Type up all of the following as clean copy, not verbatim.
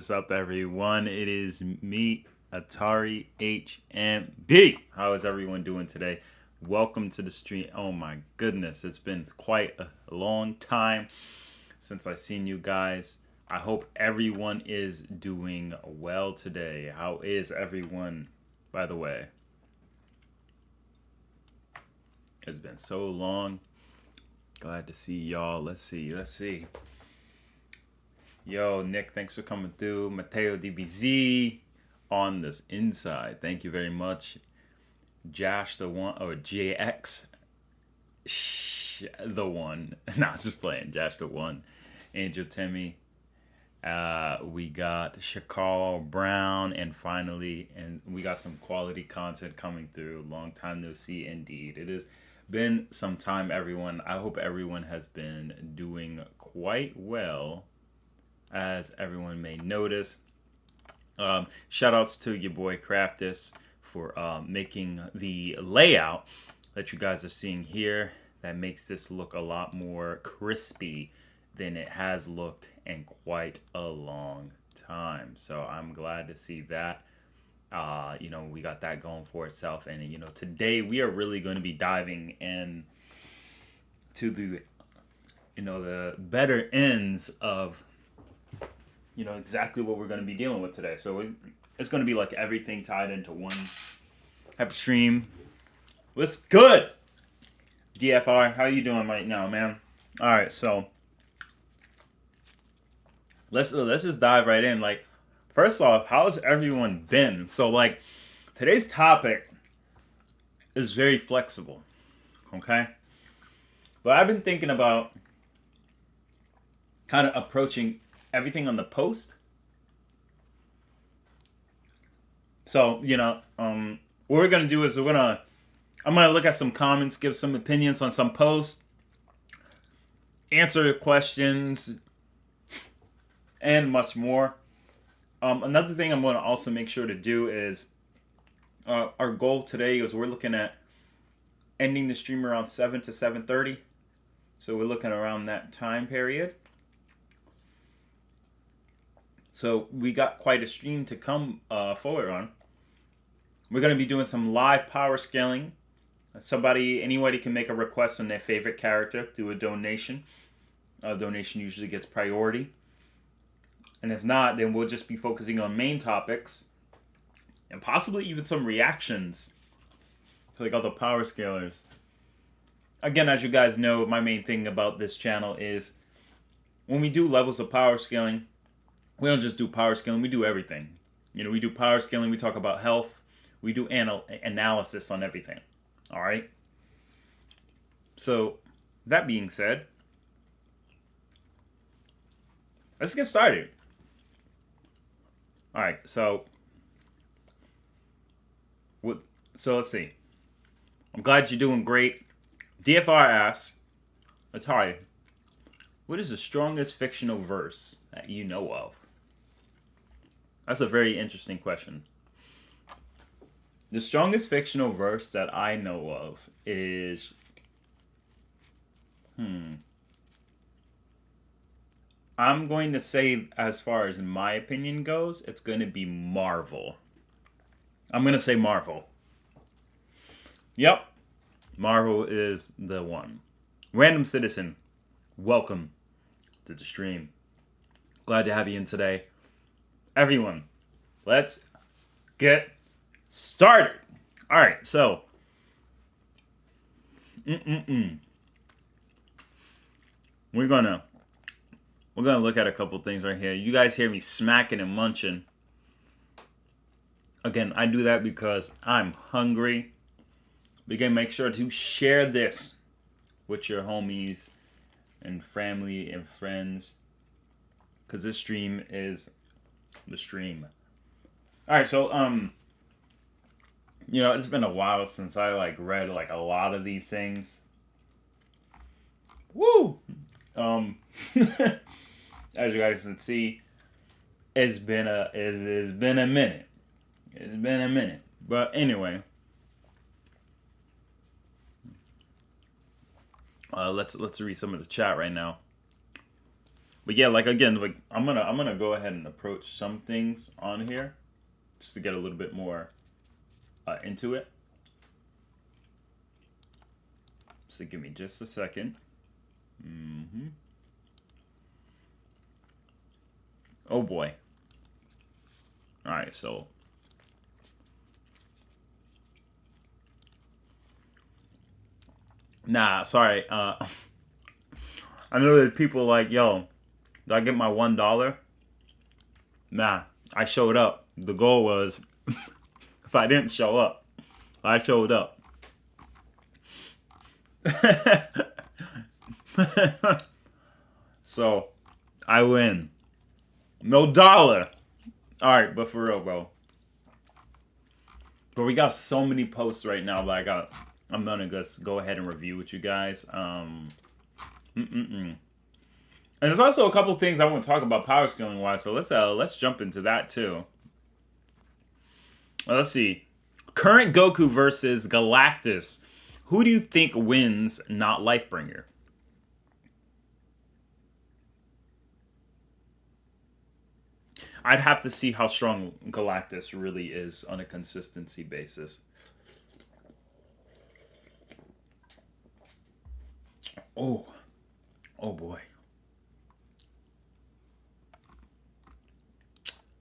is up, everyone? It is me, Atari HMB. How is everyone doing today? Welcome to the stream. Oh my goodness, it's been quite a long time since I've seen you guys. I hope everyone is doing well today. How is everyone, by the way? It's been so long. Glad to see y'all. Let's see. Yo, Nick, thanks for coming through. Mateo DBZ on this inside. Thank you very much. Josh the one, or JX the one. Nah, just playing. Josh the one. Angel Timmy. We got Shakal Brown, and finally, we got some quality content coming through. Long time no see, indeed. It has been some time, everyone. I hope everyone has been doing quite well, as everyone may notice. Shout outs to your boy Craftus for making the layout that you guys are seeing here. That makes this look a lot more crispy than it has looked in quite a long time. So I'm glad to see that. We got that going for itself. And, today we are really going to be diving in to the better ends of exactly what we're going to be dealing with today. So it's going to be like everything tied into one type of stream. What's good? DFR, how you doing right now, man? All right, so let's just dive right in. Like, first off, how's everyone been? So, like, today's topic is very flexible, okay? But I've been thinking about kind of approaching everything on the post. So, what we're going to do is I'm going to look at some comments, give some opinions on some posts, answer questions, and much more. Another thing I'm going to also make sure to do is our goal today is we're looking at ending the stream around 7 to 7:30. So we're looking around that time period. So we got quite a stream to come forward on. We're going to be doing some live power scaling. Anybody can make a request on their favorite character through a donation. A donation usually gets priority. And if not, then we'll just be focusing on main topics. And possibly even some reactions to like other power scalers. Again, as you guys know, my main thing about this channel is when we do levels of power scaling, we don't just do power scaling, we do everything. We do power scaling, we talk about health, we do analysis on everything. All right? So, that being said, let's get started. All right, so let's see. I'm glad you're doing great. DFR asks, Atari, what is the strongest fictional verse that you know of? That's a very interesting question. The strongest fictional verse that I know of is... I'm going to say, as far as my opinion goes, it's going to be Marvel. I'm going to say Marvel. Yep. Marvel is the one. Random Citizen, welcome to the stream. Glad to have you in today. Everyone, let's get started. All right, so we're gonna look at a couple things right here. You guys hear me smacking and munching. Again, I do that because I'm hungry. Again, make sure to share this with your homies and family and friends, because this stream is the stream. All right, so it's been a while since I read a lot of these things. Woo! As you guys can see, it's been a minute. It's been a minute. But anyway, let's read some of the chat right now. But yeah, like again, like I'm gonna go ahead and approach some things on here just to get a little bit more into it. So give me just a second. Oh boy. All right, so nah, sorry. I know that people like, yo, did I get my $1? Nah, I showed up. The goal was, if I didn't show up, I showed up. So, I win. No dollar. All right, but for real, bro. But we got so many posts right now that I'm gonna just go ahead and review with you guys. And there's also a couple things I want to talk about power scaling wise. So let's jump into that too. Let's see. Current Goku versus Galactus. Who do you think wins, not Lifebringer? I'd have to see how strong Galactus really is on a consistency basis. Oh, oh boy.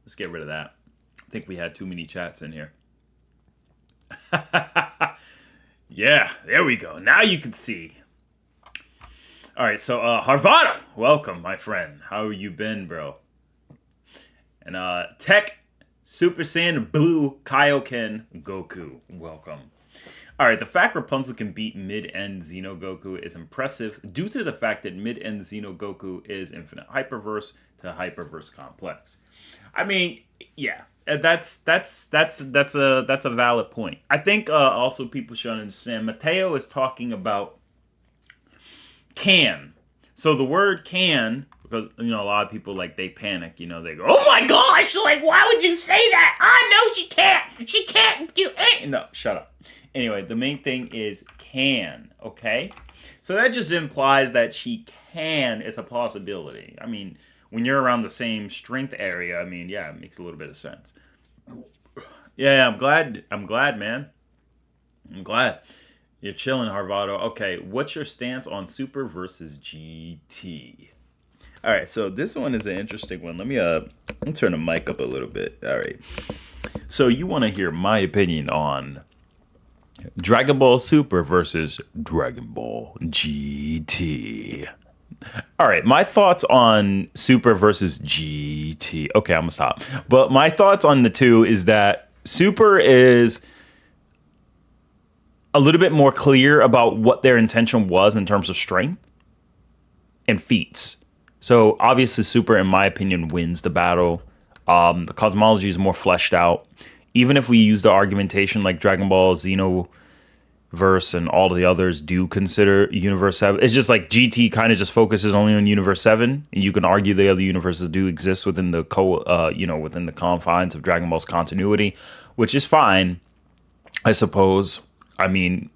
Let's get rid of that. I think we had too many chats in here. Yeah, there we go. Now you can see. All right, so Harvado, welcome, my friend. How you been, bro? And Tech Super Saiyan Blue Kaioken Goku, welcome. All right, the fact Rapunzel can beat mid-end Xeno Goku is impressive due to the fact that mid-end Xeno Goku is infinite hyperverse to hyperverse complex. I mean, yeah, that's a valid point. I think also people should understand. Mateo is talking about can. So the word can, because a lot of people like they panic. They go, "Oh my gosh! Like, why would you say that? I know she can't. She can't do it." No, shut up. Anyway, the main thing is can. Okay, so that just implies that she can is a possibility. I mean, when you're around the same strength area, I mean, yeah, it makes a little bit of sense. Yeah, I'm glad. I'm glad, man. I'm glad. You're chilling, Harvado. Okay, what's your stance on Super versus GT? All right, so this one is an interesting one. Let me turn the mic up a little bit. All right. So you want to hear my opinion on Dragon Ball Super versus Dragon Ball GT. All right, my thoughts on Super versus GT. Okay, I'm gonna stop. But my thoughts on the two is that Super is a little bit more clear about what their intention was in terms of strength and feats. So obviously Super, in my opinion, wins the battle. The cosmology is more fleshed out. Even if we use the argumentation like Dragon Ball, Xenoverse, and all the others do consider Universe 7, it's just like GT kind of just focuses only on Universe 7, and you can argue the other universes do exist within the within the confines of Dragon Ball's continuity, which is fine, I suppose. I mean,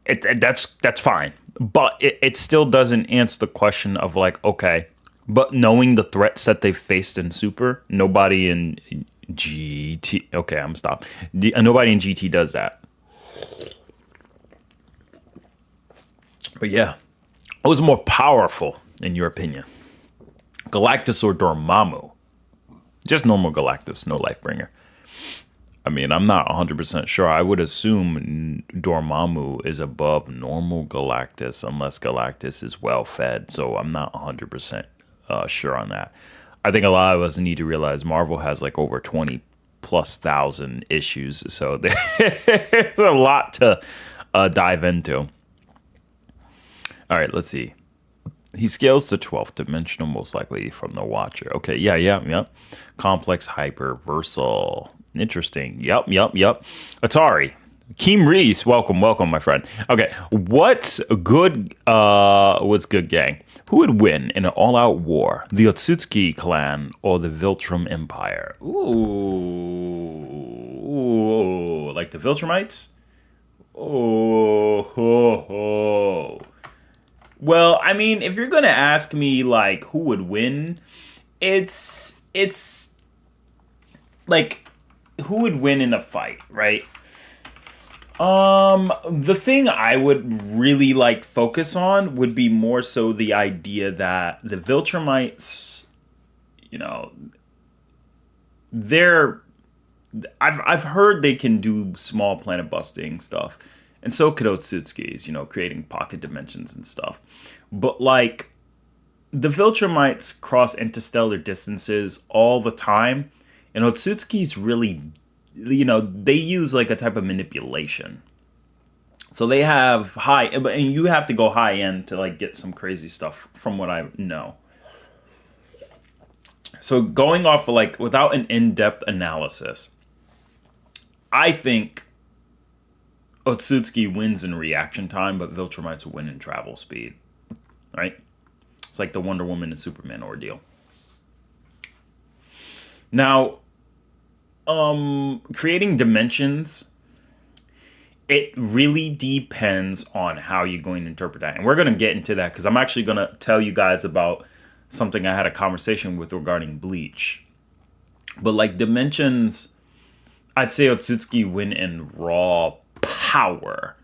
that's fine, but it still doesn't answer the question of like, okay, but knowing the threats that they've faced in Super, nobody in GT. Okay, I'm gonna stop. Nobody in GT does that. But yeah, it was more powerful in your opinion, Galactus or Dormammu? Just normal Galactus, no Lifebringer. I mean, I'm not 100% sure. I would assume Dormammu is above normal Galactus unless Galactus is well fed. So I'm not 100% sure on that. I think a lot of us need to realize Marvel has like over 20 plus thousand issues. So there's a lot to dive into. All right, let's see. He scales to 12th dimensional, most likely from the Watcher. Okay, yeah. Complex hyperversal. Interesting. Yep. Atari. Keem Reese, welcome, my friend. Okay, what's good, gang? Who would win in an all-out war? The Otsutsuki clan or the Viltrum Empire? Ooh, like the Viltrumites? Oh. Well, I mean, if you're gonna ask me like who would win, it's like who would win in a fight, right? The thing I would really like focus on would be more so the idea that the Viltrumites, you know, they're I've heard they can do small planet busting stuff, and so could Otsutskis, creating pocket dimensions and stuff. But like the Viltrumites cross interstellar distances all the time, and Otsutskis really, they use like a type of manipulation. So they have high, and you have to go high end to like get some crazy stuff from what I know. So going off of like without an in-depth analysis, I think Otsutsuki wins in reaction time, but Viltrumites win in travel speed. Right? It's like the Wonder Woman and Superman ordeal. Now, creating dimensions, it really depends on how you're going to interpret that. And we're going to get into that because I'm actually going to tell you guys about something I had a conversation with regarding Bleach. But like dimensions, I'd say Otsutsuki win in raw power.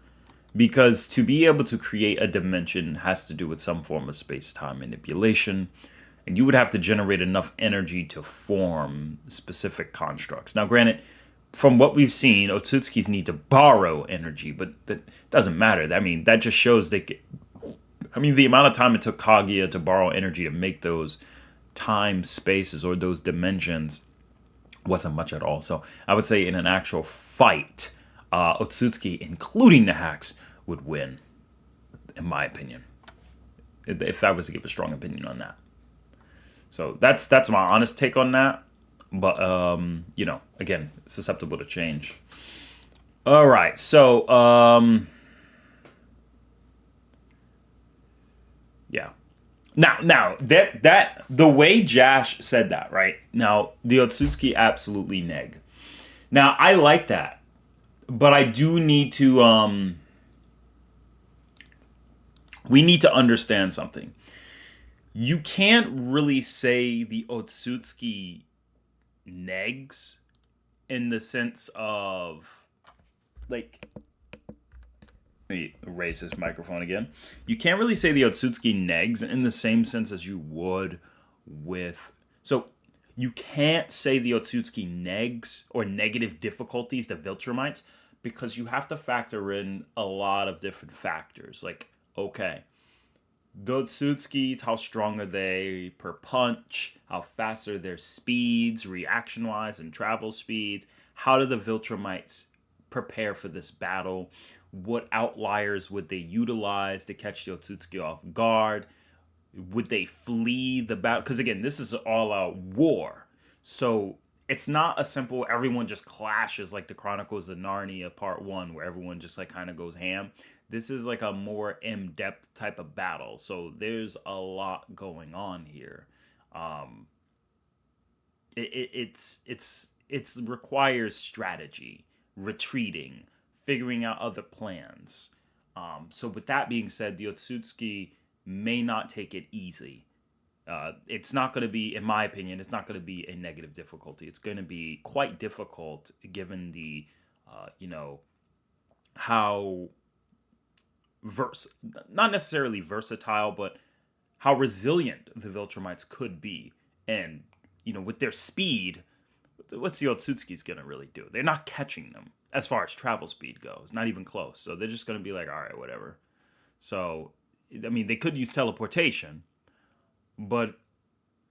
Because to be able to create a dimension has to do with some form of space-time manipulation. And you would have to generate enough energy to form specific constructs. Now, granted, from what we've seen, Otsutskis need to borrow energy, but that doesn't matter. I mean, that just shows the amount of time it took Kaguya to borrow energy to make those time spaces or those dimensions wasn't much at all. So I would say in an actual fight, Otsutsuki, including the hacks, would win, in my opinion. If I was to give a strong opinion on that. So that's my honest take on that. But, again, susceptible to change. All right. So, yeah. Now that the way Jash said that, right? Now, the Otsutsuki absolutely neg. Now, I like that. But I do need to, we need to understand something. You can't really say the Otsutsuki negs in the sense of, like, let me erase this microphone again. You can't really say the Otsutsuki negs in the same sense as you would with, so you can't say the Otsutsuki negs or negative difficulties to Viltrumites because you have to factor in a lot of different factors. Like, okay, the Otsutskis, how strong are they per punch? How fast are their speeds, reaction-wise, and travel speeds? How do the Viltrumites prepare for this battle? What outliers would they utilize to catch the Otsutsuki off guard? Would they flee the battle? Because again, this is all out war. So it's not a simple everyone just clashes like the Chronicles of Narnia Part 1 where everyone just like kind of goes ham. This is like a more in-depth type of battle. So there's a lot going on here. It's requires strategy, retreating, figuring out other plans. So with that being said, the Otsutsuki may not take it easy. It's not going to be, in my opinion, it's not going to be a negative difficulty. It's going to be quite difficult given the, how not necessarily versatile, but how resilient the Viltrumites could be. And, with their speed, what's the Otsutsuki's going to really do? They're not catching them as far as travel speed goes. Not even close. So they're just going to be like, all right, whatever. So, they could use teleportation, but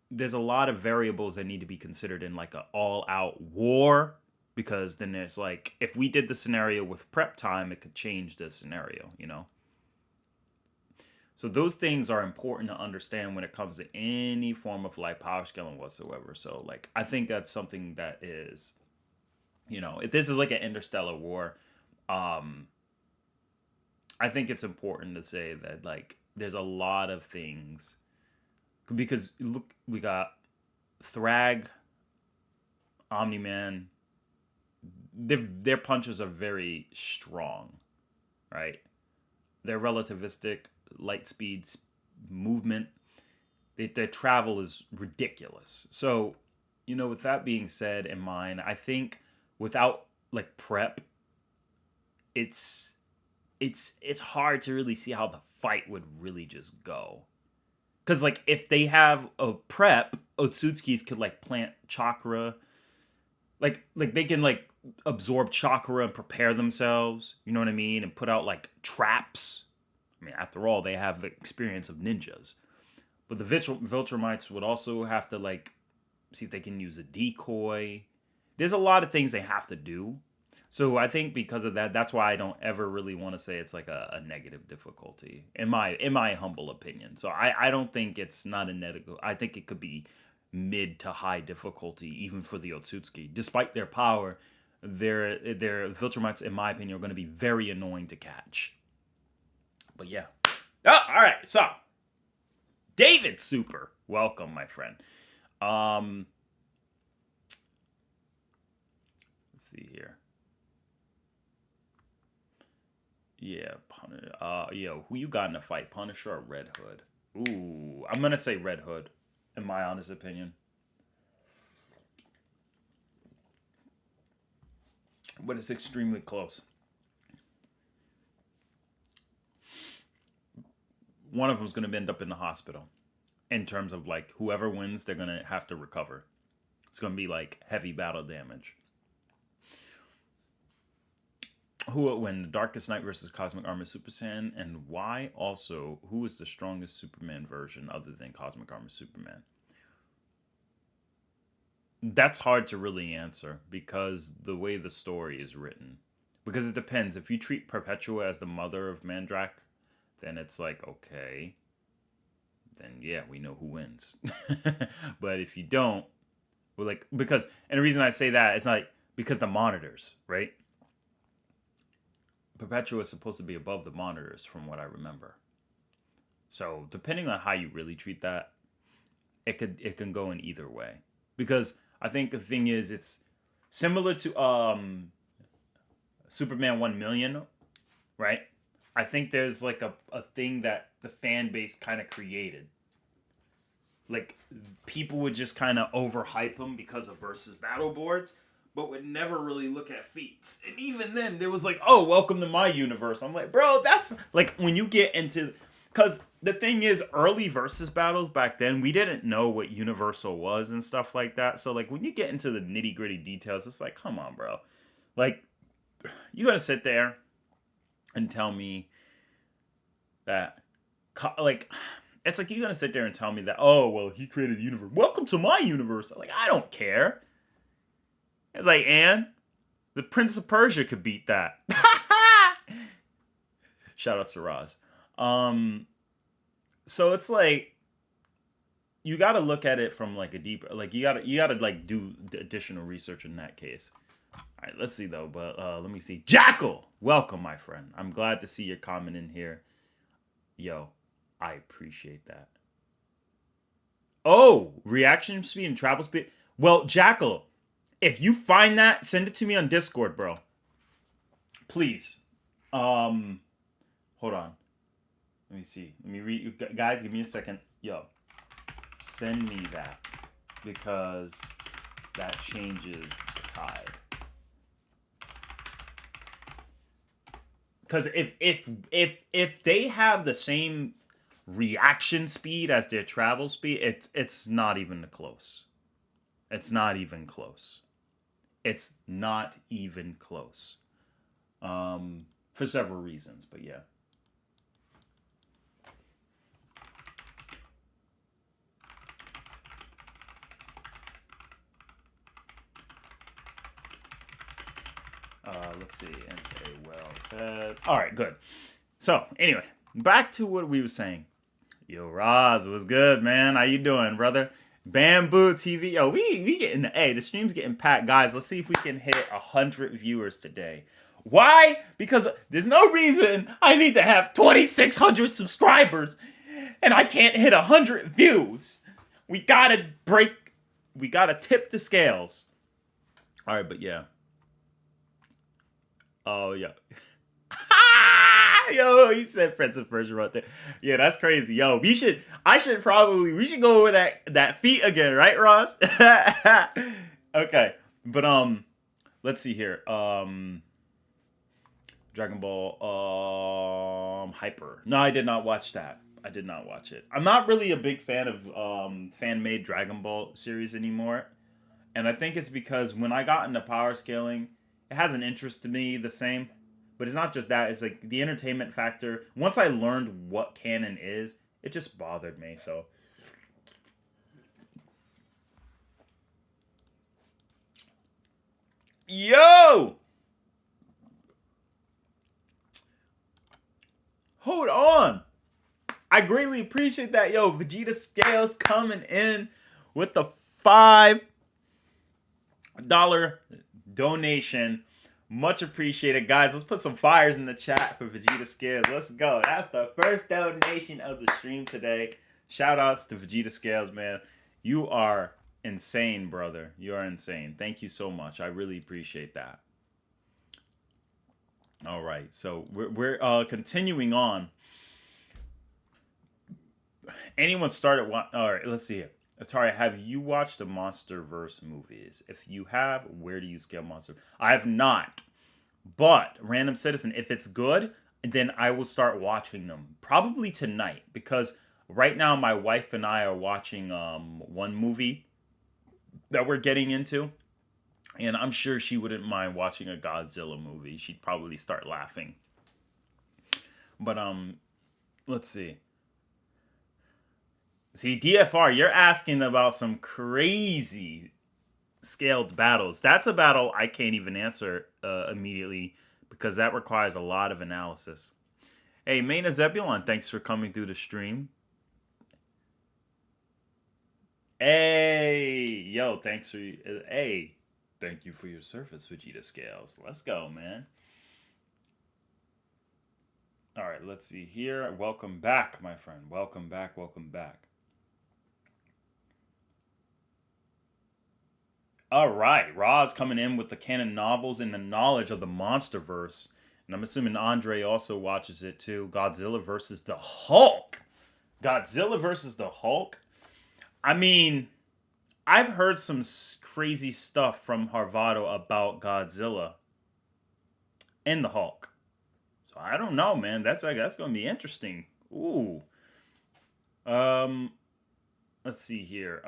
there's a lot of variables that need to be considered in like an all-out war, because then there's like, if we did the scenario with prep time, it could change the scenario, So those things are important to understand when it comes to any form of like power scaling whatsoever. So like, I think that's something that is, if this is like an interstellar war, I think it's important to say that like, there's a lot of things, because look, we got Thrag, Omni-Man. Their punches are very strong, right? They're relativistic, light speeds movement. Their travel is ridiculous. So, with that being said in mind, I think without like prep, it's hard to really see how the fight would really just go. Because like if they have a prep, Otsutsukis could like plant chakra, like they can like absorb chakra and prepare themselves. You know what I mean? And put out like traps. I mean, after all, they have the experience of ninjas. But the Viltrumites would also have to like see if they can use a decoy. There's a lot of things they have to do. So I think because of that, that's why I don't ever really want to say it's like a negative difficulty, in my humble opinion. So I don't think it's not a negative. I think it could be mid to high difficulty, even for the Otsutsuki. Despite their power, their Viltrumites, in my opinion, are going to be very annoying to catch. But yeah. Oh, all right. So, David Super. Welcome, my friend. Let's see here. Yeah, who you got in a fight, Punisher or Red Hood? Ooh, I'm gonna say Red Hood, in my honest opinion. But it's extremely close. One of them's gonna end up in the hospital. In terms of like whoever wins, they're gonna have to recover. It's gonna be like heavy battle damage. Who would win, the Darkest Night versus Cosmic Armor Super Saiyan, and why? Also, who is the strongest Superman version other than Cosmic Armor Superman? That's hard to really answer because the way the story is written. Because it depends. If you treat Perpetua as the mother of Mandrak, then it's like, okay, then yeah, we know who wins. But if you don't, well, like, because, and the reason I say that is like, because the monitors, right? Perpetua is supposed to be above the monitors, from what I remember. So depending on how you really treat that, it can go in either way. Because I think the thing is, it's similar to Superman 1,000,000, right? I think there's like a thing that the fan base kind of created. Like people would just kind of overhype him because of versus battle boards, but would never really look at feats. And even then, there was like, oh, welcome to my universe. I'm like, bro, that's like when you get into... Because the thing is, early versus battles back then, we didn't know what Universal was and stuff like that. So like when you get into the nitty gritty details, it's like, come on, bro. Like, you gotta sit there and tell me that... Like, it's like you're gonna sit there and tell me that, oh, well, he created the universe. Welcome to my universe. Like, I don't care. It's like, and the Prince of Persia could beat that. Shout out to Raz. So it's like you got to look at it from like a deeper, like you got to like do additional research in that case. All right, let's see though. But let me see. Jackal, welcome, my friend. I'm glad to see your comment in here. Yo, I appreciate that. Oh, reaction speed and travel speed. Well, Jackal, if you find that, send it to me on Discord, bro. Please. Hold on. Let me see. Let me read you guys. Give me a second. Yo, send me that because that changes the tide. Because if they have the same reaction speed as their travel speed, it's not even close. It's not even close. It's not even close. For several reasons, but yeah. Let's see, and say well fed. All right, good. So anyway, back to what we were saying. Yo, Roz, what's good, man? How you doing, brother? Bamboo TV. Yo, we getting, hey, the stream's getting packed. Guys, let's see if we can hit 100 viewers today. Why? Because there's no reason I need to have 2,600 subscribers and I can't hit 100 views. We gotta tip the scales. All right, but yeah. Oh, yeah. Yo, he said Prince of Persia right there. Yeah, that's crazy. Yo, we should go over that feat again, right, Ross? Okay. But let's see here. Dragon Ball Hyper. No, I did not watch that. I did not watch it. I'm not really a big fan of fan-made Dragon Ball series anymore. And I think it's because when I got into power scaling, it hasn't interested me the same. But it's not just that, it's like the entertainment factor. Once I learned what canon is, it just bothered me, so. Yo! Hold on. I greatly appreciate that. Yo, Vegeta Scales coming in with the $5 donation. Much appreciated, guys. Let's put some fires in the chat for Vegeta Scales. Let's go. That's the first donation of the stream today. Shout outs to Vegeta Scales, man. You are insane, brother. You are insane. Thank you so much. I really appreciate that. All right, so we're continuing on. Anyone started? All right, let's see here. Atari, have you watched the MonsterVerse movies? If you have, where do you scale Monster? I have not. But, Random Citizen, if it's good, then I will start watching them. Probably tonight. Because right now, my wife and I are watching one movie that we're getting into. And I'm sure she wouldn't mind watching a Godzilla movie. She'd probably start laughing. But, let's see. See, DFR, you're asking about some crazy scaled battles. That's a battle I can't even answer immediately because that requires a lot of analysis. Hey, Maina Zebulon, thanks for coming through the stream. Hey, yo, thanks for... Hey, thank you for your service, Vegeta Scales. Let's go, man. All right, let's see here. Welcome back, my friend. Welcome back, welcome back. All right, Roz coming in with the canon novels and the knowledge of the MonsterVerse. And I'm assuming Andre also watches it too. Godzilla versus the Hulk. Godzilla versus the Hulk? I mean, I've heard some crazy stuff from Harvado about Godzilla and the Hulk. So I don't know, man. That's going to be interesting. Ooh. Let's see here.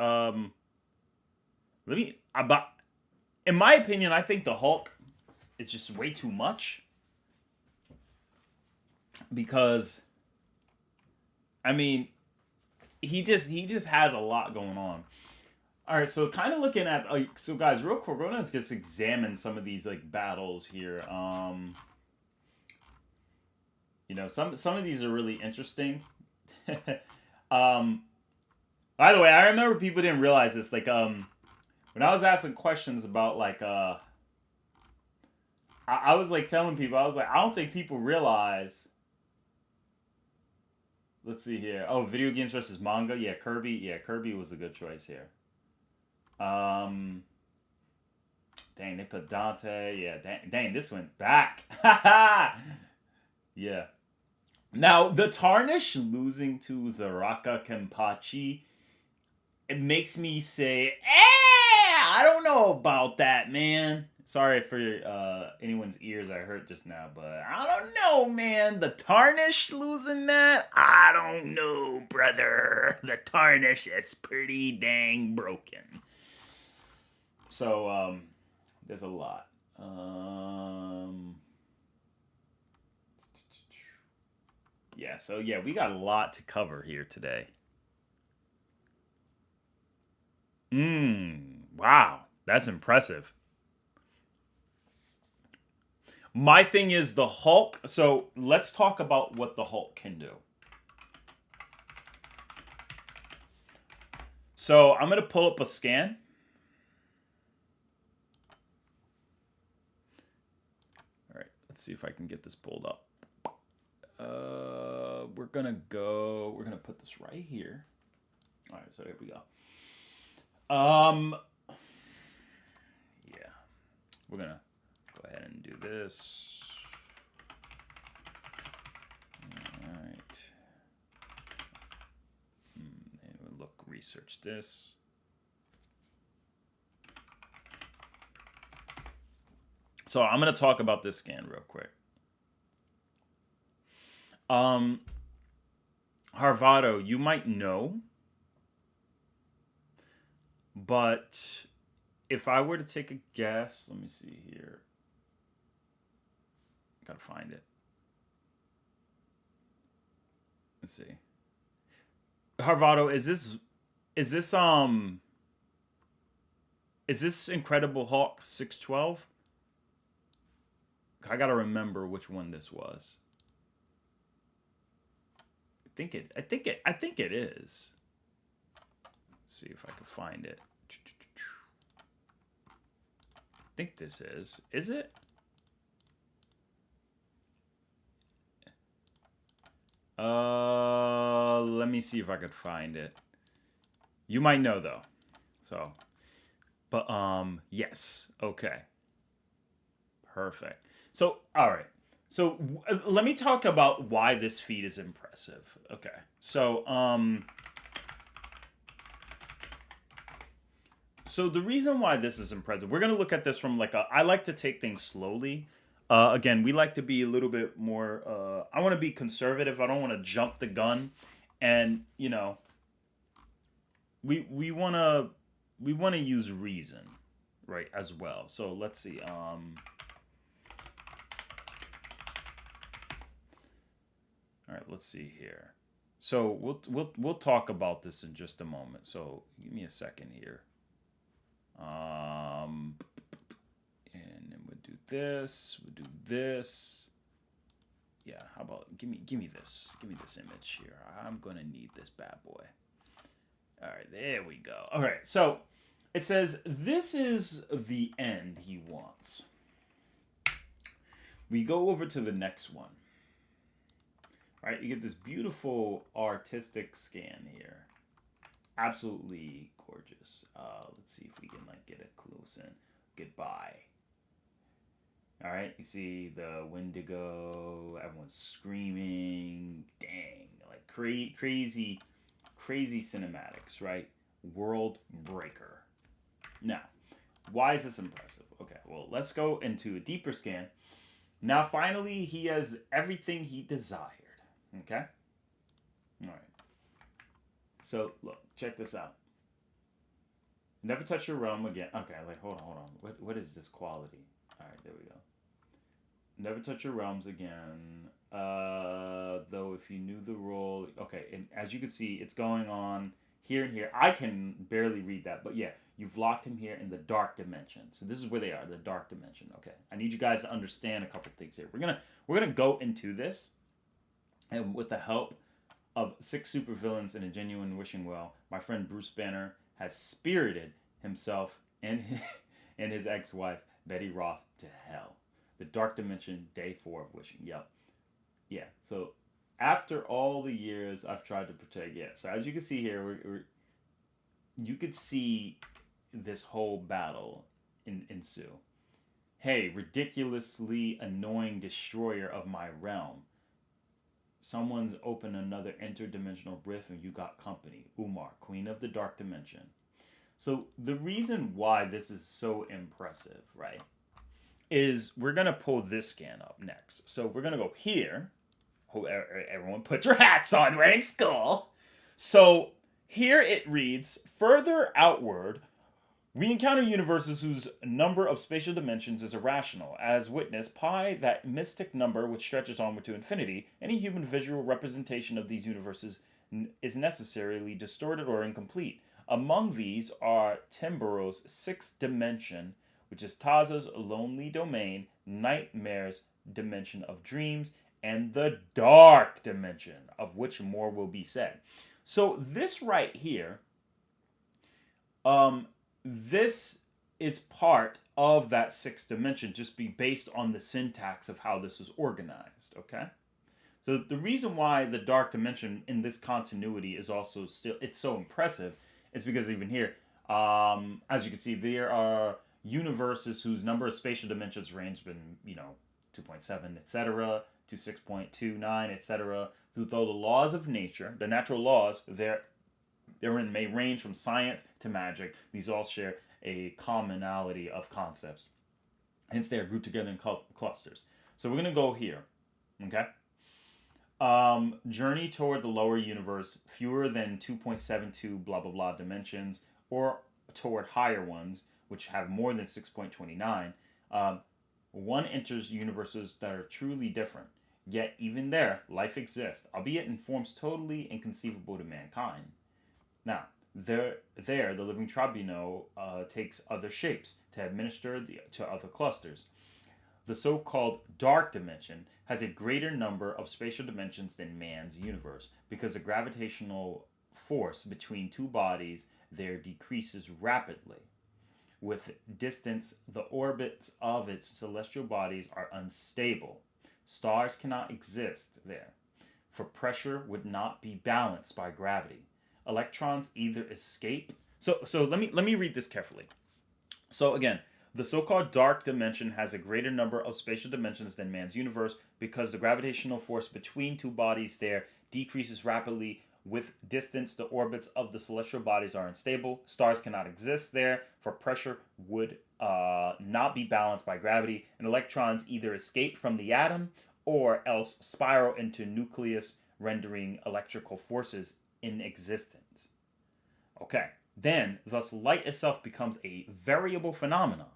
In my opinion, I think the Hulk is just way too much. Because, I mean, he just has a lot going on. All right, so kind of looking at, so guys, real quick, we're gonna just examine some of these like battles here. You know, some of these are really interesting. By the way, I remember people didn't realize this. Like, when I was asking questions about like, I was like telling people, I was like, I don't think people realize. Let's see here. Oh, video games versus manga. Yeah, Kirby. Yeah, Kirby was a good choice here. Dang, they put Dante. Yeah, dang, this went back. Yeah. Now, the Tarnish losing to Zaraka Kenpachi, it makes me say, I don't know about that, man. Sorry for anyone's ears I hurt just now, but I don't know, man. The Tarnish losing that? I don't know, brother. The Tarnish is pretty dang broken. So, there's a lot. Yeah, so yeah, we got a lot to cover here today. Wow, that's impressive. My thing is the Hulk. So let's talk about what the Hulk can do. So I'm going to pull up a scan. All right, let's see if I can get this pulled up. We're going to put this right here. All right, so here we go. Yeah, we're going to go ahead and do this. research this. So I'm going to talk about this scan real quick. Harvado, you might know, but if I were to take a guess, let me see here. Gotta find it. Let's see. Harvado, is this Incredible Hulk 612? I gotta remember which one this was. I think it is. Let's see if I can find it. I think this is. Is it? Let me see if I could find it. You might know though. So, but yes. Okay. Perfect. So, all right. So, let me talk about why this feat is impressive. Okay. So, so the reason why this is impressive, we're going to look at this from like I like to take things slowly. Again, we like to be a little bit more, I want to be conservative. I don't want to jump the gun. And, you know, we want to use reason, right, as well. So let's see. All right, let's see here. So we'll talk about this in just a moment. So give me a second here. And then we'll do this. We'll do this. Yeah. How about give me this image here. I'm gonna need this bad boy. All right, there we go. All right, so it says this is the end he wants. We go over to the next one. All right, you get this beautiful artistic scan here. Absolutely gorgeous. Let's see if we can like get it close in. Goodbye. All right, you see the Wendigo. Everyone's screaming. Dang, like crazy cinematics, right? World breaker. Now, why is this impressive? Okay, well, let's go into a deeper scan. Now, finally, he has everything he desired. Okay? All right. So, look, check this out. Never touch your realm again. Okay, like, hold on. What is this quality? All right, there we go. Never touch your realms again. Though if you knew the role... Okay, and as you can see, it's going on here and here. I can barely read that, but yeah, you've locked him here in the dark dimension. So this is where they are, the dark dimension. Okay, I need you guys to understand a couple things here. We're gonna go into this, and with the help of 6 supervillains and a genuine wishing well, my friend Bruce Banner has spirited himself and his ex-wife Betty Ross to hell. The dark dimension, day 4 of wishing. Yep. Yeah. So after all the years I've tried to protect, yeah. So as you can see here, you could see this whole battle ensue. Hey, ridiculously annoying destroyer of my realm. Someone's opened another interdimensional rift and you got company. Umar, queen of the dark dimension. So the reason why this is so impressive, right, is we're going to pull this scan up next. So we're going to go here. Everyone put your hats on, we're in school. So here it reads, further outward, we encounter universes whose number of spatial dimensions is irrational. As witness, pi, that mystic number which stretches onward to infinity, any human visual representation of these universes is necessarily distorted or incomplete. Among these are Timburo's 6th dimension, which is Taza's lonely domain, Nightmare's dimension of dreams, and the dark dimension, of which more will be said. So this right here, this is part of that 6th dimension, just be based on the syntax of how this is organized, okay? So the reason why the dark dimension in this continuity is also still, it's so impressive, is because even here, as you can see, there are universes whose number of spatial dimensions range from, 2.7, etc., to 6.29, etc. Though the laws of nature, the natural laws, they're may range from science to magic. These all share a commonality of concepts. Hence, they are grouped together in clusters. So we're going to go here. Okay? Journey toward the lower universe, fewer than 2.72 blah blah blah dimensions, or toward higher ones, which have more than 6.29. One enters universes that are truly different. Yet, even there, life exists, albeit in forms totally inconceivable to mankind. Now, the living tribunal takes other shapes to administer to other clusters. The so-called dark dimension has a greater number of spatial dimensions than man's universe, because the gravitational force between two bodies there decreases rapidly. With distance, the orbits of its celestial bodies are unstable. Stars cannot exist there, for pressure would not be balanced by gravity. Electrons either escape. So let me read this carefully. So again, the so-called dark dimension has a greater number of spatial dimensions than man's universe, because the gravitational force between two bodies there decreases rapidly. With distance, the orbits of the celestial bodies are unstable. Stars cannot exist there, for pressure would not be balanced by gravity. And electrons either escape from the atom or else spiral into nucleus, rendering electrical forces in existence. Okay, then, thus light itself becomes a variable phenomenon.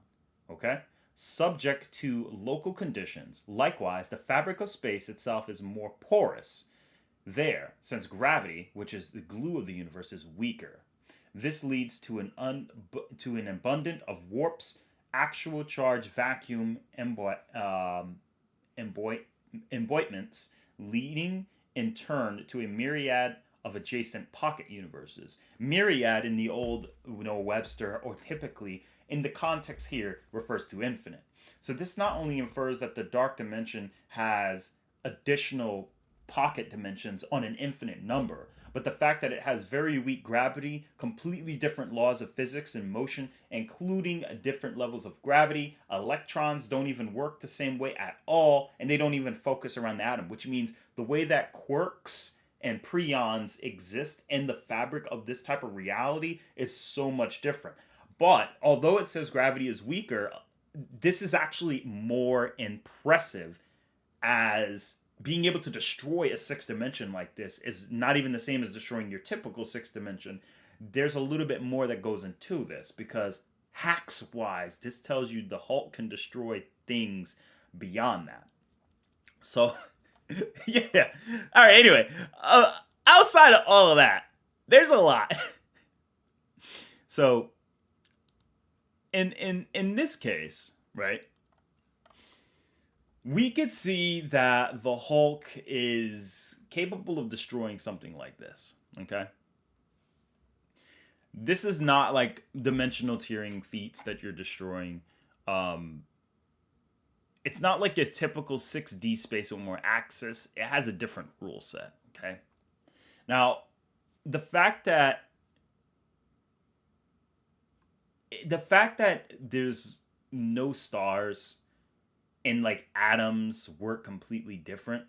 Okay? Subject to local conditions. Likewise, the fabric of space itself is more porous there, since gravity, which is the glue of the universe, is weaker. This leads to an abundance of warps, actual charge vacuum emboitments, leading in turn to a myriad of adjacent pocket universes. Myriad in the old Webster, or typically in the context here, refers to infinite. So this not only infers that the dark dimension has additional pocket dimensions on an infinite number, but the fact that it has very weak gravity, completely different laws of physics and motion, including different levels of gravity. Electrons don't even work the same way at all, and they don't even focus around the atom, which means the way that quarks and preons exist in the fabric of this type of reality is so much different. But although it says gravity is weaker, this is actually more impressive, as being able to destroy a sixth dimension like this is not even the same as destroying your typical sixth dimension. There's a little bit more that goes into this, because hacks wise, this tells you the Hulk can destroy things beyond that. So, yeah. All right, anyway, outside of all of that, there's a lot. So, in this case, right, we could see that the Hulk is capable of destroying something like this, okay? This is not like dimensional tiering feats that you're destroying. It's not like a typical 6D space with more access. It has a different rule set, okay? Now, the fact that there's no stars and like atoms work completely different,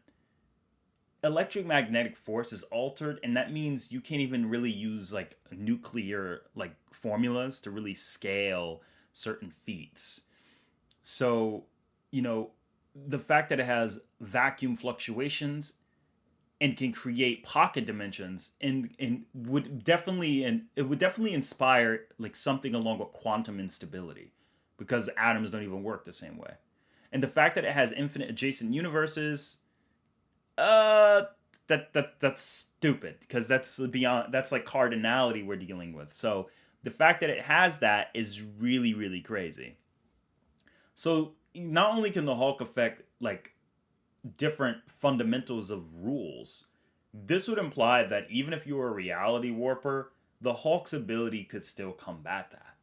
electromagnetic force is altered, and that means you can't even really use like nuclear like formulas to really scale certain feats. So, the fact that it has vacuum fluctuations and can create pocket dimensions and would definitely inspire like something along with quantum instability, because atoms don't even work the same way. And the fact that it has infinite adjacent universes, that's stupid, because that's like cardinality we're dealing with. So the fact that it has that is really, really crazy. So not only can the Hulk affect like different fundamentals of rules, this would imply that even if you were a reality warper, the Hulk's ability could still combat that.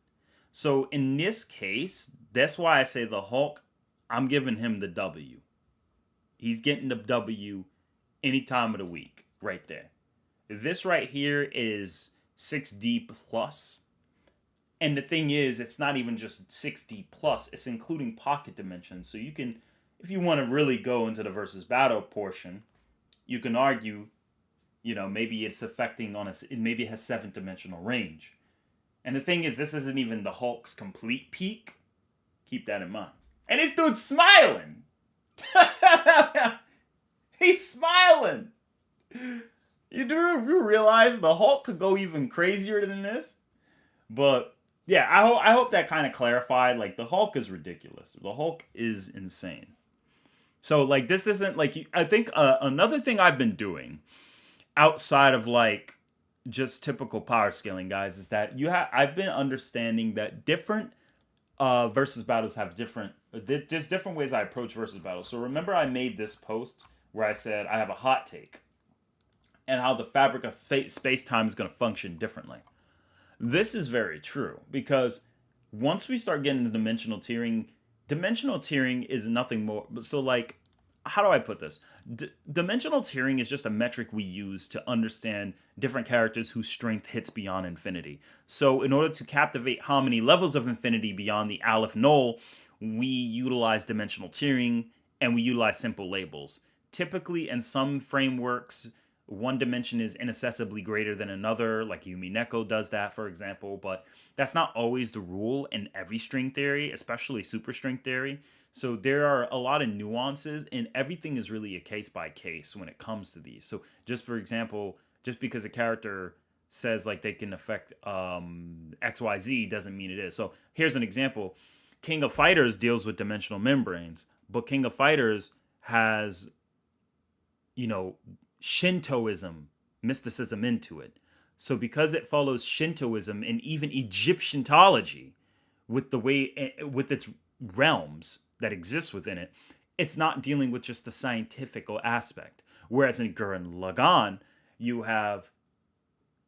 So in this case, that's why I say the Hulk, I'm giving him the W. He's getting the W any time of the week, right there. This right here is 6D plus. And the thing is, it's not even just 6D plus, it's including pocket dimensions. So you can, if you want to really go into the versus battle portion, you can argue You know, maybe it's affecting on maybe it has 7th-dimensional range. And the thing is, this isn't even the Hulk's complete peak. Keep that in mind. And this dude's smiling. He's smiling. You realize the Hulk could go even crazier than this? But yeah, I hope that kind of clarified. Like, the Hulk is ridiculous. The Hulk is insane. So like, this isn't like, I think another thing I've been doing outside of like just typical power scaling, guys, is that I've been understanding that different versus battles have there's different ways I approach versus battles. So remember, I made this post where I said I have a hot take and how the fabric of space-time is going to function differently. This is very true, because once we start getting into dimensional tiering is nothing more. So like, how do I put this? Dimensional tiering is just a metric we use to understand different characters whose strength hits beyond infinity. So in order to captivate how many levels of infinity beyond the Aleph Null, we utilize dimensional tiering, and we utilize simple labels. Typically, in some frameworks, one dimension is inaccessibly greater than another, like Yumi Neko does that, for example, but that's not always the rule in every string theory, especially superstring theory. So there are a lot of nuances, and everything is really a case by case when it comes to these. So just for example, just because a character says like they can affect XYZ doesn't mean it is. So here's an example. King of Fighters deals with dimensional membranes, but King of Fighters has, you know, Shintoism, mysticism into it. So because it follows Shintoism and even Egyptianology with its realms that exist within it, it's not dealing with just the scientific aspect. Whereas in Gurren Lagann, you have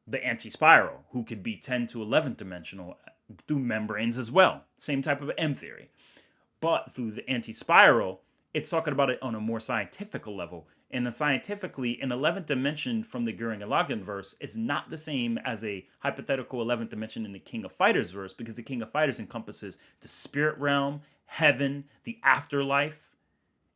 the anti-spiral, who could be 10 to 11th dimensional through membranes as well. Same type of M theory. But through the anti-spiral, it's talking about it on a more scientific level. And scientifically, an 11th dimension from the Gurren Lagann verse is not the same as a hypothetical 11th dimension in the King of Fighters verse, because the King of Fighters encompasses the spirit realm, heaven, the afterlife,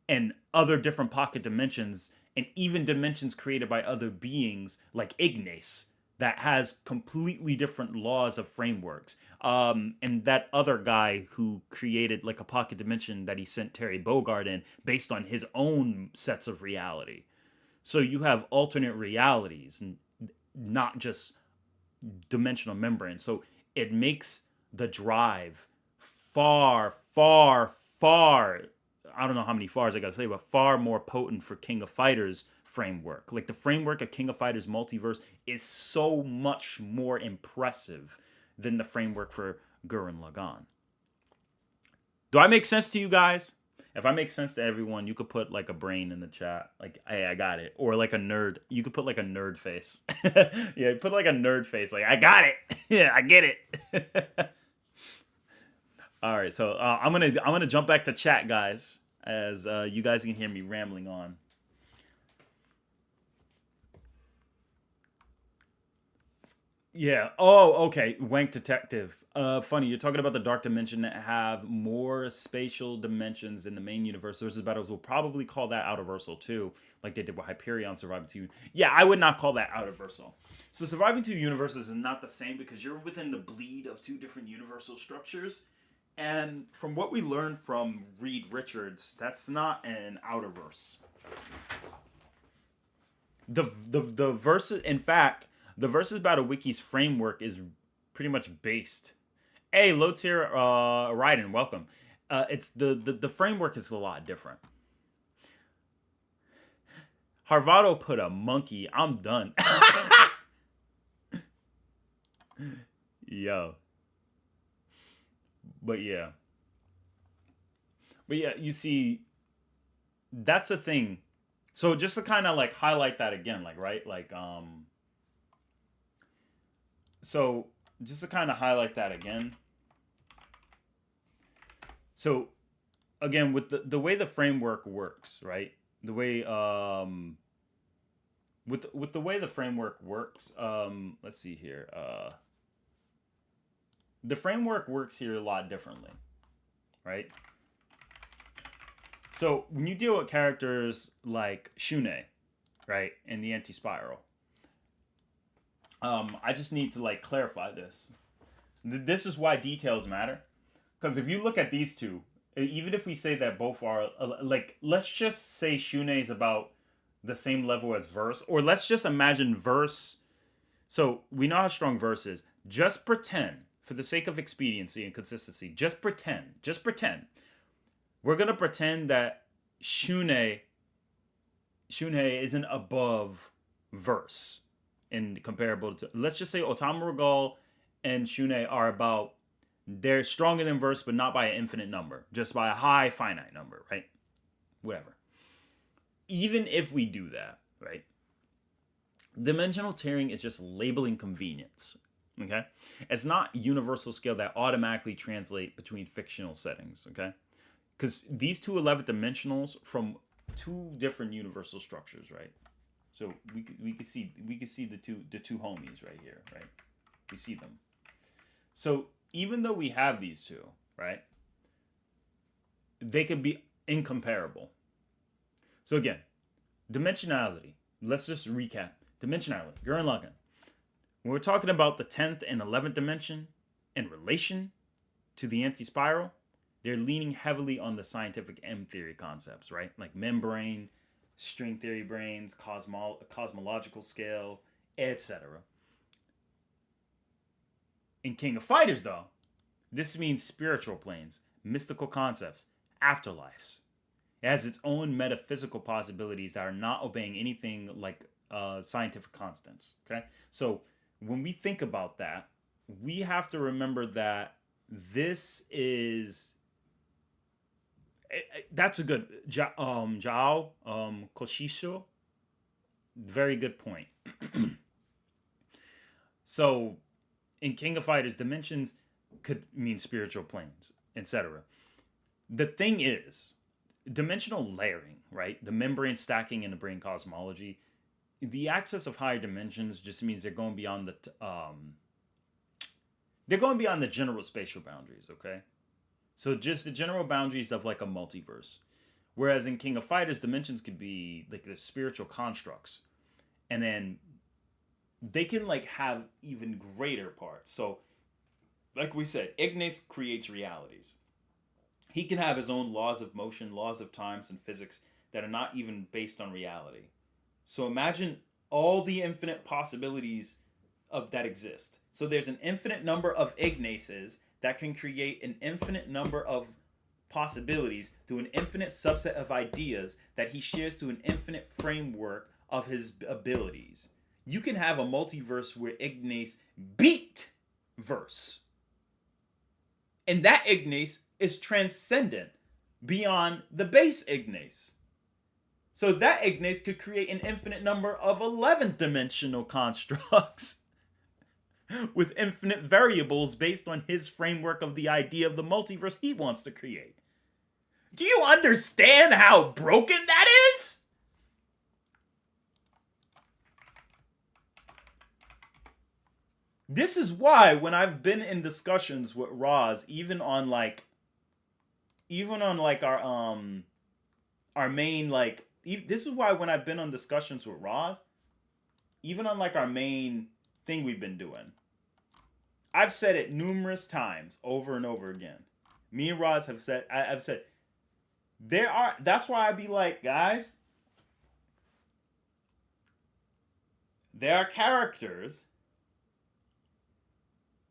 and other different pocket dimensions, and even dimensions created by other beings like Ignace, that has completely different laws of frameworks. And that other guy who created like a pocket dimension that he sent Terry Bogard in based on his own sets of reality. So you have alternate realities, and not just dimensional membranes. So it makes the drive far, far, far, I don't know how many fars I gotta say, but far more potent for King of Fighters framework. Like, the framework of King of Fighters multiverse is so much more impressive than the framework for Gurren Lagann. Do I make sense to you guys? If I make sense to everyone, you could put like a brain in the chat. Like, hey, I got it. Or like a nerd. You could put like a nerd face. Yeah, put like a nerd face. Like, I got it. Yeah, I get it. All right, so I'm gonna jump back to chat, guys, as you guys can hear me rambling on. Yeah. Oh, okay. Wank Detective. Funny, you're talking about the Dark Dimension that have more spatial dimensions in the main universe versus battles. We'll probably call that Outerversal too, like they did with Hyperion Surviving 2. Yeah, I would not call that Outerversal. So Surviving 2 universes is not the same because you're within the bleed of two different universal structures. And from what we learned from Reed Richards, that's not an Outerverse. The verses, in fact, the Versus Battle Wiki's framework is pretty much based. Hey, low tier Raiden, welcome. It's the framework is a lot different. Harvado put a monkey. I'm done. Yo. But yeah, you see, that's the thing. So just to kind of like highlight that again, like, right, like so just to kind of highlight that again. So again, with the way the framework works, right? The way with the way the framework works, let's see here. The framework works here a lot differently, right? So when you deal with characters like Shune, right, in the anti-spiral, I just need to like clarify this. This is why details matter. Because if you look at these two, even if we say that both are like, let's just say Shune is about the same level as verse, or let's just imagine verse. So we know how strong verse is. Just pretend, for the sake of expediency and consistency, just pretend. We're gonna pretend that Shune isn't above verse in comparable to. Let's just say Otamu Regal and Shune are about. They're stronger than verse, but not by an infinite number, just by a high finite number, right? Whatever. Even if we do that, right? Dimensional tiering is just labeling convenience. Okay? It's not universal scale that automatically translate between fictional settings, okay? Because these two 11th dimensionals from two different universal structures, right? So we could see the two homies right here, right? We see them. So even though we have these two, right? They could be incomparable. So again, dimensionality. Let's just recap. Dimensionality. Gurren Lagann. When we're talking about the 10th and 11th dimension in relation to the anti-spiral, they're leaning heavily on the scientific M theory concepts, right? Like membrane, string theory brains, cosmological scale, etc. In King of Fighters, though, this means spiritual planes, mystical concepts, afterlives. It has its own metaphysical possibilities that are not obeying anything like scientific constants. Okay, so when we think about that, we have to remember that this is that's a good Jao Koshisho. Very good point. So in King of Fighters, dimensions could mean spiritual planes, etc. The thing is, dimensional layering, right? The membrane stacking in the brain cosmology. The access of higher dimensions just means they're going beyond the general spatial boundaries, okay? So just the general boundaries of like a multiverse. Whereas in King of Fighters, dimensions could be like the spiritual constructs. And then they can like have even greater parts. So like we said, Ignace creates realities. He can have his own laws of motion, laws of times, and physics that are not even based on reality. So imagine all the infinite possibilities of that exist. So there's an infinite number of Ignaces that can create an infinite number of possibilities through an infinite subset of ideas that he shares to an infinite framework of his abilities. You can have a multiverse where Ignace beat verse. And that Ignace is transcendent beyond the base Ignace. So that Ignace could create an infinite number of 11th dimensional constructs with infinite variables based on his framework of the idea of the multiverse he wants to create. Do you understand how broken that is? This is why when I've been in discussions with Roz, even on our main like this is why when I've been on discussions with Roz, even on like our main thing we've been doing, I've said it numerous times over and over again. Me and Roz have said I've said that's why I be like, guys, there are characters.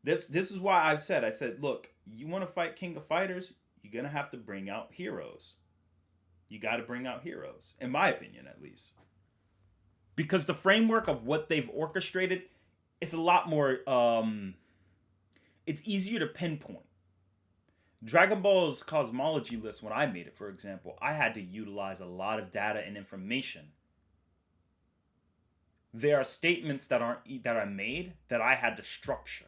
This is why I said, look, you want to fight King of Fighters, you're going to have to bring out heroes. You got to bring out heroes, in my opinion, at least. Because the framework of what they've orchestrated is a lot more, it's easier to pinpoint. Dragon Ball's cosmology list, when I made it, for example, I had to utilize a lot of data and information. There are statements that are made that I had to structure.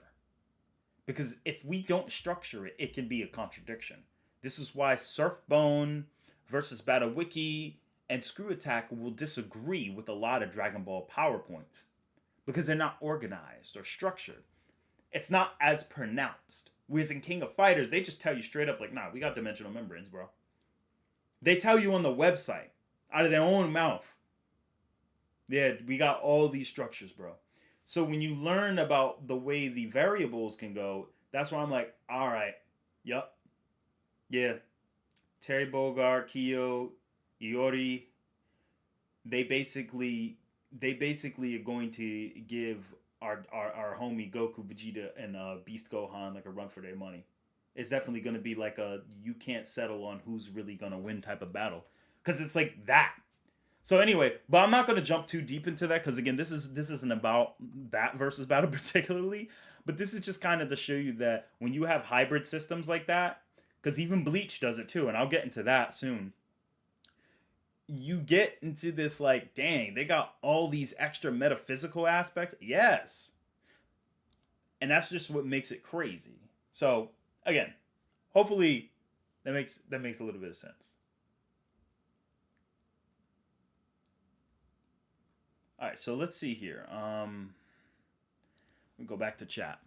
Because if we don't structure it, it can be a contradiction. This is why Surfbone versus Battle Wiki and Screw Attack will disagree with a lot of Dragon Ball PowerPoints. Because they're not organized or structured. It's not as pronounced. Whereas in King of Fighters, they just tell you straight up like, nah, we got dimensional membranes, bro. They tell you on the website, out of their own mouth. Yeah, we got all these structures, bro. So when you learn about the way the variables can go, that's why I'm like, all right, yep, yeah, Terry Bogard, Kyo, Iori, they basically they basically are going to give our homie Goku, Vegeta, and Beast Gohan like a run for their money. It's definitely going to be like a you can't settle on who's really going to win type of battle because it's like that. So anyway, but I'm not going to jump too deep into that because again, this isn't about that versus battle particularly, but this is just kind of to show you that when you have hybrid systems like that, because even Bleach does it too, and I'll get into that soon. You get into this like, dang, they got all these extra metaphysical aspects. Yes, and that's just what makes it crazy. So again, hopefully that makes a little bit of sense. All right, so let's see here. We go back to chat.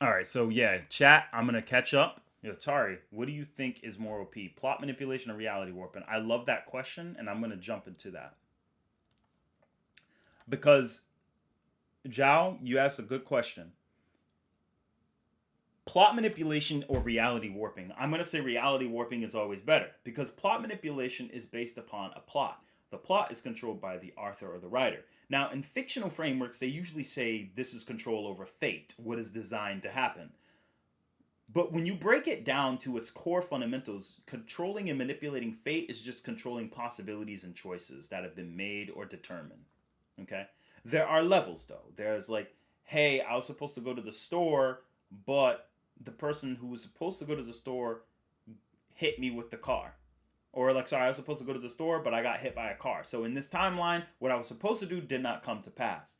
All right, so yeah, chat. I'm gonna catch up. Yo, Tari, what do you think is more OP? Plot manipulation or reality warping? I love that question, and I'm gonna jump into that because Zhao, you asked a good question. Plot manipulation or reality warping? I'm going to say reality warping is always better because plot manipulation is based upon a plot. The plot is controlled by the author or the writer. Now, in fictional frameworks, they usually say this is control over fate, what is designed to happen. But when you break it down to its core fundamentals, controlling and manipulating fate is just controlling possibilities and choices that have been made or determined. Okay? There are levels though. There's like, hey, I was supposed to go to the store, but the person who was supposed to go to the store hit me with the car. Or like, sorry, I was supposed to go to the store, but I got hit by a car. So in this timeline, what I was supposed to do did not come to pass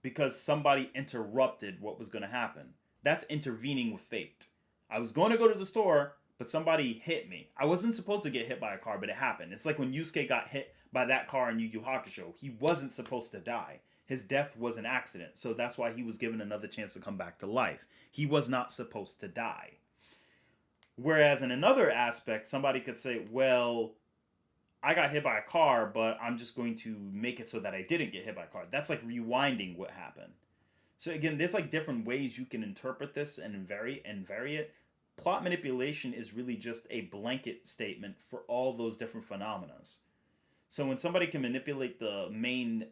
because somebody interrupted what was going to happen. That's intervening with fate. I was going to go to the store, but somebody hit me. I wasn't supposed to get hit by a car, but it happened. It's like when Yusuke got hit by that car in Yu Yu Hakusho. He wasn't supposed to die. His death was an accident, so that's why he was given another chance to come back to life. He was not supposed to die. Whereas in another aspect, somebody could say, well, I got hit by a car, but I'm just going to make it so that I didn't get hit by a car. That's like rewinding what happened. So again, there's like different ways you can interpret this and vary it. Plot manipulation is really just a blanket statement for all those different phenomena. So when somebody can manipulate the main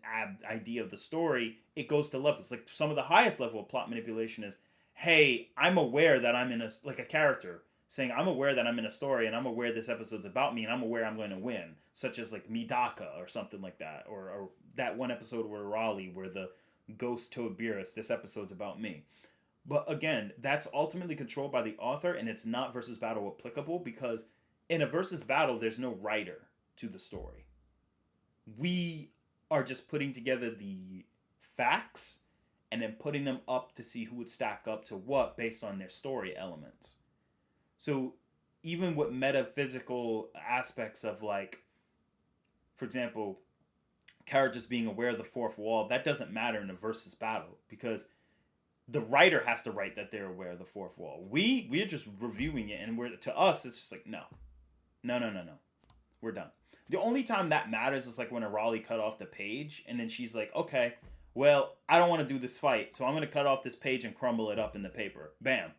idea of the story, it goes to levels. Like some of the highest level of plot manipulation is, hey, I'm aware that I'm in a like a character saying I'm aware that I'm in a story and I'm aware this episode's about me and I'm aware I'm going to win, such as like Midaka or something like that, or that one episode where Raleigh where the ghost told Beerus this episode's about me. But again, that's ultimately controlled by the author and it's not versus battle applicable because in a versus battle there's no writer to the story. We are just putting together the facts and then putting them up to see who would stack up to what based on their story elements. So even with metaphysical aspects of like, for example, characters being aware of the fourth wall, that doesn't matter in a versus battle because the writer has to write that they're aware of the fourth wall. We're just reviewing it and we're to us it's just like no. No, no, no, no. We're done. The only time that matters is like when a Raleigh cut off the page and then she's like, okay, well, I don't want to do this fight, so I'm going to cut off this page and crumble it up in the paper. Bam.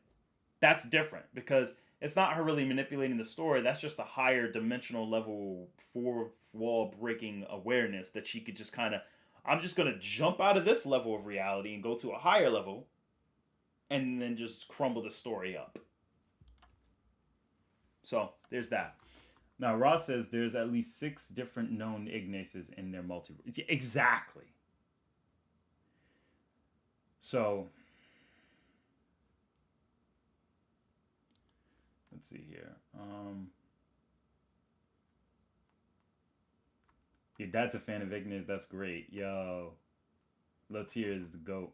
That's different because it's not her really manipulating the story. That's just a higher dimensional level fourth wall breaking awareness that she could just kind of, I'm just going to jump out of this level of reality and go to a higher level and then just crumble the story up. So there's that. Now Ross says there's at least 6 different known Ignaces in their multiverse. Exactly. So let's see here. Your dad's a fan of Ignis. That's great. Yo, Latier is the goat.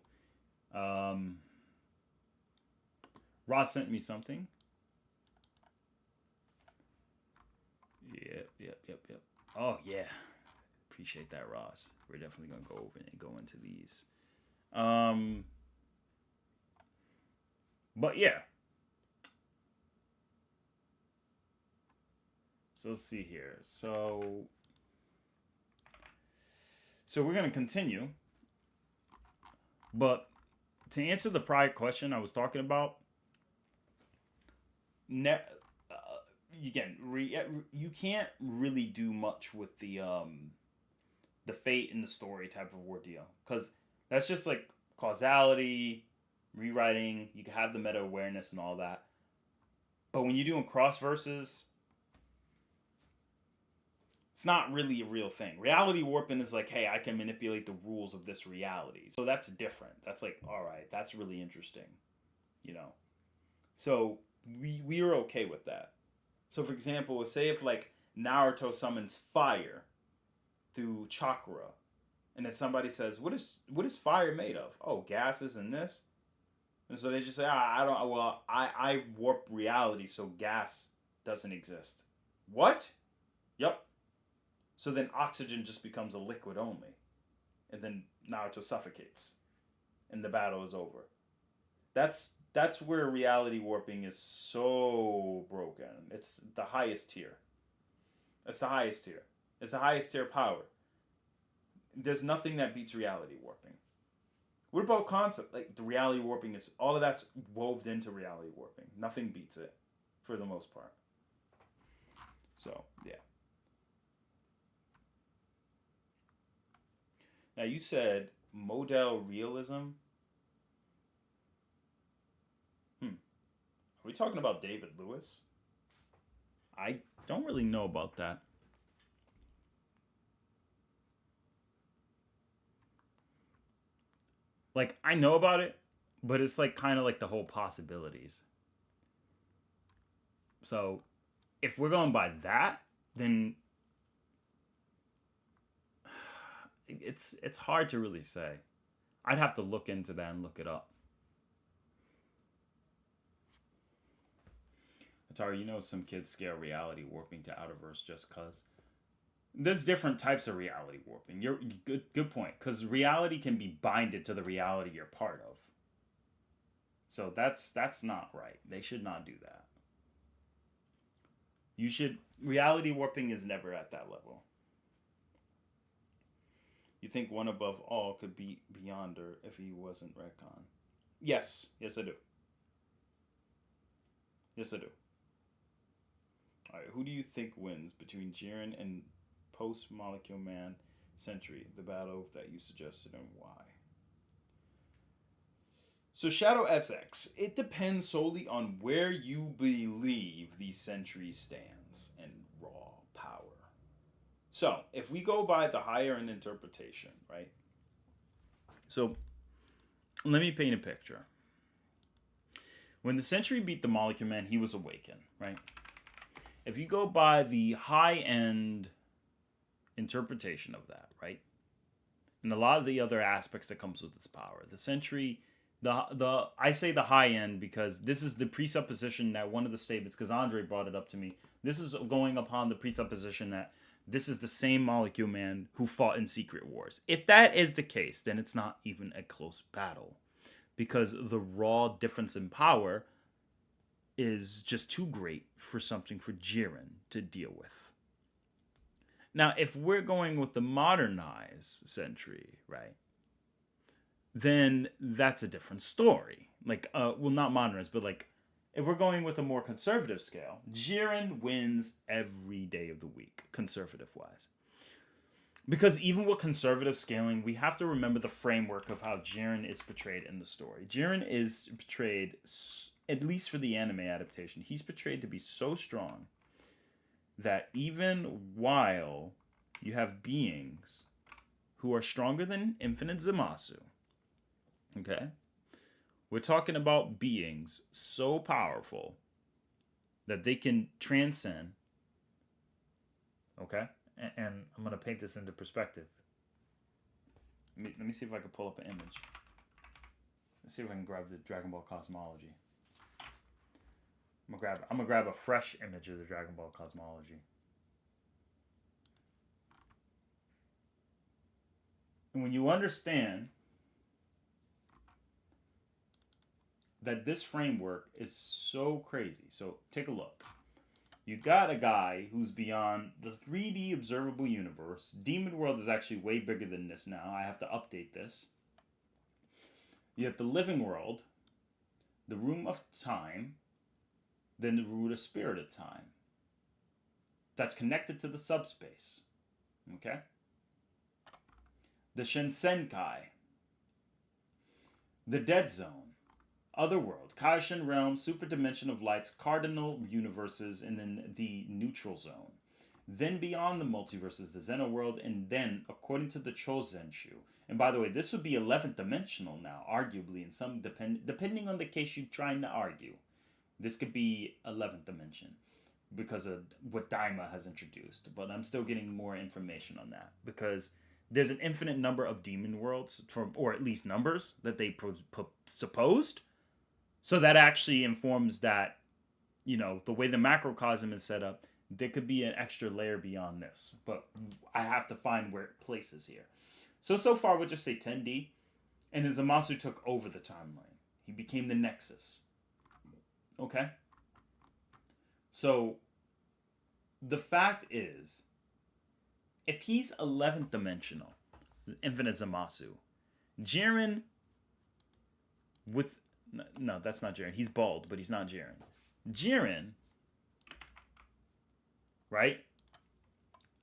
Um, Ross sent me something. Yep. Oh yeah, appreciate that, Ross. We're definitely gonna go over and go into these. Um, but yeah. So let's see here. So So we're going to continue. But to answer the prior question I was talking about, again, you can't really do much with the fate in the story type of ordeal, because that's just like causality, rewriting. You can have the meta awareness and all that, but when you're doing cross verses, it's not really a real thing. Reality warping is like, hey, I can manipulate the rules of this reality, so that's different. That's like, all right, that's really interesting, you know. So we are okay with that. So for example, say if like Naruto summons fire through chakra, and then somebody says, what is fire made of? Oh, gases and this. And so they just say, I don't. Well, I warp reality, so gas doesn't exist. What? Yep. So then oxygen just becomes a liquid only, and then Naruto suffocates, and the battle is over. That's where reality warping is so broken. It's the highest tier. It's the highest tier. It's the highest tier power. There's nothing that beats reality warping. What about concept? Like, the reality warping is, all of that's woven into reality warping. Nothing beats it, for the most part. So, yeah. Now, you said modal realism. Are we talking about David Lewis? I don't really know about that. Like, I know about it, but it's like kind of like the whole possibilities. So, if we're going by that, then it's hard to really say. I'd have to look into that and look it up. Atari, you know some kids scale reality warping to Outerverse just cause. There's different types of reality warping. You're good point, because reality can be binded to the reality you're part of. So that's not right. They should not do that. Reality warping is never at that level. You think one above all could beat Beyonder if he wasn't retcon? Yes, I do. Yes, I do. All right, who do you think wins between Jiren and Post Molecule Man Sentry, the battle that you suggested, and why? So Shadow SX, it depends solely on where you believe the Sentry stands in raw power. So if we go by the higher end interpretation, right? So let me paint a picture. When the Sentry beat the Molecule Man, he was awakened, right? If you go by the high-end interpretation of that, right? And a lot of the other aspects that comes with this power. The Sentry, I say the high-end because this is the presupposition that one of the statements, because Andre brought it up to me, this is going upon the presupposition that this is the same Molecule Man who fought in Secret Wars. If that is the case, then it's not even a close battle. Because the raw difference in power is just too great for something for Jiren to deal with. Now, if we're going with the modernized Sentry, right, then that's a different story. Like, well, not modernized, but like, if we're going with a more conservative scale, Jiren wins every day of the week, conservative-wise. Because even with conservative scaling, we have to remember the framework of how Jiren is portrayed in the story. Jiren is portrayed, at least for the anime adaptation, he's portrayed to be so strong that even while you have beings who are stronger than Infinite Zamasu, okay, we're talking about beings so powerful that they can transcend, okay? And I'm going to paint this into perspective. Let me see if I can pull up an image. Let's see if I can grab the Dragon Ball cosmology. I'm gonna grab a fresh image of the Dragon Ball cosmology. And when you understand that this framework is so crazy, so take a look. You got a guy who's beyond the 3D observable universe. Demon World is actually way bigger than this now. I have to update this. You have the living world, the room of time, then the root of spirit of time. That's connected to the subspace. Okay? The Shinsenkai, the Dead Zone, Otherworld, Kaishin Realm, Super Dimension of Lights, Cardinal Universes, and then the Neutral Zone. Then beyond the multiverses, the Zeno World, and then, according to the Chozenshu, and by the way, this would be 11th dimensional now, arguably, in some depending on the case you're trying to argue. This could be 11th dimension because of what Daima has introduced, but I'm still getting more information on that because there's an infinite number of demon worlds, or at least numbers, that they supposed. So that actually informs that, the way the macrocosm is set up, there could be an extra layer beyond this. But I have to find where it places here. So far, we'll just say 10D. And then Zamasu took over the timeline. He became the Nexus. Okay? So, the fact is, if he's 11th dimensional, Infinite Zamasu, Jiren with... No, that's not Jiren. He's bald, but he's not Jiren. Jiren, right?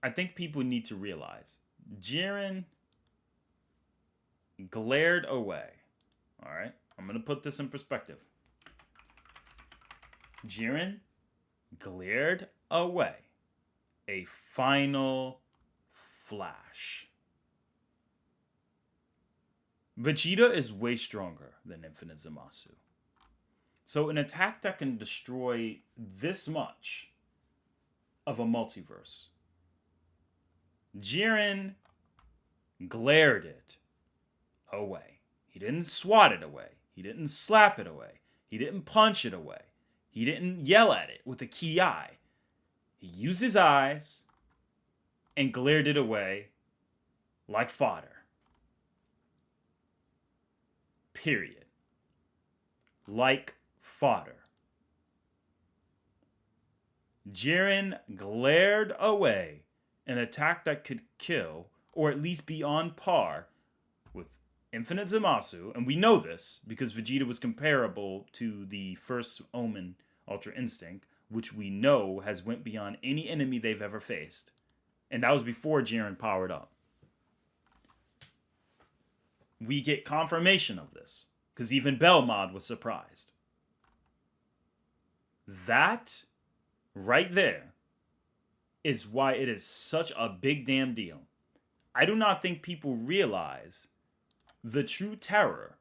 I think people need to realize Jiren glared away. All right? I'm going to put this in perspective. Jiren glared away a final flash. Vegeta is way stronger than Infinite Zamasu. So an attack that can destroy this much of a multiverse, Jiren glared it away. He didn't swat it away. He didn't slap it away. He didn't punch it away. He didn't yell at it with a ki. He used his eyes and glared it away like fodder. Period. Like fodder. Jiren glared away an attack that could kill, or at least be on par, with Infinite Zamasu, and we know this because Vegeta was comparable to the first Omen Ultra Instinct, which we know has went beyond any enemy they've ever faced. And that was before Jiren powered up. We get confirmation of this, because even Belmod was surprised. That, right there, is why it is such a big damn deal. I do not think people realize the true terror,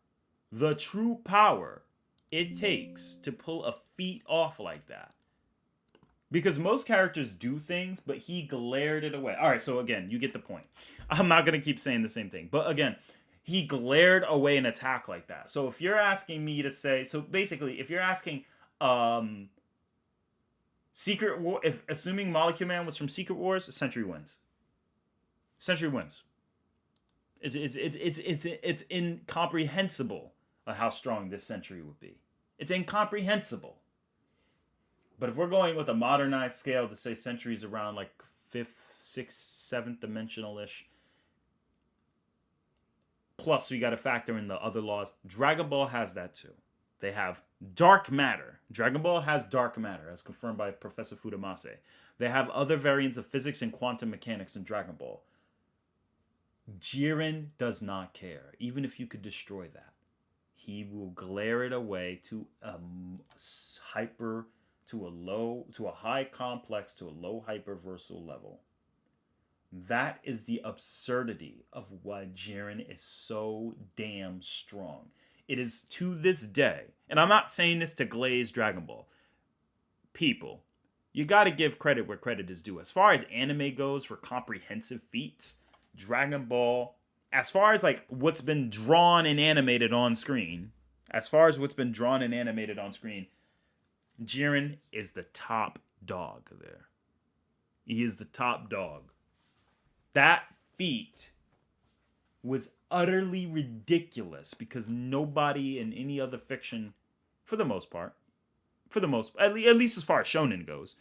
the true power it takes to pull a feat off like that. Because most characters do things, but he glared it away. Alright, so again, you get the point. I'm not going to keep saying the same thing. But again, he glared away an attack like that. So if you're asking me to say... So basically, if you're asking... Secret War... assuming Molecule Man was from Secret Wars, Sentry wins. Sentry wins. It's incomprehensible how strong this Sentry would be. It's incomprehensible. But if we're going with a modernized scale to say Sentry's around like 5th, 6th, 7th dimensional-ish. Plus, we got to factor in the other laws. Dragon Ball has that too. They have dark matter. Dragon Ball has dark matter, as confirmed by Professor Fudamase. They have other variants of physics and quantum mechanics in Dragon Ball. Jiren does not care, even if you could destroy that. He will glare it away to a hyper, to a high complex, to a low hyperversal level. That is the absurdity of why Jiren is so damn strong. It is to this day, and I'm not saying this to glaze Dragon Ball. People, you gotta give credit where credit is due. As far as anime goes for comprehensive feats, Dragon Ball, as far as like what's been drawn and animated on screen, Jiren is the top dog there. He is the top dog. That feat was utterly ridiculous because nobody in any other fiction, for the most part, at least as far as shonen goes,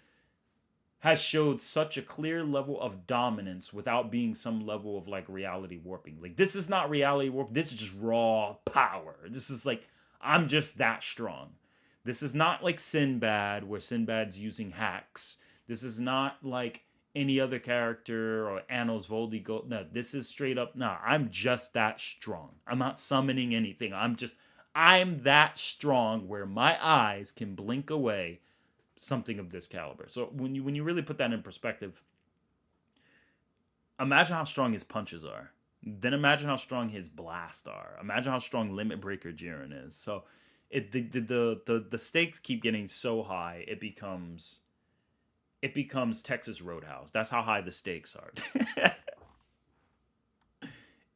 has showed such a clear level of dominance without being some level of like reality warping. Like this is not reality warp. This is just raw power. This is like I'm just that strong. This is not like Sinbad where Sinbad's using hacks. This is not like any other character or Anos Voldigold. No, this is straight up. No, I'm just that strong. I'm not summoning anything. I'm that strong where my eyes can blink away something of this caliber. So when you really put that in perspective, imagine how strong his punches are. Then imagine how strong his blasts are. Imagine how strong Limit Breaker Jiren is. So the stakes keep getting so high, it becomes Texas Roadhouse. That's how high the stakes are.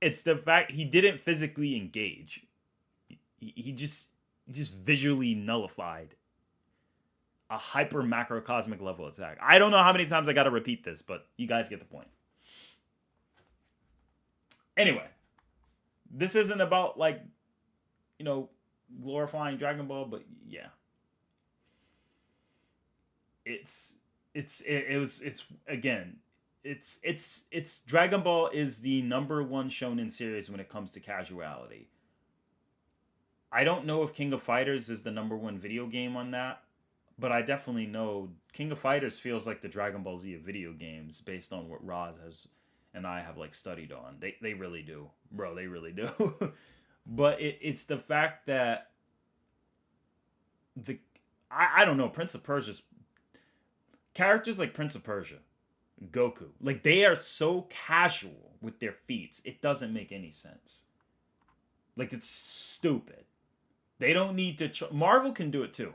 It's the fact he didn't physically engage. He just visually nullified a hyper macrocosmic level attack. I don't know how many times I got to repeat this, but you guys get the point. Anyway, this isn't about like, glorifying Dragon Ball, but yeah, it's again, it's Dragon Ball is the number one shonen series when it comes to casuality. I don't know if King of Fighters is the number one video game on that, but I definitely know King of Fighters feels like the Dragon Ball Z of video games based on what Roz has and I have like studied on. They really do. Bro, they really do. But it's the fact that I don't know, Prince of Persia's characters like Prince of Persia, Goku, like they are so casual with their feats. It doesn't make any sense. Like it's stupid. They don't need to Marvel can do it too.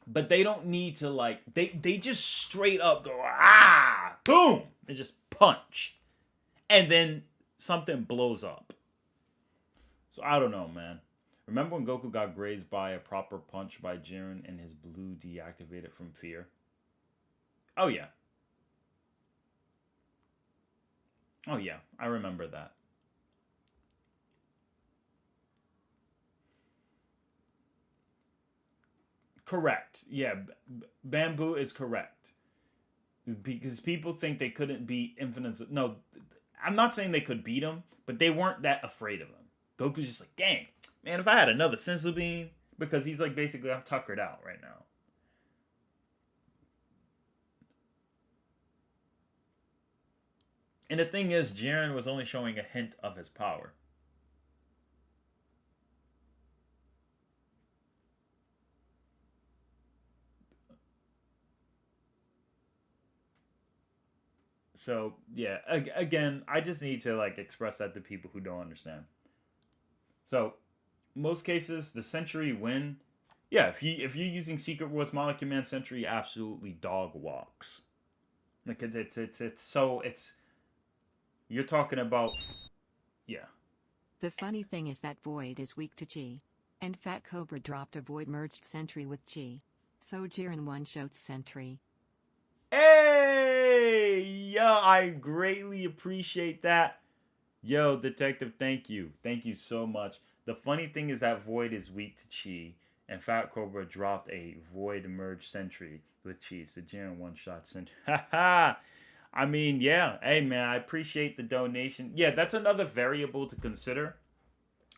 But they don't need to like they just straight up go boom, they just punch. And then something blows up. So I don't know, man. Remember when Goku got grazed by a proper punch by Jiren and his blue deactivated from fear? Oh yeah. Oh yeah, I remember that. Correct. Yeah, Bamboo is correct. Because people think they couldn't beat Infinite. No, I'm not saying they could beat him, but they weren't that afraid of him. Goku's just like, dang, man, if I had another Senzu Bean, because he's like basically I'm tuckered out right now. And the thing is, Jiren was only showing a hint of his power. So yeah, again, I just need to like express that to people who don't understand. So most cases, the Century win. Yeah, if you're using Secret Wars Molecule Man, Century absolutely dog walks. Like it's so it's you're talking about yeah. The funny thing is that Void is weak to Chi. And Fat Cobra dropped a Void merged Sentry with Chi. So Jiren one-shot Sentry. Hey, yo, I greatly appreciate that. Yo, Detective, thank you so much. The funny thing is that Void is weak to Chi, and Fat Cobra dropped a Void merged Sentry with Chi. So Jiren one-shot Sentry. Haha. I mean, yeah. Hey, man, I appreciate the donation. Yeah, that's another variable to consider.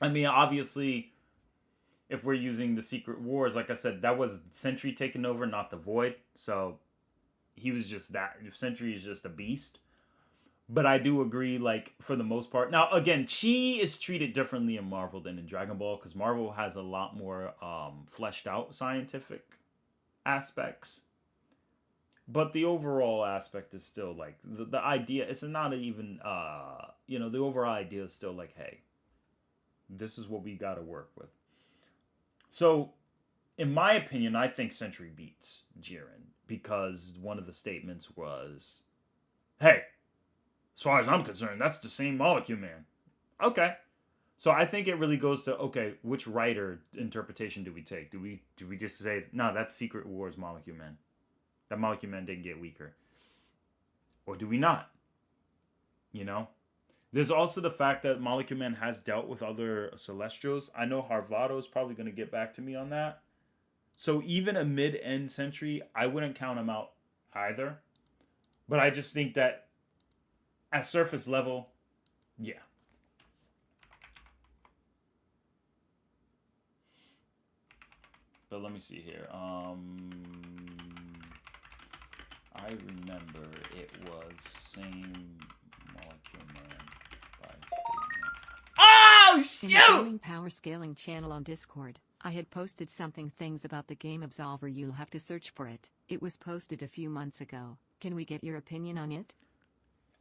I mean, obviously, if we're using the Secret Wars, like I said, that was Sentry taking over, not the Void. So he was just that. Sentry is just a beast. But I do agree, like, for the most part. Now, again, Chi is treated differently in Marvel than in Dragon Ball, because Marvel has a lot more fleshed out scientific aspects. But the overall aspect is still, like, the idea, it's not even, the overall idea is still, like, hey, this is what we got to work with. So, in my opinion, I think Sentry beats Jiren, because one of the statements was, hey, as far as I'm concerned, that's the same Molecule Man. Okay. So I think it really goes to, okay, which writer interpretation do we take? Do we just say, no, that's Secret Wars Molecule Man. That Molecule Man didn't get weaker. Or do we not? You know? There's also the fact that Molecule Man has dealt with other Celestials. I know Harvado is probably going to get back to me on that. So even a mid-end sentry, I wouldn't count him out either. But I just think that at surface level, yeah. But let me see here. I remember it was same molecule man by statement. Oh, In the shoot! Gaming Power Scaling channel on Discord, I had posted something things about the game Absolver. You'll have to search for it. It was posted a few months ago. Can we get your opinion on it?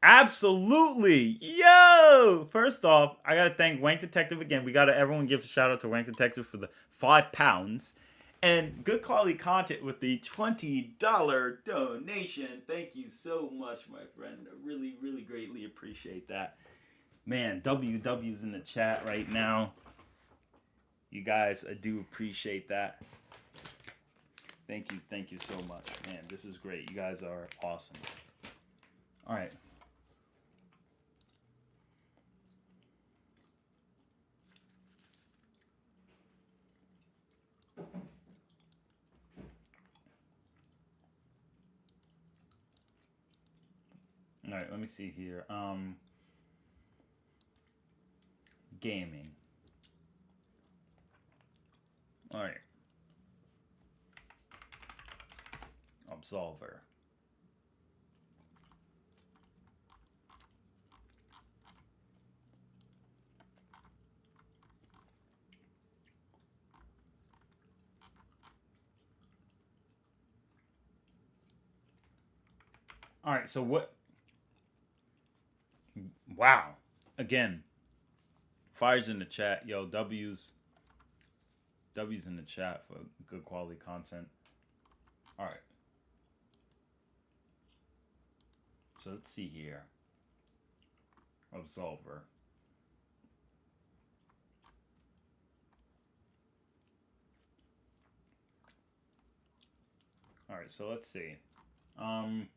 Absolutely. Yo! First off, I gotta thank Wank Detective again. We gotta everyone give a shout out to Wank Detective for the £5. And good quality content with the $20 donation. Thank you so much, my friend. I really, really greatly appreciate that. Man, WW's in the chat right now. You guys, I do appreciate that. Thank you so much. Man, this is great. You guys are awesome. All right. All right, let me see here. Gaming. All right. Absolver. All right, so what? Wow. Again, Fire's in the chat. Yo, W's in the chat for good quality content. All right. So let's see here. Absolver. All right, so let's see. Oh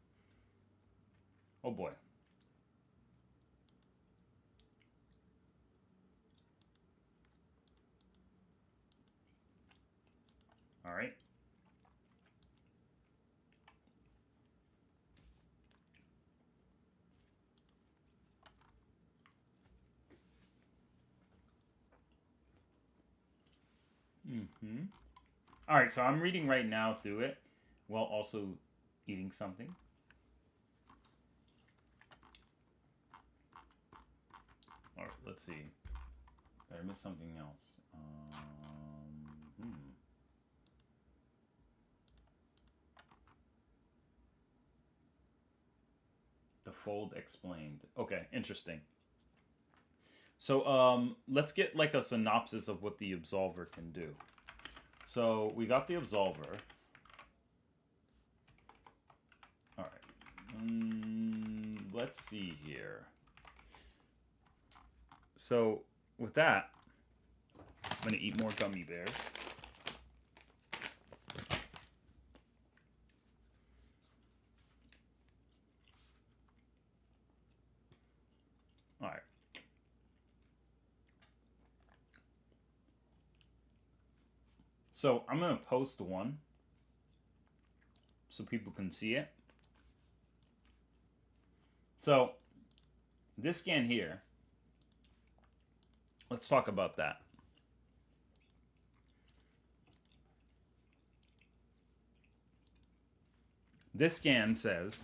boy. All right. All right, so I'm reading right now through it while also eating something. All right, let's see. Did I miss something else? The fold explained. Okay, interesting. So let's get like a synopsis of what the Absolver can do. So we got the Absolver. All right. Let's see here. So with that, I'm gonna eat more gummy bears. All right. So I'm gonna post one so people can see it. So this scan here, let's talk about that. This scan says,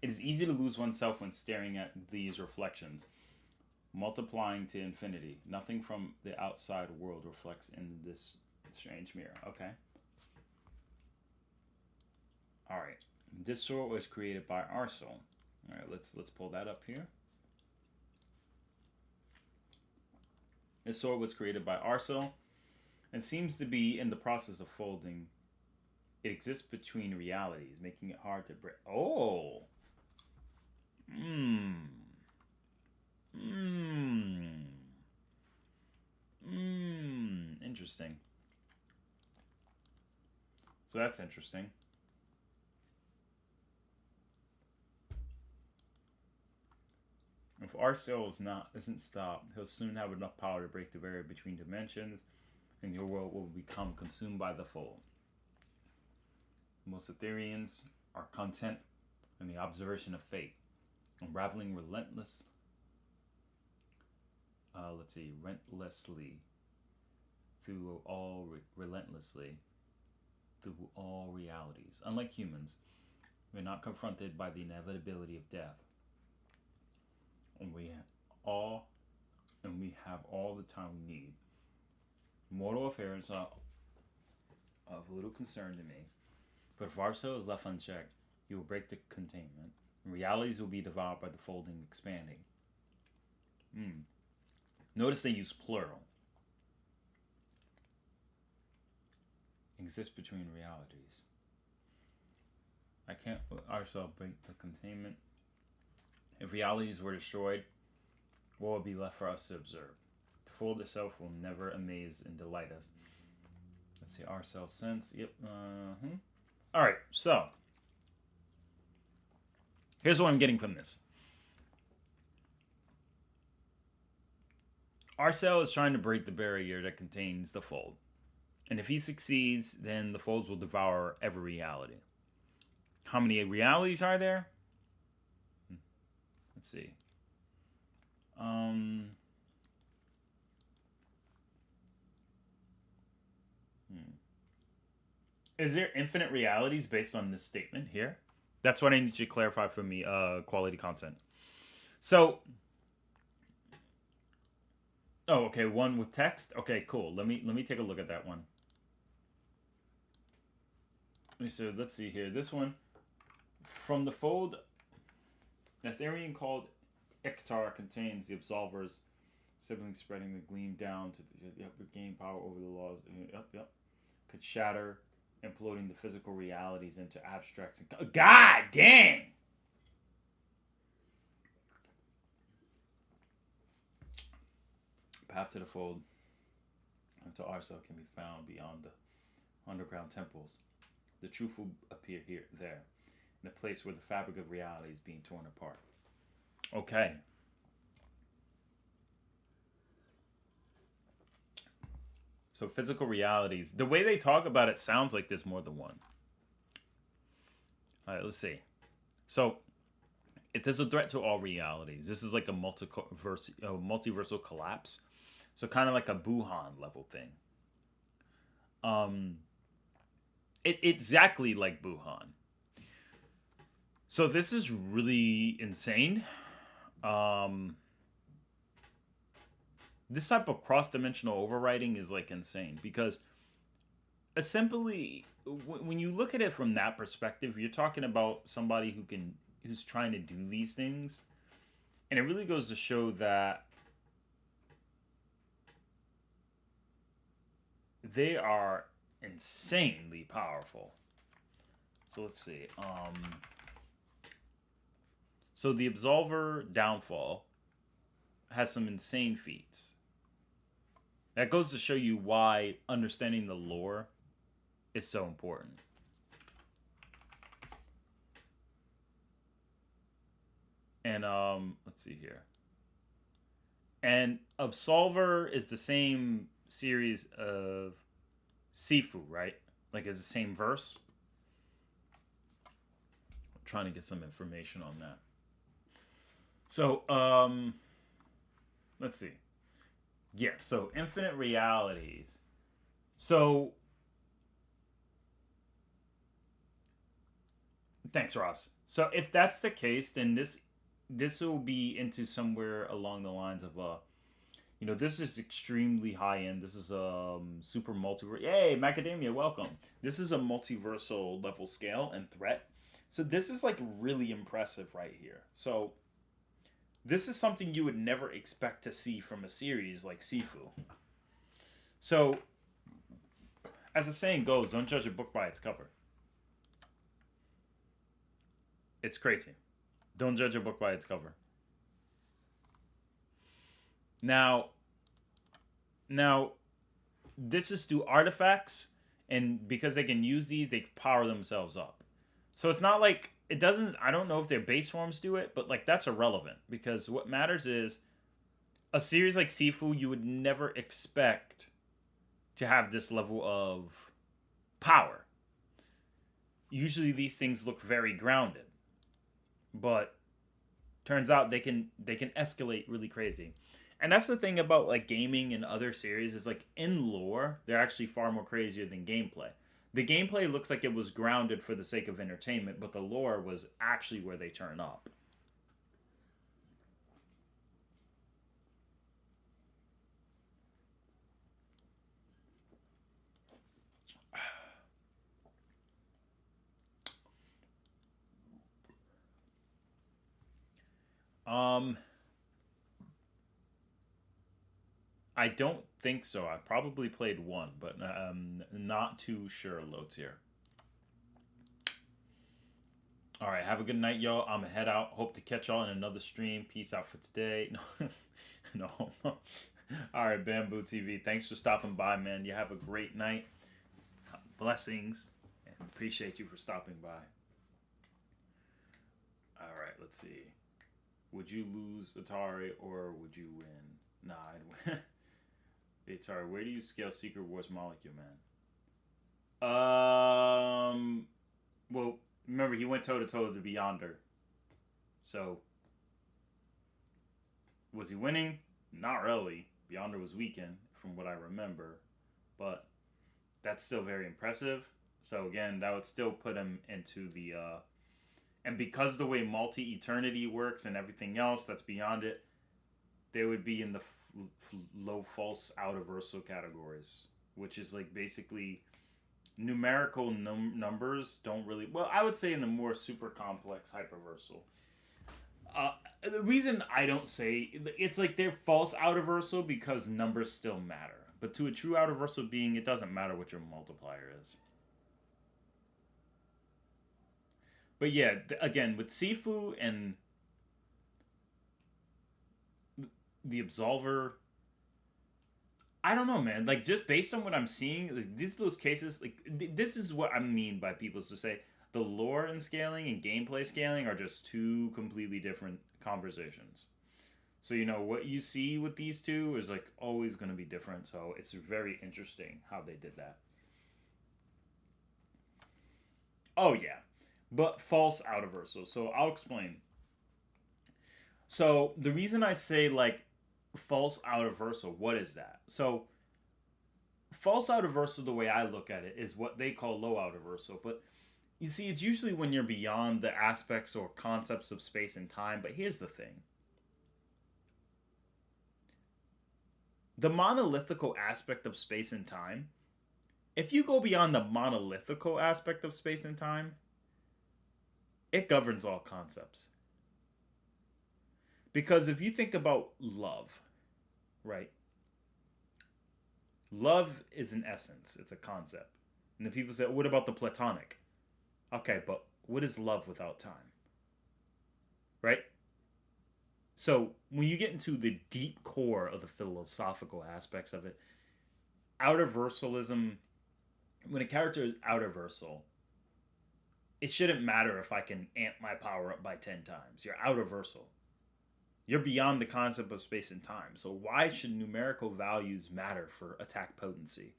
it is easy to lose oneself when staring at these reflections, multiplying to infinity. Nothing from the outside world reflects in this strange mirror. Okay. All right. This sword was created by our soul. All right, let's pull that up here. This sword was created by our soul and seems to be in the process of folding. It exists between realities, making it hard to break. Oh. Interesting. So that's interesting. If our soul isn't stopped, he'll soon have enough power to break the barrier between dimensions and your world will become consumed by the fold. Most Ethereans are content in the observation of fate, unraveling relentlessly through all realities. Unlike humans, we're not confronted by the inevitability of death, and we have all the time we need. Mortal affairs are of little concern to me, but if our soul is left unchecked, you will break the containment, and realities will be devoured by the folding, expanding. Notice they use plural. Exist between realities. I can't ourselves break the containment. If realities were destroyed, what would be left for us to observe? The fold itself will never amaze and delight us. Let's see, ourselves sense. Yep. Alright, so here's what I'm getting from this. Arcel is trying to break the barrier that contains the fold. And if he succeeds, then the folds will devour every reality. How many realities are there? Let's see. Is there infinite realities based on this statement here? That's what I need you to clarify for me, quality content. So, oh, okay, one with text. Okay, cool. Let me take a look at that one. So let's see here. This one from the fold, an Ethereum called Iktar contains the Absolver's siblings, spreading the gleam down to gain power over the laws. Could shatter, imploding the physical realities into abstracts. God dang! Path to the fold until Arcel can be found beyond the underground temples. The truth will appear there, in a place where the fabric of reality is being torn apart. Okay. So physical realities. The way they talk about it sounds like there's more than one. All right, let's see. So, if there's a threat to all realities, this is like a multiversal collapse. So kind of like a Buhan level thing. Exactly like Buhan. So this is really insane. This type of cross-dimensional overwriting is like insane because simply when you look at it from that perspective, you're talking about somebody who's trying to do these things, and it really goes to show that they are insanely powerful. So let's see. So the Absolver Downfall has some insane feats. That goes to show you why understanding the lore is so important. And let's see here. And Absolver is the same series of Sifu, right? Like it's the same verse. I'm trying to get some information on that. So, let's see. Yeah, so infinite realities. So, thanks, Ross. So, if that's the case, then this will be into somewhere along the lines of this is extremely high end. This is super multiverse. Yay, Macadamia, welcome. This is a multiversal level scale and threat. So this is like really impressive right here. So this is something you would never expect to see from a series like Sifu. So, as the saying goes, don't judge a book by its cover. It's crazy. Don't judge a book by its cover. Now, this is through artifacts, and because they can use these, they power themselves up. So it's not like it doesn't. I don't know if their base forms do it, but like that's irrelevant because what matters is a series like Sifu you would never expect to have this level of power. Usually these things look very grounded, but turns out they can escalate really crazy. And that's the thing about like gaming and other series is like in lore, they're actually far more crazier than gameplay. The gameplay looks like it was grounded for the sake of entertainment, but the lore was actually where they turn up. I don't think so. I probably played one, but not too sure. Loads here. All right, have a good night, y'all. I'm gonna head out. Hope to catch y'all in another stream. Peace out for today. No, no. All right, Bamboo TV. Thanks for stopping by, man. You have a great night. Blessings, and appreciate you for stopping by. All right, let's see. Would you lose Atari or would you win? Nah, I'd win. Atari, where do you scale Secret Wars Molecule Man? Well, remember he went toe to toe with the Beyonder. So, was he winning? Not really. Beyonder was weakened, from what I remember, but that's still very impressive. So again, that would still put him into the and because the way multi-eternity works and everything else that's beyond it, they would be in the low false outerversal categories, which is like basically numerical numbers don't really, well, I would say in the more super complex hyperversal. The reason I don't say it's like they're false outerversal because numbers still matter, but to a true outerversal being, it doesn't matter what your multiplier is. But yeah, again, with Sifu and the Absolver, I don't know, man. Like, just based on what I'm seeing, like, these are those cases, like, this is what I mean by people to say the lore and scaling and gameplay scaling are just two completely different conversations. So, you know, what you see with these two is, like, always going to be different. So, it's very interesting how they did that. Oh, yeah. But false outerversal. So, I'll explain. So, the reason I say, like, false outerversal, what is that? So, false outerversal, the way I look at it, is what they call low outerversal. But you see, it's usually when you're beyond the aspects or concepts of space and time. But here's the thing. The monolithical aspect of space and time, if you go beyond the monolithical aspect of space and time, it governs all concepts. Because if you think about love, right? Love is an essence. It's a concept. And the people say, what about the platonic? Okay, but what is love without time? Right? So when you get into the deep core of the philosophical aspects of it, outerversalism, when a character is outerversal, it shouldn't matter if I can amp my power up by 10 times. You're outerversal. You're beyond the concept of space and time. So why should numerical values matter for attack potency?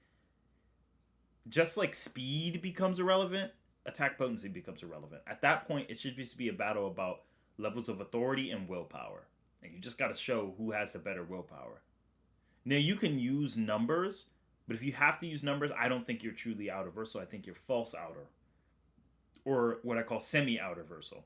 Just like speed becomes irrelevant, attack potency becomes irrelevant. At that point, it should just be a battle about levels of authority and willpower. And you just got to show who has the better willpower. Now, you can use numbers, but if you have to use numbers, I don't think you're truly outerversal. I think you're false outer. Or what I call semi-outerversal.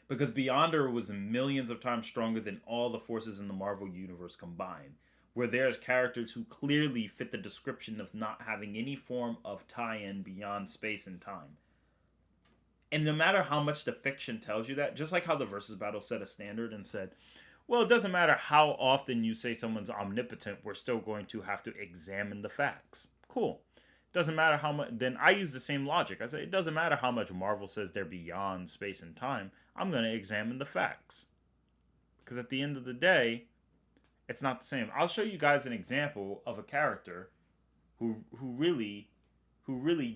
Because Beyonder was millions of times stronger than all the forces in the Marvel Universe combined. Where there's characters who clearly fit the description of not having any form of tie-in beyond space and time. And no matter how much the fiction tells you that, just like how the Versus Battle set a standard and said, well, it doesn't matter how often you say someone's omnipotent, we're still going to have to examine the facts. Cool. Doesn't matter how much. Then I use the same logic. I say it doesn't matter how much Marvel says they're beyond space and time. I'm going to examine the facts. Because at the end of the day, it's not the same. I'll show you guys an example of a character who really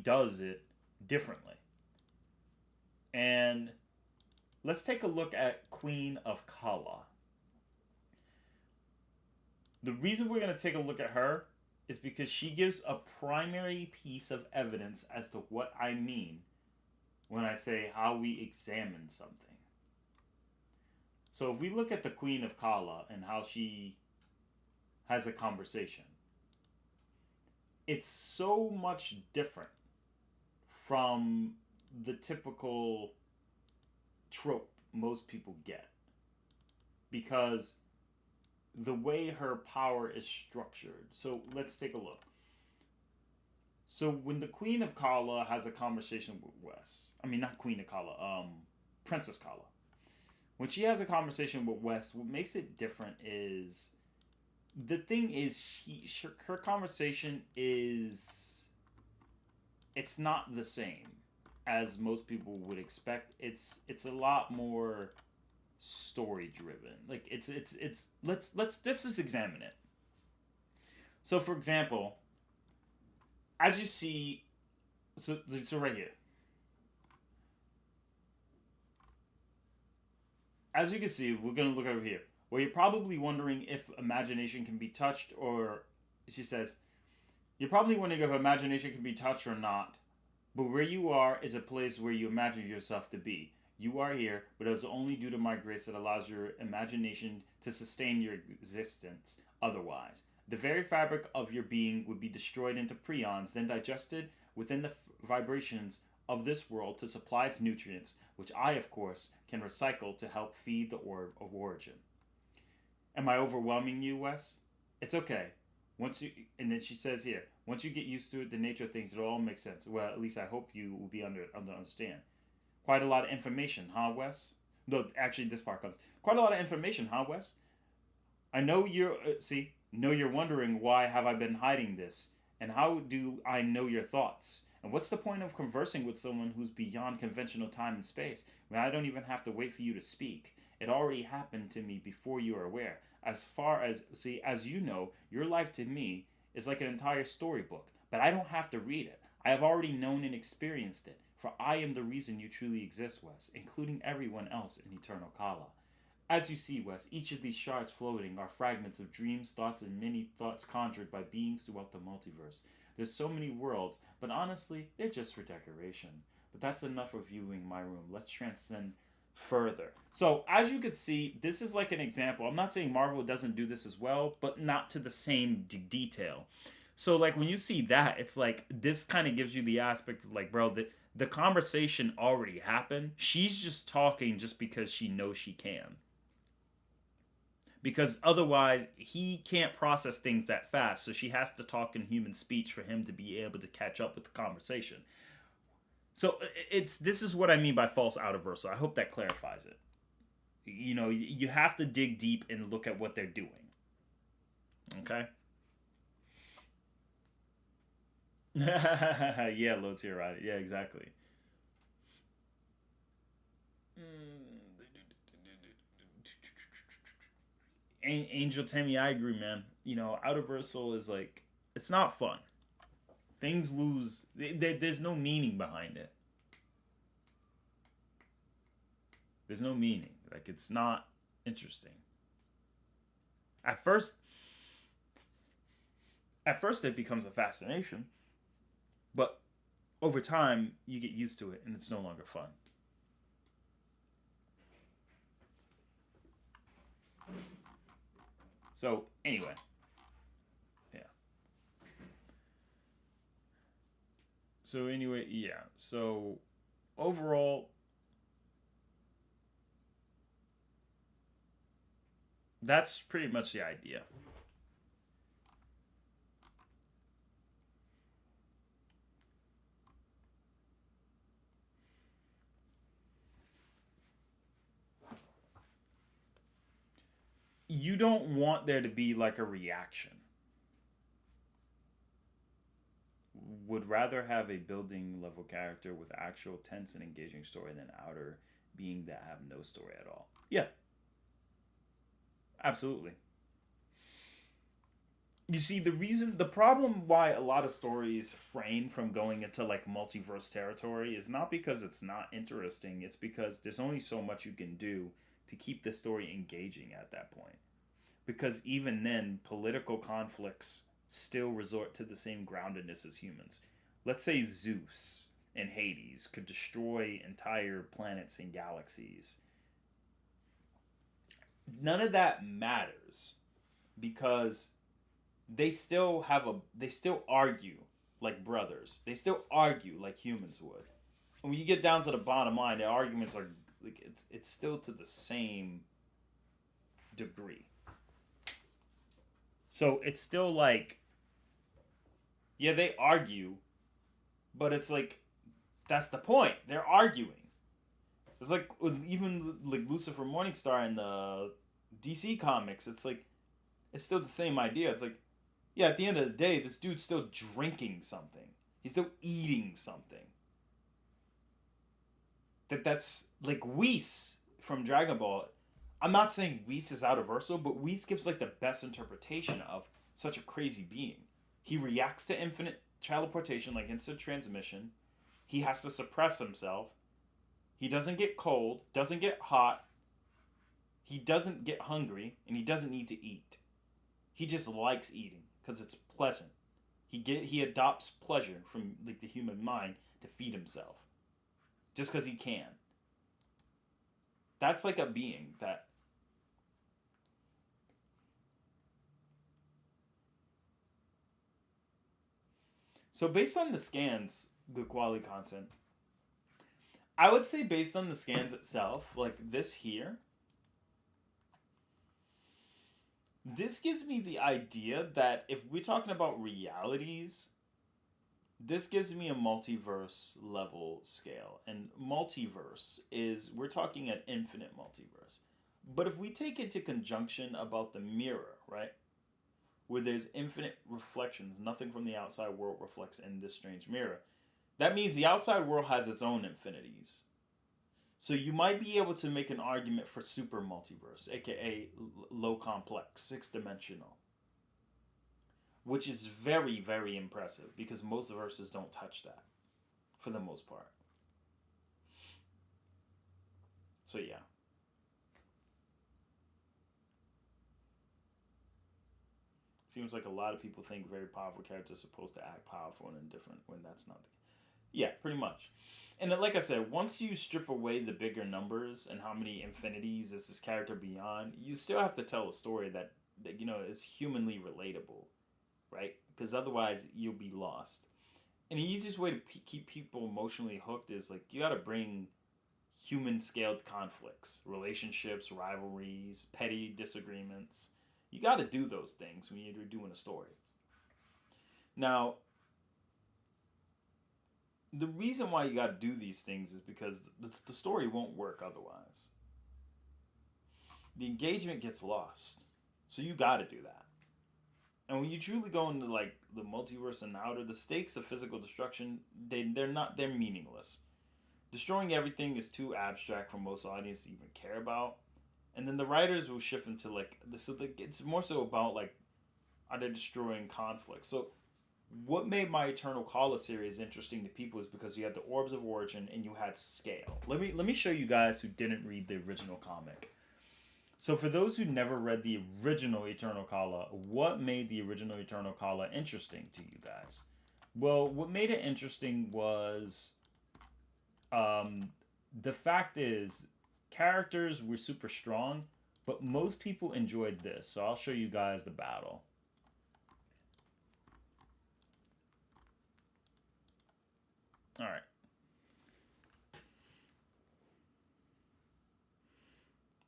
does it differently. And let's take a look at Queen of Kala. The reason we're going to take a look at her is because she gives a primary piece of evidence as to what I mean when I say how we examine something. So if we look at the Queen of Kala and how she has a conversation, it's so much different from the typical trope most people get, because the way her power is structured. So let's take a look. So when the Queen of Kala has a conversation with Wes, I mean not Queen of Kala, Princess Kala. When she has a conversation with West, what makes it different is the thing is her conversation is, it's not the same as most people would expect. It's a lot more story driven. Like it's let's just examine it. So for example, as you see, so right here, as you can see, we're gonna look over here. Well, you're probably wondering if imagination can be touched, or she says, you're probably wondering if imagination can be touched or not. But where you are is a place where you imagine yourself to be. You are here, but it is only due to my grace that allows your imagination to sustain your existence otherwise. The very fabric of your being would be destroyed into prions, then digested within the vibrations of this world to supply its nutrients, which I, of course, can recycle to help feed the orb of origin. Am I overwhelming you, Wes? It's okay. Once you, and then she says here, once you get used to it, the nature of things, it'll all make sense. Well, at least I hope you will be understand. Quite a lot of information, huh, Wes? No, actually, this part comes. Quite a lot of information, huh, Wes? I know you're, know you're wondering why have I been hiding this, and how do I know your thoughts? And what's the point of conversing with someone who's beyond conventional time and space when I don't even have to wait for you to speak? It already happened to me before you are aware. As far as, as you know, your life to me is like an entire storybook, but I don't have to read it. I have already known and experienced it, for I am the reason you truly exist, Wes, including everyone else in Eternal Kala. As you see, Wes, each of these shards floating are fragments of dreams, thoughts, and many thoughts conjured by beings throughout the multiverse. There's so many worlds, but honestly, they're just for decoration. But that's enough of viewing my room. Let's transcend further. So, as you can see, this is like an example. I'm not saying Marvel doesn't do this as well, but not to the same detail. So, like, when you see that, it's like, this kind of gives you the aspect of, like, bro, the conversation already happened. She's just talking just because she knows she can. Because otherwise, he can't process things that fast, so she has to talk in human speech for him to be able to catch up with the conversation. So this is what I mean by false out-of-versal. I hope that clarifies it. You know, you have to dig deep and look at what they're doing. Okay? Yeah, low tier right. Yeah, exactly. Angel Tammy, I agree, man. You know, out-of-versal is like, it's not fun. Things lose. There's no meaning behind it. There's no meaning. Like, it's not interesting. At first it becomes a fascination, but over time you get used to it and it's no longer fun. So anyway, yeah. So overall, that's pretty much the idea. You don't want there to be like a reaction. Would rather have a building level character with actual tense and engaging story than outer being that have no story at all. Yeah. Absolutely. You see, the problem why a lot of stories refrain from going into like multiverse territory is not because it's not interesting. It's because there's only so much you can do to keep the story engaging at that point. Because even then, political conflicts still resort to the same groundedness as humans. Let's say Zeus and Hades could destroy entire planets and galaxies. None of that matters because they still argue like brothers. They still argue like humans would. And when you get down to the bottom line, the arguments are like it's still to the same degree. So it's still like, yeah, they argue, but it's like that's the point. They're arguing. It's like even like Lucifer Morningstar in the DC comics. It's like it's still the same idea. It's like, yeah, at the end of the day, this dude's still drinking something. He's still eating something. That's like Whis from Dragon Ball. I'm not saying Whis is universal, but Whis gives like the best interpretation of such a crazy being. He reacts to infinite teleportation, like instant transmission. He has to suppress himself. He doesn't get cold, doesn't get hot. He doesn't get hungry, and he doesn't need to eat. He just likes eating because it's pleasant. He adopts pleasure from like the human mind to feed himself, just because he can. That's like a being that. So based on the scans, the quality content, I would say based on the scans itself, like this here, this gives me the idea that if we're talking about realities, this gives me a multiverse level scale. And multiverse is, we're talking an infinite multiverse. But if we take it to conjunction about the mirror, right? Where there's infinite reflections, nothing from the outside world reflects in this strange mirror. That means the outside world has its own infinities. So you might be able to make an argument for super multiverse, aka low complex, 6-dimensional. Which is very, very impressive because most verses don't touch that for the most part. So yeah. Seems like a lot of people think very powerful characters are supposed to act powerful and indifferent when that's not the case. Yeah, pretty much. And like I said, once you strip away the bigger numbers and how many infinities is this character beyond, you still have to tell a story that you know, is humanly relatable, right? Because otherwise you'll be lost. And the easiest way to keep people emotionally hooked is like you got to bring human scaled conflicts, relationships, rivalries, petty disagreements. You got to do those things when you're doing a story. Now, the reason why you got to do these things is because the story won't work otherwise. The engagement gets lost. So you got to do that. And when you truly go into like the multiverse and outer, the stakes of physical destruction, they're meaningless. Destroying everything is too abstract for most audiences to even care about. And then the writers will shift into like it's more so about like, are they destroying conflict? So what made my Eternal Caller series interesting to people is because you had the Orbs of Origin and you had scale. Let me show you guys who didn't read the original comic. So for those who never read the original Eternal Caller, what made the original Eternal Caller interesting to you guys? Well, what made it interesting was the fact is characters were super strong, but most people enjoyed this. So I'll show you guys the battle. All right.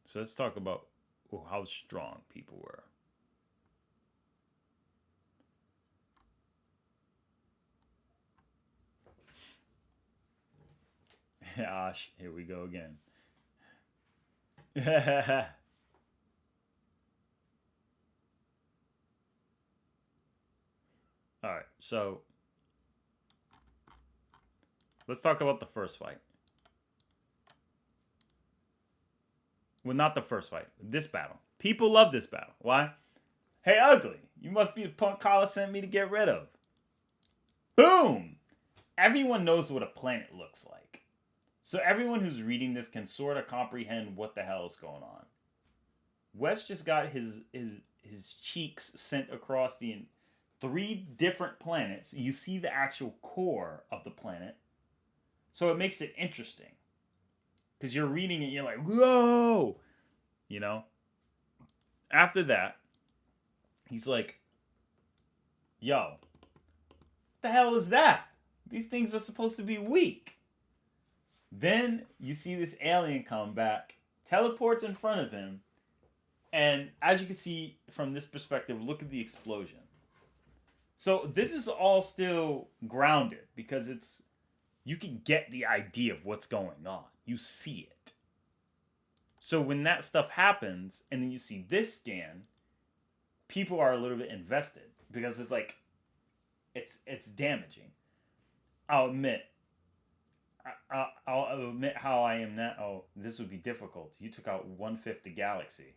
So let's talk about how strong people were. Gosh, here we go again. All right, so let's talk about the first fight. Well, not the first fight. This battle. People love this battle. Why? Hey, Ugly, you must be the punk Collar sent me to get rid of. Boom! Everyone knows what a planet looks like. So everyone who's reading this can sort of comprehend what the hell is going on. Wes just got his cheeks sent across the 3 different planets. You see the actual core of the planet. So it makes it interesting. Because you're reading it, you're like, whoa! You know? After that, he's like, yo, what the hell is that? These things are supposed to be weak. Then you see this alien come back, teleports in front of him, and as you can see from this perspective, look at the explosion. So this is all still grounded because you can get the idea of what's going on. You see it. So when that stuff happens, and then you see this scan, people are a little bit invested because it's like, it's damaging. I'll admit how I am now. Oh, this would be difficult. You took out 1/5 the galaxy.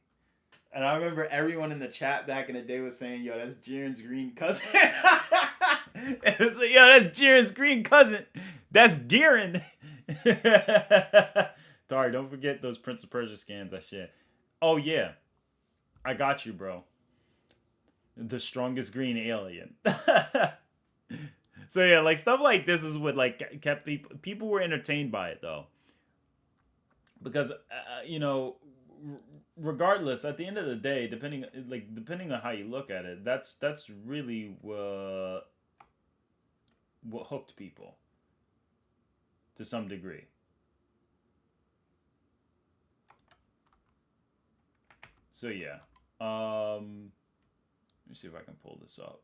And I remember everyone in the chat back in the day was saying, yo, that's Jiren's green cousin. It was like, yo, that's Jiren's green cousin. That's Giren. Sorry, don't forget those Prince of Persia scans I shared. Oh, yeah. I got you, bro. The strongest green alien. So, yeah, like, stuff like this is what, like, kept people were entertained by it, though. Because, you know, regardless, at the end of the day, depending on how you look at it, that's really what hooked people to some degree. So yeah, let me see if I can pull this up.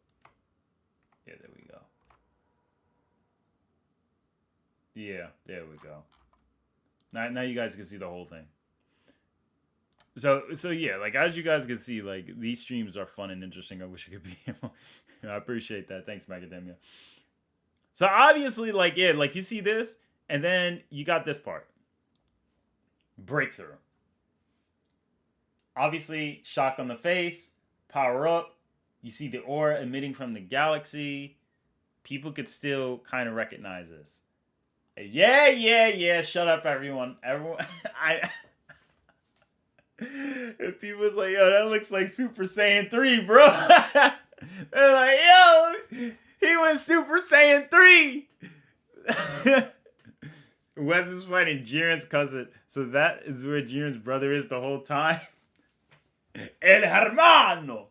Yeah, there we go. Yeah, there we go. Now you guys can see the whole thing. So yeah, like as you guys can see, like these streams are fun and interesting. I wish I could be able. I appreciate that. Thanks, Macadamia. So obviously, like yeah, like you see this, and then you got this part. Breakthrough. Obviously, shock on the face, power up. You see the aura emitting from the galaxy. People could still kind of recognize this. Yeah. Shut up, everyone. If people's like, yo, that looks like Super Saiyan 3, bro. They're like, yo, he went Super Saiyan 3. Wes is fighting Jiren's cousin. So that is where Jiren's brother is the whole time. El hermano.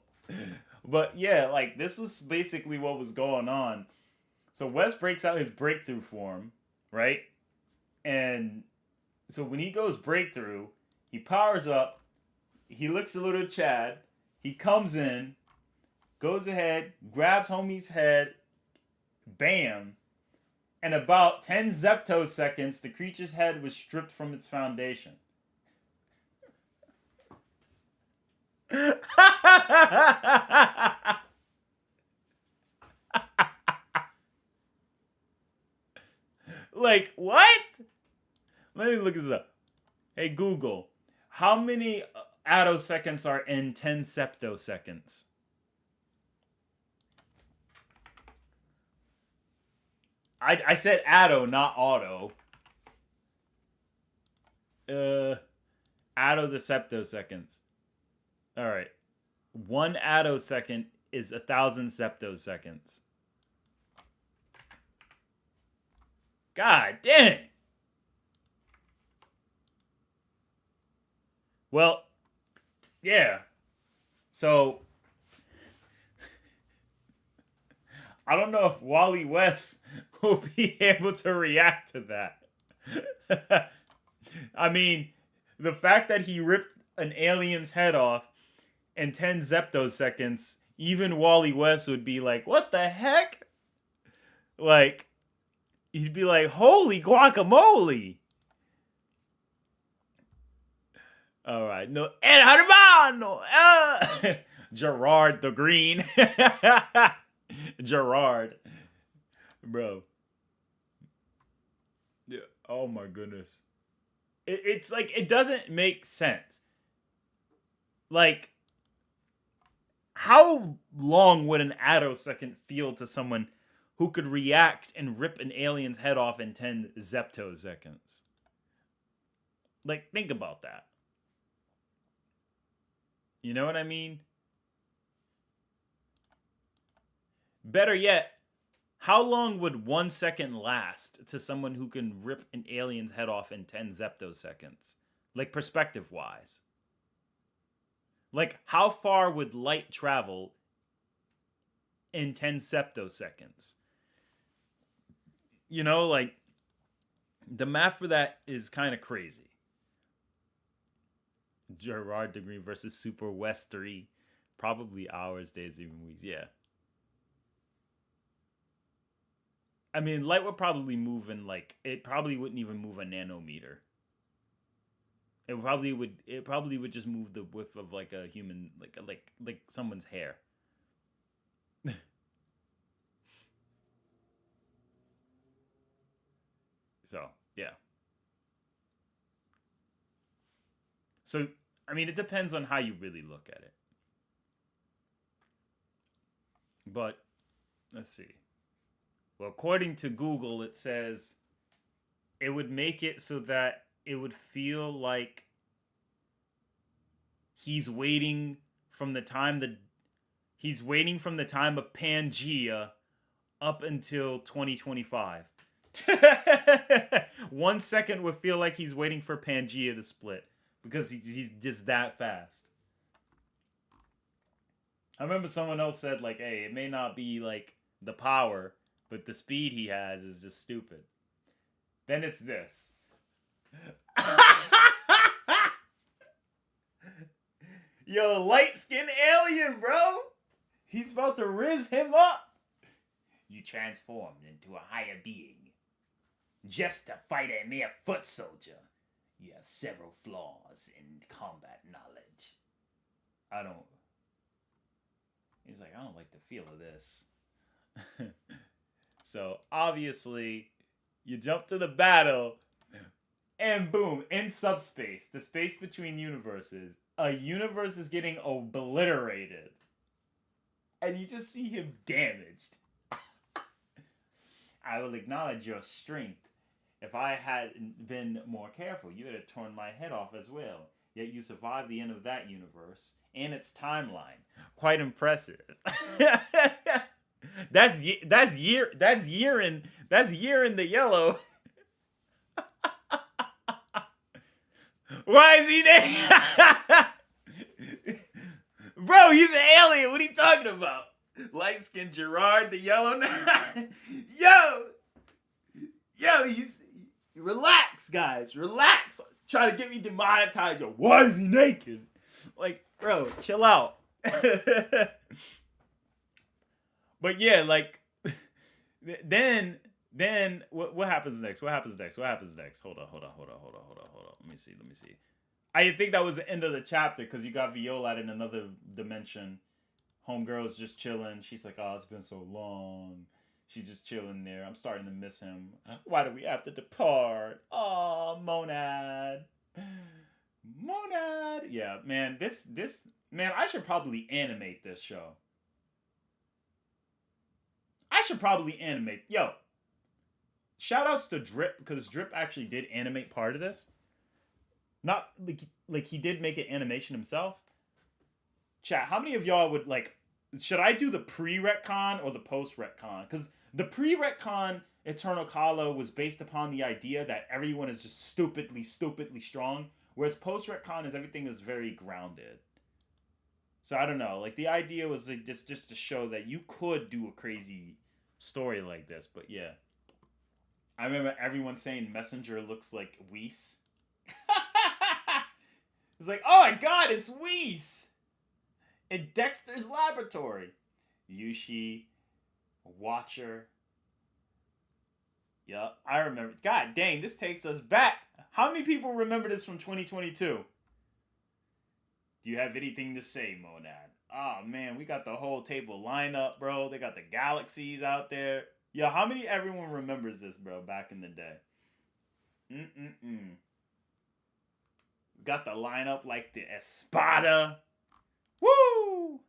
But yeah, like this was basically what was going on. So Wes breaks out his breakthrough form, right? And so when he goes breakthrough, he powers up. He looks a little Chad. He comes in, goes ahead, grabs homie's head, bam. In about 10 zeptoseconds, the creature's head was stripped from its foundation. Like, what? Let me look this up. Hey, Google, how many attoseconds are in 10 septoseconds? I said atto, not auto. Atto the septoseconds. Alright. 1 attosecond is 1,000 septoseconds. God dang! Well, yeah. So, I don't know if Wally West will be able to react to that. I mean, the fact that he ripped an alien's head off in 10 zeptoseconds, even Wally West would be like, what the heck? Like, he'd be like, holy guacamole! Alright, no, El Hermano! Gerard the Green. Gerard. Bro. Yeah. Oh my goodness. It's like, it doesn't make sense. Like, how long would an attosecond feel to someone who could react and rip an alien's head off in 10 zeptoseconds? Like, think about that. You know what I mean? Better yet, how long would 1 second last to someone who can rip an alien's head off in 10 zeptoseconds? Like, perspective-wise. Like, how far would light travel in 10 zeptoseconds? You know, like, the math for that is kind of crazy. Gerard Degree versus Super West 3. Probably hours, days, even weeks. Yeah. I mean, light would probably move in, like, it probably wouldn't even move a nanometer. It probably would just move the width of like a human, like someone's hair. So, yeah. So, I mean, it depends on how you really look at it. But, let's see. Well, according to Google, it says it would make it so that it would feel like he's waiting from the time of Pangea up until 2025. 1 second would feel like he's waiting for Pangea to split because he's just that fast. I remember someone else said, like, hey, it may not be like the power, but the speed he has is just stupid. Then it's this. Yo, light-skinned alien, bro. He's about to riz him up. You transformed into a higher being just to fight a mere foot soldier. You have several flaws in combat knowledge. He's like, I don't like the feel of this. So, obviously, you jump to the battle, and boom, in subspace, the space between universes, a universe is getting obliterated. And you just see him damaged. I will acknowledge your strength. If I had been more careful, you would have torn my head off as well. Yet you survived the end of that universe and its timeline. Quite impressive. That's year in the yellow. Why is he there? Bro, he's an alien. What are you talking about? Light skinned Gerard the yellow. Yo, he's relax, guys. Relax. Try to get me demonetized. Yo, why is he naked? Like, bro, chill out. But yeah, like, then what happens next? What happens next? Hold on. Let me see. I think that was the end of the chapter because you got Viola in another dimension. Homegirl's just chilling. She's like, oh, it's been so long. She's just chilling there. I'm starting to miss him. Why do we have to depart? Oh, Monad. Yeah, man, man, I should probably animate this show. Yo, shout outs to Drip because Drip actually did animate part of this. Not like he did make an animation himself. Chat, how many of y'all would like, should I do the pre-retcon or the post-retcon? Because the pre-retcon Eternal Kala was based upon the idea that everyone is just stupidly strong, whereas post-retcon is everything is very grounded. So I don't know, like the idea was like just to show that you could do a crazy story like this, but yeah. I remember everyone saying Messenger looks like Whis. It's like, oh my god, it's Whis! In Dexter's Laboratory. Yushi, Watcher. Yup, I remember. God dang, this takes us back. How many people remember this from 2022? Do you have anything to say, Monad? Oh man, we got the whole table lined up, bro. They got the galaxies out there. Yo, how many everyone remembers this, bro, back in the day? Got the lineup like the Espada. Woo!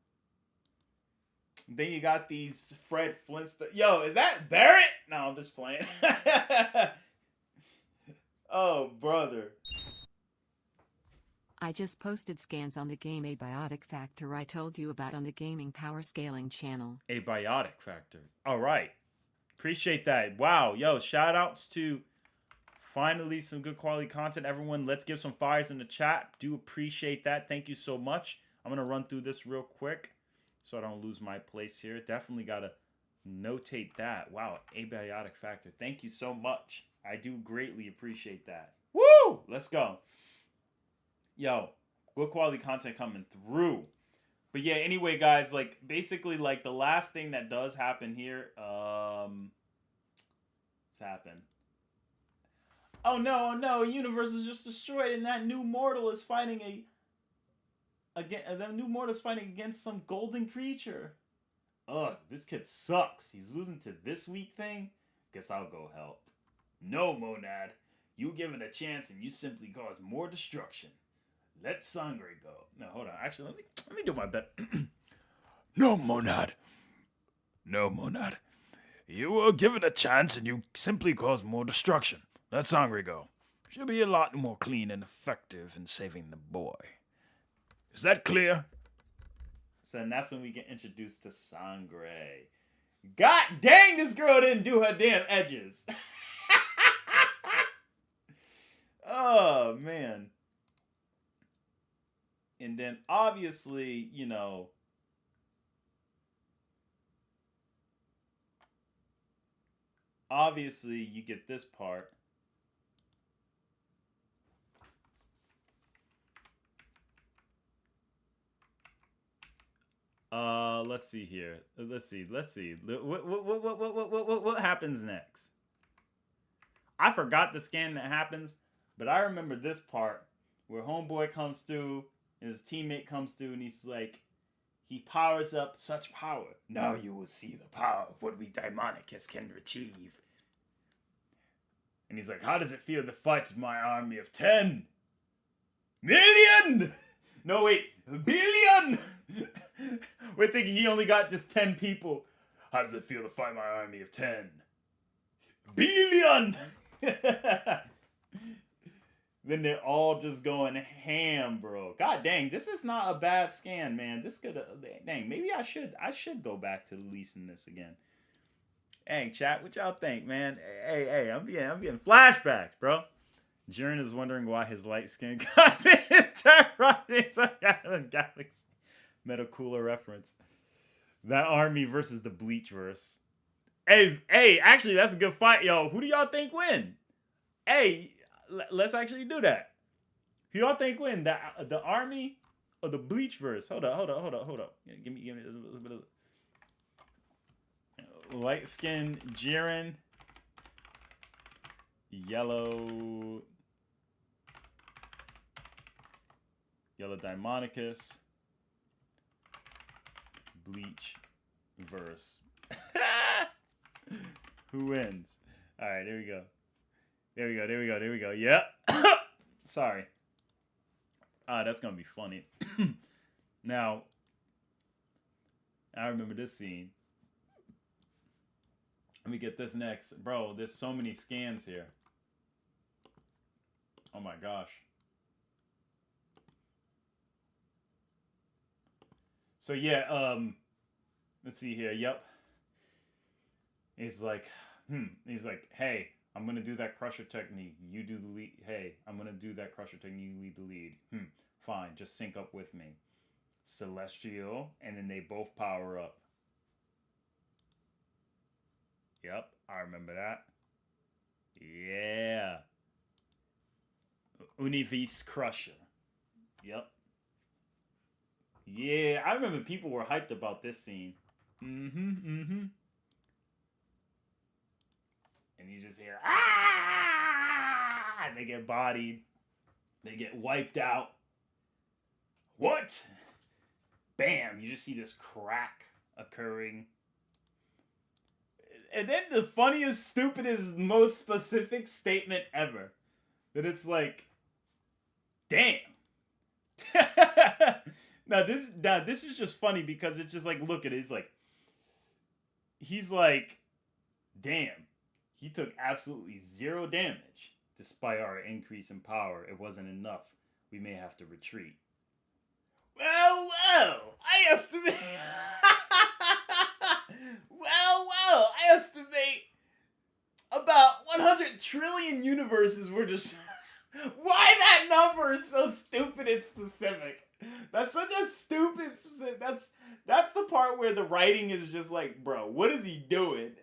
Then you got these Fred Flintstone. Yo, is that Barrett? No, I'm just playing. Oh, brother. I just posted scans on the game Abiotic Factor I told you about on the Gaming Power Scaling channel. Abiotic Factor. All right. Appreciate that. Wow. Yo, shout outs to finally some good quality content. Everyone, let's give some fires in the chat. Do appreciate that. Thank you so much. I'm going to run through this real quick so I don't lose my place here. Definitely got to notate that. Wow. Abiotic Factor. Thank you so much. I do greatly appreciate that. Woo! Let's go. Yo, good quality content coming through. But yeah, anyway, guys, like basically like the last thing that does happen here, what's happened? Oh no, a universe is just destroyed and that new mortal is fighting against some golden creature. Ugh, this kid sucks. He's losing to this weak thing? Guess I'll go help. No, Monad. You give it a chance and you simply cause more destruction. Let Sangre go. No, hold on. Actually, let me do my bet. No, Monad. No, Monad. You were given a chance and you simply caused more destruction. Let Sangre go. She'll be a lot more clean and effective in saving the boy. Is that clear? So and that's when we get introduced to Sangre. God dang, this girl didn't do her damn edges. Oh, man. And then obviously, you know, you get this part. Let's see here. Let's see. What happens next? I forgot the scan that happens, but I remember this part where homeboy comes through and his teammate comes through and he's like, he powers up such power. Now you will see the power of what we Daimonicus can achieve. And he's like, how does it feel to fight my army of 10 million? No, wait, billion. We're thinking he only got just 10 people. How does it feel to fight my army of 10 billion? Then they're all just going ham, bro. God dang, this is not a bad scan, man. This could, dang, maybe I should go back to leasing this again. Dang, chat, what y'all think, man? Hey, I'm getting flashbacks, bro. Jiren is wondering why his light skin causes his terrorizing galaxy. Meta cooler reference. That army versus the Bleach verse. Hey, actually, that's a good fight, yo. Who do y'all think win? Hey, let's actually do that. Who y'all think win? The army or the Bleach verse? Hold up. Give me this a bit of light skin Jiren. Yellow Daimonicus. Bleach verse. Who wins? Alright, there we go. Yep. Sorry. That's gonna be funny. Now, I remember this scene. Let me get this next. Bro, there's so many scans here. Oh my gosh. So yeah, let's see here. Yep. He's like, hey, I'm gonna do that crusher technique. You do the lead. Hey, I'm gonna do that crusher technique. You lead the lead. Fine, just sync up with me. Celestial, and then they both power up. Yep, I remember that. Yeah. Univis Crusher. Yep. Yeah, I remember people were hyped about this scene. And you just hear, ah! They get bodied. They get wiped out. What? Bam! You just see this crack occurring. And then the funniest, stupidest, most specific statement ever. That it's like, damn. Now this is just funny because it's just like, look at it. He's like, damn. He took absolutely zero damage. Despite our increase in power, it wasn't enough. we may have to retreat. Well, I estimate. I estimate about 100 trillion universes were just. Why that number is so stupid and specific? That's such a stupid specific. That's the part where the writing is just like, bro, what is he doing?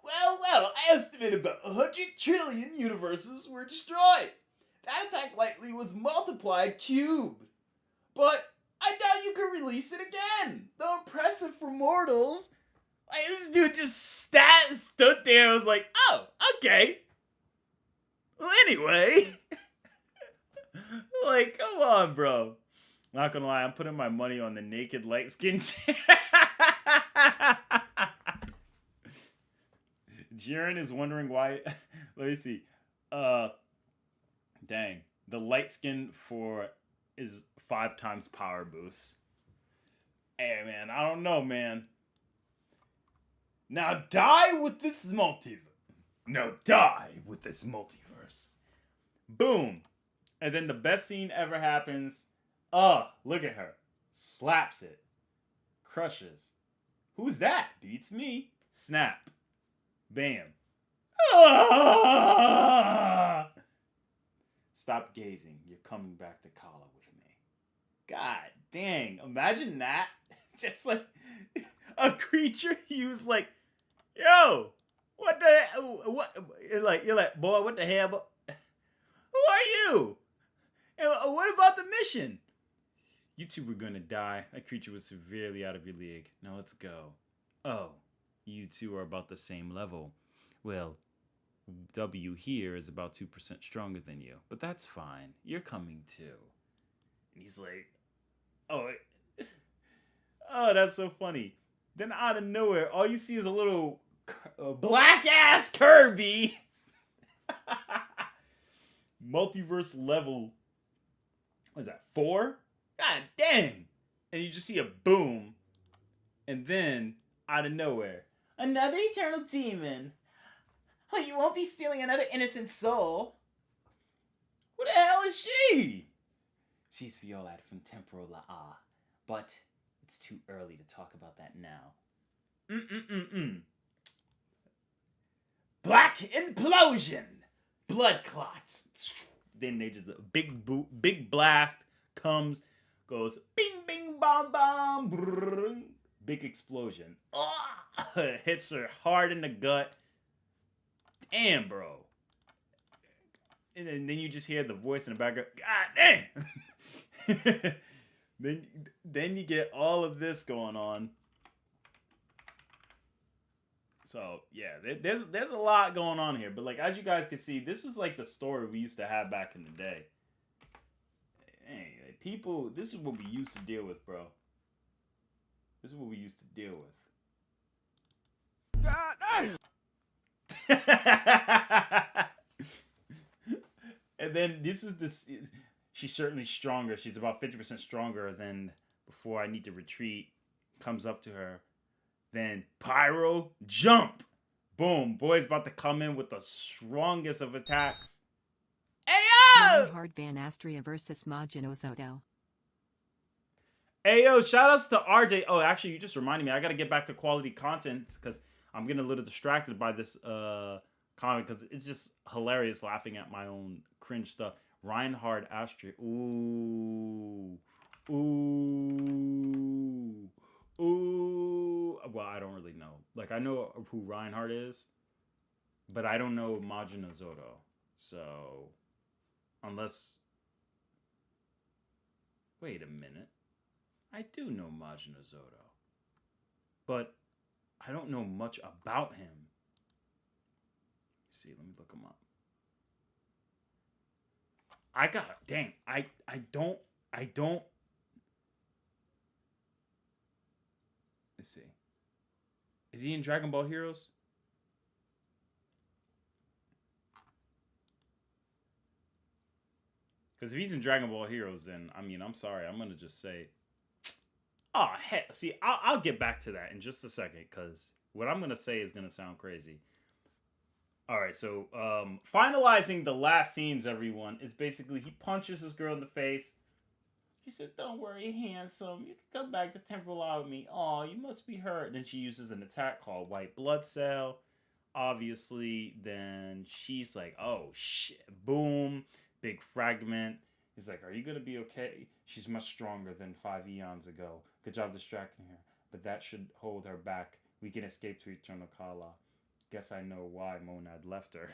Well, I estimate about 100 trillion universes were destroyed. That attack likely was multiplied cubed. But I doubt you could release it again. Though impressive for mortals. Like, this dude just stood there and was like, oh, okay. Well, anyway. Like, come on, bro. Not gonna lie, I'm putting my money on the naked light skin. Jiren is wondering why. Let me see. Dang. The light skin for is 5 times power boost. Hey, man, I don't know, man. Now die with this multiverse. Boom. And then the best scene ever happens. Look at her. Slaps it. Crushes. Who's that? Beats me. Snap. Bam. Stop gazing. You're coming back to Kala with me. God dang. Imagine that. Just like a creature. He was like, yo, what the, what, you're like, boy, what the hell? Who are you? And what about the mission? You two were gonna die. That creature was severely out of your league. Now let's go. Oh, you two are about the same level. Well, W here is about 2% stronger than you, but that's fine. You're coming too. And he's like, oh, that's so funny. Then out of nowhere, all you see is a little black ass Kirby. Multiverse level. What is that? 4? God dang. And you just see a boom. And then, out of nowhere, another eternal demon. Oh, you won't be stealing another innocent soul. Who the hell is she? She's Violad from Temporal La'a. But it's too early to talk about that now. Black implosion. Blood clots. Then they just, a big blast comes, goes bing, bing, bomb, bomb, brrr, big explosion. Hits her hard in the gut. Damn, bro. And then you just hear the voice in the background. God damn. then you get all of this going on. So yeah, there's a lot going on here. But like, as you guys can see, this is like the story we used to have back in the day. Hey, like, people, this is what we used to deal with, bro. This is what we used to deal with. God damn. And then this is this. She's certainly stronger. She's about 50% stronger than before. I need to retreat. Comes up to her. Then Pyro jump. Boom. Boy's about to come in with the strongest of attacks. Ayo! Hard Van Astria versus Majin Zoto. Ayo, shout outs to RJ. Oh, actually, you just reminded me. I got to get back to quality content because I'm getting a little distracted by this comic because it's just hilarious laughing at my own cringe stuff. Reinhard Astria. Ooh. Well, I don't really know. Like, I know who Reinhardt is, but I don't know Majin Zoto. So, unless... Wait a minute. I do know Majin Zoto. But I don't know much about him. Let's see, let me look him up. I don't... Let's see. Is he in Dragon Ball Heroes? Because if he's in Dragon Ball Heroes, then, I mean, I'm sorry. I'm going to just say... Oh, heck. See, I'll get back to that in just a second, because what I'm going to say is going to sound crazy. All right, so finalizing the last scenes, everyone, is basically he punches this girl in the face. He said, "Don't worry, handsome. You can come back to Temple Law with me. Oh, you must be hurt." Then she uses an attack called White Blood Cell. Obviously, then she's like, "Oh shit!" Boom, big fragment. He's like, "Are you gonna be okay?" She's much stronger than 5 eons ago. Good job distracting her, but that should hold her back. We can escape to Eternal Kala. Guess I know why Monad left her.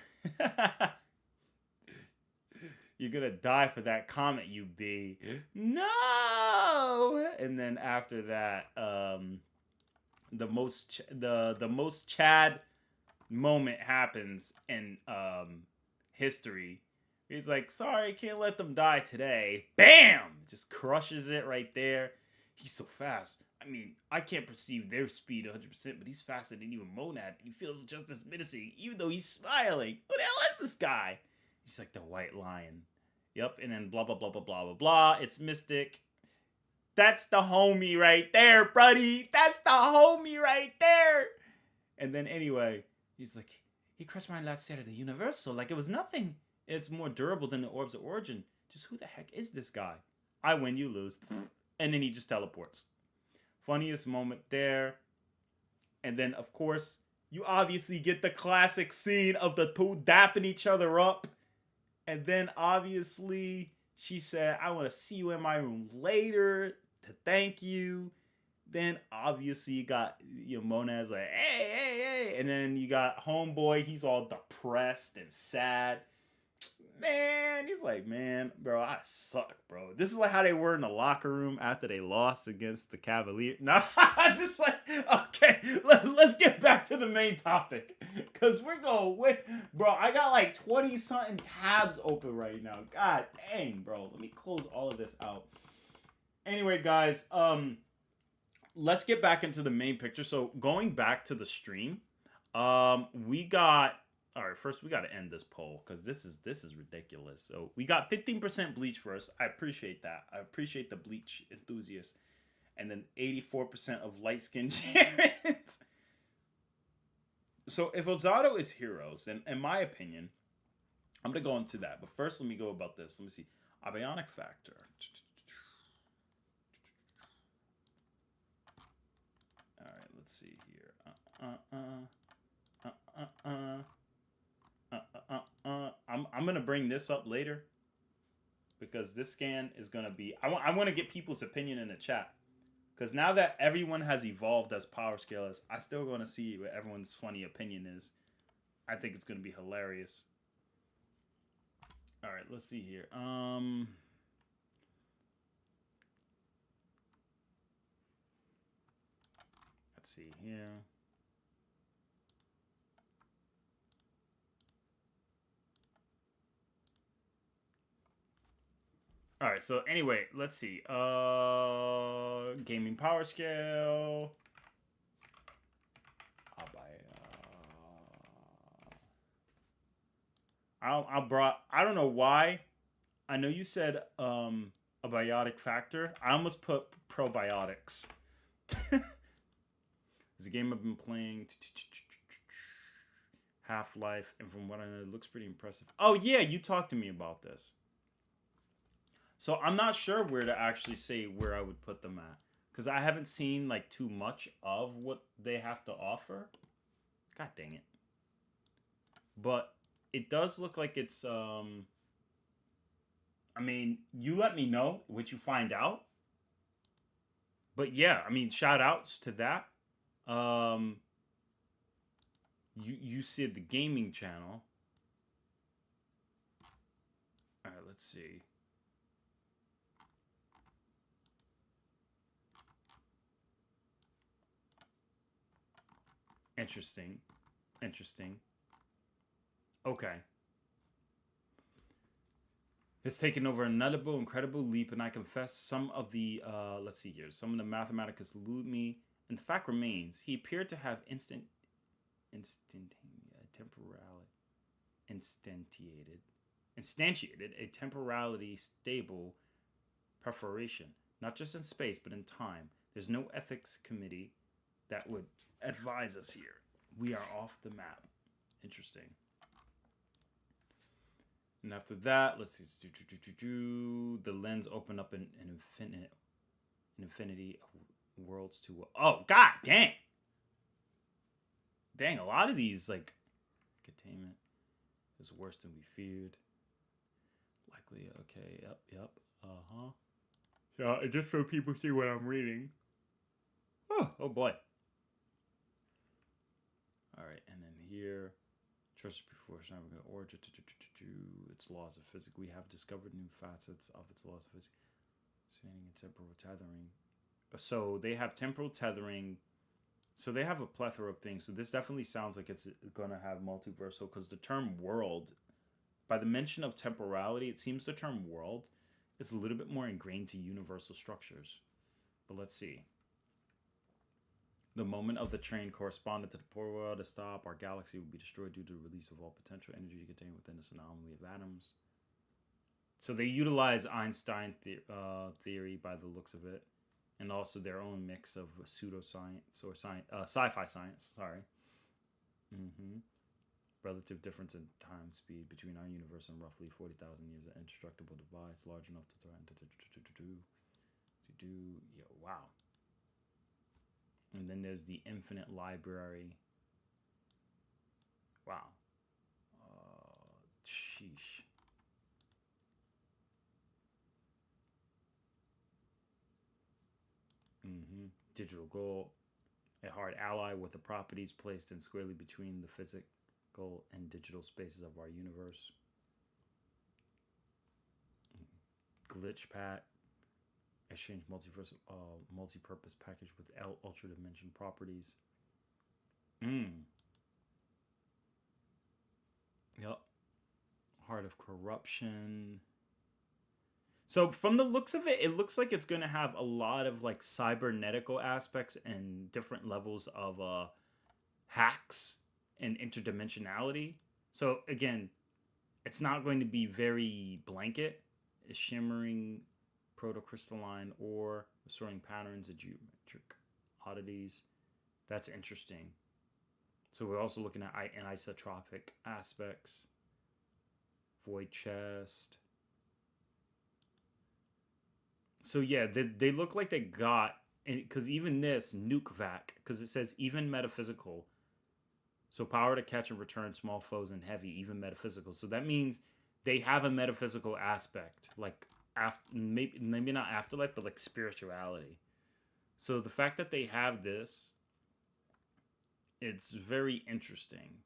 You're gonna die for that comment, you be. No. And then after that, the most Chad moment happens in history. He's like, "Sorry, can't let them die today." Bam! Just crushes it right there. He's so fast. I mean, I can't perceive their speed 100%, but he's faster than even Monad, and he feels just as menacing, even though he's smiling. Who the hell is this guy? He's like the White Lion. Yep, and then blah, blah, blah, blah, blah, blah, blah. It's Mystic. That's the homie right there, buddy. That's the homie right there. And then anyway, he's like, he crushed my last set of the Universal like it was nothing. It's more durable than the Orbs of Origin. Just who the heck is this guy? I win, you lose. And then he just teleports. Funniest moment there. And then, of course, you obviously get the classic scene of the two dapping each other up. And then, obviously, she said, "I want to see you in my room later to thank you." Then, obviously, you got, Monad's like, "Hey, hey, hey." And then you got Homeboy. He's all depressed and sad. Man, he's like, "Man, bro, I suck, bro." This is like how they were in the locker room after they lost against the Cavaliers. No, I just like, okay, let's get back to the main topic. Because we're going to win. Bro, I got like 20-something tabs open right now. God dang, bro. Let me close all of this out. Anyway, guys, let's get back into the main picture. So going back to the stream, we got... All right, first we got to end this poll because this is ridiculous. So we got 15% bleach first. I appreciate that. I appreciate the bleach enthusiasts. And then 84% of light skinned Jarens. So if Ozato is heroes, then in my opinion, I'm gonna go into that. But first, let me go about this. Let me see. Abionic factor. All right, let's see here. I'm gonna bring this up later because this scan is gonna be. I want to get people's opinion in the chat because now that everyone has evolved as power scalers, I still want to see what everyone's funny opinion is. I think it's gonna be hilarious. All right, let's see here. Let's see here. All right, so anyway, let's see. Gaming power scale. I don't know why. I know you said abiotic factor. I almost put probiotics. It's a game I've been playing. Half-Life, and from what I know, it looks pretty impressive. Oh yeah, you talked to me about this. So I'm not sure where to actually say where I would put them at. Because I haven't seen like too much of what they have to offer. God dang it. But it does look like it's I mean, you let me know what you find out. But yeah, I mean, shout outs to that. You said the gaming channel. All right, let's see. Interesting. Okay. It's taken over a notable, incredible leap, and I confess some of the, let's see here, some of the mathematicus elude me, and the fact remains, he appeared to have instantiated a temporality stable perforation, not just in space, but in time. There's no ethics committee that would advise us here. We are off the map. Interesting. And after that, let's see. The lens opened up an infinity of worlds to. Oh, god dang! Dang, a lot of these, like, containment is worse than we feared. Likely, okay, yep. Uh-huh. Yeah, just so people see what I'm reading. Oh boy. Alright, and then here, trust before significant origin, its laws of physics. We have discovered new facets of its laws of physics. Spanning and temporal tethering. So they have temporal tethering. So they have a plethora of things. So this definitely sounds like it's going to have multiversal, because the term world, by the mention of temporality, it seems the term world is a little bit more ingrained to universal structures. But let's see. The moment of the train corresponded to the polar world to stop. Our galaxy would be destroyed due to the release of all potential energy contained within this anomaly of atoms. So they utilize Einstein theory by the looks of it, and also their own mix of pseudoscience or sci-fi science. Sorry. Relative difference in time speed between our universe and roughly 40,000 years. An indestructible device large enough to threaten to do. Yeah, wow. And then there's the infinite library. Wow. Sheesh. Digital goal, a hard ally with the properties placed in squarely between the physical and digital spaces of our universe. Glitch pack, exchange multi-purpose package with ultra dimension properties. Yep. Heart of corruption. So from the looks of it, it looks like it's going to have a lot of like cybernetical aspects and different levels of hacks and interdimensionality. So again, it's not going to be very blanket. It's shimmering protocrystalline ore, restoring patterns of geometric oddities. That's interesting. So we're also looking at anisotropic aspects. Void chest. So yeah, they look like they got, because even this nuke vac, because it says even metaphysical. So power to catch and return small foes and heavy, even metaphysical. So that means they have a metaphysical aspect, like maybe not afterlife, but like spirituality. So the fact that they have this, it's very interesting.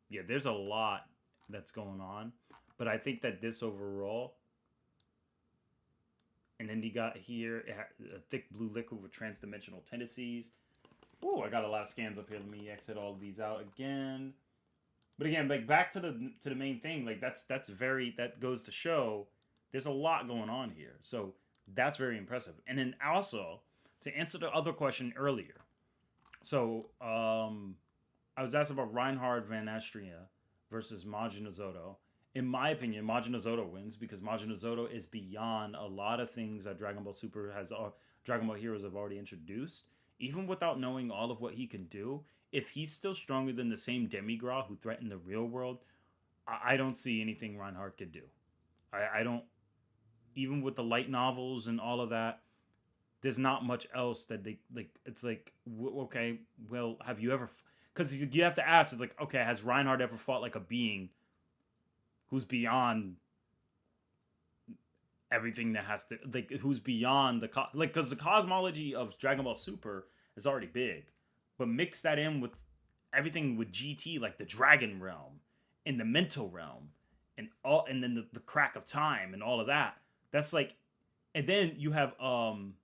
Yeah, there's a lot that's going on, but I think that this overall. And then you got here a thick blue liquid with transdimensional tendencies. Oh, I got a lot of scans up here. Let me exit all of these out again. But again, like back to the main thing, like that goes to show there's a lot going on here. So that's very impressive. And then also to answer the other question earlier. So I was asked about Reinhard Van Astria versus Majin Zoto. In my opinion, Majin Zoto wins because Majin Zoto is beyond a lot of things that Dragon Ball Super Dragon Ball Heroes have already introduced. Even without knowing all of what he can do, if he's still stronger than the same Demigra who threatened the real world, I don't see anything Reinhardt could do. I don't, even with the light novels and all of that, there's not much else that they, like, it's like, okay, well, have you ever, because you have to ask, it's like, okay, has Reinhardt ever fought like a being who's beyond everything that has to, like, who's beyond because the cosmology of Dragon Ball Super is already big, but mix that in with everything with GT, like the Dragon Realm and the Mental Realm and then the crack of time and all of that. That's like, and then you have Majin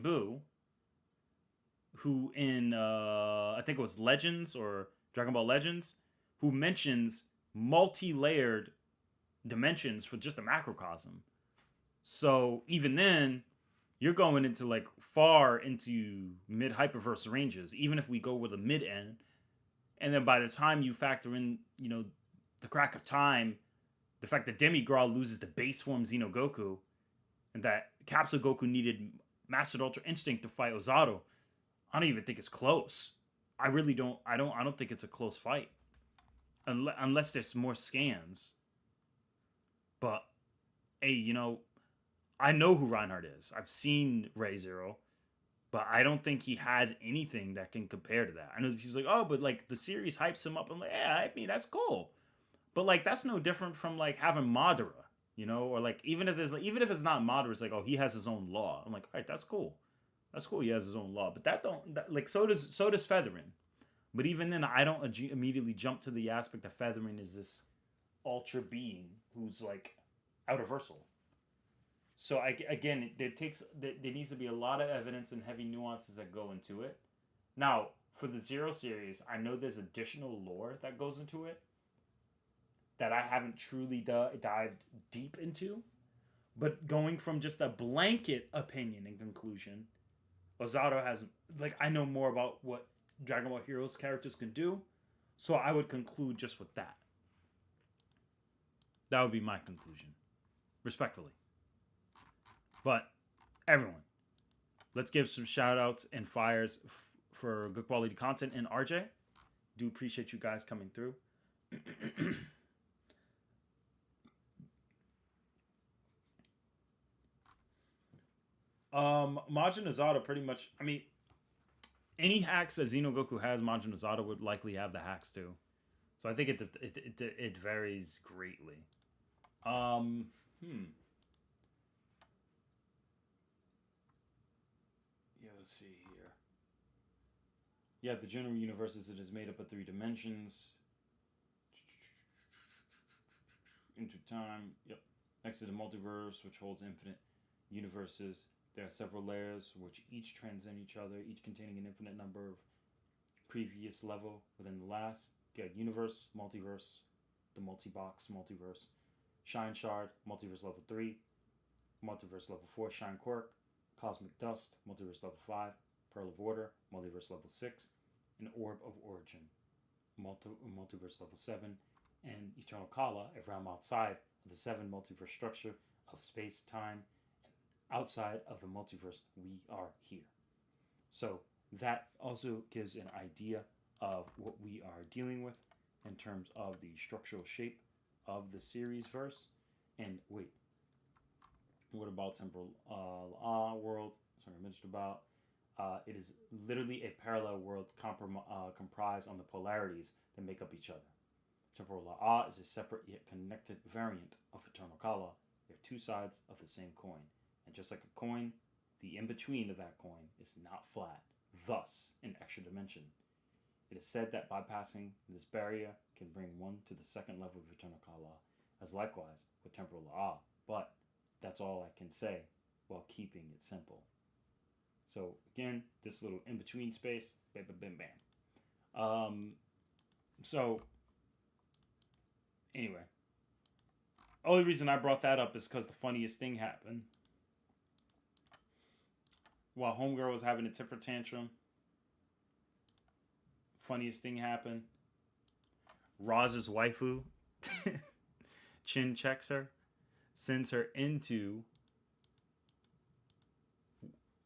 Buu, who in I think it was Legends or Dragon Ball Legends, who mentions multi-layered dimensions for just a macrocosm. So even then, you're going into like far into mid-hyperverse ranges, even if we go with a mid-end. And then by the time you factor in, the crack of time, the fact that Demigra loses the base form Xenogoku, and that Capsule Goku needed Mastered Ultra Instinct to fight Ozaru, I don't even think it's close. I really don't. I don't think it's a close fight, unless there's more scans. But hey, I know who Reinhardt is. I've seen Ray Zero, but I don't think he has anything that can compare to that. I know she's like, oh, but like the series hypes him up. I'm like, yeah, I mean that's cool, but like that's no different from like having Madara, or like even if it's not Madara, it's like, oh, he has his own law. I'm like, all right, that's cool. That's cool. He has his own law, but like so does Featherin. But even then, I don't immediately jump to the aspect that Featherin is this ultra being who's like universal. So again, there needs to be a lot of evidence and heavy nuances that go into it. Now, for the Zero series, I know there's additional lore that goes into it that I haven't truly dived deep into. But going from just a blanket opinion and conclusion, Ozato has, like, I know more about what Dragon Ball Heroes characters can do, so I would conclude just with that. That would be my conclusion, respectfully. But everyone, let's give some shout outs and fires for good quality content. And RJ, do appreciate you guys coming through. Majin Azada pretty much, I mean, any hacks that Xenogoku has, Majin Azada would likely have the hacks too. So I think it varies greatly. Yeah, let's see here. Yeah, the general universe is made up of 3 dimensions. Into time. Yep. Next to the multiverse, which holds infinite universes. There are several layers which each transcend each other, each containing an infinite number of previous level within the last. You got universe, multiverse, the multi-box, multiverse, Shine Shard, multiverse level 3, multiverse level 4, Shine Quirk, Cosmic Dust, multiverse level 5, Pearl of Order, multiverse level 6, and Orb of Origin, multiverse level 7, and Eternal Kala, a realm outside of the 7 multiverse structure of space, time, and outside of the multiverse, we are here. So that also gives an idea of what we are dealing with in terms of the structural shape of the series verse. And wait, what about Temporal world? Sorry, I mentioned about. It is literally a parallel world comprised on the polarities that make up each other. Temporal La'a is a separate yet connected variant of Eternal Kala. They are 2 sides of the same coin. And just like a coin, the in-between of that coin is not flat, thus an extra dimension. It is said that bypassing this barrier can bring one to the 2nd level of Eternal Kala, as likewise with Temporal La'a. But that's all I can say while keeping it simple. So again, this little in-between space, bam, bam, bam, bam. So anyway, only reason I brought that up is because the funniest thing happened. While Homegirl was having a temper tantrum, funniest thing happened. Roz's waifu, Chin checks her, sends her into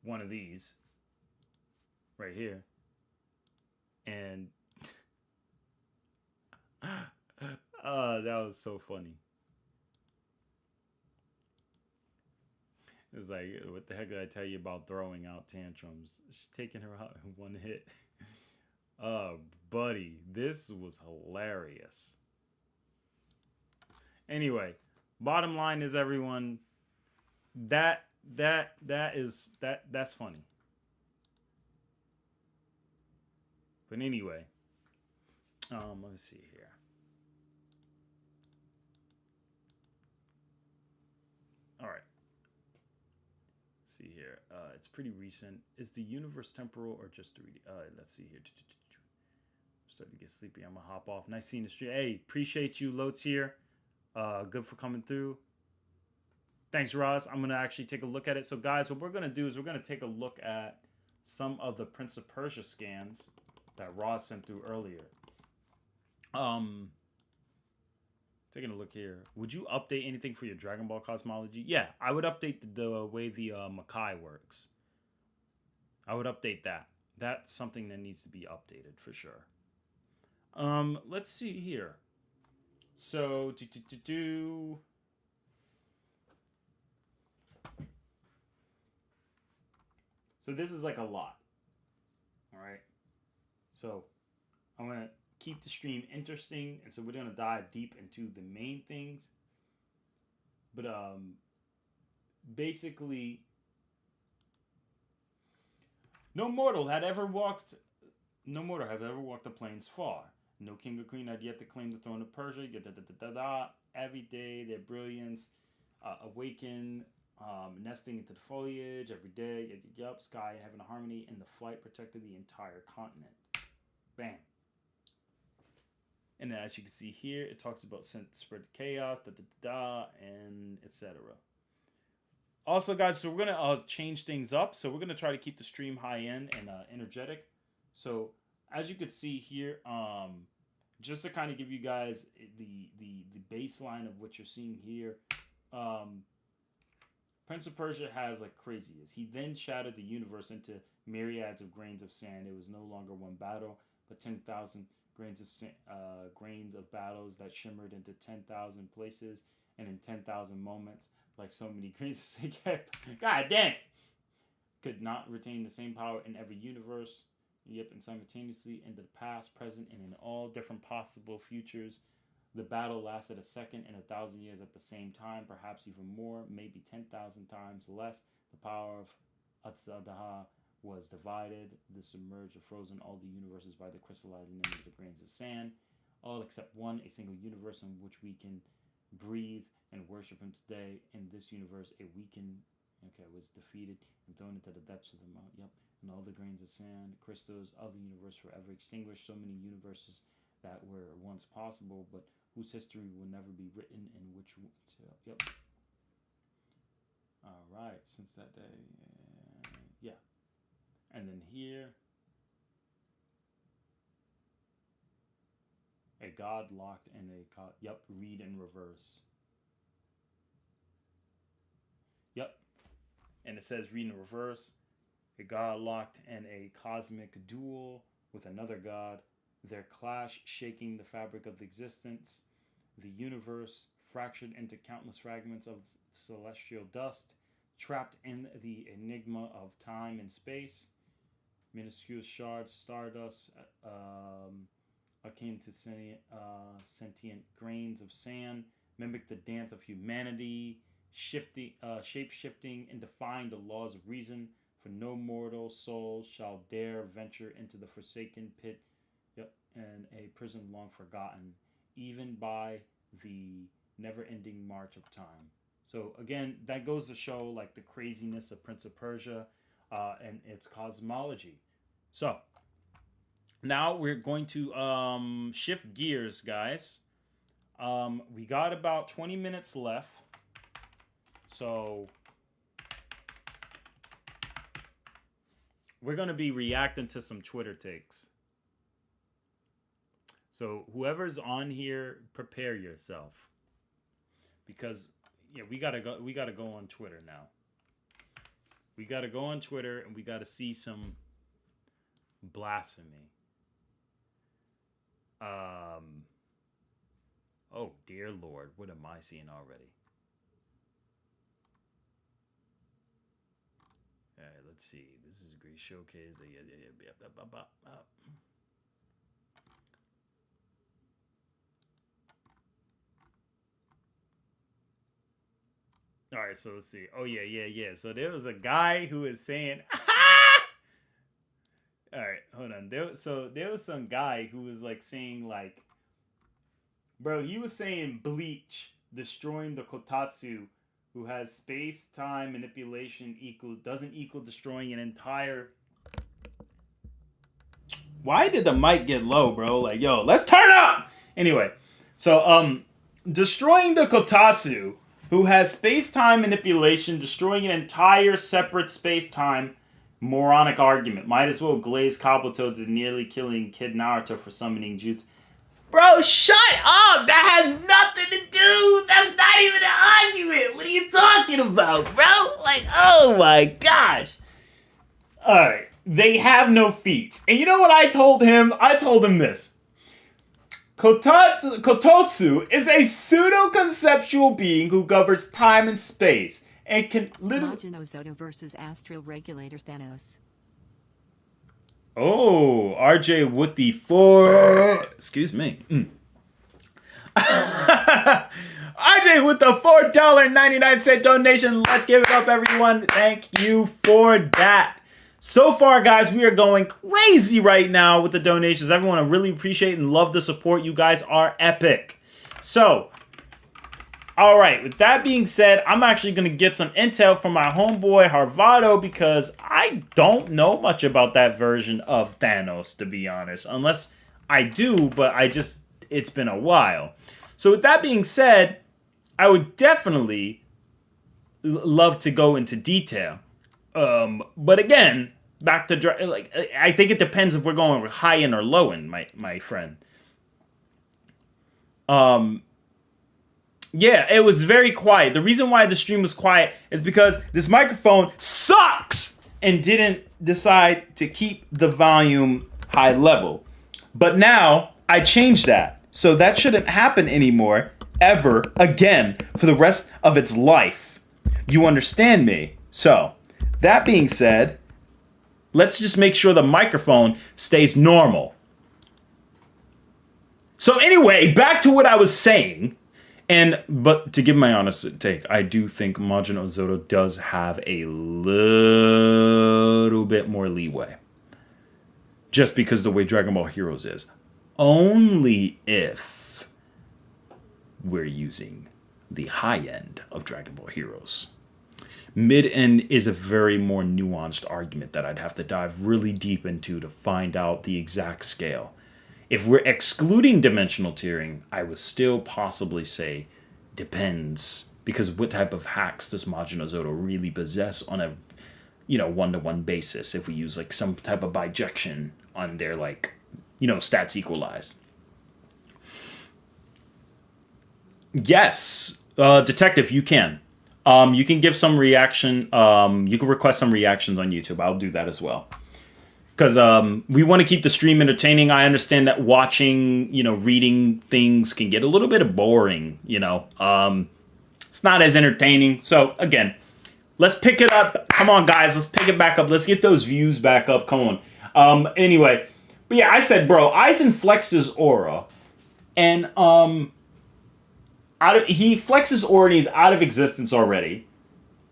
one of these right here, and that was so funny. It's like, what the heck did I tell you about throwing out tantrums? She's taking her out in one hit. Oh, buddy, this was hilarious. Anyway, bottom line is, everyone, that's funny. But anyway, let me see here. All right. Let's see here. It's pretty recent. Is the universe temporal or just 3D? Let's see here. I'm starting to get sleepy. I'm gonna hop off. Nice seeing the stream. Hey, appreciate you, low tier. Good for coming through. Thanks, Ross. I'm gonna actually take a look at it. So, guys, what we're gonna do is we're gonna take a look at some of the Prince of Persia scans that Ross sent through earlier. Taking a look here. Would you update anything for your Dragon Ball cosmology? Yeah, I would update the way the Makai works. I would update that. that's something that needs to be updated for sure. Let's see here. So So this is like a lot. All right. So I want to keep the stream interesting, and so we're gonna dive deep into the main things. But basically, no mortal have ever walked the plains far. No king or queen had yet to claim the throne of Persia. Every day their brilliance awaken, nesting into the foliage every day. Sky and heaven harmony, and the flight protected the entire continent. Bam. And then, as you can see here, it talks about spread chaos, and etc. Also, guys, so we're gonna change things up. So we're gonna try to keep the stream high end and energetic. So as you can see here, just to kind of give you guys the baseline of what you're seeing here, Prince of Persia has like craziness. He then shattered the universe into myriads of grains of sand. It was no longer one battle, but 10,000 grains of battles that shimmered into 10,000 places and in 10,000 moments, like so many grains of sand. God damn! Could not retain the same power in every universe. Yep, and simultaneously in the past, present, and in all different possible futures. The battle lasted a second and 1,000 years at the same time, perhaps even more, maybe 10,000 times less. The power of Atsadaha was divided. The submerged or frozen all the universes by the crystallizing into the grains of sand, all except one, a single universe in which we can breathe and worship him today. In this universe, a weakened, was defeated and thrown into the depths of the mountain. Yep. And all the grains of sand, crystals of the universe forever extinguished. So many universes that were once possible, but whose history will never be written, in which, yep. All right, since that day, yeah. And then here, a god locked in a yep, read in reverse. Yep. And it says read in reverse. A god locked in a cosmic duel with another god. Their clash shaking the fabric of existence. The universe fractured into countless fragments of celestial dust, trapped in the enigma of time and space. Minuscule shards, stardust, akin to sentient grains of sand, mimic the dance of humanity, shape-shifting and defying the laws of reason. For no mortal soul shall dare venture into the forsaken pit, and a prison long forgotten, even by the never-ending march of time. So again, that goes to show like the craziness of Prince of Persia and its cosmology. So now we're going to shift gears, guys. We got about 20 minutes left. So we're going to be reacting to some Twitter takes. So whoever's on here, prepare yourself. Because we gotta go on Twitter now. We gotta go on Twitter and we gotta see some blasphemy. Oh dear Lord, what am I seeing already? All right, let's see. This is a great showcase. All right, so let's see. Oh yeah. So there was a guy who was saying, all right, hold on. There was some guy who was like saying like, bro, he was saying Bleach destroying the Kotatsu, who has space-time manipulation doesn't equal destroying an entire. Why did the mic get low, bro? Like, yo, let's turn up. Anyway, so destroying the Kotatsu, who has space-time manipulation, destroying an entire separate space-time, moronic argument. Might as well glaze Kabuto to nearly killing Kid Naruto for summoning jutsu. Bro, shut up! That has nothing to do! That's not even an argument! What are you talking about, bro? Like, oh my gosh! Alright, They have no feet. And you know what I told him? I told him this. Kototsu is a pseudo-conceptual being who governs time and space and can literally... Majin Ozoto versus Astral Regulator Thanos. Oh, RJ with the four... Excuse me. RJ with the $4.99 donation. Let's give it up, everyone. Thank you for that. So far, guys, we are going crazy right now with the donations. Everyone, I really appreciate and love the support. You guys are epic. So, all right, with that being said, I'm actually going to get some intel from my homeboy Harvado because I don't know much about that version of Thanos, to be honest. Unless I do, but it's been a while. So with that being said, I would definitely love to go into detail. But again, back to I think it depends if we're going with high end or low end, my friend. Yeah, it was very quiet. The reason why the stream was quiet is because this microphone sucks and didn't decide to keep the volume high level. But now I changed that. So that shouldn't happen anymore, ever again, for the rest of its life. You understand me? So, that being said, let's just make sure the microphone stays normal. So anyway, back to what I was saying. But to give my honest take, I do think Majin Ozoto does have a little bit more leeway. Just because the way Dragon Ball Heroes is. Only if we're using the high end of Dragon Ball Heroes. Mid-end is a very more nuanced argument that I'd have to dive really deep into to find out the exact scale. If we're excluding dimensional tiering, I would still possibly say depends, because what type of hacks does Majin Ozoto really possess on a, one-to-one basis if we use like some type of bijection on their stats equalize. Yes, Detective, you can. You can give some reaction. You can request some reactions on YouTube. I'll do that as well. Because we want to keep the stream entertaining. I understand that watching, reading things can get a little bit boring, It's not as entertaining. So, again, let's pick it up. Come on, guys. Let's pick it back up. Let's get those views back up. Come on. Anyway. But yeah, I said, bro, Aizen flexed his aura. And he flexed his aura and he's out of existence already.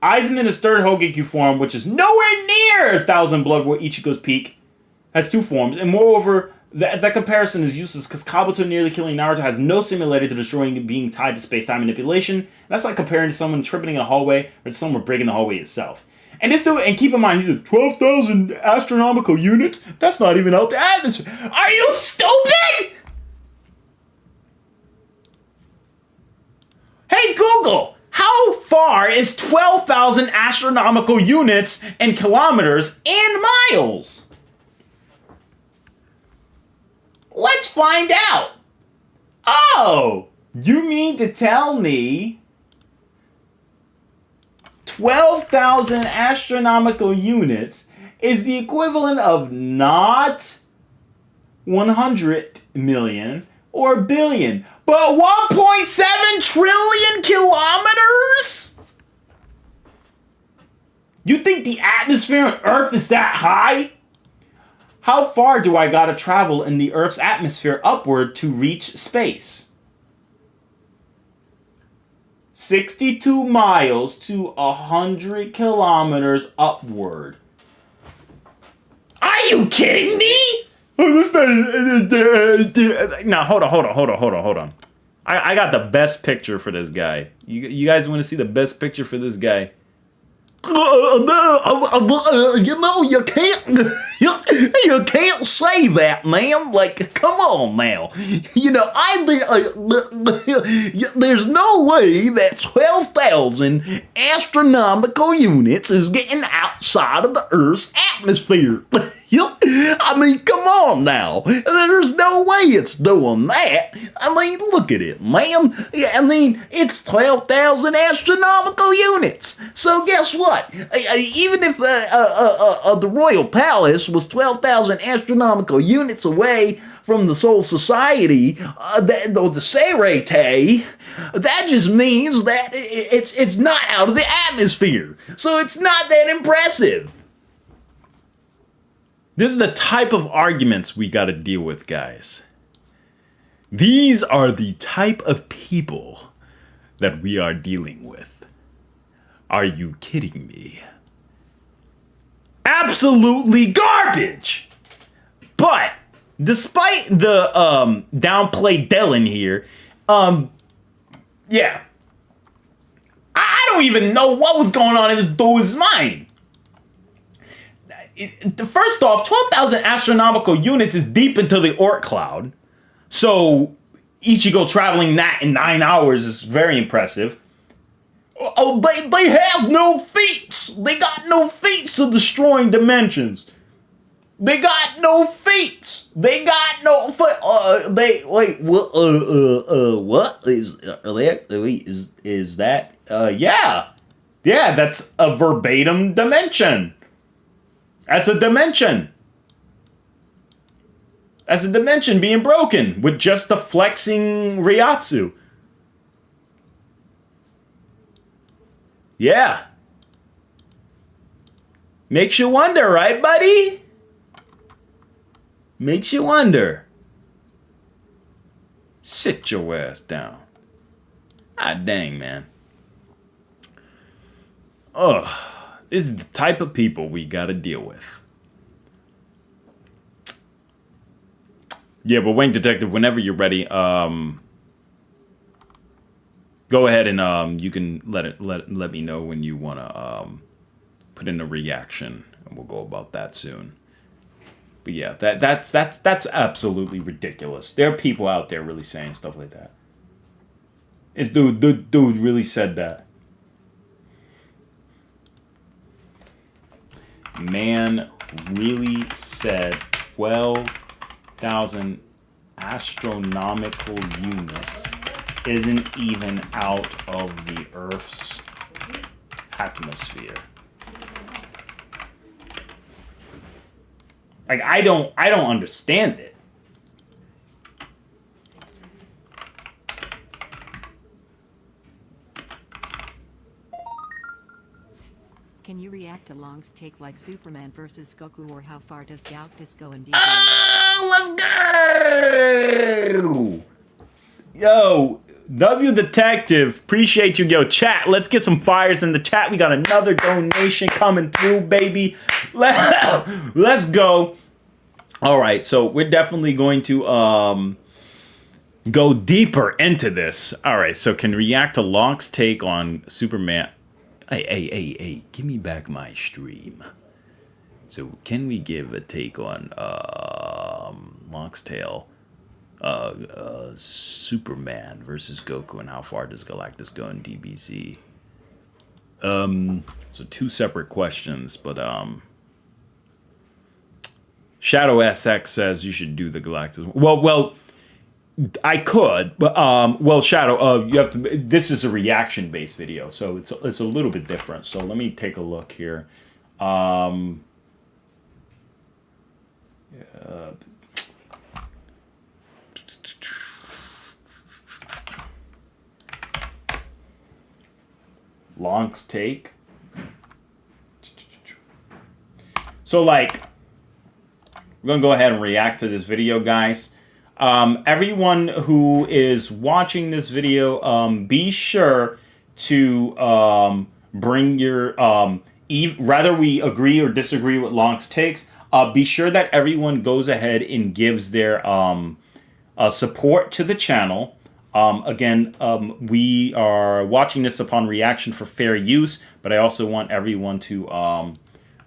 Aizen in his third Hogekyu form, which is nowhere near 1,000 Blood War Ichigo's peak, has two forms. And moreover, that comparison is useless because Kabuto nearly killing Naruto has no similarity to destroying being tied to space-time manipulation. That's like comparing to someone tripping in a hallway or to someone breaking the hallway itself. And keep in mind, he's at 12,000 astronomical units. That's not even out the atmosphere. Are you stupid? Hey, Google, how far is 12,000 astronomical units in kilometers and miles? Let's find out. Oh, you mean to tell me 12,000 astronomical units is the equivalent of not 100 million or billion, but 1.7 trillion kilometers? You think the atmosphere on Earth is that high? How far do I gotta travel in the Earth's atmosphere upward to reach space? 62 miles to 100 kilometers upward. Are you kidding me? Now, hold on. I got the best picture for this guy. You guys want to see the best picture for this guy? You can't say that, man. Like, come on now. There's no way that 12,000 astronomical units is getting outside of the Earth's atmosphere. I mean, come on now. There's no way it's doing that. I mean, look at it, man. I mean, it's 12,000 astronomical units. So guess what? Even if the Royal Palace was 12,000 astronomical units away from the Soul Society, the Serete, that just means that it's not out of the atmosphere. So it's not that impressive. This is the type of arguments we got to deal with, guys. These are the type of people that we are dealing with. Are you kidding me? Absolutely garbage! But despite the downplay Dylan here, yeah. I don't even know what was going on in this dude's mind. First off, 12,000 astronomical units is deep into the Oort cloud. So Ichigo traveling that in 9 hours is very impressive. Oh, they have no feats. They got no feats of destroying dimensions. They got no feats. They got no what is that? Yeah, that's a verbatim dimension. That's a dimension. That's a dimension being broken with just the flexing Ryatsu. Yeah. Makes you wonder, right, buddy? Makes you wonder. Sit your ass down. Ah, dang, man. Ugh. This is the type of people we gotta deal with. Yeah, but Wayne Detective, whenever you're ready, go ahead and you can let me know when you wanna put in a reaction, and we'll go about that soon. But yeah, that's absolutely ridiculous. There are people out there really saying stuff like that. It's dude really said that. Man really said 12,000 astronomical units isn't even out of the Earth's atmosphere. Like, I don't understand it. Can you react to Long's take like Superman versus Goku, or how far does Galactus go in DB? Let's go! Yo, W Detective, appreciate you. Yo, chat, let's get some fires in the chat. We got another donation coming through, baby. Let's go. All right, so we're definitely going to go deeper into this. All right, so can react to Locke's take on Superman. Hey, give me back my stream. So can we give a take on Locke's tale, Superman versus Goku, and how far does Galactus go in DBZ? So two separate questions, but Shadow SX says you should do the Galactus. Well, I could, but well, Shadow, you have to. This is a reaction-based video, so it's a little bit different. So let me take a look here. Long's take. So like, we're gonna go ahead and react to this video, guys. Everyone who is watching this video, be sure to bring your rather we agree or disagree with Long's takes. Be sure that everyone goes ahead and gives their support to the channel. Again, we are watching this upon reaction for fair use, but I also want everyone to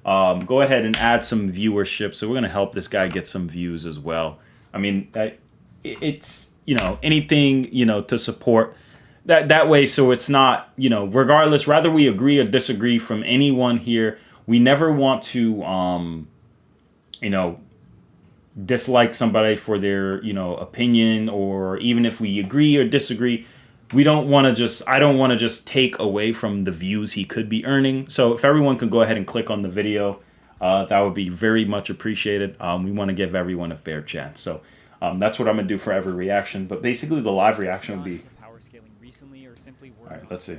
go ahead and add some viewership. So we're gonna help this guy get some views as well. I mean, it's, anything, to support that way. So it's not, regardless, rather we agree or disagree from anyone here. We never want to, you know, dislike somebody for their, you know, opinion, or even if we agree or disagree, we don't want to just, I don't want to just take away from the views he could be earning. So if everyone could go ahead and click on the video, that would be very much appreciated. We want to give everyone a fair chance. So that's what I'm going to do for every reaction. But basically the live reaction would be, all right, let's see.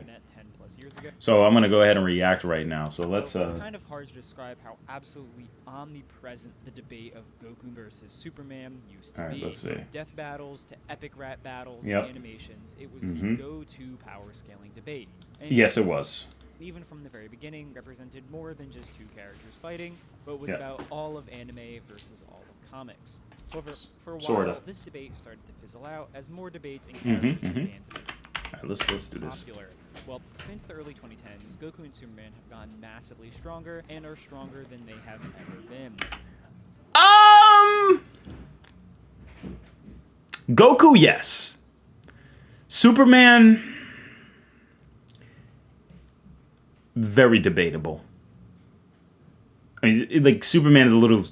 So I'm going to go ahead and react right now. So let's... It's kind of hard to describe how absolutely omnipresent the debate of Goku versus Superman used to be. Let's see. From death battles to epic rap battles Yep. and animations, it was the go-to power scaling debate. And Yes, it was. even from the very beginning, represented more than just two characters fighting, but was Yeah. about all of anime versus all of comics. However, for a while, Sorta. this debate started to fizzle out as more debates and Mhm, characters mhm. began to All right, let's do this. popular. Well, since the early 2010s, Goku and Superman have gotten massively stronger and are stronger than they have ever been. Goku, yes. Superman, very debatable. I mean, like, Superman is a little...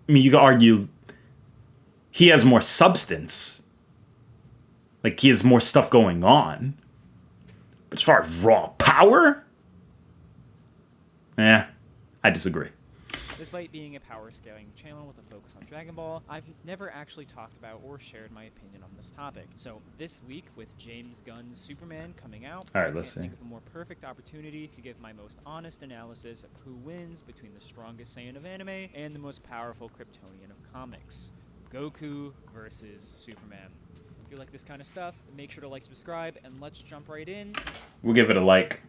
I mean, you could argue he has more substance. Like, he has more stuff going on. But as far as raw power, I disagree. Despite being a power scaling channel with a focus on Dragon Ball, I've never actually talked about or shared my opinion on this topic. So this week, with James Gunn's Superman coming out, All right, I let's can't think see. of a more perfect opportunity to give my most honest analysis of who wins between the strongest Saiyan of anime and the most powerful Kryptonian of comics. Goku versus Superman. If you like this kind of stuff, make sure to like, subscribe, and let's jump right in. We'll give it a like.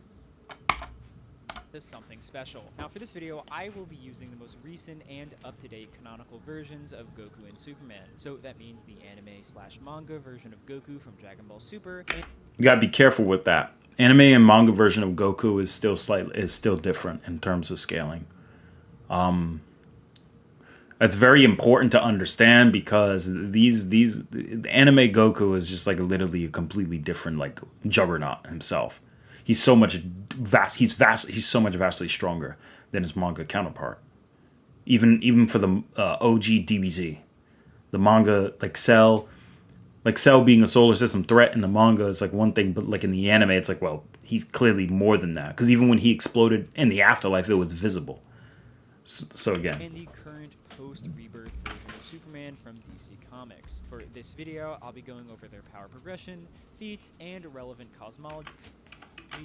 This something special. Now for this video, I will be using the most recent and up-to-date canonical versions of Goku and Superman. So that means the anime/manga version of Goku from Dragon Ball Super. You gotta be careful with that. Anime and manga version of Goku is still different in terms of scaling. That's very important to understand, because the anime Goku is just like literally a completely different, like, juggernaut himself. He's so much he's so much vastly stronger than his manga counterpart. Even for the OG DBZ, the manga, like Cell being a solar system threat in the manga is like one thing, but like in the anime, it's like, well, he's clearly more than that, because even when he exploded in the afterlife, it was visible. So again. And the current post-rebirth version of Superman from DC Comics. For this video, I'll be going over their power progression, feats, and relevant cosmology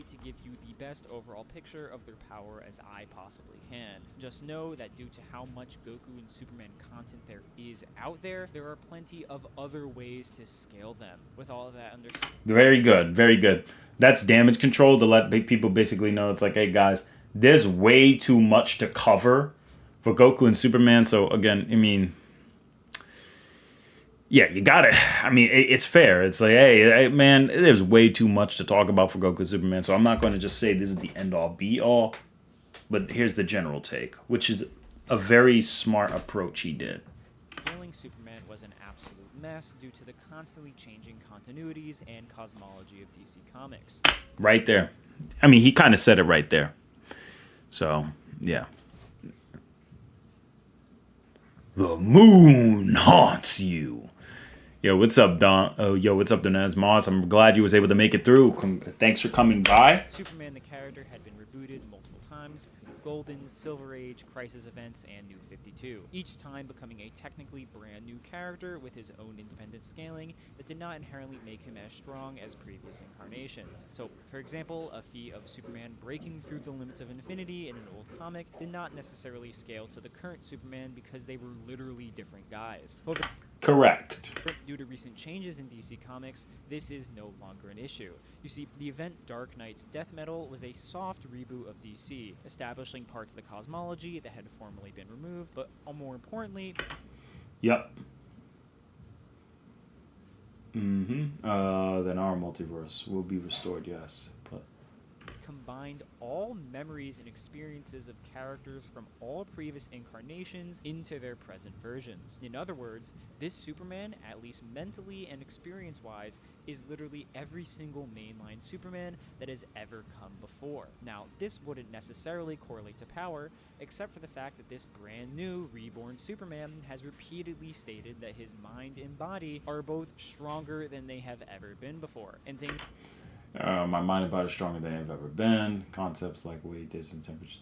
to give you the best overall picture of their power as I possibly can. Just know that due to how much Goku and Superman content there is out there, there are plenty of other ways to scale them. With all of that understood. Very good, very good. That's damage control to let people basically know it's like, hey guys, there's way too much to cover for Goku and Superman. So again, I mean, yeah, you got it. I mean, it's fair. It's like, hey, man, there's way too much to talk about for Goku and Superman. So I'm not going to just say this is the end-all, be-all. But here's the general take, which is a very smart approach he did. Scaling Superman was an absolute mess due to the constantly changing continuities and cosmology of DC Comics. Right there. I mean, he kind of said it right there. So, yeah. The moon haunts you. Yo, what's up, Don? Oh, yo, what's up, Donaz Moss? I'm glad you was able to make it through. Thanks for coming by. Superman, the character, had been rebooted multiple times between Golden, Silver Age, Crisis Events, and New 52. Each time becoming a technically brand new character with his own independent scaling that did not inherently make him as strong as previous incarnations. So, for example, a feat of Superman breaking through the limits of infinity in an old comic did not necessarily scale to the current Superman because they were literally different guys. Correct. Due to recent changes in DC Comics, this is no longer an issue. You see, the event Dark Knight's Death Metal was a soft reboot of DC, establishing parts of the cosmology that had formerly been removed, but more importantly... Yep. Then our multiverse will be restored, yes. But combined all memories and experiences of characters from all previous incarnations into their present versions. In other words, this Superman, at least mentally and experience-wise, is literally every single mainline Superman that has ever come before. Now, this wouldn't necessarily correlate to power, except for the fact that this brand new reborn Superman has repeatedly stated that his mind and body are both stronger than they have ever been before, and things My mind and body is stronger than they've ever been. Concepts like weight, distance, temperature.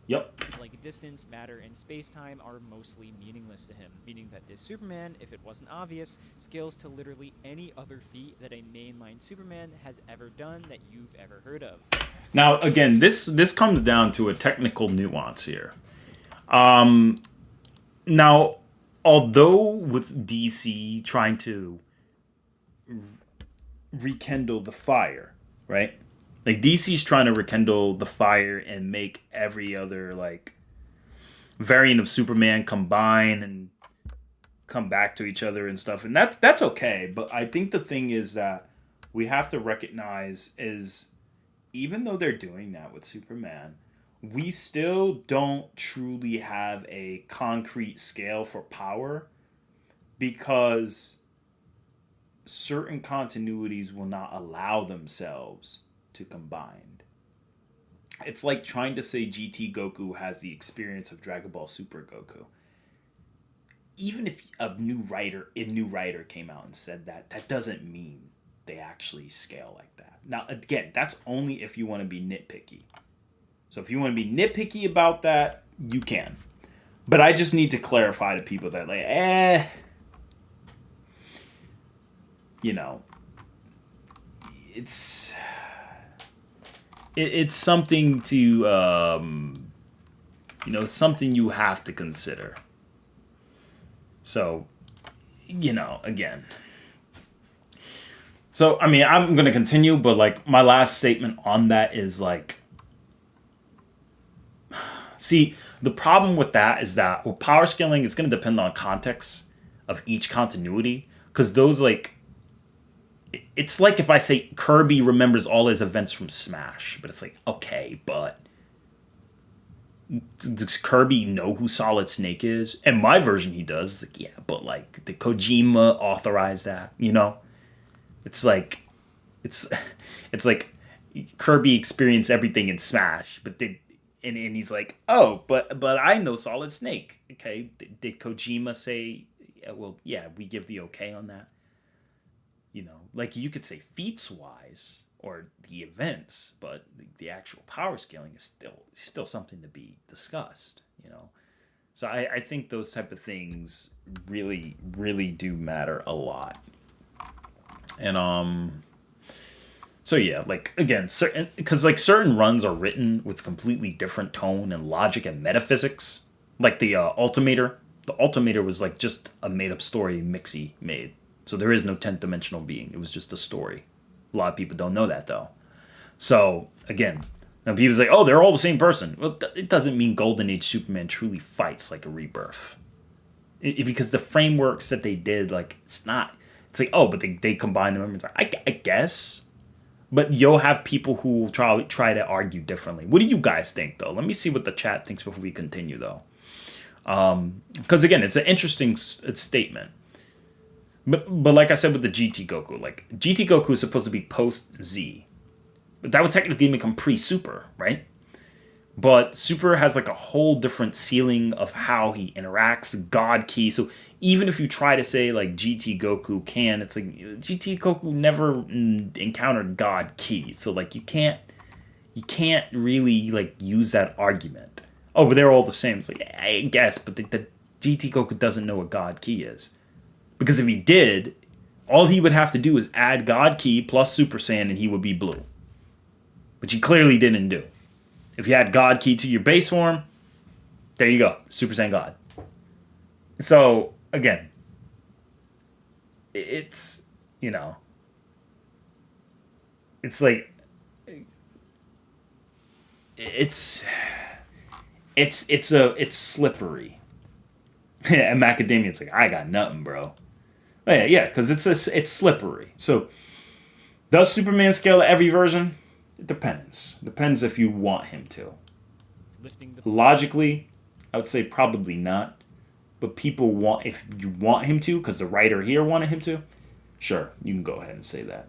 Yep. like distance, matter, and space-time are mostly meaningless to him, meaning that this Superman, if it wasn't obvious, scales to literally any other feat that a mainline Superman has ever done that you've ever heard of. Now, again, this comes down to a technical nuance here. Now, although with DC trying to rekindle the fire, right? Like DC's trying to rekindle the fire and make every other like variant of Superman combine and come back to each other and stuff, and that's okay. But I think the thing is that we have to recognize is even though they're doing that with Superman, we still don't truly have a concrete scale for power because certain continuities will not allow themselves to combine. It's like trying to say GT Goku has the experience of Dragon Ball Super Goku. Even if a new writer came out and said that, that doesn't mean they actually scale like that. Now, again, that's only if you want to be nitpicky. So if you want to be nitpicky about that, you can. But I just need to clarify to people that, like, you know, it's something to, you know, something you have to consider. So, you know, again. So, I mean, I'm going to continue, but, like, my last statement on that is, like, see, the problem with that is that with power scaling, it's going to depend on context of each continuity. Because those, like, it's like if I say Kirby remembers all his events from Smash. But it's like, okay, but does Kirby know who Solid Snake is? And my version he does. It's like, yeah, but, like, did Kojima authorize that? You know? It's like, it's like Kirby experienced everything in Smash, but did... And he's like, oh, but I know Solid Snake. Okay, did Kojima say, well, yeah, we give the okay on that? You know, like you could say feats-wise or the events, but the actual power scaling is still something to be discussed, you know? So I think those type of things really, really do matter a lot. And, so yeah, like again, certain runs are written with completely different tone and logic and metaphysics. Like the Ultimator. The Ultimator was like just a made-up story Mixie made. So there is no 10th dimensional being. It was just a story. A lot of people don't know that though. So again, now people say, "Oh, they're all the same person." Well, it doesn't mean Golden Age Superman truly fights like a rebirth. Because the frameworks that they did, like it's not. It's like, oh, but they combine the memories. I guess. But you'll have people who will try to argue differently. What do you guys think, though? Let me see what the chat thinks before we continue, though. Because, again, it's an interesting statement. But like I said with the GT Goku, like, GT Goku is supposed to be post-Z. But that would technically become pre-Super, right? But Super has, like, a whole different ceiling of how he interacts, God Key. So even if you try to say, like, GT Goku can, it's like, GT Goku never encountered God Key. So, like, you can't really, like, use that argument. Oh, but they're all the same. It's like, I guess, but the GT Goku doesn't know what God Key is. Because if he did, all he would have to do is add God Key plus Super Saiyan and he would be blue. Which he clearly didn't do. If you add God Key to your base form, there you go. Super Saiyan God. So, again, it's, you know, it's like, it's slippery. And Macadamia, it's like, I got nothing, bro. Yeah, because it's slippery. So, does Superman scale to every version? It depends. Depends if you want him to. Lifting the Logically, I would say probably not. But people want, if you want him to, because the writer here wanted him to, sure, you can go ahead and say that.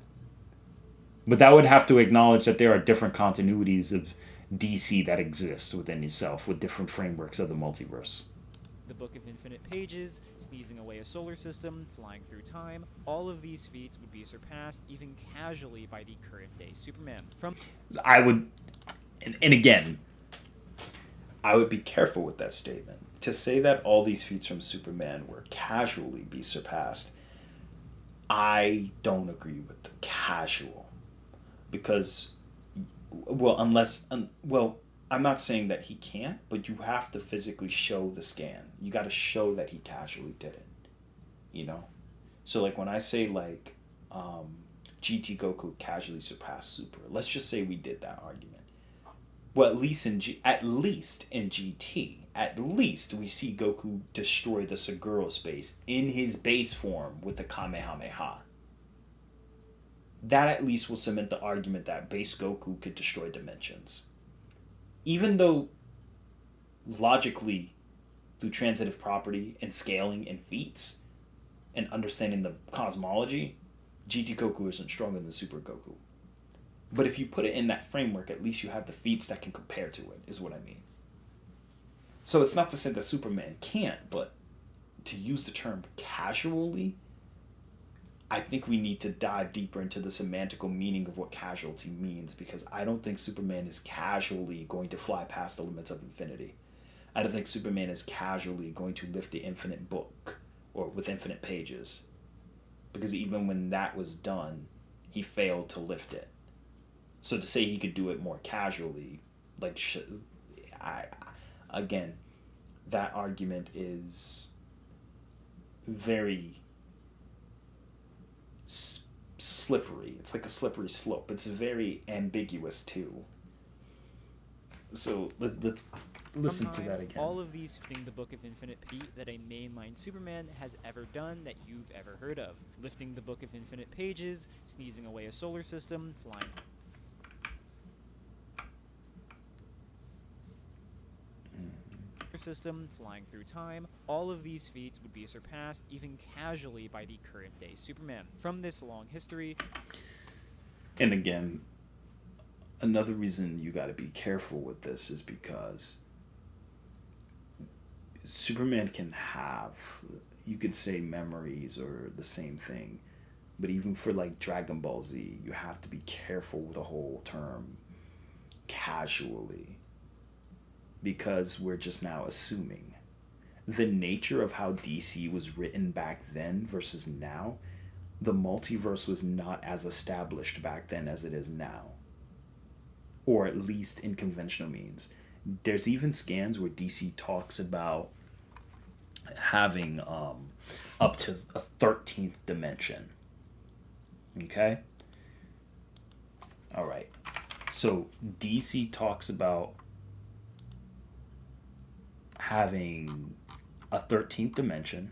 But that would have to acknowledge that there are different continuities of DC that exist within itself with different frameworks of the multiverse. Book of Infinite Pages, sneezing away a solar system, flying through time, all of these feats would be surpassed even casually by the current day Superman. I would, and again, I would be careful with that statement. To say that all these feats from Superman were casually be surpassed, I don't agree with the casual. Because, I'm not saying that he can't, but you have to physically show the scan. You got to show that he casually did it. You know? So, like, when I say, like, GT Goku casually surpassed Super, let's just say we did that argument. Well, at least in GT, at least we see Goku destroy the Seguro space in his base form with the Kamehameha. That at least will cement the argument that base Goku could destroy dimensions. Even though logically, through transitive property and scaling and feats and understanding the cosmology, GT Goku isn't stronger than Super Goku. But if you put it in that framework, at least you have the feats that can compare to it, is what I mean. So it's not to say that Superman can't, but to use the term casually, I think we need to dive deeper into the semantical meaning of what casualty means, because I don't think Superman is casually going to fly past the limits of infinity. I don't think Superman is casually going to lift the infinite book or with infinite pages, because even when that was done, he failed to lift it. So to say he could do it more casually, like, again, that argument is very slippery. It's like a slippery slope. It's very ambiguous too. So let's listen to that again. All of these fitting the Book of Infinite feat that a mainline Superman has ever done that you've ever heard of. Lifting the Book of Infinite Pages, sneezing away a solar system, flying system, flying through time, all of these feats would be surpassed even casually by the current day Superman. From this long history. And again, another reason you got to be careful with this is because Superman can have, you could say, memories or the same thing, but even for like Dragon Ball Z, you have to be careful with the whole term casually, because we're just now assuming the nature of how DC was written back then versus now. The multiverse was not as established back then as it is now, or at least in conventional means. There's even scans where DC talks about having up to a 13th dimension. Okay? All right. So DC talks about having a 13th dimension,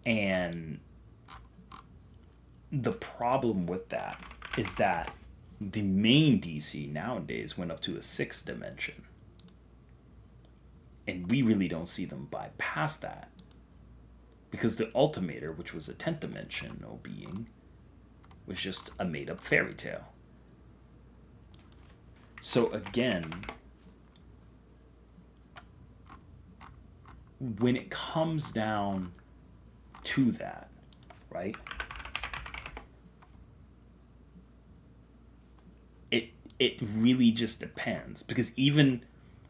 and the problem with that is that the main DC nowadays went up to a 6th dimension, and we really don't see them bypass that, because the Ultimator, which was a 10th dimensional being, was just a made-up fairy tale. So again, when it comes down to that, right? It really just depends, because even,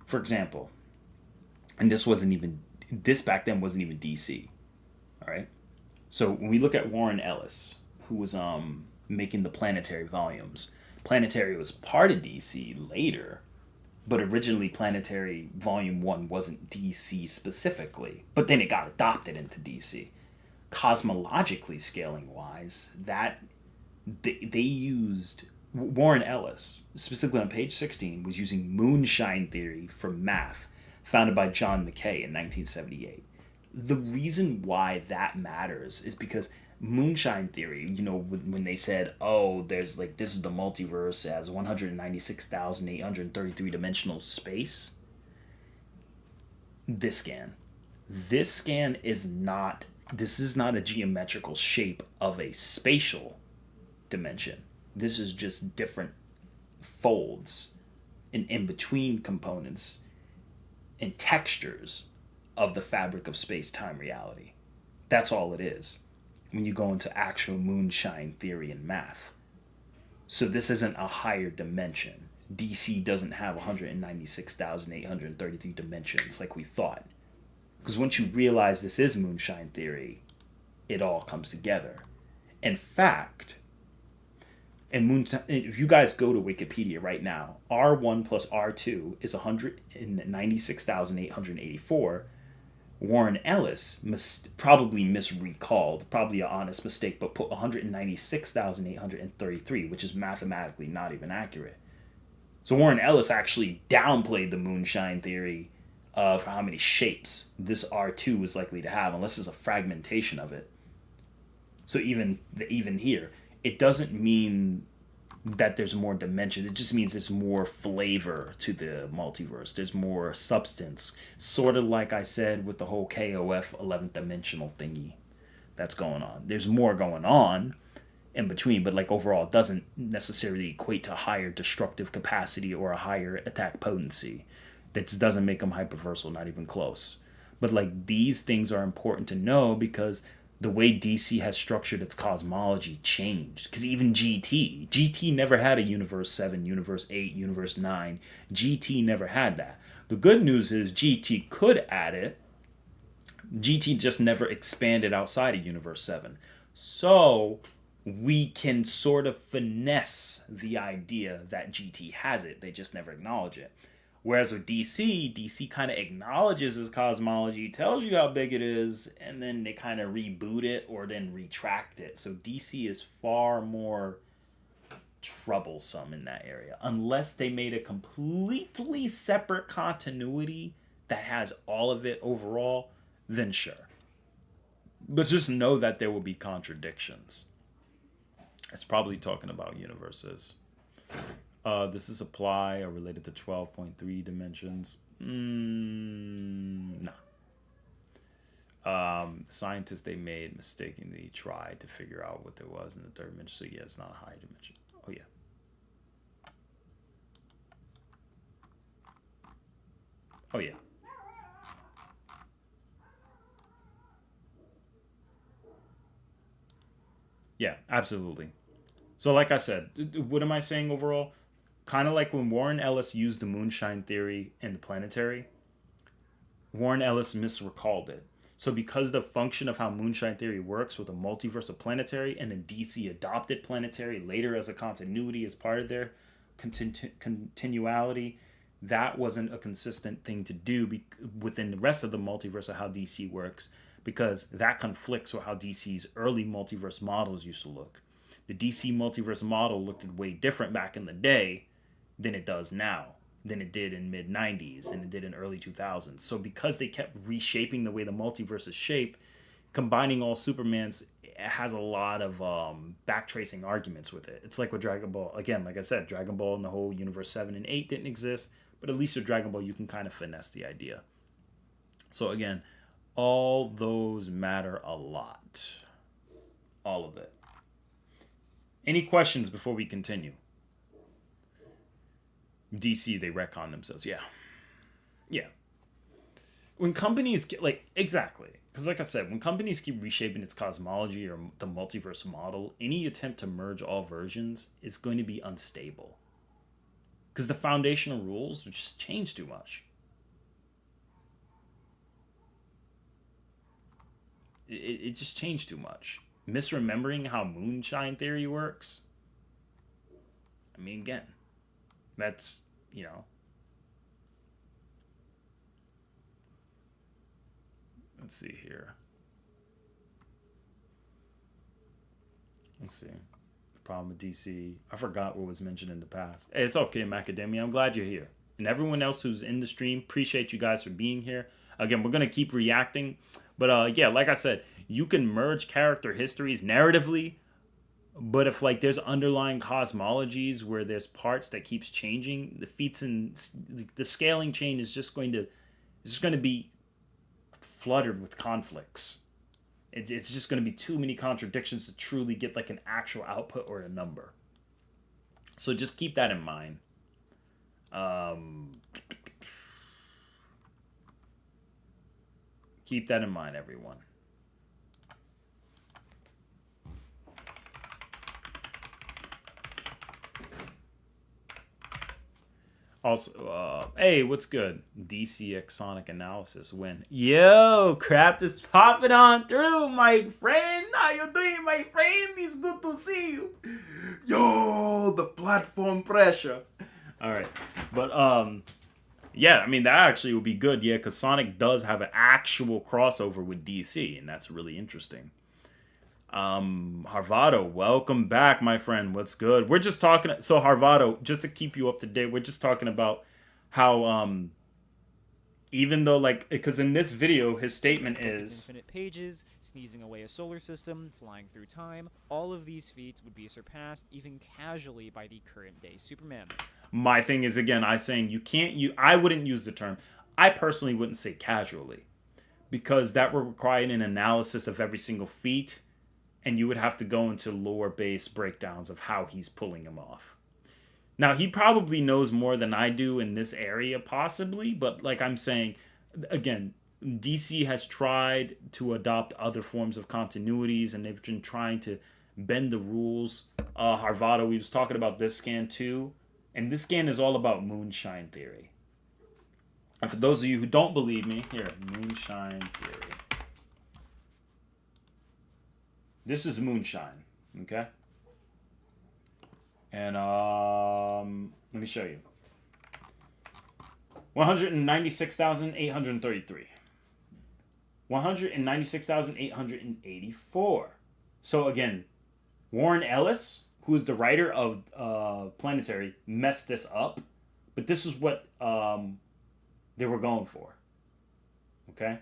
for example, and this back then wasn't even DC, all right? So when we look at Warren Ellis, who was making the Planetary volumes, Planetary was part of DC later, but originally Planetary Volume 1 wasn't DC specifically, but then it got adopted into DC. Cosmologically scaling wise, that they used, Warren Ellis, specifically on page 16, was using moonshine theory for math founded by John McKay in 1978. the reason why that matters is because moonshine theory, when they said, oh, there's like, this is the multiverse as 196,833 dimensional space. This scan is not a geometrical shape of a spatial dimension. This is just different folds and in between components and textures of the fabric of space-time reality. That's all it is when you go into actual moonshine theory and math. So this isn't a higher dimension. DC doesn't have 196,833 dimensions like we thought. Because once you realize this is moonshine theory, it all comes together. In fact, if you guys go to Wikipedia right now, R1 plus R2 is 196,884. Warren Ellis probably misrecalled, probably an honest mistake, but put 196,833, which is mathematically not even accurate. So Warren Ellis actually downplayed the moonshine theory of how many shapes this R2 is likely to have, unless it's a fragmentation of it. So even here, it doesn't mean that there's more dimensions. It just means there's more flavor to the multiverse. There's more substance. Sort of like I said with the whole KOF 11th dimensional thingy that's going on. There's more going on in between, but like overall it doesn't necessarily equate to higher destructive capacity or a higher attack potency. That just doesn't make them hyperversal, not even close. But like these things are important to know because the way DC has structured its cosmology changed. Because even GT never had a Universe 7, Universe 8, Universe 9. GT never had that. The good news is GT could add it. GT just never expanded outside of Universe 7. So we can sort of finesse the idea that GT has it. They just never acknowledge it. Whereas with DC kind of acknowledges his cosmology, tells you how big it is, and then they kind of reboot it or then retract it. So DC is far more troublesome in that area. Unless they made a completely separate continuity that has all of it overall, then sure. But just know that there will be contradictions. It's probably talking about universes. This is apply or related to 12.3 dimensions. Nah. Scientists they made mistakenly tried to figure out what there was in the third dimension. So yeah, it's not a high dimension. Oh yeah. Oh yeah. Yeah, absolutely. So like I said, what am I saying overall? Kind of like when Warren Ellis used the moonshine theory in the planetary, Warren Ellis misrecalled it. So because the function of how moonshine theory works with a multiverse of planetary, and then DC adopted planetary later as a continuity as part of their continuality, that wasn't a consistent thing to do within the rest of the multiverse of how DC works, because that conflicts with how DC's early multiverse models used to look. The DC multiverse model looked way different back in the day than it does now, than it did in mid-90s and it did in early 2000s. So because they kept reshaping the way the multiverse is shaped, combining all Supermans has a lot of backtracing arguments with it. It's like with Dragon Ball. Again, like I said, Dragon Ball and the whole Universe 7 and 8 didn't exist, but at least with Dragon Ball you can kind of finesse the idea. So again, all those matter a lot. All of it. Any questions before we continue? DC, they retcon themselves. Yeah. When companies get, exactly. Because like I said, when companies keep reshaping its cosmology or the multiverse model, any attempt to merge all versions is going to be unstable. Because the foundational rules just change too much. It just changed too much. Misremembering how moonshine theory works. I mean, again, that's, let's see here. Let's see. The problem with DC. I forgot what was mentioned in the past. Hey, it's okay, Macadamia. I'm glad you're here. And everyone else who's in the stream, appreciate you guys for being here. Again, we're going to keep reacting. But yeah, like I said, you can merge character histories narratively, but if like there's underlying cosmologies where there's parts that keeps changing, the feats and the scaling chain is just going to be flooded with conflicts. It's just going to be too many contradictions to truly get like an actual output or a number. So just keep that in mind. Keep that in mind, everyone. Also, hey, what's good? DCX Sonic Analysis win. Yo, crap is popping on through, my friend. How you doing, my friend? It's good to see you. Yo, the platform pressure. All right, but yeah, I mean that actually would be good, yeah, because Sonic does have an actual crossover with DC, and that's really interesting. Harvado, welcome back, my friend. What's good? We're just talking. So Harvado, just to keep you up to date, we're just talking about how even though like because in this video his statement is infinite pages, sneezing away a solar system, flying through time. All of these feats would be surpassed even casually by the current day Superman. My thing is again, I wouldn't use the term. I personally wouldn't say casually, because that would require an analysis of every single feat. And you would have to go into lore-based breakdowns of how he's pulling him off. Now, he probably knows more than I do in this area, possibly. But like I'm saying, again, DC has tried to adopt other forms of continuities, and they've been trying to bend the rules. Harvado, we was talking about this scan too. And this scan is all about moonshine theory. And for those of you who don't believe me, here, moonshine theory. This is moonshine, okay? And let me show you. 196,833. 196,884. So again, Warren Ellis, who is the writer of Planetary, messed this up. But this is what they were going for. Okay?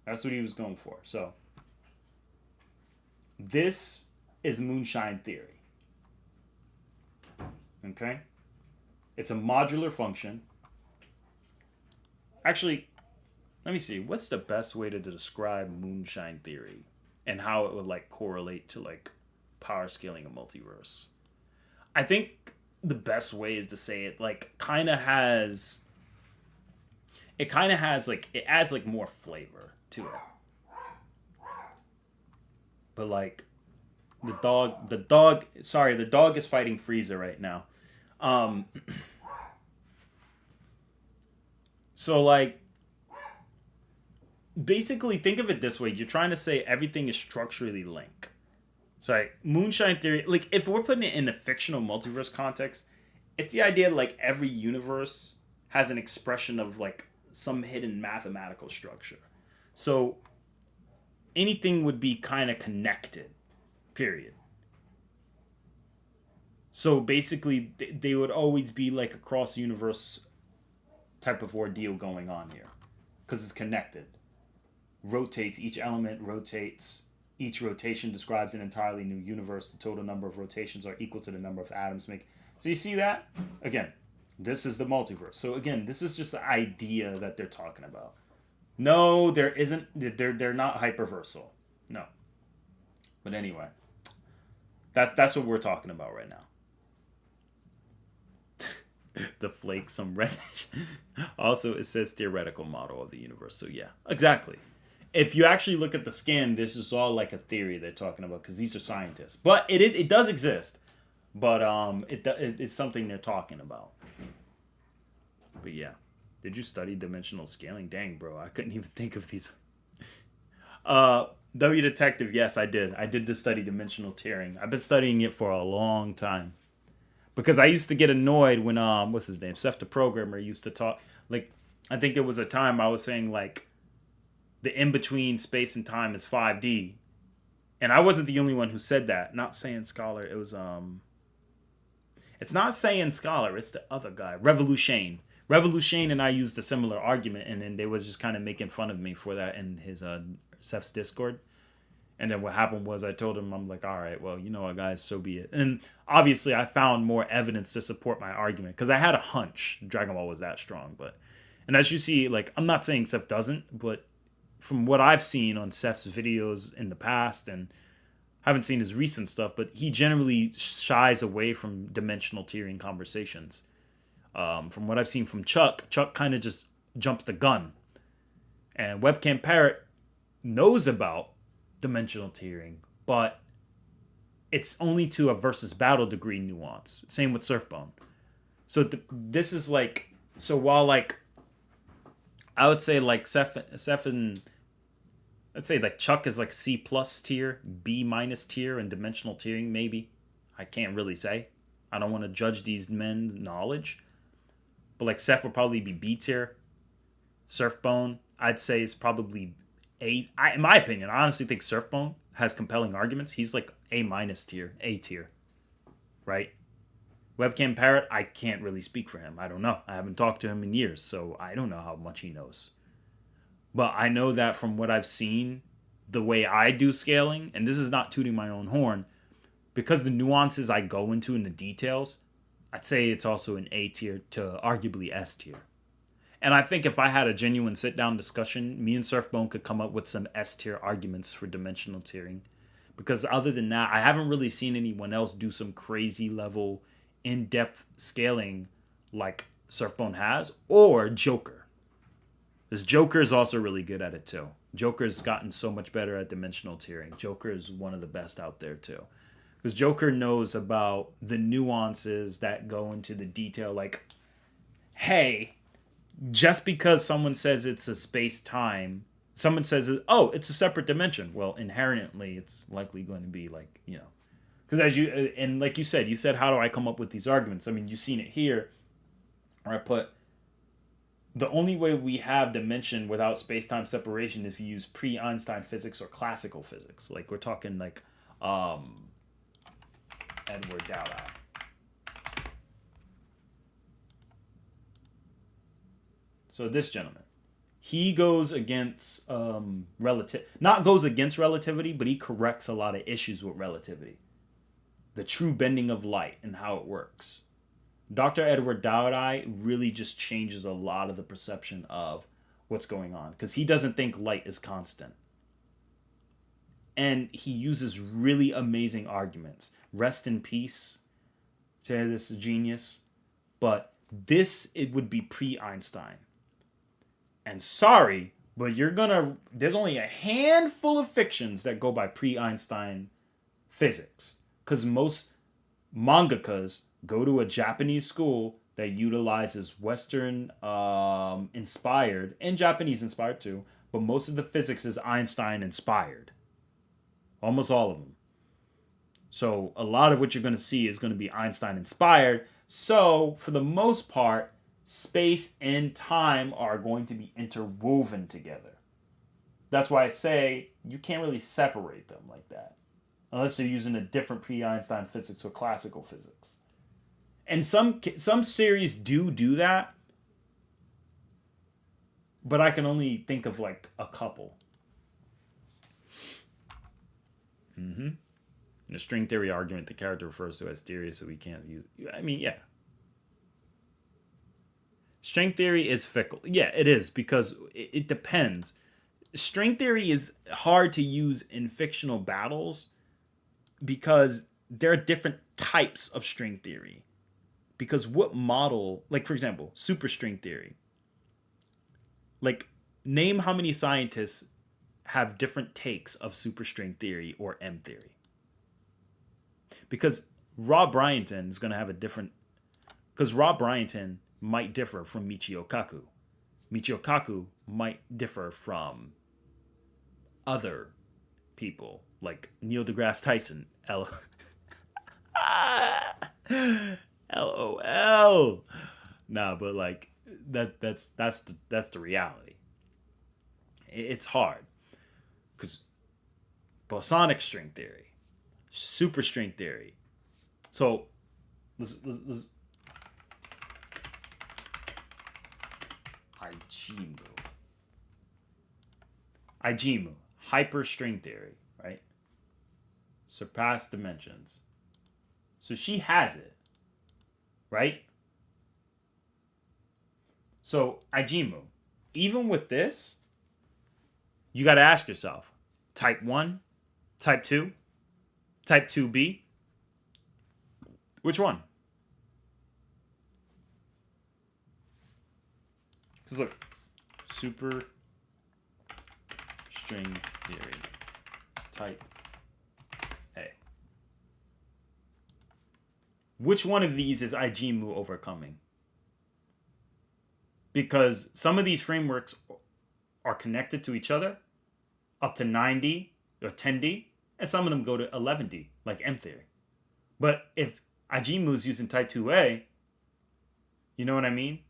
That's what he was going for. So, this is moonshine theory. Okay? It's a modular function. Actually, let me see. What's the best way to describe moonshine theory and how it would like correlate to like power scaling a multiverse? I think the best way is to say it like kind of has like it adds like more flavor to it. But like the dog is fighting Frieza right now. So like basically think of it this way. You're trying to say everything is structurally linked. So like moonshine theory, like if we're putting it in a fictional multiverse context, it's the idea like every universe has an expression of like some hidden mathematical structure. So anything would be kind of connected, period. So basically, they would always be like a cross-universe type of ordeal going on here. Because it's connected. Rotates, each element rotates. Each rotation describes an entirely new universe. The total number of rotations are equal to the number of atoms make. So you see that? Again, this is the multiverse. So again, this is just the idea that they're talking about. No, there isn't. They're not hyperversal. No. But anyway, that's what we're talking about right now. The flake, some reddish. Also, it says theoretical model of the universe. So yeah, exactly. If you actually look at the scan, this is all like a theory they're talking about because these are scientists. But it does exist. But it's something they're talking about. But yeah. Did you study dimensional scaling? Dang, bro, I couldn't even think of these. W Detective, yes, I did. I did study dimensional tearing. I've been studying it for a long time. Because I used to get annoyed when, what's his name? Seth the Programmer used to talk. Like, I think there was a time I was saying, like, the in-between space and time is 5D. And I wasn't the only one who said that. Not Saiyan Scholar. It was, it's not Saiyan Scholar. It's the other guy. Revolution. Revolution and I used a similar argument, and then they was just kind of making fun of me for that in his Seth's Discord. And then what happened was I told him, I'm like, all right, well, you know what, guys, so be it. And obviously I found more evidence to support my argument because I had a hunch Dragon Ball was that strong. And as you see, like, I'm not saying Seth doesn't, but from what I've seen on Seth's videos in the past, and haven't seen his recent stuff, but he generally shies away from dimensional tiering conversations. From what I've seen from Chuck kind of just jumps the gun. And Webcam Parrot knows about dimensional tiering, but it's only to a versus battle degree nuance. Same with Surfbone. So this is like, so while like I would say like Seth and let's say like Chuck is like C plus tier, B minus tier, and dimensional tiering maybe. I can't really say. I don't want to judge these men's knowledge, but like Seth would probably be B tier. Surfbone, I'd say, is probably in my opinion, I honestly think Surfbone has compelling arguments. He's like A minus tier, A tier, right? Webcam Parrot, I can't really speak for him. I don't know. I haven't talked to him in years, so I don't know how much he knows. But I know that from what I've seen, the way I do scaling, and this is not tooting my own horn, because the nuances I go into in the details, I'd say it's also an A tier to arguably S tier. And I think if I had a genuine sit-down discussion, me and Surfbone could come up with some S-tier arguments for dimensional tiering. Because other than that, I haven't really seen anyone else do some crazy level, in-depth scaling like Surfbone has, or Joker. Because Joker is also really good at it too. Joker's gotten so much better at dimensional tiering. Joker is one of the best out there too. Because Joker knows about the nuances that go into the detail, like, hey, just because someone says it's a space-time, someone says, oh, it's a separate dimension. Well, inherently, it's likely going to be like, you know. Because as you, and like you said, how do I come up with these arguments? I mean, you've seen it here, where I put, the only way we have dimension without space-time separation is if you use pre-Einstein physics or classical physics. Like, we're talking like, Edward Dowdey. So this gentleman, he goes against not goes against relativity, but he corrects a lot of issues with relativity. The true bending of light and how it works. Dr. Edward Dowdey really just changes a lot of the perception of what's going on, because he doesn't think light is constant. And he uses really amazing arguments. Rest in peace to this genius. But it would be pre-Einstein. And sorry, but there's only a handful of fictions that go by pre-Einstein physics. Because most mangakas go to a Japanese school that utilizes Western inspired, and Japanese inspired too, but most of the physics is Einstein inspired. Almost all of them. So a lot of what you're going to see is going to be Einstein inspired. So for the most part, space and time are going to be interwoven together. That's why I say you can't really separate them like that. Unless you're using a different pre-Einstein physics or classical physics. And some series do that. But I can only think of like a couple. In the string theory argument, the character refers to as theory, so we can't use... I mean, yeah. String theory is fickle. Yeah, it is, because it depends. String theory is hard to use in fictional battles because there are different types of string theory. Because what model... Like, for example, superstring theory. Like, name how many scientists have different takes of superstring theory or M theory. Because Rob Bryanton is going to have a different... Because Rob Bryanton might differ from Michio Kaku. Michio Kaku might differ from other people, like Neil deGrasse Tyson. LOL. Nah, but like that's the reality. It's hard. Because bosonic string theory, superstring theory. So let's Ijimu, hyper string theory, right? Surpass dimensions. So she has it, right? So Ijimu, even with this, you got to ask yourself, type 1, type 2, type 2B, which one? Because look, super string theory, type A. Which one of these is Ijimu overcoming? Because some of these frameworks are connected to each other up to 9D or 10D, and some of them go to 11D, like M theory. But if Ijimu is using type 2A, you know what I mean?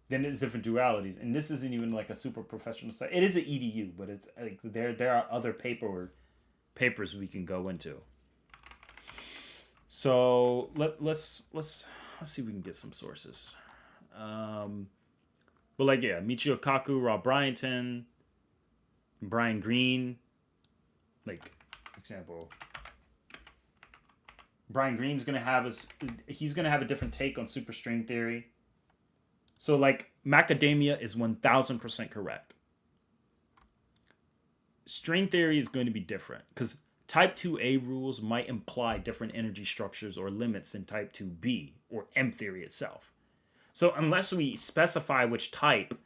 Then it's different dualities. And this isn't even like a super professional site. It is an EDU, but it's like there are other papers we can go into. So let's see if we can get some sources. But like, yeah, Michio Kaku, Rob Bryanton, Brian Greene. Like, for example, Brian Greene's he's gonna have a different take on superstring theory. So like, macadamia is 1000% correct. String theory is going to be different because type 2A rules might imply different energy structures or limits than type 2B or M theory itself. So unless we specify which type,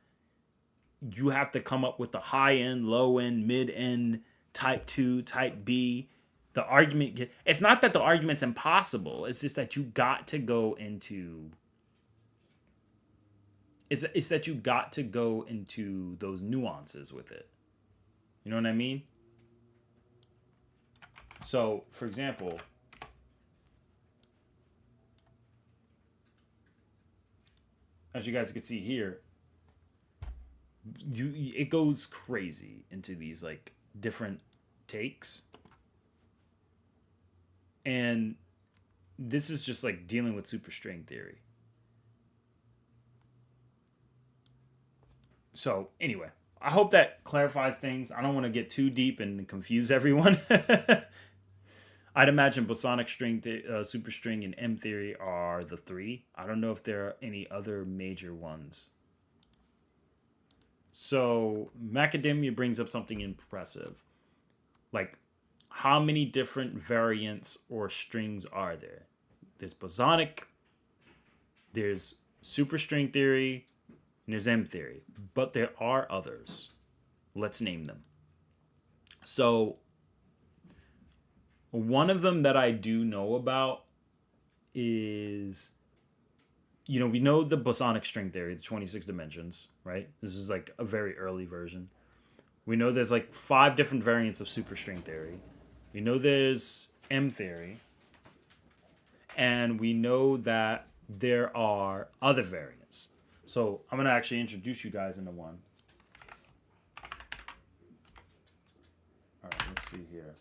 you have to come up with the high end, low end, mid end, type 2, type B. The argument, it's not that the argument's impossible. It's just that you got to go into, it's that you got to go into those nuances with it. You know what I mean? So, for example, as you guys can see here, it goes crazy into these like different takes. And this is just like dealing with superstring theory. So anyway, I hope that clarifies things. I don't want to get too deep and confuse everyone. I'd imagine bosonic string, superstring, and M theory are the three. I don't know if there are any other major ones. So macadamia brings up something impressive. Like, how many different variants or strings are there? There's bosonic, there's superstring theory, and there's M theory. But there are others. Let's name them. So one of them that I do know about is, we know the bosonic string theory, the 26 dimensions, right? This is like a very early version. We know there's like 5 different variants of superstring theory. We know there's M theory. And we know that there are other variants. So I'm going to actually introduce you guys into one. All right, let's see here.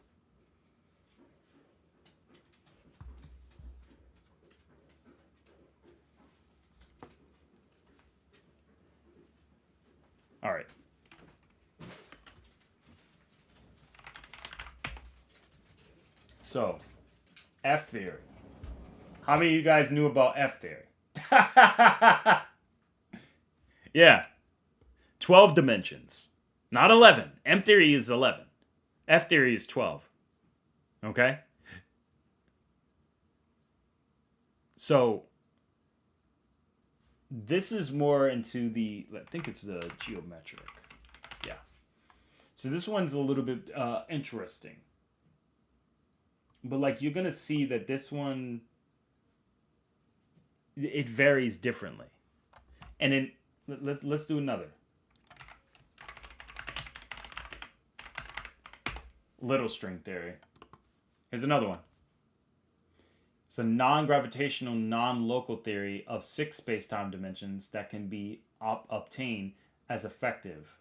All right. So, F theory. How many of you guys knew about F theory? Yeah. 12 dimensions. Not 11. M theory is 11. F theory is 12. Okay? So, this is more into the, I think it's the geometric. Yeah. So this one's a little bit interesting. But like, you're going to see that this one, it varies differently. And then let's do another. Little string theory. Here's another one. It's a non-gravitational, non-local theory of 6 space-time dimensions that can be obtained as effective.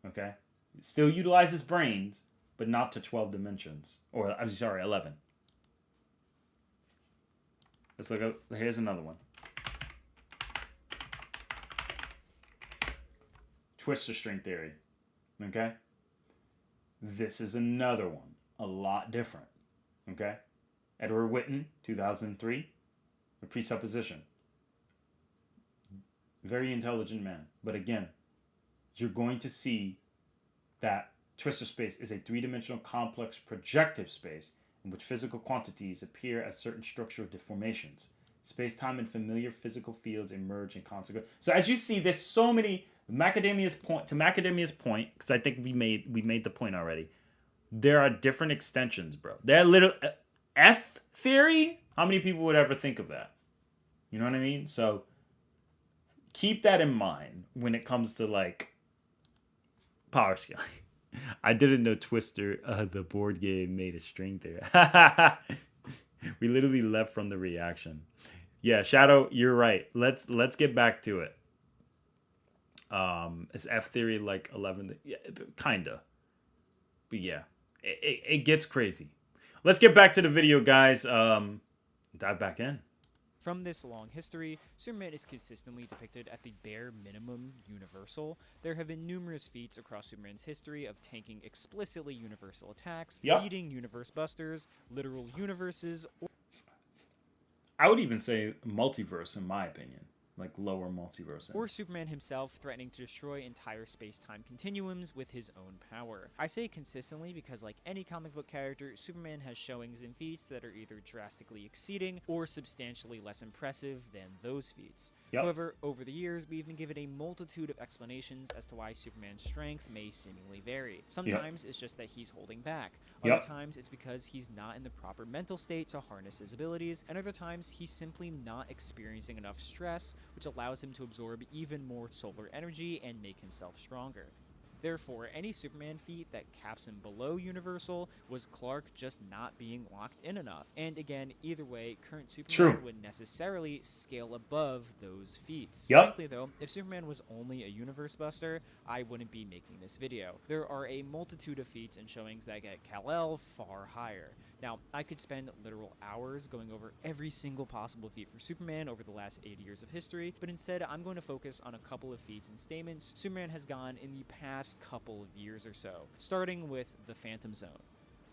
Okay? It still utilizes brains, but not to 12 dimensions. Or, I'm sorry, 11. Let's look at, here's another one. Twister string theory. Okay? This is another one. A lot different. Okay? Edward Witten, 2003. A presupposition. Very intelligent man. But again, you're going to see that twistor space is a three-dimensional complex projective space in which physical quantities appear as certain structural deformations. Space-time and familiar physical fields emerge in consequence. So as you see, there's so many. Macadamia's point, because I think we made the point already. There are different extensions, bro. There are little F theory. How many people would ever think of that? You know what I mean? So keep that in mind when it comes to like power scaling. I didn't know Twister, the board game, made a string theory. We literally left from the reaction. Yeah, Shadow, you're right. Let's get back to it. Is F theory like 11? Yeah, kinda. But yeah, it gets crazy. Let's get back to the video, guys. Dive back in. From this long history, Superman is consistently depicted at the bare minimum universal. There have been numerous feats across Superman's history of tanking explicitly universal attacks, beating universe busters, literal universes, or I would even say multiverse, in my opinion. Like lower multiverse. Or Superman himself threatening to destroy entire space-time continuums with his own power. I say consistently because like any comic book character, Superman has showings and feats that are either drastically exceeding or substantially less impressive than those feats. However, over the years, we've been given a multitude of explanations as to why Superman's strength may seemingly vary. Sometimes it's just that he's holding back. Other times it's because he's not in the proper mental state to harness his abilities, and other times he's simply not experiencing enough stress, which allows him to absorb even more solar energy and make himself stronger. Therefore, any Superman feat that caps him below Universal was Clark just not being locked in enough. And again, either way, current Superman wouldn't necessarily scale above those feats. Frankly though, if Superman was only a Universe Buster, I wouldn't be making this video. There are a multitude of feats and showings that get Kal-El far higher. Now, I could spend literal hours going over every single possible feat for Superman over the last 80 years of history, but instead I'm going to focus on a couple of feats and statements Superman has gone in the past couple of years or so, starting with the Phantom Zone.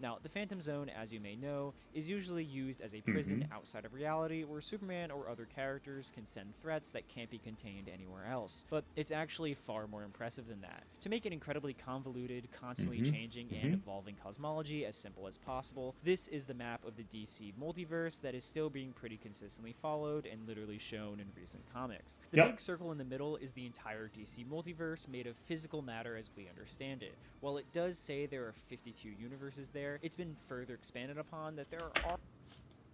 Now, the Phantom Zone, as you may know, is usually used as a prison outside of reality where Superman or other characters can send threats that can't be contained anywhere else. But it's actually far more impressive than that. To make an incredibly convoluted, constantly changing and evolving cosmology as simple as possible, this is the map of the DC multiverse that is still being pretty consistently followed and literally shown in recent comics. The big circle in the middle is the entire DC multiverse made of physical matter as we understand it. While it does say there are 52 universes there, it's been further expanded upon that there are...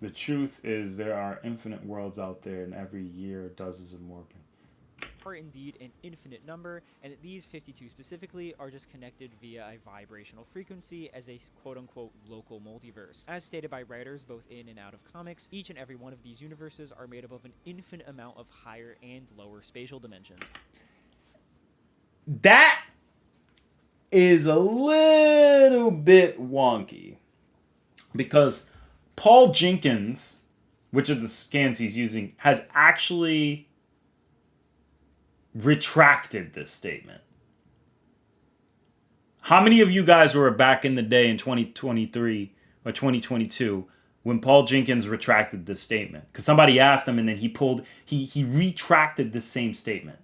The truth is there are infinite worlds out there, and every year dozens of more. Are indeed an infinite number, and that these 52 specifically are just connected via a vibrational frequency as a quote-unquote local multiverse. As stated by writers both in and out of comics, each and every one of these universes are made up of an infinite amount of higher and lower spatial dimensions. That is a little bit wonky because Paul Jenkins, which of the scans he's using, has actually retracted this statement. How many of you guys were back in the day in 2023 or 2022 when Paul Jenkins retracted this statement? Because somebody asked him and then he retracted the same statement.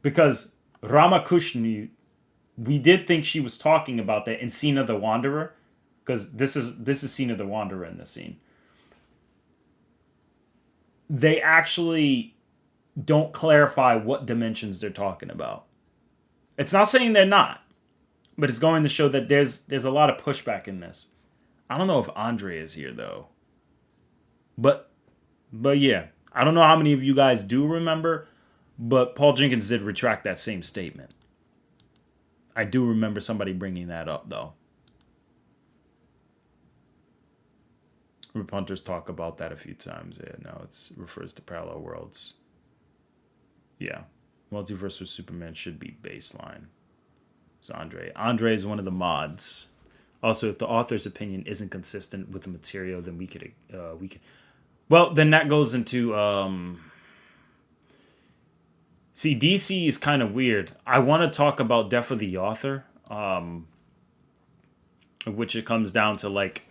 Because Ramakrishna, we did think she was talking about that in Cena the Wanderer, because this is Cena the Wanderer in this scene. They actually don't clarify what dimensions they're talking about. It's not saying they're not, but it's going to show that there's a lot of pushback in this. I don't know if Andre is here though, but yeah, I don't know how many of you guys do remember. But Paul Jenkins did retract that same statement. I do remember somebody bringing that up, though. Rip Hunters talk about that a few times. Yeah, no, it refers to parallel worlds. Yeah. Multiverse of Superman should be baseline. It's Andre. Andre is one of the mods. Also, if the author's opinion isn't consistent with the material, then we could Well, then that goes into see, DC is kind of weird. I want to talk about Death of the Author, which it comes down to like,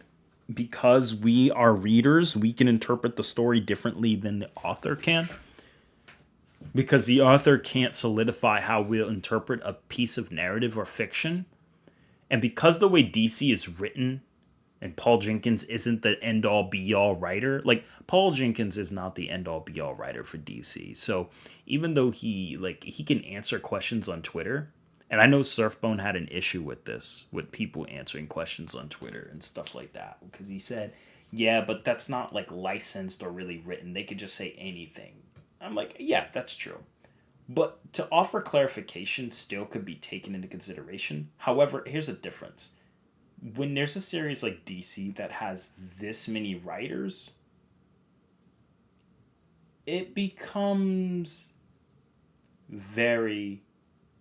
because we are readers, we can interpret the story differently than the author can. Because the author can't solidify how we'll interpret a piece of narrative or fiction. And because the way DC is written, and Paul Jenkins isn't the end-all be-all writer. Like, Paul Jenkins is not the end-all be-all writer for DC. So even though he can answer questions on Twitter, and I know Surfbone had an issue with this, with people answering questions on Twitter and stuff like that, because he said, yeah, but that's not like licensed or really written. They could just say anything. I'm like, yeah, that's true. But to offer clarification still could be taken into consideration. However, here's a difference. When there's a series like DC that has this many writers, it becomes very,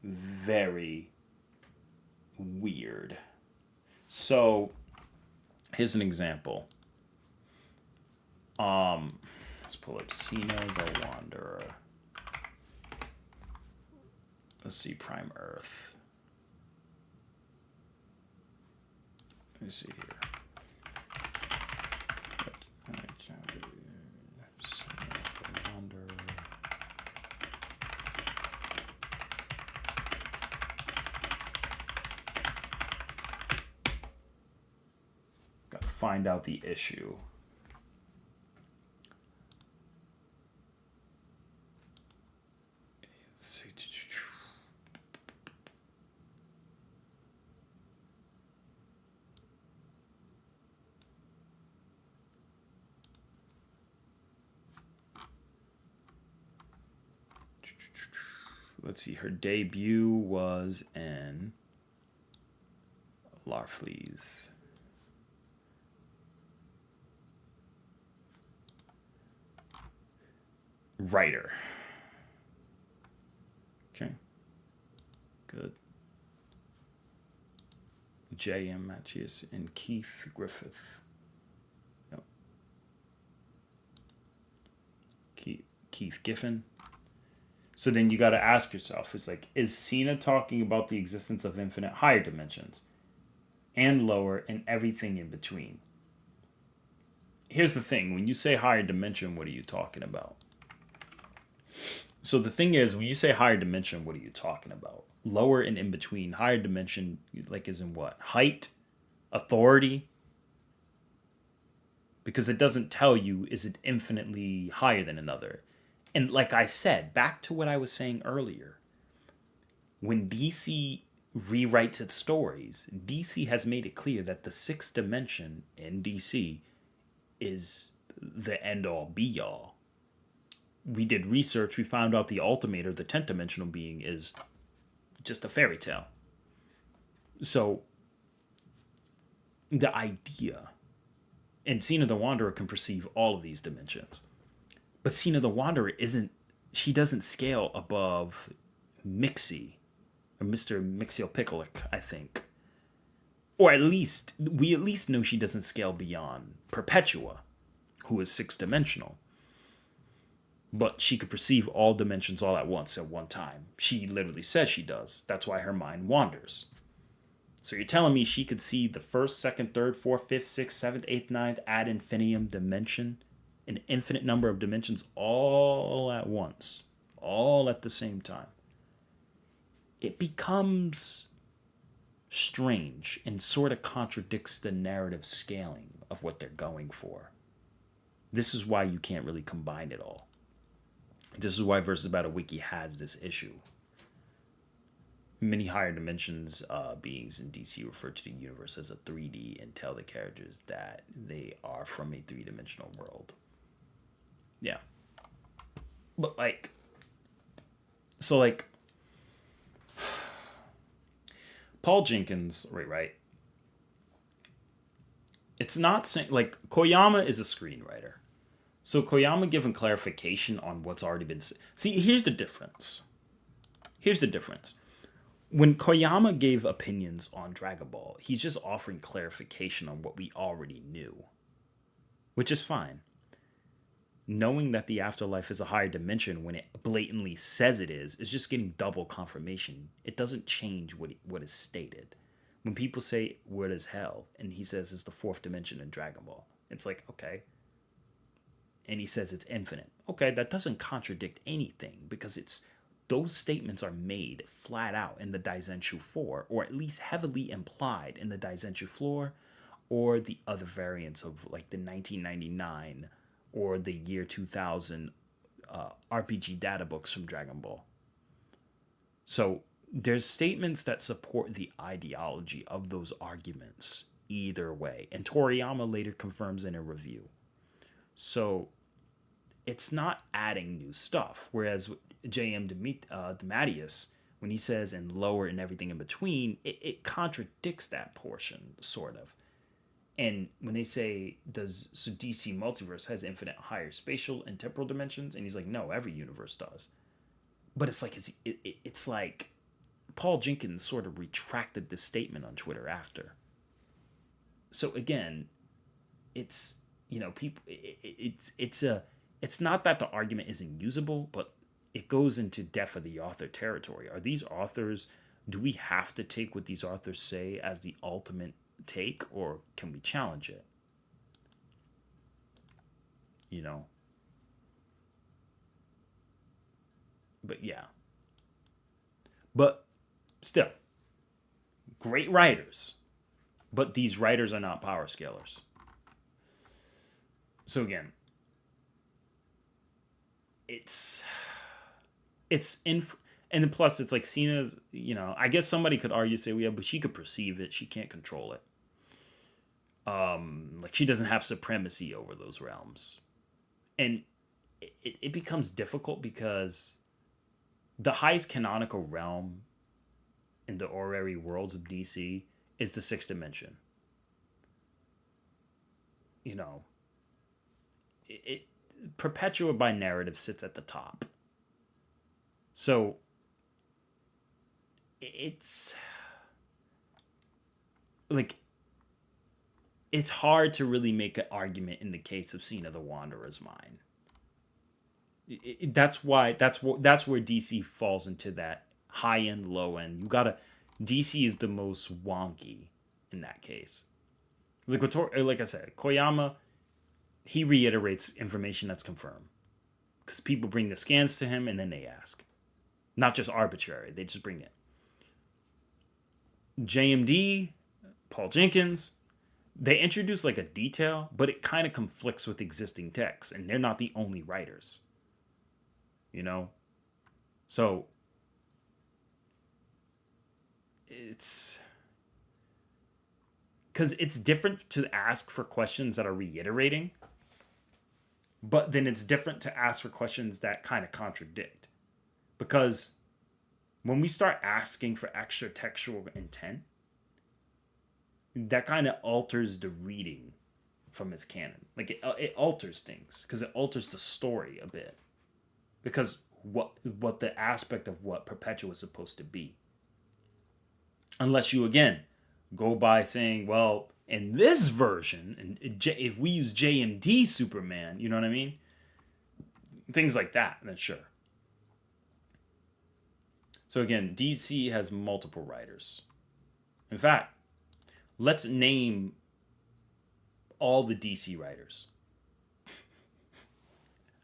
very weird. So, here's an example. Let's pull up Cena the Wanderer. Let's see, Prime Earth. Let me see here. Got to find out the issue. Let's see. Let's see, her debut was in Larfleeze. Writer. Okay. Good. J.M. Matthews and Keith Griffith. Yep. Keith Giffen. So then you got to ask yourself, it's like, is Cena talking about the existence of infinite higher dimensions and lower and everything in between? Here's the thing. When you say higher dimension, what are you talking about? So the thing is, when you say higher dimension, what are you talking about? Lower and in between. Higher dimension, like, is in what? Height? Authority? Because it doesn't tell you, is it infinitely higher than another? And like I said, back to what I was saying earlier, when DC rewrites its stories, DC has made it clear that the sixth dimension in DC is the end-all, be-all. We did research, we found out the Ultimator, the 10th dimensional being, is just a fairy tale. So, the idea, and Cena the Wanderer can perceive all of these dimensions. But Cena the Wanderer she doesn't scale above Mixie, or Mr. Mixiopicklick, I think. Or we at least know she doesn't scale beyond Perpetua, who is sixth-dimensional. But she could perceive all dimensions all at once at one time. She literally says she does. That's why her mind wanders. So you're telling me she could see the first, second, third, fourth, fifth, sixth, seventh, eighth, ninth, ad infinitum dimension, an infinite number of dimensions all at once, all at the same time. It becomes strange and sort of contradicts the narrative scaling of what they're going for. This is why you can't really combine it all. This is why Versus Battle Wiki has this issue. Many higher dimensions beings in DC refer to the universe as a 3D and tell the characters that they are from a three-dimensional world. Yeah. But Paul Jenkins, right? It's not saying, like, Koyama is a screenwriter. So Koyama giving clarification on what's already been said. See, here's the difference. When Koyama gave opinions on Dragon Ball, he's just offering clarification on what we already knew, which is fine. knowing that the afterlife is a higher dimension when it blatantly says it is just getting double confirmation. It doesn't change what is stated. When people say, what is hell? And he says it's the fourth dimension in Dragon Ball. It's like, okay. And he says it's infinite. Okay, that doesn't contradict anything because those statements are made flat out in the Daizenshu 4, or at least heavily implied in the Daizenshu 4, or the other variants of like the 1999 or the year 2000 RPG data books from Dragon Ball. So there's statements that support the ideology of those arguments either way. And Toriyama later confirms in a review. So it's not adding new stuff. Whereas J.M. Dematius, when he says and lower and everything in between, it contradicts that portion, sort of. And when they say, so DC Multiverse has infinite higher spatial and temporal dimensions? And he's like, no, every universe does. But it's like, it's like Paul Jenkins sort of retracted this statement on Twitter after. So again, it's, people, it's not that the argument isn't usable, but it goes into death of the author territory. Are these authors, do we have to take what these authors say as the ultimate take, or can we challenge it? But yeah. But still, great writers. But these writers are not power scalers. So again, and then plus it's like Cena's, I guess somebody could argue, say, yeah, but she could perceive it, she can't control it. Like she doesn't have supremacy over those realms. And it becomes difficult because the highest canonical realm in the orrery worlds of DC is the sixth dimension. Perpetua by narrative sits at the top. So it's like, it's hard to really make an argument in the case of Cena the Wanderer's Mind. That's where DC falls into that high end, low end. DC is the most wonky in that case. Like I said, Koyama, he reiterates information that's confirmed. Because people bring the scans to him and then they ask. Not just arbitrary, they just bring it. JMD, Paul Jenkins, they introduce like a detail, but it kind of conflicts with existing texts, and they're not the only writers. So it's because it's different to ask for questions that are reiterating, but then it's different to ask for questions that kind of contradict. Because when we start asking for extra textual intent, that kind of alters the reading from its canon. Like it alters things because it alters the story a bit. Because what the aspect of what Perpetua is supposed to be. Unless you, again, go by saying, well, in this version, and if we use JMD Superman, you know what I mean? Things like that, then sure. So again, DC has multiple writers. In fact, let's name all the DC writers.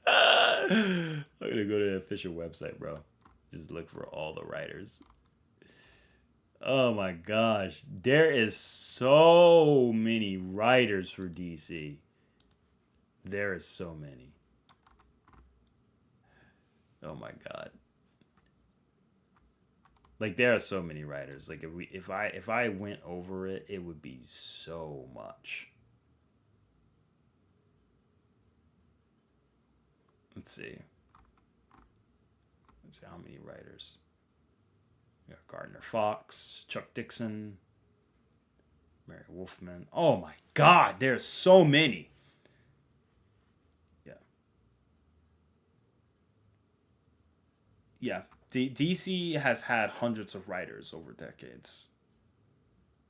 I'm gonna go to the official website, bro. Just look for all the writers. Oh my gosh. There is so many writers for DC. There is so many. Oh my god. Like there are so many writers. Like if I went over it, it would be so much. Let's see how many writers. We got Gardner Fox, Chuck Dixon, Mary Wolfman. Oh my god, there's so many. Yeah. DC has had hundreds of writers over decades.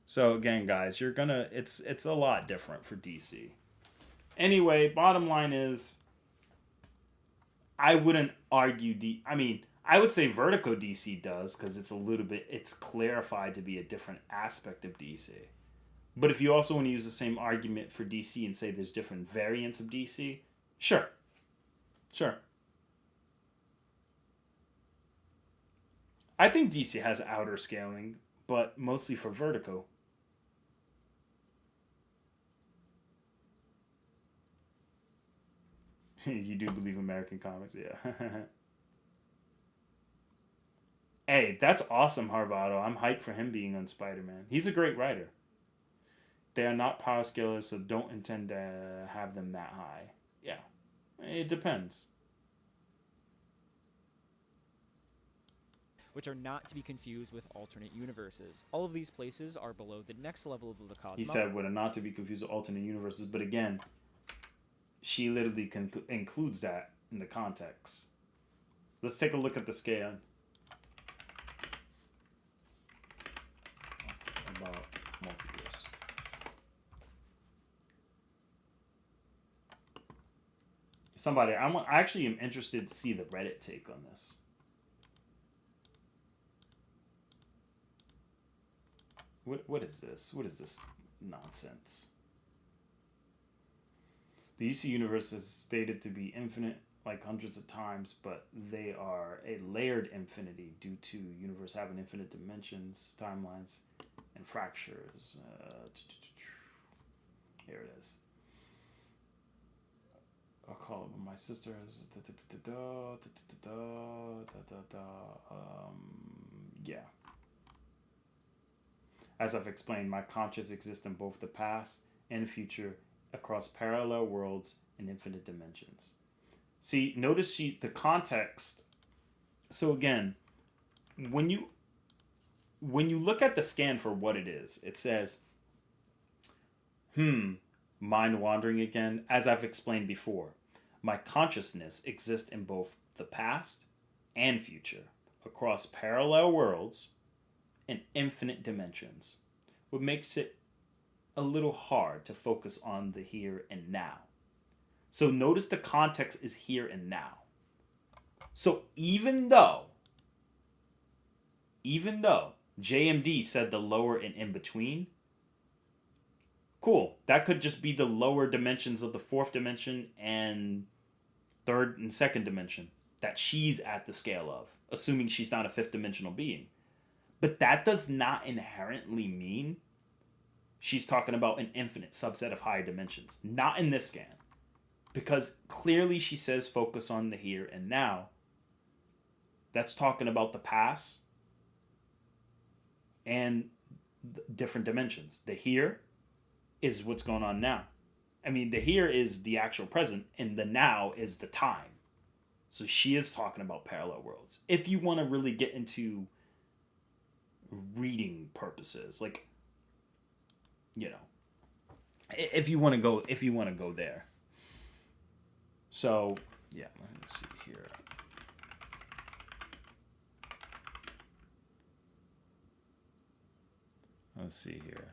So again, guys, it's a lot different for DC. Anyway, bottom line is I wouldn't argue I mean, I would say Vertigo DC does because it's clarified to be a different aspect of DC. But if you also want to use the same argument for DC and say there's different variants of DC, sure. Sure. I think DC has outer scaling, but mostly for Vertigo. You do believe American comics, yeah. Hey, that's awesome, Harvado. I'm hyped for him being on Spider-Man. He's a great writer. They are not power scalers, so don't intend to have them that high. Yeah, it depends. Which are not to be confused with alternate universes. All of these places are below the next level of the cosmos. He said, "What are not to be confused with alternate universes," but again, she literally includes that in the context. Let's take a look at the scale. About multiverse. Somebody, I actually am interested to see the Reddit take on this. What is this? What is this nonsense? The UC universe is stated to be infinite like hundreds of times, but they are a layered infinity due to universe having infinite dimensions, timelines, and fractures. Here it is. I'll call it my sister is yeah. As I've explained, my conscious exists in both the past and future across parallel worlds and infinite dimensions. See, notice the context. So again, when you look at the scan for what it is, it says, mind wandering again. As I've explained before, my consciousness exists in both the past and future across parallel worlds and infinite dimensions, what makes it a little hard to focus on the here and now. So notice the context is here and now. So even though JMD said the lower and in between, cool. That could just be the lower dimensions of the fourth dimension and third and second dimension that she's at the scale of, assuming she's not a fifth dimensional being. But that does not inherently mean she's talking about an infinite subset of higher dimensions. Not in this scan. Because clearly she says focus on the here and now. That's talking about the past and different dimensions. The here is what's going on now. I mean, the here is the actual present, and the now is the time. So she is talking about parallel worlds. If you want to really get into reading purposes, like, you know, if you want to go there. So yeah, let me see here. Let's see here.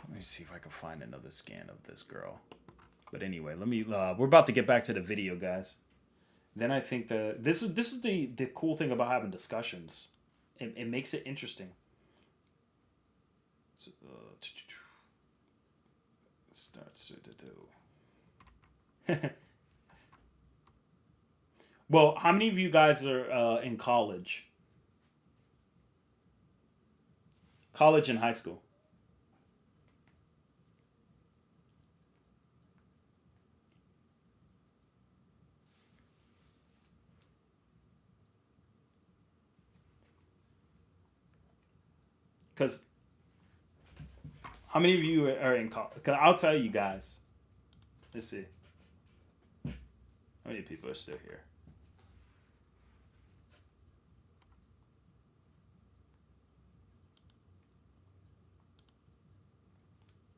Let me see if I can find another scan of this girl. But anyway, let me. We're about to get back to the video, guys. Then I think this is the cool thing about having discussions. It makes it interesting. So, starts to do. Well, how many of you guys are in college? College and high school. Because how many of you are in college? Because I'll tell you guys. Let's see. How many people are still here?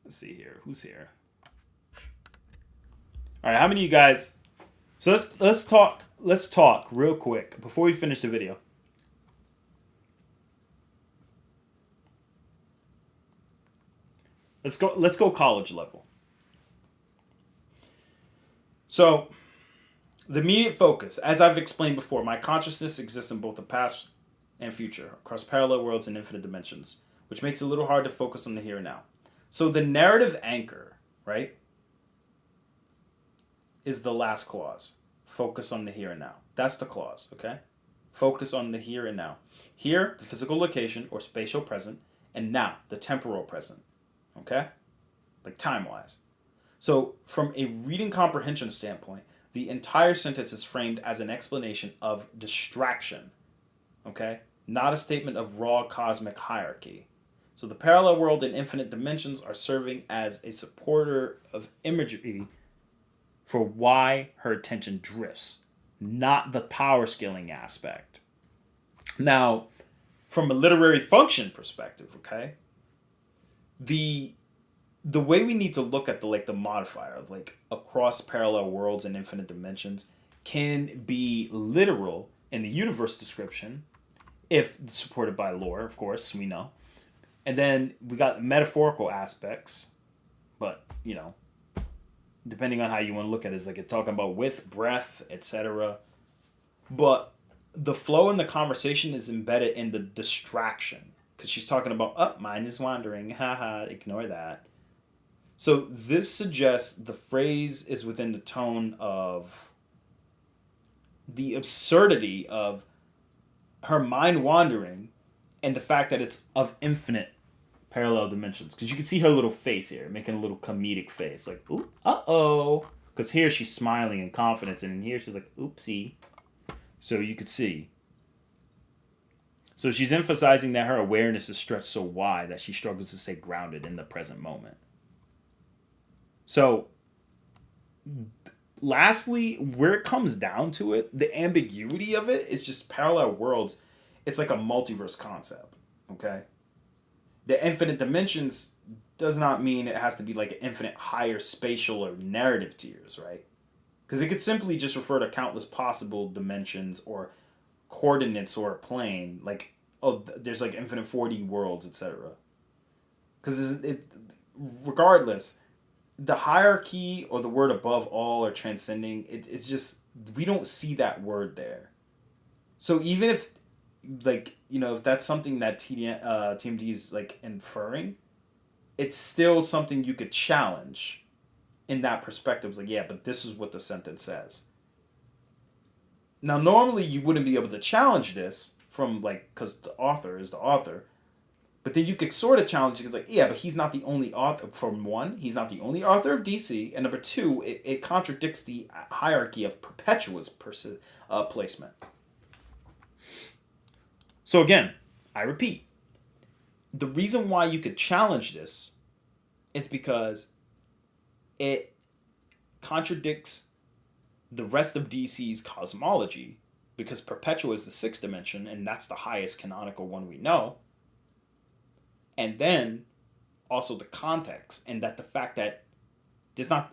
Let's see here. Who's here? All right. How many of you guys? So let's talk. Let's talk real quick before we finish the video. Let's go college level. So, the immediate focus, as I've explained before, my consciousness exists in both the past and future, across parallel worlds and infinite dimensions, which makes it a little hard to focus on the here and now. So the narrative anchor, right, is the last clause. Focus on the here and now. That's the clause, okay? Focus on the here and now. Here, the physical location or spatial present, and now, the temporal present, okay? Like time-wise. So from a reading comprehension standpoint, the entire sentence is framed as an explanation of distraction, okay? Not a statement of raw cosmic hierarchy. So the parallel world and infinite dimensions are serving as a supporter of imagery for why her attention drifts, not the power scaling aspect. Now, from a literary function perspective, okay, the way we need to look at the modifier of across parallel worlds and infinite dimensions can be literal in the universe description, if supported by lore, of course, we know. And then we got metaphorical aspects, but, depending on how you want to look at it, it's talking about with, breath, etc. But the flow in the conversation is embedded in the distraction. Because she's talking about, mind is wandering, haha, ignore that. So this suggests the phrase is within the tone of the absurdity of her mind wandering and the fact that it's of infinite parallel dimensions. Because you can see her little face here, making a little comedic face. Like, ooh, uh-oh. Because here she's smiling in confidence, and in here she's like, oopsie. So you could see. So she's emphasizing that her awareness is stretched so wide that she struggles to stay grounded in the present moment. So, lastly, where it comes down to it, the ambiguity of it is just parallel worlds. It's like a multiverse concept, okay? The infinite dimensions does not mean it has to be like an infinite higher spatial or narrative tiers, right? Because it could simply just refer to countless possible dimensions or coordinates or a plane. Like, there's like infinite 4D worlds, etc. Because regardless, the hierarchy or the word above all or transcending, it's just, we don't see that word there. So even if, if that's something that TMD is inferring, it's still something you could challenge in that perspective. It's yeah, but this is what the sentence says. Now, normally you wouldn't be able to challenge this from because the author is the author. But then you could sort of challenge it because, but he's not the only author. From one, he's not the only author of DC. And number two, it contradicts the hierarchy of Perpetua's placement. So again, I repeat, the reason why you could challenge this is because it contradicts the rest of DC's cosmology, because Perpetua is the sixth dimension, and that's the highest canonical one we know. And then also the context, and that the fact that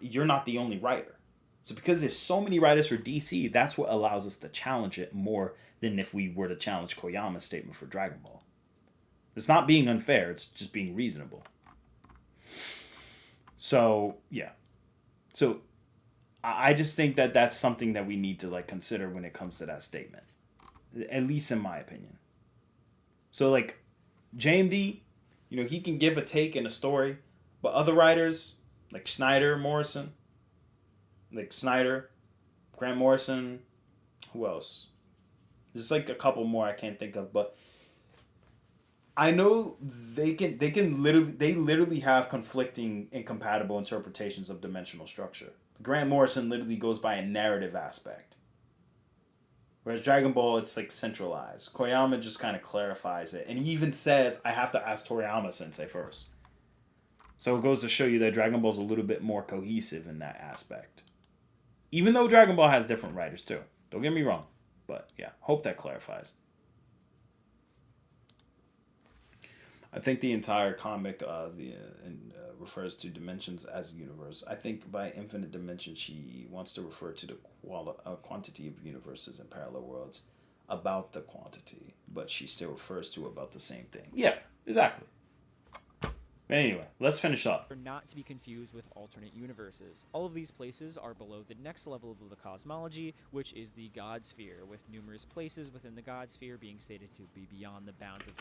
you're not the only writer. So because there's so many writers for DC, that's what allows us to challenge it more than if we were to challenge Koyama's statement for Dragon Ball. It's not being unfair, it's just being reasonable. So, yeah. So I just think that that's something that we need to consider when it comes to that statement. At least in my opinion. So JMD, he can give a take in a story, but other writers like Snyder, Morrison, Grant Morrison, who else? There's a couple more I can't think of, but I know they literally have conflicting, incompatible interpretations of dimensional structure. Grant Morrison literally goes by a narrative aspect. Whereas Dragon Ball, it's centralized. Koyama just kind of clarifies it. And he even says, I have to ask Toriyama Sensei first. So it goes to show you that Dragon Ball's a little bit more cohesive in that aspect. Even though Dragon Ball has different writers too. Don't get me wrong. But yeah, hope that clarifies. I think the entire comic refers to dimensions as a universe. I think by infinite dimensions, she wants to refer to the quantity of universes and parallel worlds about the quantity, but she still refers to about the same thing. Yeah, exactly. But anyway, let's finish up. Are not to be confused with alternate universes. All of these places are below the next level of the cosmology, which is the God Sphere, with numerous places within the God Sphere being stated to be beyond the bounds of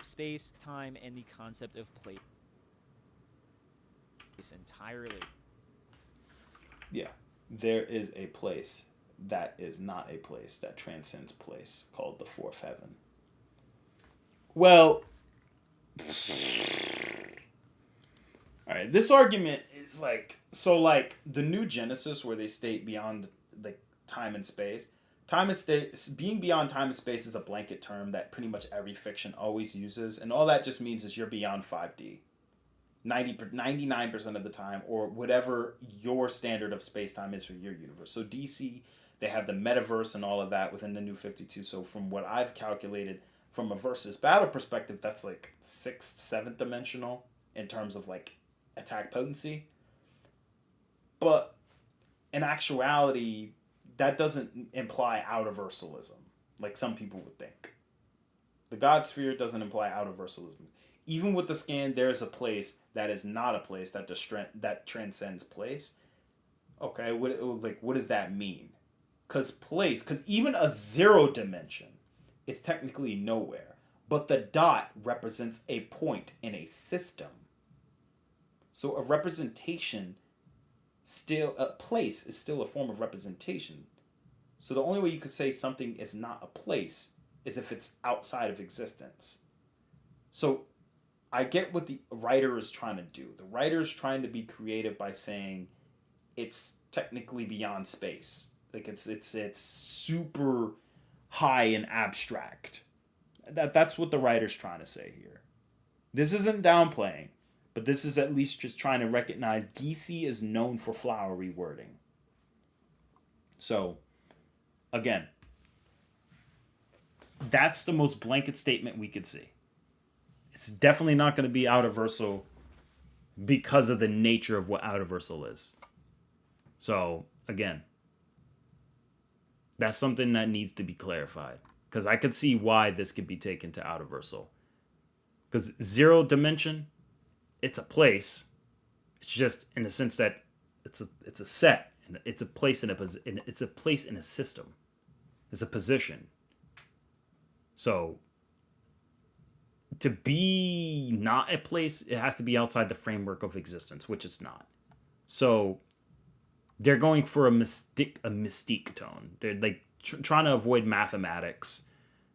space, time, and the concept of place entirely. Yeah, there is a place that is not a place that transcends place called the fourth heaven. Well, all right, this argument is like, so like the new Genesis where they state beyond like time and space. Time and space, being beyond time and space is a blanket term that pretty much every fiction always uses, and all that just means is you're beyond 5D. 99% of the time, or whatever your standard of space-time is for your universe. So DC, they have the metaverse and all of that within the new 52. So from what I've calculated, from a versus battle perspective, that's like 6th, 7th dimensional in terms of like attack potency. But in actuality, that doesn't imply outerversalism, like some people would think. The God Sphere doesn't imply outerversalism. Even with the scan, there is a place that is not a place that transcends place. Okay, what does that mean? Because even a 0 dimension is technically nowhere, but the dot represents a point in a system. So a representation, a place is still a form of representation. So the only way you could say something is not a place is if it's outside of existence. So I get what the writer is trying to do. The writer is trying to be creative by saying it's technically beyond space. Like it's super high and abstract. That's what the writer's trying to say here. This isn't downplaying, but this is at least just trying to recognize DC is known for flowery wording. So, again, that's the most blanket statement we could see. It's definitely not going to be outerversal because of the nature of what outerversal is. So, again, that's something that needs to be clarified. Because I could see why this could be taken to outerversal. Because 0 dimension, it's a place. It's just in the sense that it's a set. It's a place it's a place in a system. It's a position. So to be not a place, it has to be outside the framework of existence, which it's not. So they're going for a mystique tone. They're like trying to avoid mathematics.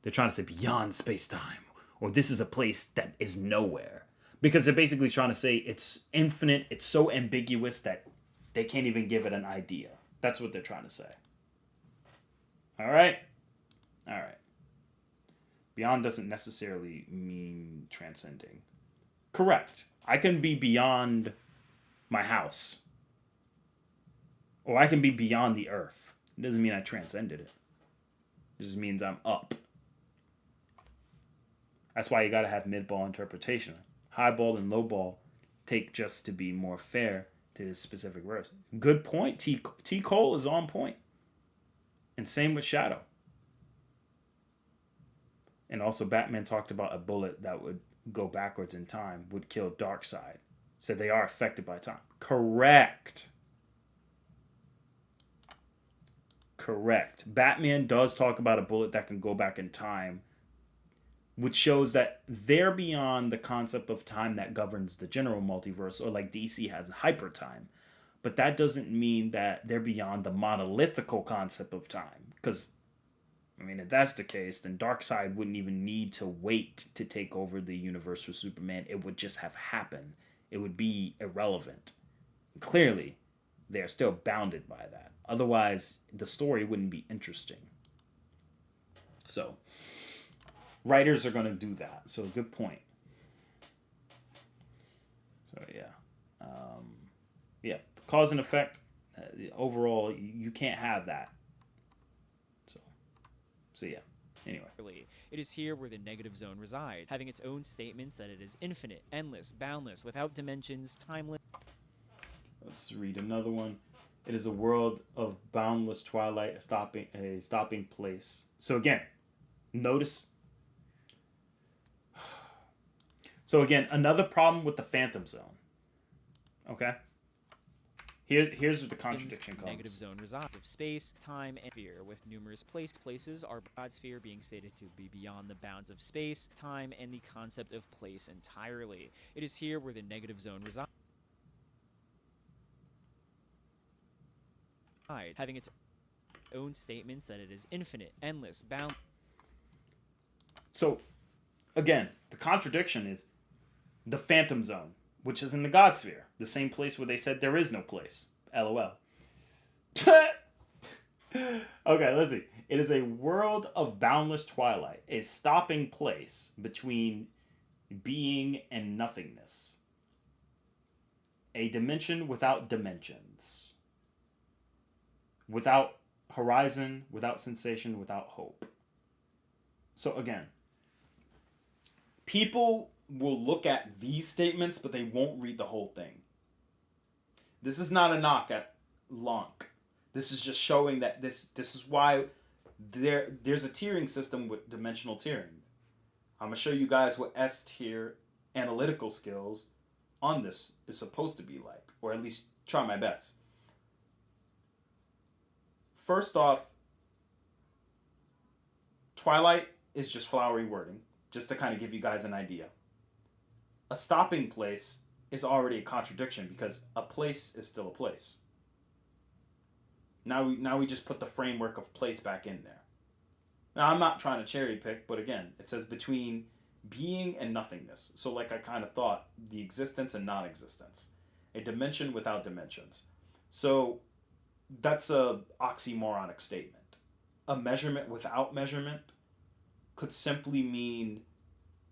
They're trying to say beyond space-time, or this is a place that is nowhere. Because they're basically trying to say it's infinite, it's so ambiguous that they can't even give it an idea. That's what they're trying to say. All right? All right. Beyond doesn't necessarily mean transcending. Correct. I can be beyond my house. Or I can be beyond the earth. It doesn't mean I transcended it. It just means I'm up. That's why you got to have mid-ball interpretation. High ball and low ball take just to be more fair to this specific verse. Good point. T. Cole is on point. And same with Shadow. And also Batman talked about a bullet that would go backwards in time would kill Darkseid. So they are affected by time. Correct. Batman does talk about a bullet that can go back in time, which shows that they're beyond the concept of time that governs the general multiverse, or like DC has hyper time. But that doesn't mean that they're beyond the monolithical concept of time. Because, I mean, if that's the case, then Darkseid wouldn't even need to wait to take over the universe for Superman. It would just have happened. It would be irrelevant. Clearly, they're still bounded by that. Otherwise, the story wouldn't be interesting. So, writers are going to do that. So, good point. So, yeah. Cause and effect. Overall, you can't have that. So yeah. Anyway. It is here where the negative zone resides, having its own statements that it is infinite, endless, boundless, without dimensions, timeless. Let's read another one. It is a world of boundless twilight, a stopping place. So again, Notice. So again, another problem with the phantom zone. Okay? Here's where the contradiction comes. Negative zone resides of space, time, and sphere, with numerous places are God sphere being stated to be beyond the bounds of space, time, and the concept of place entirely. It is here where the negative zone resides, having its own statements that it is infinite, endless, bound. So, again, the contradiction is the phantom zone, which is in the God sphere, the same place where they said there is no place. LOL. Okay, let's see. It is a world of boundless twilight, a stopping place between being and nothingness, a dimension without dimensions, without horizon, without sensation, without hope. So again, people will look at these statements, but they won't read the whole thing. This is not a knock at Lonk. This is just showing that this is why there's a tiering system with dimensional tiering. I'm going to show you guys what S tier analytical skills on this is supposed to be like, or at least try my best. First off, Twilight is just flowery wording, just to kind of give you guys an idea. A stopping place is already a contradiction because a place is still a place. Now we just put the framework of place back in there. Now I'm not trying to cherry pick, but again, it says between being and nothingness. So like I kind of thought, the existence and non-existence. A dimension without dimensions. So that's a oxymoronic statement. A measurement without measurement could simply mean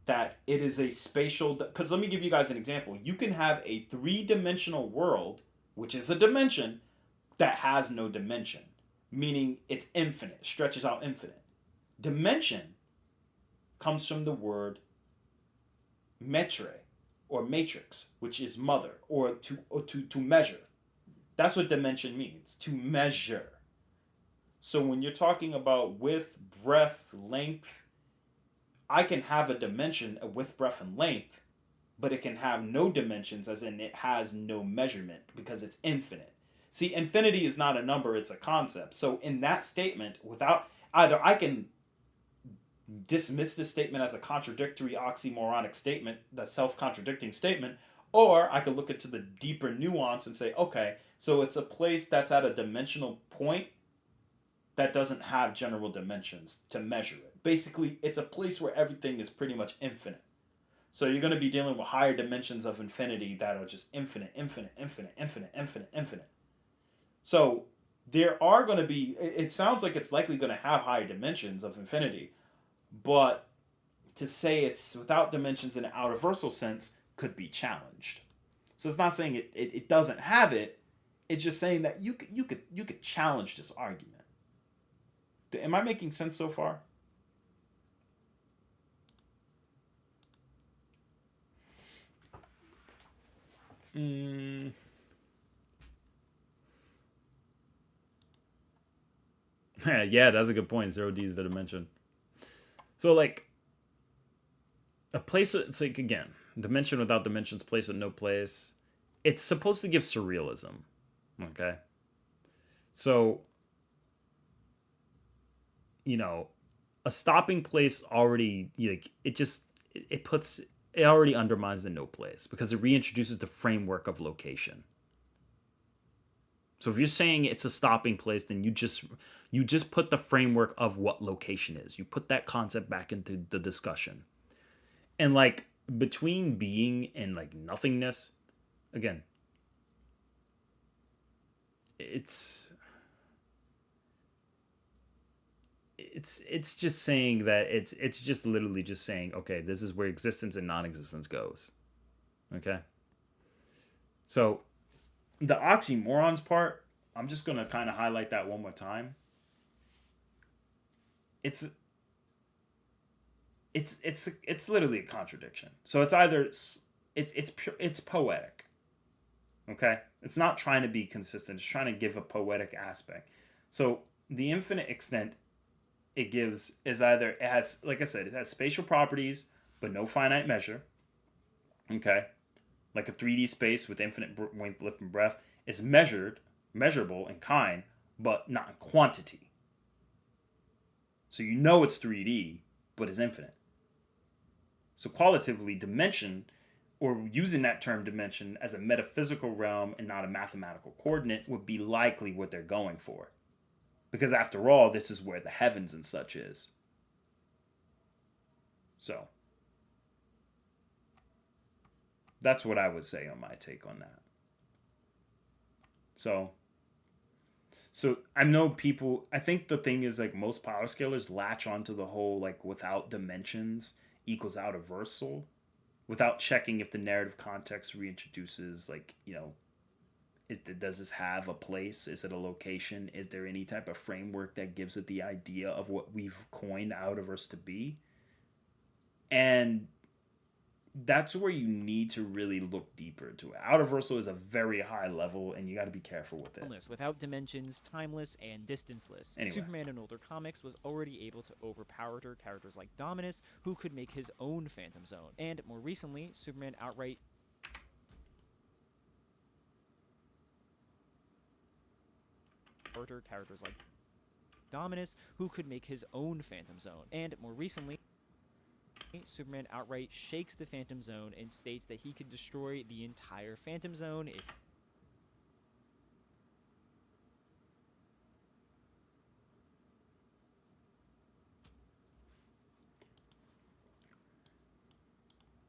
that it is a spatial... Because let me give you guys an example. You can have a three-dimensional world, which is a dimension, that has no dimension. Meaning it's infinite, stretches out infinite. Dimension comes from the word metre, or matrix, which is mother, or to measure. That's what dimension means, to measure. So when you're talking about width, breadth, length, I can have a dimension of width, breadth, and length, but it can have no dimensions, as in it has no measurement, because it's infinite. See, infinity is not a number, it's a concept. So in that statement, without either I can dismiss this statement as a contradictory oxymoronic statement, the self-contradicting statement, or I could look into the deeper nuance and say, okay, so it's a place that's at a dimensional point that doesn't have general dimensions to measure it. Basically, it's a place where everything is pretty much infinite. So you're going to be dealing with higher dimensions of infinity that are just infinite, infinite, infinite, infinite, infinite, infinite. So there are going to be, it sounds like it's likely going to have higher dimensions of infinity, but to say it's without dimensions in an outerversal sense could be challenged. So it's not saying it doesn't have it. It's just saying that you could challenge this argument. Am I making sense so far? Yeah, that's a good point. 0D is the dimension. So like a place, it's like, again, dimension without dimensions, place with no place. It's supposed to give surrealism. Okay. So, you know, a stopping place already, like, it already undermines the no place because it reintroduces the framework of location. So if you're saying it's a stopping place, then you just put the framework of what location is. You put that concept back into the discussion. And like between being and like nothingness, again, it's just saying that it's just literally just saying, okay, this is where existence and non-existence goes. Okay? So the oxymorons part, I'm just going to kind of highlight that one more time. It's literally a contradiction. So it's either it's poetic. Okay? It's not trying to be consistent. It's trying to give a poetic aspect. So the infinite extent it gives is either it has, like I said, it has spatial properties but no finite measure. Okay, like a 3D space with infinite length, width, and breadth is measurable in kind, but not in quantity. So you know it's 3D, but it's infinite. So qualitatively, dimension, or using that term dimension as a metaphysical realm and not a mathematical coordinate, would be likely what they're going for. Because after all, this is where the heavens and such is. So that's what I would say on my take on that. So I know people, I think the thing is, like, most power scalers latch onto the whole, like, without dimensions equals out of versal, without checking if the narrative context reintroduces, like, you know, does this have a place? Is it a location? Is there any type of framework that gives it the idea of what we've coined Outerverse to be? And that's where you need to really look deeper into it. Outerversal is a very high level, and you got to be careful with it. Without dimensions, timeless, and distanceless. Anyway. Superman in older comics was already able to overpower characters like Dominus, who could make his own Phantom Zone. And more recently, Superman outright characters like Dominus, who could make his own Phantom Zone. And more recently, Superman outright shakes the Phantom Zone and states that he could destroy the entire Phantom Zone if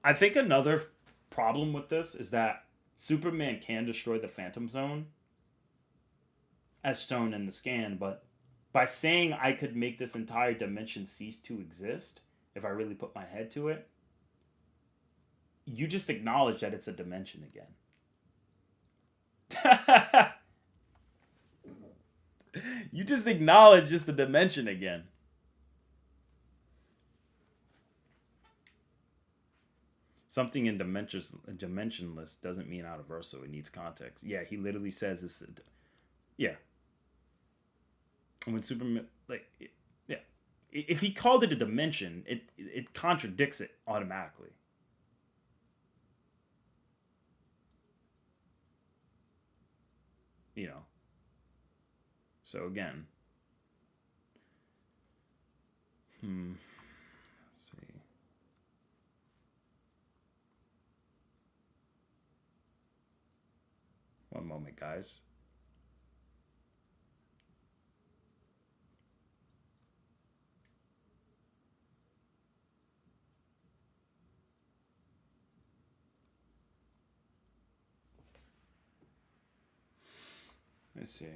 I think another problem with this is that Superman can destroy the Phantom Zone as shown in the scan, but by saying I could make this entire dimension cease to exist, if I really put my head to it, you just acknowledge that it's a dimension again. You just acknowledge just the dimension again. Something in dimensionless doesn't mean out of verso. It needs context. Yeah, he literally says this. Yeah. And when Superman, like, yeah, if he called it a dimension, it contradicts it automatically. You know. So again. Let's see. One moment, guys. Let's see.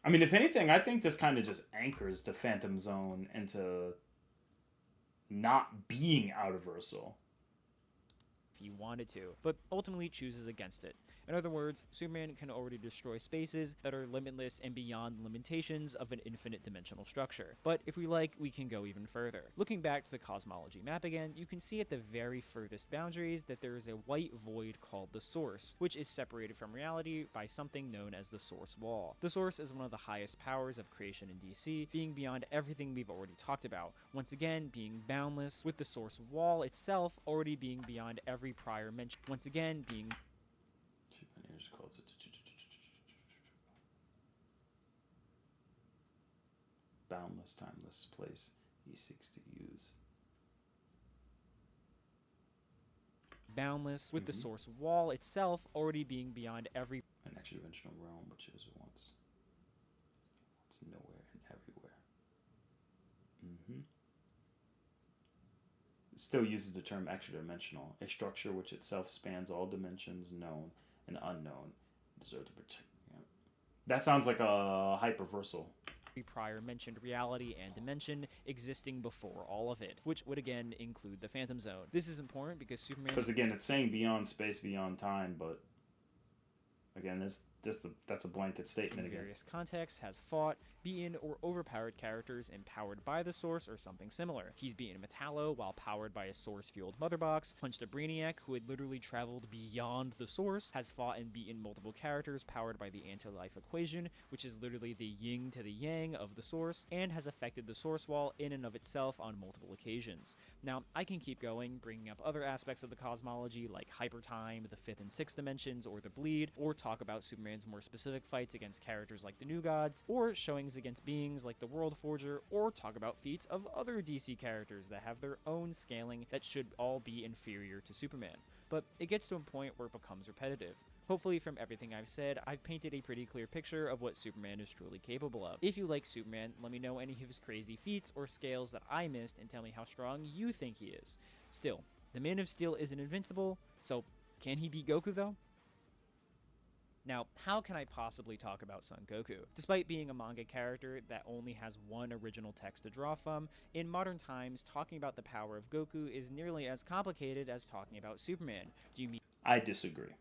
I mean, if anything, I think this kind of just anchors the Phantom Zone into not being Outerversal. if he wanted to, but ultimately chooses against it. In other words, Superman can already destroy spaces that are limitless and beyond the limitations of an infinite dimensional structure. But if we like, we can go even further. Looking back to the cosmology map again, you can see at the very furthest boundaries that there is a white void called the Source, which is separated from reality by something known as the Source Wall. The Source is one of the highest powers of creation in DC, being beyond everything we've already talked about, once again being boundless, with the Source Wall itself already being beyond every prior mention, once again being boundless, timeless place he seeks to use. Boundless, with the Source Wall itself already being beyond every An extra-dimensional realm which is once nowhere and everywhere. It still uses the term extra-dimensional, a structure which itself spans all dimensions known and unknown. Deserve to protect. Yeah. That sounds like a hyperversal. prior mentioned reality and dimension existing before all of it, which would again include the Phantom Zone. This is important because Superman... Because again, it's saying beyond space, beyond time, but again, this that's a blanket statement in again. various contexts, has fought, beaten, or overpowered characters empowered by the Source or something similar. He's beaten Metallo while powered by a Source-fueled Mother Box, punched a Brainiac who had literally traveled beyond the Source, has fought and beaten multiple characters powered by the anti-life equation, which is literally the yin to the yang of the Source, and has affected the Source Wall in and of itself on multiple occasions. Now, I can keep going, bringing up other aspects of the cosmology like hypertime, the 5th and 6th dimensions, or the bleed, or talk about Superman's more specific fights against characters like the New Gods, or showings against beings like the World Forger, or talk about feats of other DC characters that have their own scaling that should all be inferior to Superman. But it gets to a point where it becomes repetitive. Hopefully from everything I've said, I've painted a pretty clear picture of what Superman is truly capable of. If you like Superman, let me know any of his crazy feats or scales that I missed and tell me how strong you think he is. Still, the Man of Steel isn't invincible, so can he beat Goku though? Now, how can I possibly talk about Son Goku? Despite being a manga character that only has one original text to draw from, in modern times, talking about the power of Goku is nearly as complicated as talking about Superman. Do you mean I disagree.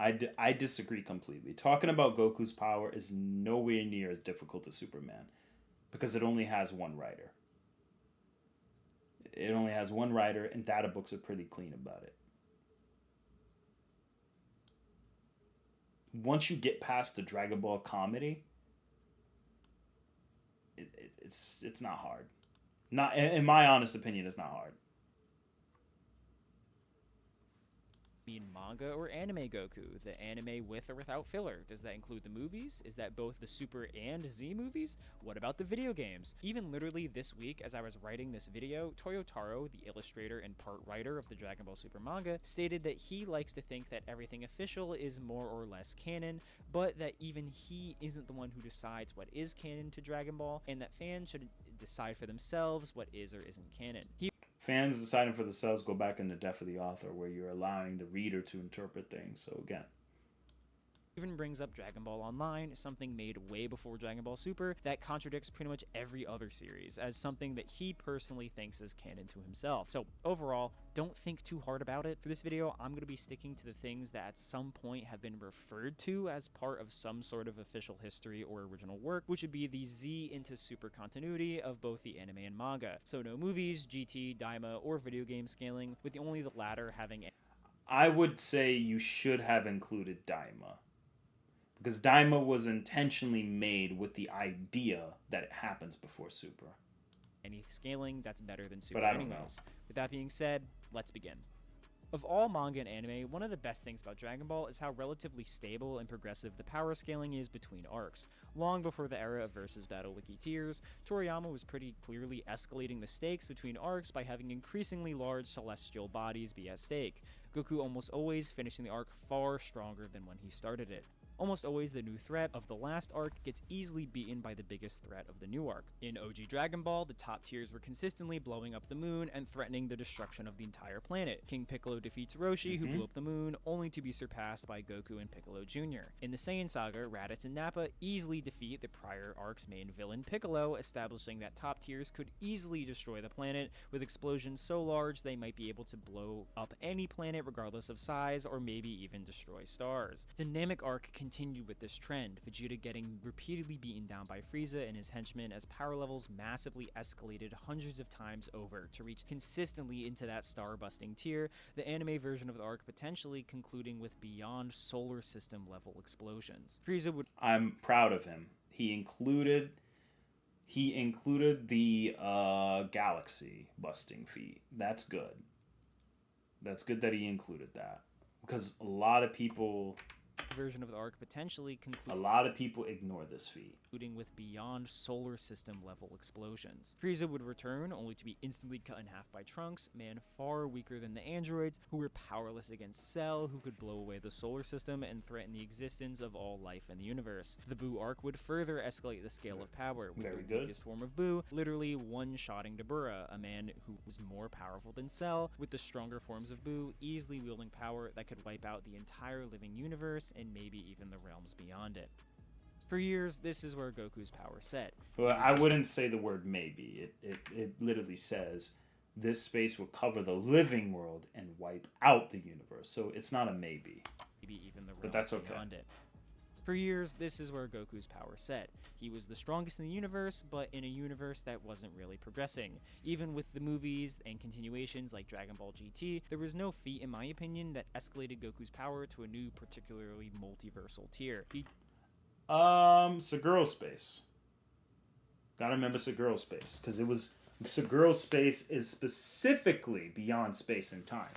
I disagree completely. Talking about Goku's power is nowhere near as difficult as Superman because it only has one writer. It only has one writer, and data books are pretty clean about it. Once you get past the Dragon Ball comedy, it's not hard. Not in my honest opinion, it's not hard. manga or anime Goku? The anime with or without filler? Does that include the movies? Is that both the Super and Z movies? What about the video games? Even literally this week, as I was writing this video, Toyotaro, the illustrator and part writer of the Dragon Ball Super manga, stated that he likes to think that everything official is more or less canon, but that even he isn't the one who decides what is canon to Dragon Ball, and that fans should decide for themselves what is or isn't canon. Fans deciding for themselves go back in the death of the author, where you're allowing the reader to interpret things. So again, even brings up Dragon Ball Online, something made way before Dragon Ball Super, that contradicts pretty much every other series, as something that he personally thinks is canon to himself. So overall, don't think too hard about it. For this video, I'm going to be sticking to the things that at some point have been referred to as part of some sort of official history or original work, which would be the Z into Super continuity of both the anime and manga. So no movies, GT, Daima, or video game scaling, with only the latter having... I would say you should have included Daima, because Daima was intentionally made with the idea that it happens before Super. Any scaling that's better than Super But I don't anyways. know. With that being said, let's begin. Of all manga and anime, one of the best things about Dragon Ball is how relatively stable and progressive the power scaling is between arcs. Long before the era of Versus Battle Wiki Tears, Toriyama was pretty clearly escalating the stakes between arcs by having increasingly large celestial bodies be at stake. Goku almost always finishing the arc far stronger than when he started it. Almost always the new threat of the last arc gets easily beaten by the biggest threat of the new arc. In OG Dragon Ball, the top tiers were consistently blowing up the moon and threatening the destruction of the entire planet. King Piccolo defeats Roshi, who blew up the moon, only to be surpassed by Goku and Piccolo Jr. In the Saiyan Saga, Raditz and Nappa easily defeat the prior arc's main villain Piccolo, establishing that top tiers could easily destroy the planet, with explosions so large they might be able to blow up any planet regardless of size, or maybe even destroy stars. The Namek arc continued with this trend, Vegeta getting repeatedly beaten down by Frieza and his henchmen as power levels massively escalated hundreds of times over to reach consistently into that star-busting tier, the anime version of the arc potentially concluding with beyond solar system level explosions. Frieza would... I'm proud of him. He included the galaxy busting feat. That's good. That's good that he included that, because a lot of people ignore this feat. Including with beyond solar system level explosions. Frieza would return only to be instantly cut in half by Trunks, man far weaker than the androids, who were powerless against Cell, who could blow away the solar system and threaten the existence of all life in the universe. The Buu arc would further escalate the scale of power, with the weakest form of Buu literally one-shotting Dabura, a man who was more powerful than Cell, with the stronger forms of Buu easily wielding power that could wipe out the entire living universe and maybe even the realms beyond it. For years, this is where Goku's power set. Well, I wouldn't say the word maybe. It literally says this space will cover the living world and wipe out the universe. So it's not a maybe. Maybe even the But realms that's okay. beyond it. For years, this is where Goku's power set. He was the strongest in the universe, but in a universe that wasn't really progressing. Even with the movies and continuations like Dragon Ball GT, there was no feat, in my opinion, that escalated Goku's power to a new, particularly multiversal tier. Seguro Space. Gotta remember Seguro Space, because Seguro Space is specifically beyond space and time.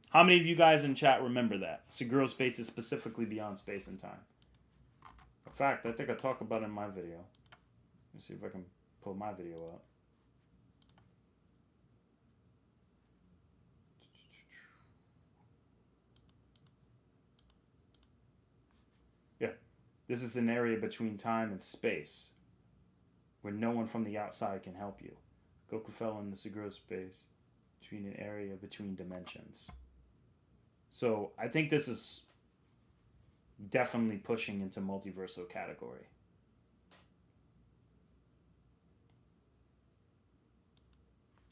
How many of you guys in chat remember that? Seguro Space is specifically beyond space and time. In fact, I think I talk about it in my video. Let me see if I can pull my video up. Yeah. This is an area between time and space where no one from the outside can help you. Goku fell in the Seguro Space between an area between dimensions. So I think this is definitely pushing into multiversal category.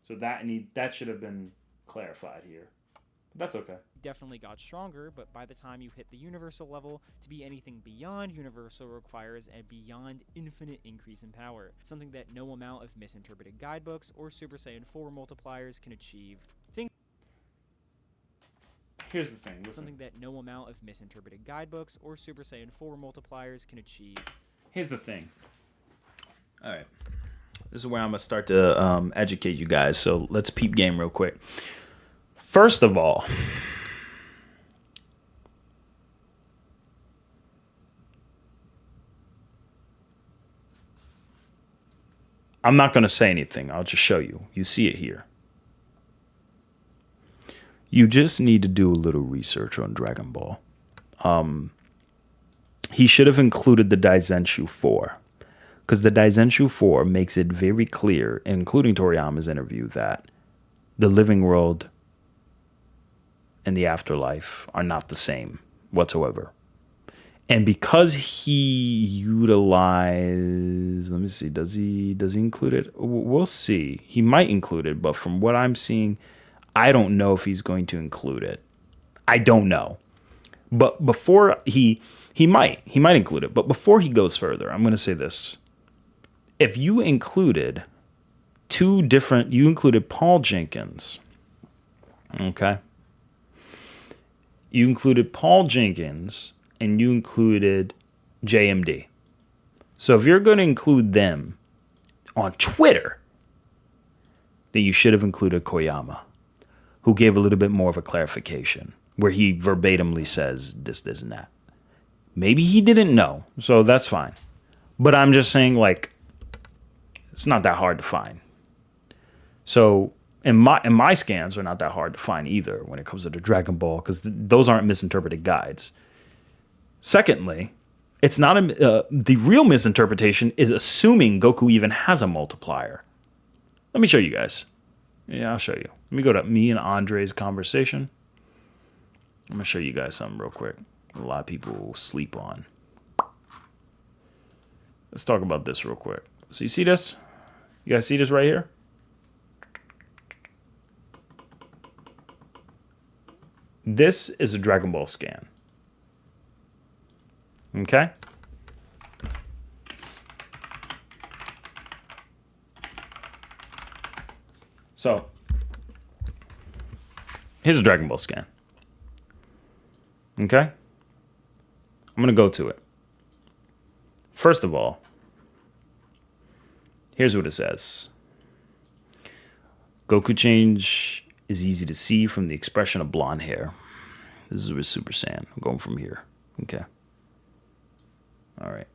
So that should have been clarified here. But that's okay. Definitely got stronger, but by the time you hit the universal level, to be anything beyond universal requires a beyond infinite increase in power, something that no amount of misinterpreted guidebooks or Super Saiyan 4 multipliers can achieve. Here's the thing, listen. Something that no amount of misinterpreted guidebooks or Super Saiyan 4 multipliers can achieve. Here's the thing. All right. This is where I'm going to start to educate you guys. So let's peep game real quick. First of all, I'm not going to say anything. I'll just show you. You see it here. You just need to do a little research on Dragon Ball. He should have included the Daizenshu 4. Because the Daizenshu 4 makes it very clear, including Toriyama's interview, that the living world and the afterlife are not the same whatsoever. And because he utilized, let me see, does he include it? We'll see. He might include it, but from what I'm seeing, I don't know if he's going to include it. I don't know. But before he might include it. But before he goes further, I'm going to say this. If you included you included Paul Jenkins, okay? You included Paul Jenkins and you included JMD. So if you're going to include them on Twitter, then you should have included Koyama, who gave a little bit more of a clarification, where he verbatimly says this, and that. Maybe he didn't know, so that's fine. But I'm just saying, like, it's not that hard to find. So, and my scans are not that hard to find either when it comes to the Dragon Ball, because those aren't misinterpreted guides. Secondly, it's not the real misinterpretation is assuming Goku even has a multiplier. Let me show you guys. Yeah, I'll show you. Let me go to me and Andre's conversation. I'm going to show you guys something real quick. A lot of people sleep on. Let's talk about this real quick. So you see this? You guys see this right here? This is a Dragon Ball scan. Okay? So, here's a Dragon Ball scan. Okay? I'm going to go to it. First of all, here's what it says. Goku change is easy to see from the expression of blonde hair. This is with Super Saiyan. I'm going from here. Okay. All right.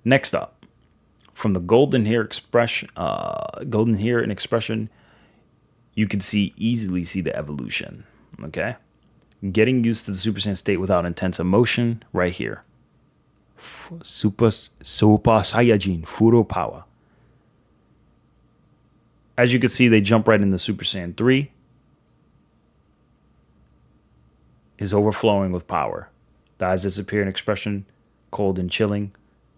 Next up, from the golden hair and expression, you can easily see the evolution. Okay. Getting used to the Super Saiyan state without intense emotion, right here. Super Saiyajin, Furo power. As you can see, they jump right into Super Saiyan 3. Is overflowing with power. The eyes disappear in expression, cold and chilling.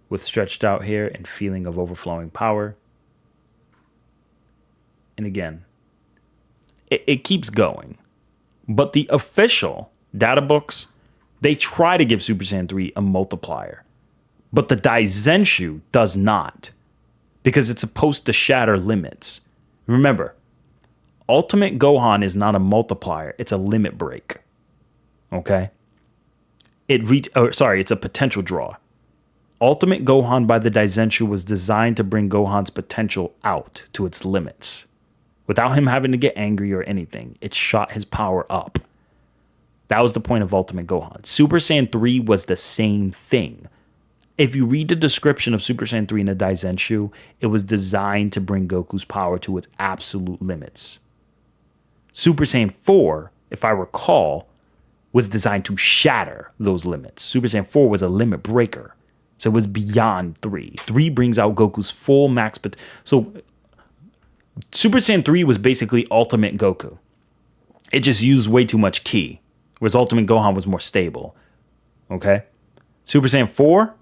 with stretched out hair and feeling of overflowing power. And again, it keeps going. But the official data books, they try to give Super Saiyan 3 a multiplier. But the Daizenshu does not, because it's supposed to shatter limits. Remember, Ultimate Gohan is not a multiplier, it's a limit break. Okay? It's a potential draw. Ultimate Gohan by the Daizenshu was designed to bring Gohan's potential out to its limits. Without him having to get angry or anything, it shot his power up. That was the point of Ultimate Gohan. Super Saiyan 3 was the same thing. If you read the description of Super Saiyan 3 in the Daizenshu, it was designed to bring Goku's power to its absolute limits. Super Saiyan 4, if I recall, was designed to shatter those limits. Super Saiyan 4 was a limit breaker. So it was beyond 3. 3 brings out Goku's full max potential. So Super Saiyan 3 was basically Ultimate Goku. It just used way too much ki, whereas Ultimate Gohan was more stable. Okay? Super Saiyan 4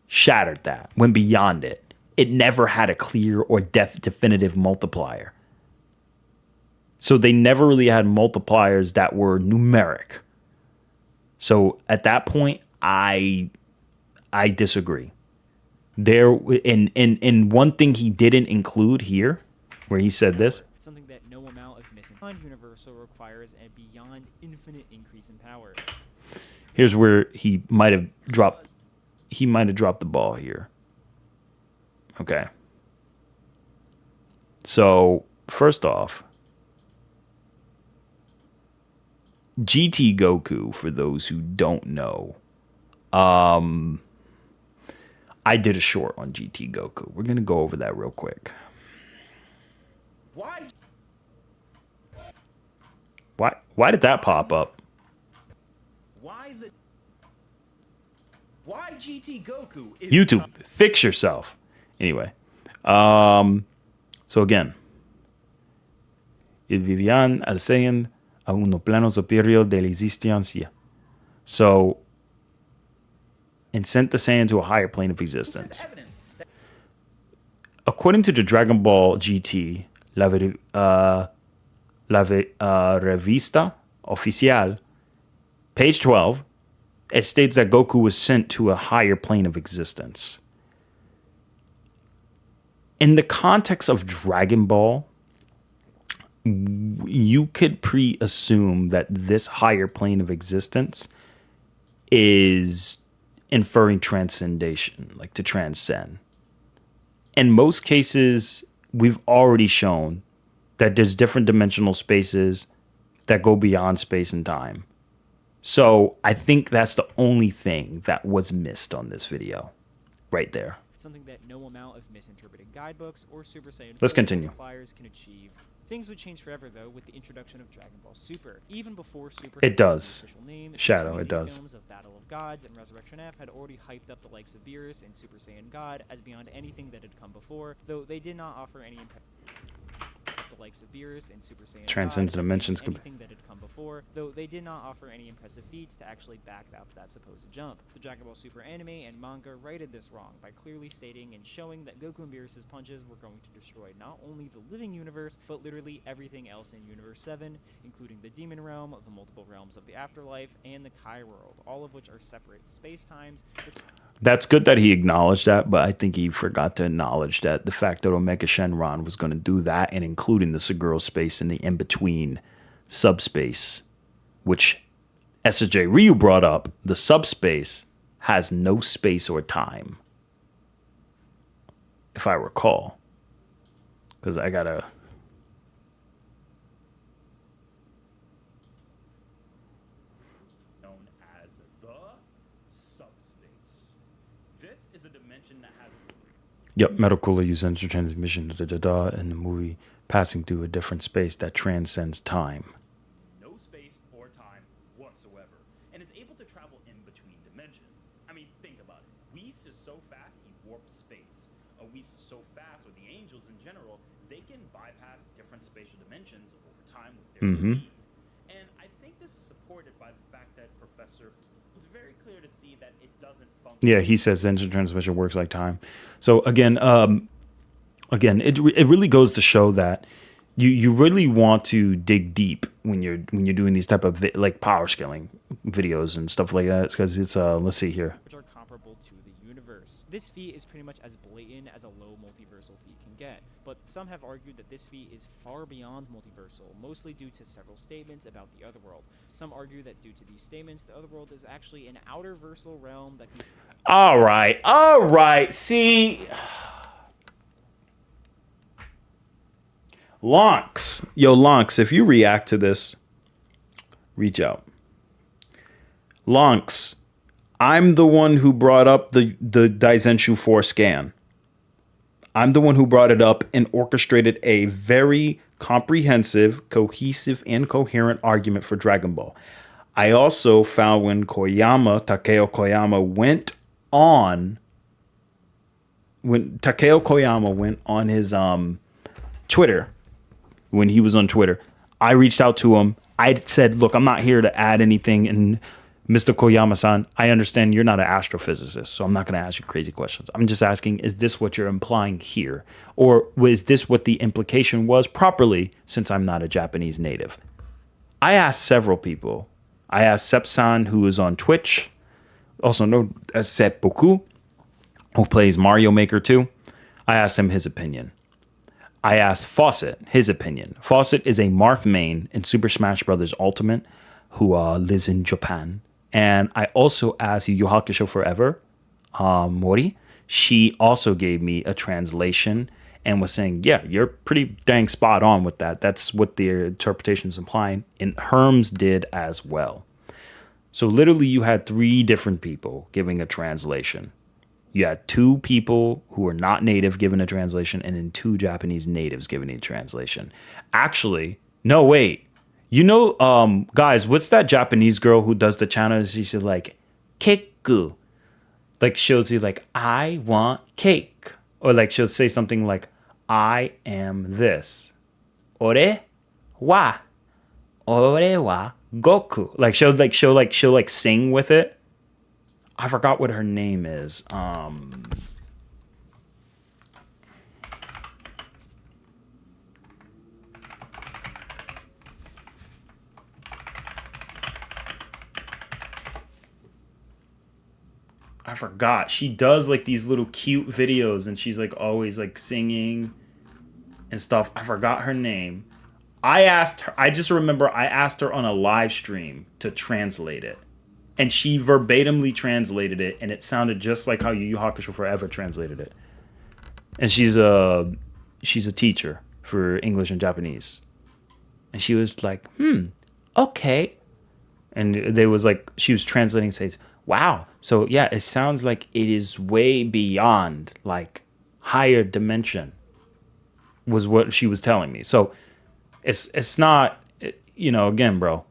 shattered that, went beyond it. It never had a clear or definitive multiplier. So they never really had multipliers that were numeric. So at that point, I disagree. There in one thing he didn't include here, where he said this. Something that no amount of missing universal requires a beyond infinite increase in power. Here's where he might have dropped the ball here. Okay. So, first off, GT Goku, for those who don't know, I did a short on GT Goku. We're going to go over that real quick. Why did that pop up? Why GT Goku is YouTube, fix yourself. Anyway, so again, il vivían al Saiyan a un plano superior de la existencia. So, and sent the Saiyan to a higher plane of existence. According to the Dragon Ball GT, la revista oficial, page 12, it states that Goku was sent to a higher plane of existence. In the context of Dragon Ball, you could pre-assume that this higher plane of existence is inferring transcendation, like to transcend. In most cases, we've already shown that there's different dimensional spaces that go beyond space and time. So I think that's the only thing that was missed on this video, right there. Something that no amount of misinterpreted guidebooks or Super Saiyan Let's continue. Flyers can achieve. Things would change forever, though, with the introduction of Dragon Ball Super. Even before Super It does. official name, Shadow, the it does. films of Battle of Gods and Resurrection F had already hyped up the likes of Beerus and Super Saiyan God as beyond anything that had come before, though they did not offer any the likes of Beerus and Super Saiyan Transcends God as dimensions. beyond anything that had come before, though they did not offer any impressive feats to actually back up that supposed jump. The Dragon Ball Super anime and manga righted this wrong by clearly stating and showing that Goku and Beerus' punches were going to destroy not only the living universe, but literally everything else in Universe 7, including the Demon Realm, the multiple realms of the afterlife, and the Kai World, all of which are separate space-times. That's good that he acknowledged that, but I think he forgot to acknowledge that the fact that Omega Shenron was going to do that and including the Seguro space in the in-between subspace, which SJ Ryu brought up, the subspace has no space or time, if I recall. Because I gotta... known as the subspace. This is a dimension that has Yep, medical use sensor transmission in the movie passing through a different space that transcends time. no space or time whatsoever, and is able to travel in between dimensions. I mean, think about it. Whis is so fast, he warps space. Whis is so fast, or the angels in general, they can bypass different spatial dimensions over time with their speed. And I think this is supported by the fact that Professor... It's very clear to see that it doesn't function. Yeah, he says instant transmission works like time. So again, it really goes to show that you really want to dig deep when you're doing these type of like power scaling videos and stuff like that, because it's let's see here. Which are comparable to the universe. This feat is pretty much as blatant as a low multiversal feat can get, but some have argued that this feat is far beyond multiversal, mostly due to several statements about the otherworld. Some argue that due to these statements, the otherworld is actually an outer versal realm that can... All right. See, Lonks, if you react to this, reach out. Lonks, I'm the one who brought up the Daizenshu 4 scan. I'm the one who brought it up and orchestrated a very comprehensive, cohesive, and coherent argument for Dragon Ball. I also found when Takeo Koyama went on his Twitter, when he was on Twitter, I reached out to him. I said, look, I'm not here to add anything. And Mr. Koyama-san, I understand you're not an astrophysicist, so I'm not going to ask you crazy questions. I'm just asking, is this what you're implying here? Or was this what the implication was properly, since I'm not a Japanese native? I asked several people. I asked Sepsan, who is on Twitch, also known as Seppuku, who plays Mario Maker 2. I asked him his opinion. I asked Fawcett his opinion. Fawcett is a Marth main in Super Smash Bros. Ultimate who lives in Japan. And I also asked Yu Yu Hakusho Forever, Mori. She also gave me a translation and was saying, yeah, you're pretty dang spot on with that. That's what the interpretation is implying. And Herms did as well. So literally you had 3 different people giving a translation. You had 2 people who were not native giving a translation, and then 2 Japanese natives giving a translation. Actually, no, wait. You know, guys, what's that Japanese girl who does the channel? She said like, keku. Like shows you like, I want cake. Or like she'll say something like, I am this. Ore wa Goku. Like she'll sing with it. I forgot what her name is. I forgot. She does like these little cute videos and she's like always like singing and stuff. I forgot her name. I just remember I asked her on a live stream to translate it. And she verbatimly translated it, and it sounded just like how Yu Yu Hakusho Forever translated it. And she's a teacher for English and Japanese. And she was like, okay. And they was like, she was translating, says, wow. So yeah, it sounds like it is way beyond like higher dimension was what she was telling me. So it's not, you know, again, bro,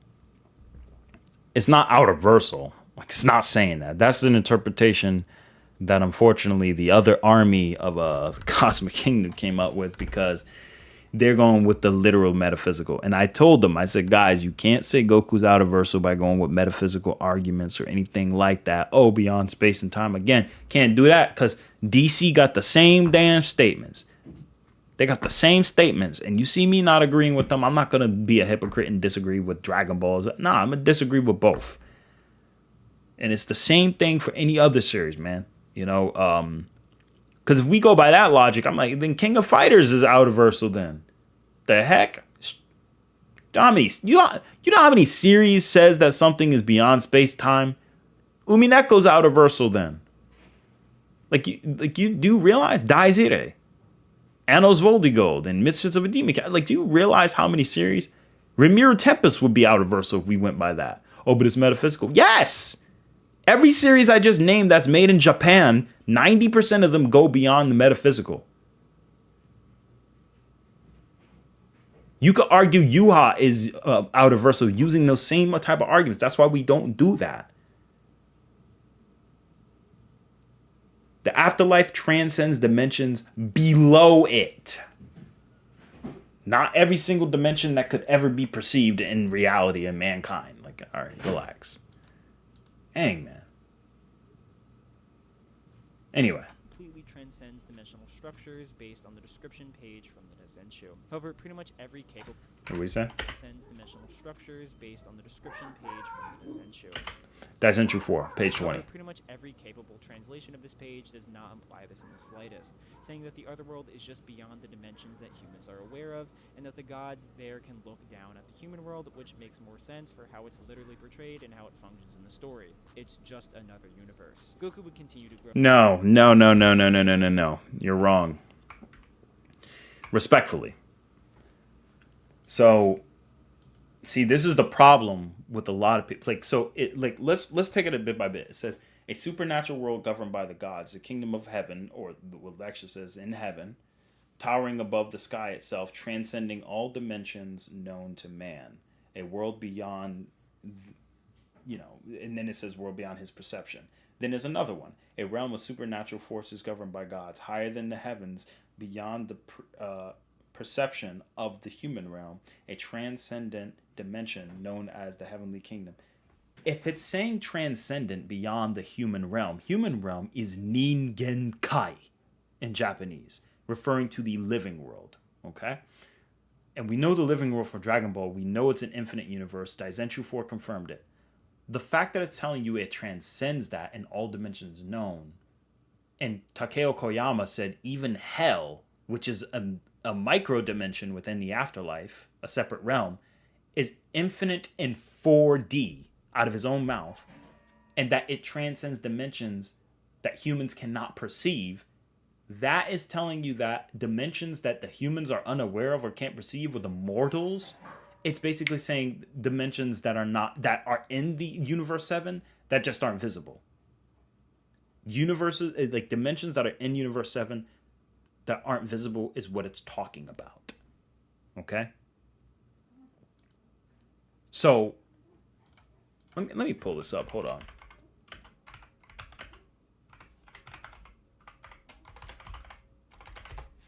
it's not outerversal. Like, it's not saying that. That's an interpretation that unfortunately the other army of Cosmic Kingdom came up with, because they're going with the literal metaphysical. And I told them, I said, guys, you can't say Goku's outerversal by going with metaphysical arguments or anything like that. Oh, beyond space and time. Again, can't do that because DC got the same damn statements. They got the same statements, and you see me not agreeing with them. I'm not going to be a hypocrite and disagree with Dragon Balls. Nah, I'm going to disagree with both. And it's the same thing for any other series, man. You know, because if we go by that logic, I'm like, then King of Fighters is outerversal then. The heck? You know how many series says that something is beyond space-time? Umineko's outerversal then. Like you do realize Daizire, Annos Voldigold, and Misfits of a Demon Cat. Like, do you realize how many series? Rimuru Tempest would be outerversal if we went by that. Oh, but it's metaphysical. Yes! Every series I just named that's made in Japan, 90% of them go beyond the metaphysical. You could argue Yuha is outerversal using those same type of arguments. That's why we don't do that. The afterlife transcends dimensions below it. Not every single dimension that could ever be perceived in reality and mankind. Like, all right, relax. Dang, man. Anyway. Completely transcends dimensional structures based on the description page from the Daizenshu. However, pretty much every capable What do we say? transcends dimensional structures based on the description page from the Daizenshu. Daizenshu 4, page 20. However, pretty much every capable translation of this page does not imply this in the slightest, saying that the other world is just beyond the dimensions that humans are aware of, and that the gods there can look down at the human world, which makes more sense for how it's literally portrayed and how it functions in the story. It's just another universe. Goku would continue to grow. No, no, no, no, no, no, no, no, no. You're wrong. Respectfully. So, see, this is the problem with a lot of people. Let's take it a bit by bit. It says a supernatural world governed by the gods, the kingdom of heaven, or what it actually says in heaven, towering above the sky itself, transcending all dimensions known to man. A world beyond, and then it says world beyond his perception. Then there's another one, a realm of supernatural forces governed by gods, higher than the heavens, beyond the perception of the human realm, a transcendent dimension known as the heavenly kingdom. If it's saying transcendent beyond the human realm is Ningen-kai in Japanese, referring to the living world, okay? And we know the living world for Dragon Ball. We know it's an infinite universe. Daizenshu 4 confirmed it. The fact that it's telling you it transcends that in all dimensions known, and Takeo Koyama said even hell, which is a micro dimension within the afterlife, a separate realm, is infinite in 4D out of his own mouth, and that it transcends dimensions that humans cannot perceive. That is telling you that dimensions that the humans are unaware of or can't perceive with the mortals, it's basically saying dimensions that are in the universe 7 that just aren't visible. Universes, like dimensions that are in universe 7 that aren't visible is what it's talking about. Okay? So, let me pull this up. Hold on.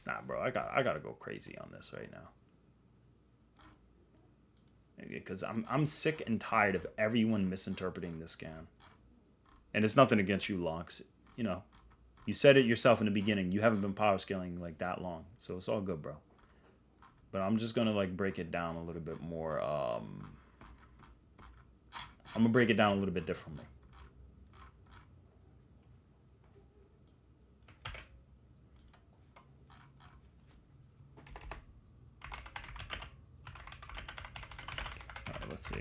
Nah, bro, I gotta go crazy on this right now. Because I'm sick and tired of everyone misinterpreting this scan. And it's nothing against you, Locks. You said it yourself in the beginning. You haven't been power scaling like that long, so it's all good, bro. But I'm just gonna break it down a little bit more. I'm gonna break it down a little bit differently. All right, let's see.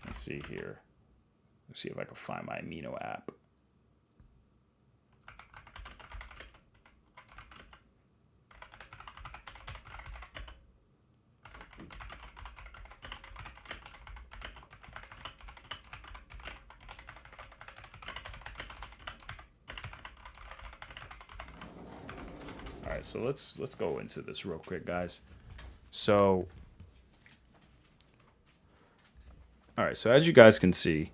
Let's see here. Let's see if I can find my amino app. All right, so let's go into this real quick, guys. So, all right, so as you guys can see,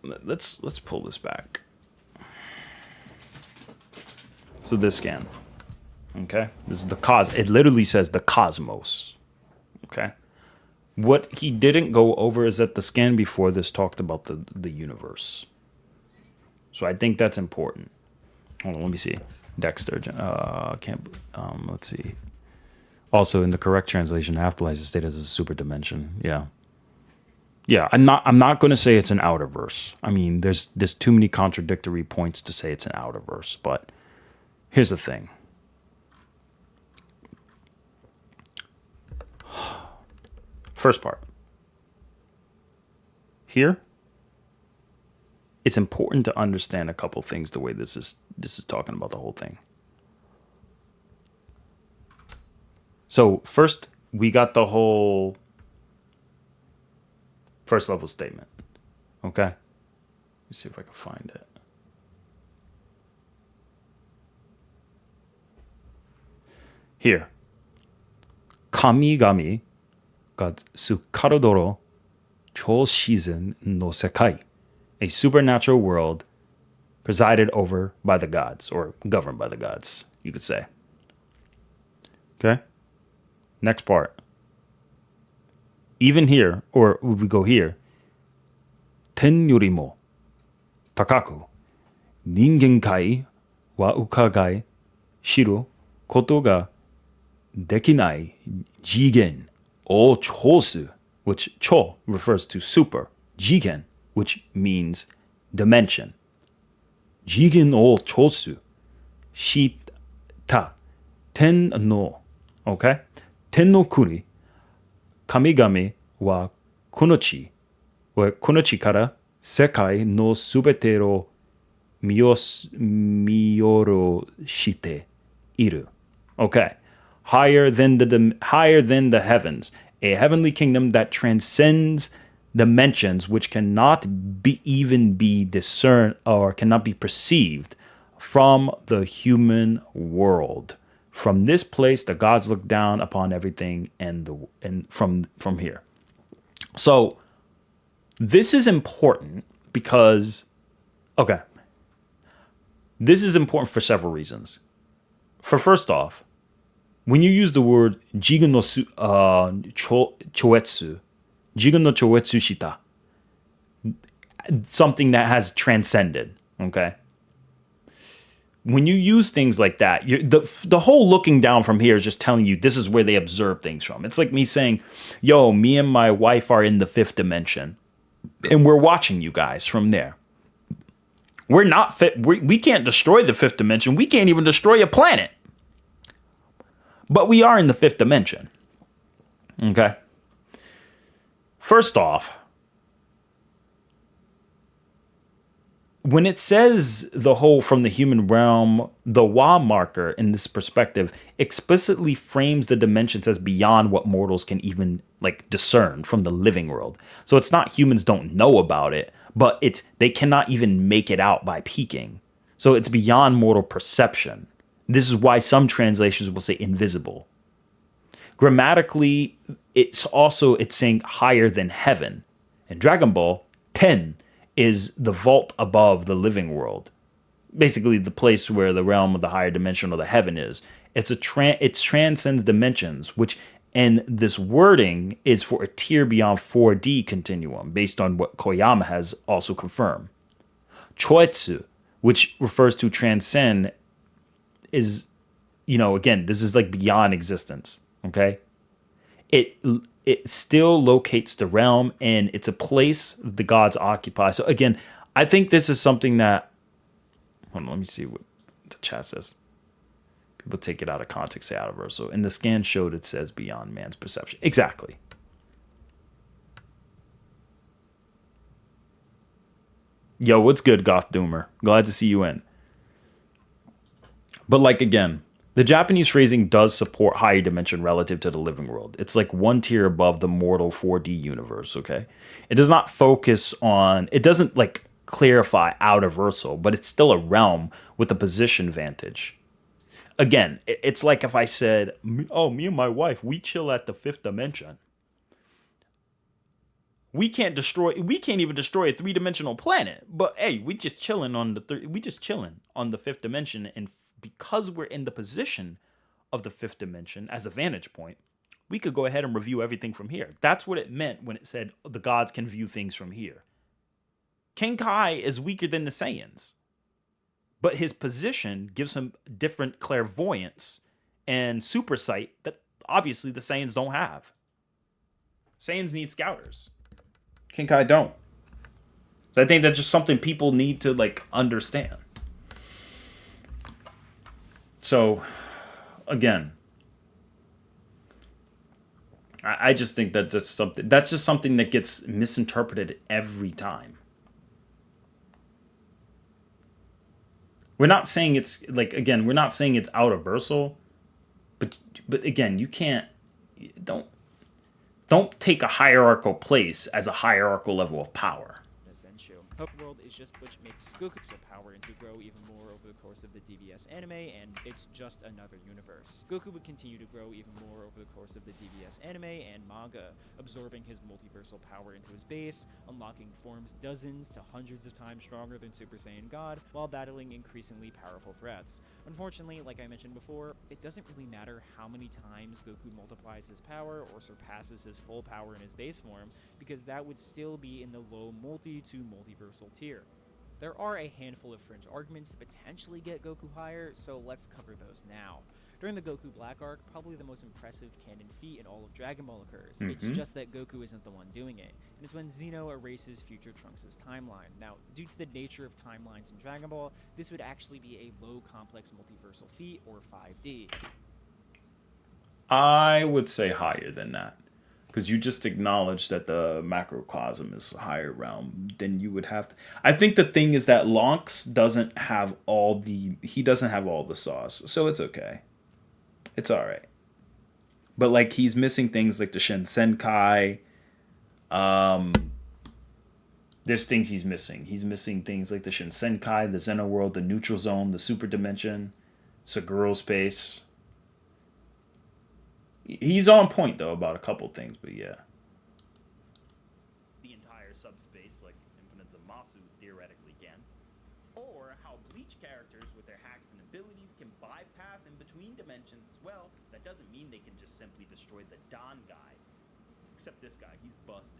let's pull this back. So this scan, okay? This is the it literally says the cosmos, okay? What he didn't go over is that the scan before this talked about the universe. So I think that's important. Hold on, let me see. Dexter, let's see. Also, in the correct translation, afterlife is stated as a super dimension. Yeah. Yeah, I'm not going to say it's an outer verse. I mean, there's too many contradictory points to say it's an outer verse. But here's the thing. First part. Here, it's important to understand a couple things the way this is talking about the whole thing. So first, we got the whole first level statement. Okay? Let's see if I can find it. here. Kamigami ga tsukarodoro chōshizun no sekai. A supernatural world presided over by the gods, or governed by the gods, you could say. Okay? Next part. Even here, or we go here, ten yorimo takaku ningen kai wa ukagai shiru koto ga dekinai jigen o chosu, which cho refers to super, jigen, which means dimension. Jigen o chosu shita ten no, okay? Ten no kuri kamigami wa kunochi kara sekai no subete ro miyoroshite iru. Okay. Higher than the heavens, a heavenly kingdom that transcends dimensions which cannot even be discerned or cannot be perceived from the human world. From this place, the gods look down upon everything, and from here. So this is important because, okay, this is important for several reasons. For first off, when you use the word jigen no choetsu shita, something that has transcended, okay? When you use things like that, the whole looking down from here is just telling you this is where they observe things from. It's like me saying, yo, me and my wife are in the 5th dimension, and we're watching you guys from there. We're not fit. We can't destroy the 5th dimension. We can't even destroy a planet. But we are in the 5th dimension. Okay? First off, when it says the whole from the human realm, the Wa marker in this perspective explicitly frames the dimensions as beyond what mortals can even discern from the living world. So it's not humans don't know about it, but it's they cannot even make it out by peeking. So it's beyond mortal perception. This is why some translations will say invisible. Grammatically, it's saying higher than heaven. In Dragon Ball, 10 is the vault above the living world. Basically, the place where the realm of the higher dimension or the heaven is. It transcends dimensions, which, and this wording is for a tier beyond 4D continuum, based on what Koyama has also confirmed. Choetsu, which refers to transcend, is, again, this is beyond existence, okay? It still locates the realm, and it's a place the gods occupy. So again, I think this is something that, hold on, let me see what the chat says. People take it out of context, say out of verse. So in the scan showed, it says beyond man's perception. Exactly. Yo, what's good, Goth Doomer? Glad to see you in. But again, the Japanese phrasing does support higher dimension relative to the living world. It's one tier above the mortal 4D universe, okay? It does not focus on, it doesn't clarify outerversal, but it's still a realm with a position vantage. Again, it's like if I said, oh, me and my wife, we chill at the 5th dimension. We can't even destroy a 3-dimensional planet. But hey, we just chilling on the 5th dimension, and because we're in the position of the 5th dimension as a vantage point, we could go ahead and review everything from here. That's what it meant when it said the gods can view things from here. Kenkai is weaker than the Saiyans, but his position gives him different clairvoyance and super sight that obviously the Saiyans don't have. Saiyans need scouters. Kenkai don't. I think that's just something people need to understand. So, again, I just think that that's just something that gets misinterpreted every time. We're not saying it's we're not saying it's outerversal, but again, you can't, don't take a hierarchical place as a hierarchical level of power. World is just which makes Goku's power to grow even more over the course of the DBS anime, and it's just another universe. Goku would continue to grow even more over the course of the DBS anime and manga, absorbing his multiversal power into his base, unlocking forms dozens to hundreds of times stronger than Super Saiyan God, while battling increasingly powerful threats. Unfortunately, like I mentioned before, it doesn't really matter how many times Goku multiplies his power or surpasses his full power in his base form, because that would still be in the low multi to multiversal tier. There are a handful of fringe arguments to potentially get Goku higher, so let's cover those now. During the Goku Black arc, probably the most impressive canon feat in all of Dragon Ball occurs. It's just that Goku isn't the one doing it, and it's when Zeno erases future Trunks' timeline. Now, due to the nature of timelines in Dragon Ball, this would actually be a low complex multiversal feat, or 5D. I would say higher than that. Because you just acknowledged that the macrocosm is a higher realm than you would have to. I think the thing is that Lonks doesn't have all the sauce, so it's okay. It's all right. But like he's missing things like the Shinsenkai. There's things he's missing. He's missing things like the Shinsenkai, the Zeno World, the Neutral Zone, the Super Dimension, Seguro Space. He's on point though about a couple things, but yeah. The entire subspace like Infinite Zamasu theoretically can. Or how Bleach characters with their hacks and abilities can bypass in between dimensions as well. That doesn't mean they can just simply destroy the Don guy. Except this guy, he's busted.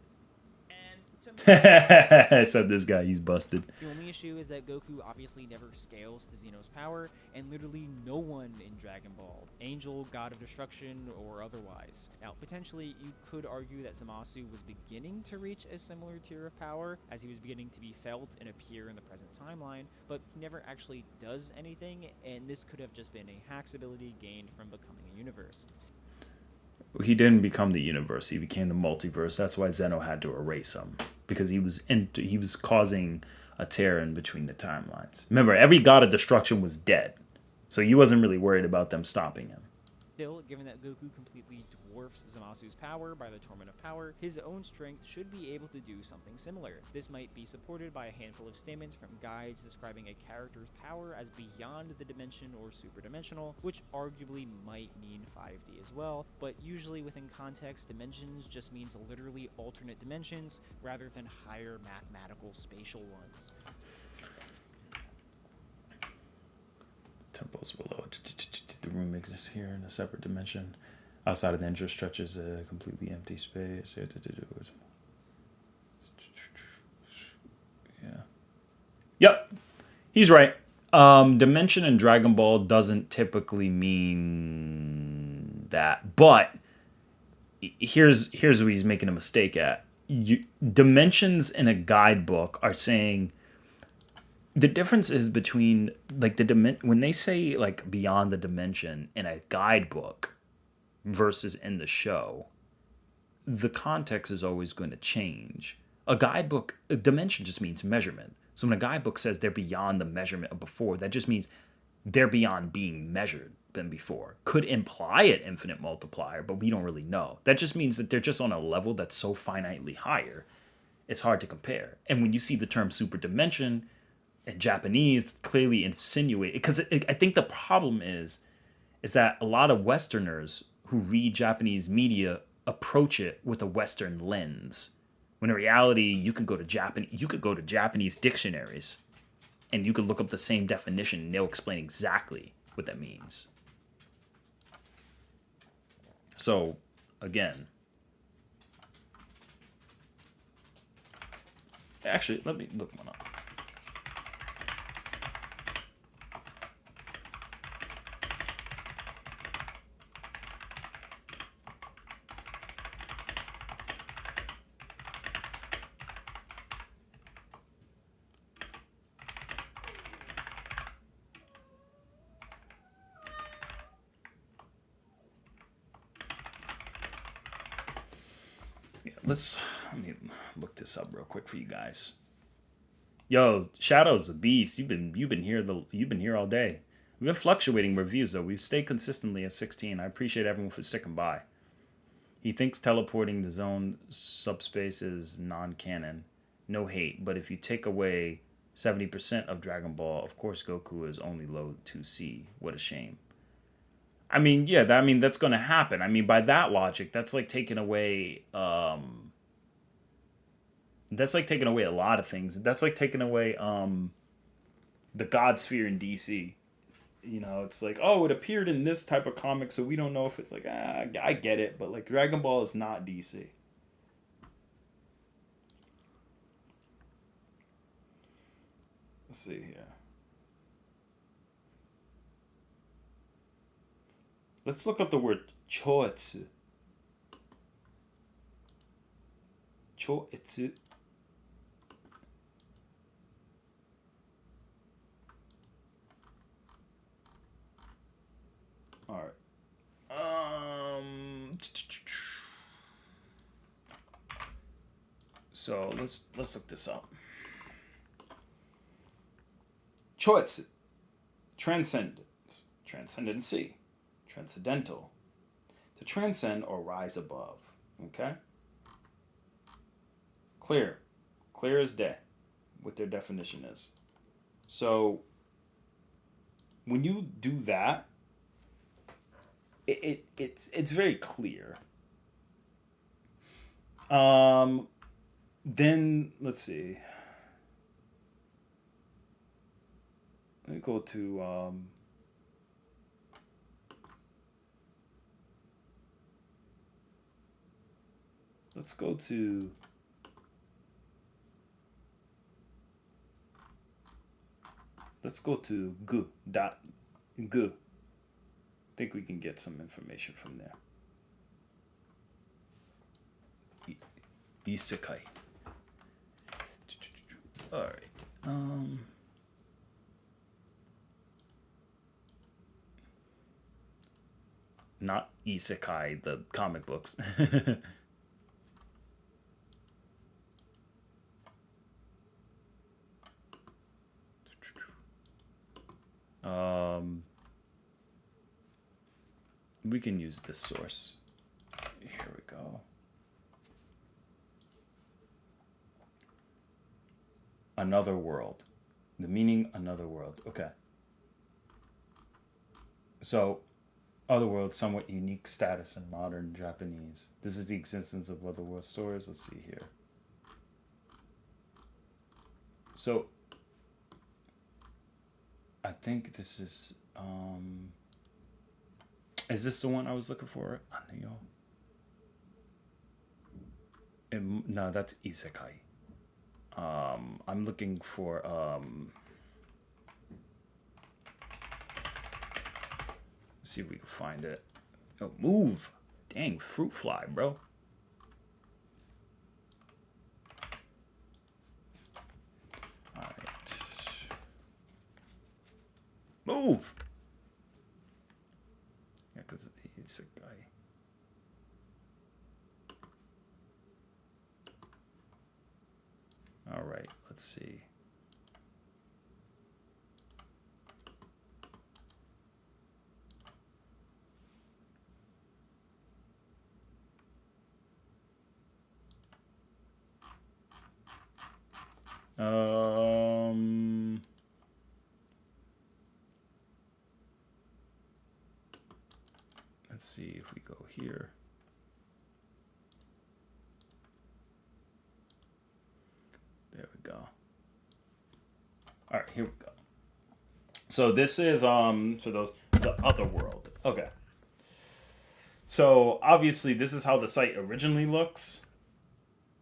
And to me, I said this guy, he's busted. The only issue is that Goku obviously never scales to Zeno's power, and literally no one in Dragon Ball, Angel, God of Destruction, or otherwise. Now, potentially, you could argue that Zamasu was beginning to reach a similar tier of power, as he was beginning to be felt and appear in the present timeline, but he never actually does anything, and this could have just been a hacks ability gained from becoming a universe. He didn't become the universe. He became the multiverse. That's why Zeno had to erase him, because he was causing a tear in between the timelines. Remember, every god of destruction was dead, so he wasn't really worried about them stopping him. Still, given that Goku completely dwarfs Zamasu's power by the Torment of Power, his own strength should be able to do something similar. This might be supported by a handful of statements from guides describing a character's power as beyond the dimension or superdimensional, which arguably might mean 5D as well, but usually within context, dimensions just means literally alternate dimensions rather than higher mathematical spatial ones. Temples below. The room exists here in a separate dimension. Outside of the entrance stretches a completely empty space. Yeah. Yep. He's right. Dimension in Dragon Ball doesn't typically mean that. But here's where he's making a mistake at. Dimensions in a guidebook are saying the difference is between like when they say like beyond the dimension in a guidebook versus in the show, the context is always going to change. A dimension just means measurement. So when a guidebook says they're beyond the measurement of before, that just means they're beyond being measured than before. Could imply an infinite multiplier, but we don't really know. That just means that they're just on a level that's so finitely higher, it's hard to compare. And when you see the term super dimension in Japanese, clearly insinuate, because I think the problem is that a lot of Westerners who read Japanese media approach it with a Western lens. When in reality, you could go to Japanese dictionaries and you could look up the same definition and they'll explain exactly what that means. So, again. Actually, let me look one up. Let me look this up real quick for you guys. Yo, Shadow's a beast. You've been here all day. We've been fluctuating reviews though. We've stayed consistently at 16. I appreciate everyone for sticking by. He thinks teleporting the zone subspace is non-canon. no hate, but if you take away 70% of Dragon Ball, of course Goku is only low 2C. What a shame. I mean, yeah, that's going to happen. I mean, by that logic, that's like taking away that's like taking away a lot of things. That's like taking away the God Sphere in DC. You know, it's like, oh, it appeared in this type of comic, so we don't know if it's like, I get it, but like Dragon Ball is not DC. Let's see here. Let's look up the word choetsu. Choetsu. All right. So let's look this up. Choetsu, transcendence, transcendency, transcendental, to transcend or rise above. Okay. Clear as day, what their definition is. So when you do that, it's very clear. Then let's see. Let me go to let's go to gu. I think we can get some information from there. Isekai. All right. Not Isekai, the comic books. We can use this source. Here we go. Another world. The meaning, another world. Okay. So, other world, somewhat unique status in modern Japanese. This is the existence of other world stories. Let's see here. So, I think this is this the one I was looking for? No, that's Isekai. I'm looking for see if we can find it. Oh, move. Dang, fruit fly, bro. All right. Move. Yeah, because he's a guy. All right, let's see. Let's see if we go here. There we go. All right, here we go. So this is for those the other world. Okay. So obviously this is how the site originally looks,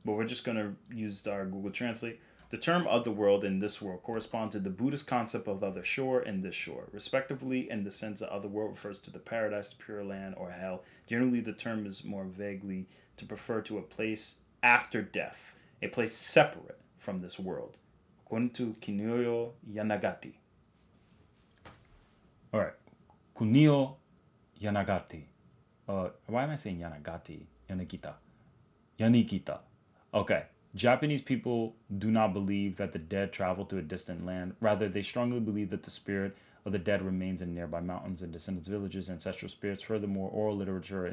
but we're just gonna use our Google Translate. The term otherworld and this world correspond to the Buddhist concept of other shore and this shore, respectively, in the sense that otherworld refers to the paradise, pure land, or hell. Generally, the term is more vaguely to refer to a place after death, a place separate from this world, according to Kunio Yanagati. All right, Kunio Yanagati. Why am I saying Yanagati? Yanagita. Okay. Japanese people do not believe that the dead travel to a distant land. Rather, they strongly believe that the spirit of the dead remains in nearby mountains and descendants' villages, ancestral spirits. Furthermore, oral literature.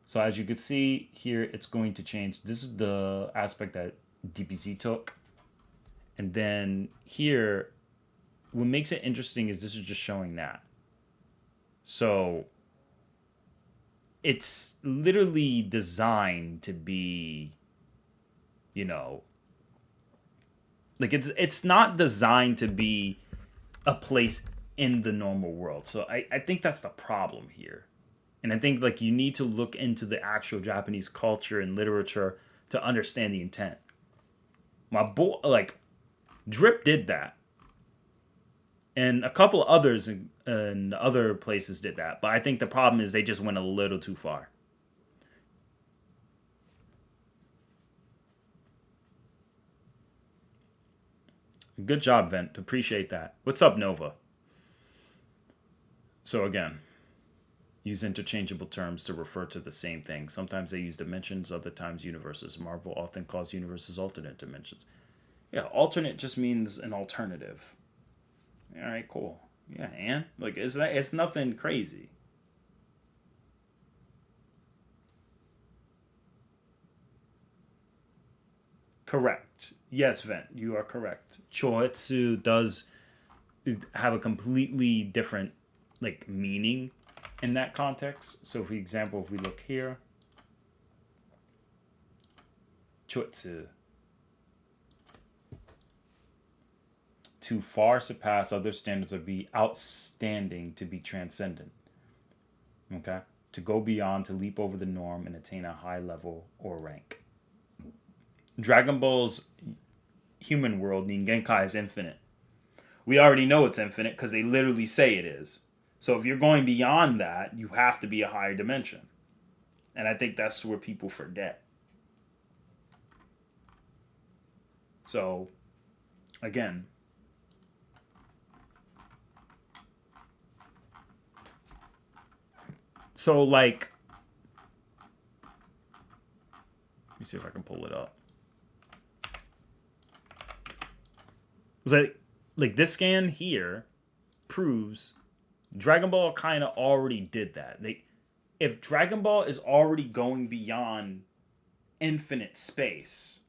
So as you can see here, it's going to change. This is the aspect that DPZ took. And then here, what makes it interesting is this is just showing that. So it's literally designed to be, you know, like it's not designed to be a place in the normal world. So I think that's the problem here. And I think like you need to look into the actual Japanese culture and literature to understand the intent. My boy, like Drip did that. And a couple others in other places did that. But I think the problem is they just went a little too far. Good job, Vent. Appreciate that. What's up, Nova? So again, use interchangeable terms to refer to the same thing. Sometimes they use dimensions, other times universes. Marvel often calls universes alternate dimensions. Yeah, alternate just means an alternative. All right, cool. Yeah, and like it's nothing crazy. Correct. Yes, Vent, you are correct. Choetsu does have a completely different like meaning in that context. So for example, if we look here, Choetsu, to far surpass other standards or be outstanding, to be transcendent. Okay? To go beyond, to leap over the norm and attain a high level or rank. Dragon Ball's human world, Ningenkai, is infinite. We already know it's infinite because they literally say it is. So if you're going beyond that, you have to be a higher dimension. And I think that's where people forget. So, again, so like, let me see if I can pull it up. So, like this scan here proves Dragon Ball kind of already did that. If Dragon Ball is already going beyond infinite space,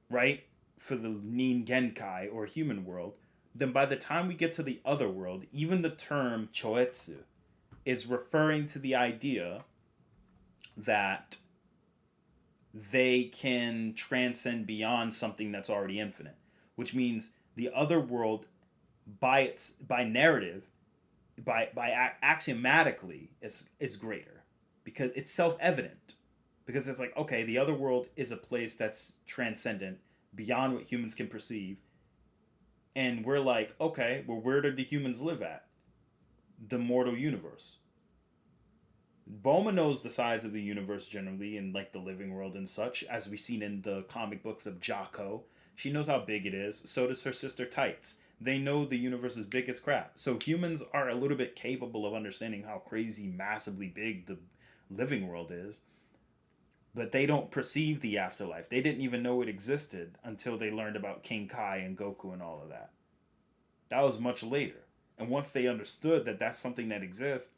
right, for the Ningen-kai or human world, then by the time we get to the other world, even the term Choetsu is referring to the idea that they can transcend beyond something that's already infinite, which means the other world by narrative, axiomatically is greater because it's self-evident, because it's like, okay, the other world is a place that's transcendent beyond what humans can perceive, and we're like, okay, well, where did the humans live at? The mortal universe. Bulma knows the size of the universe generally in like the living world and such, as we've seen in the comic books of Jocko. She knows how big it is. So does her sister Tights. They know the universe is big as crap. So humans are a little bit capable of understanding how crazy, massively big the living world is. But they don't perceive the afterlife. They didn't even know it existed until they learned about King Kai and Goku and all of that. That was much later. And once they understood that that's something that exists,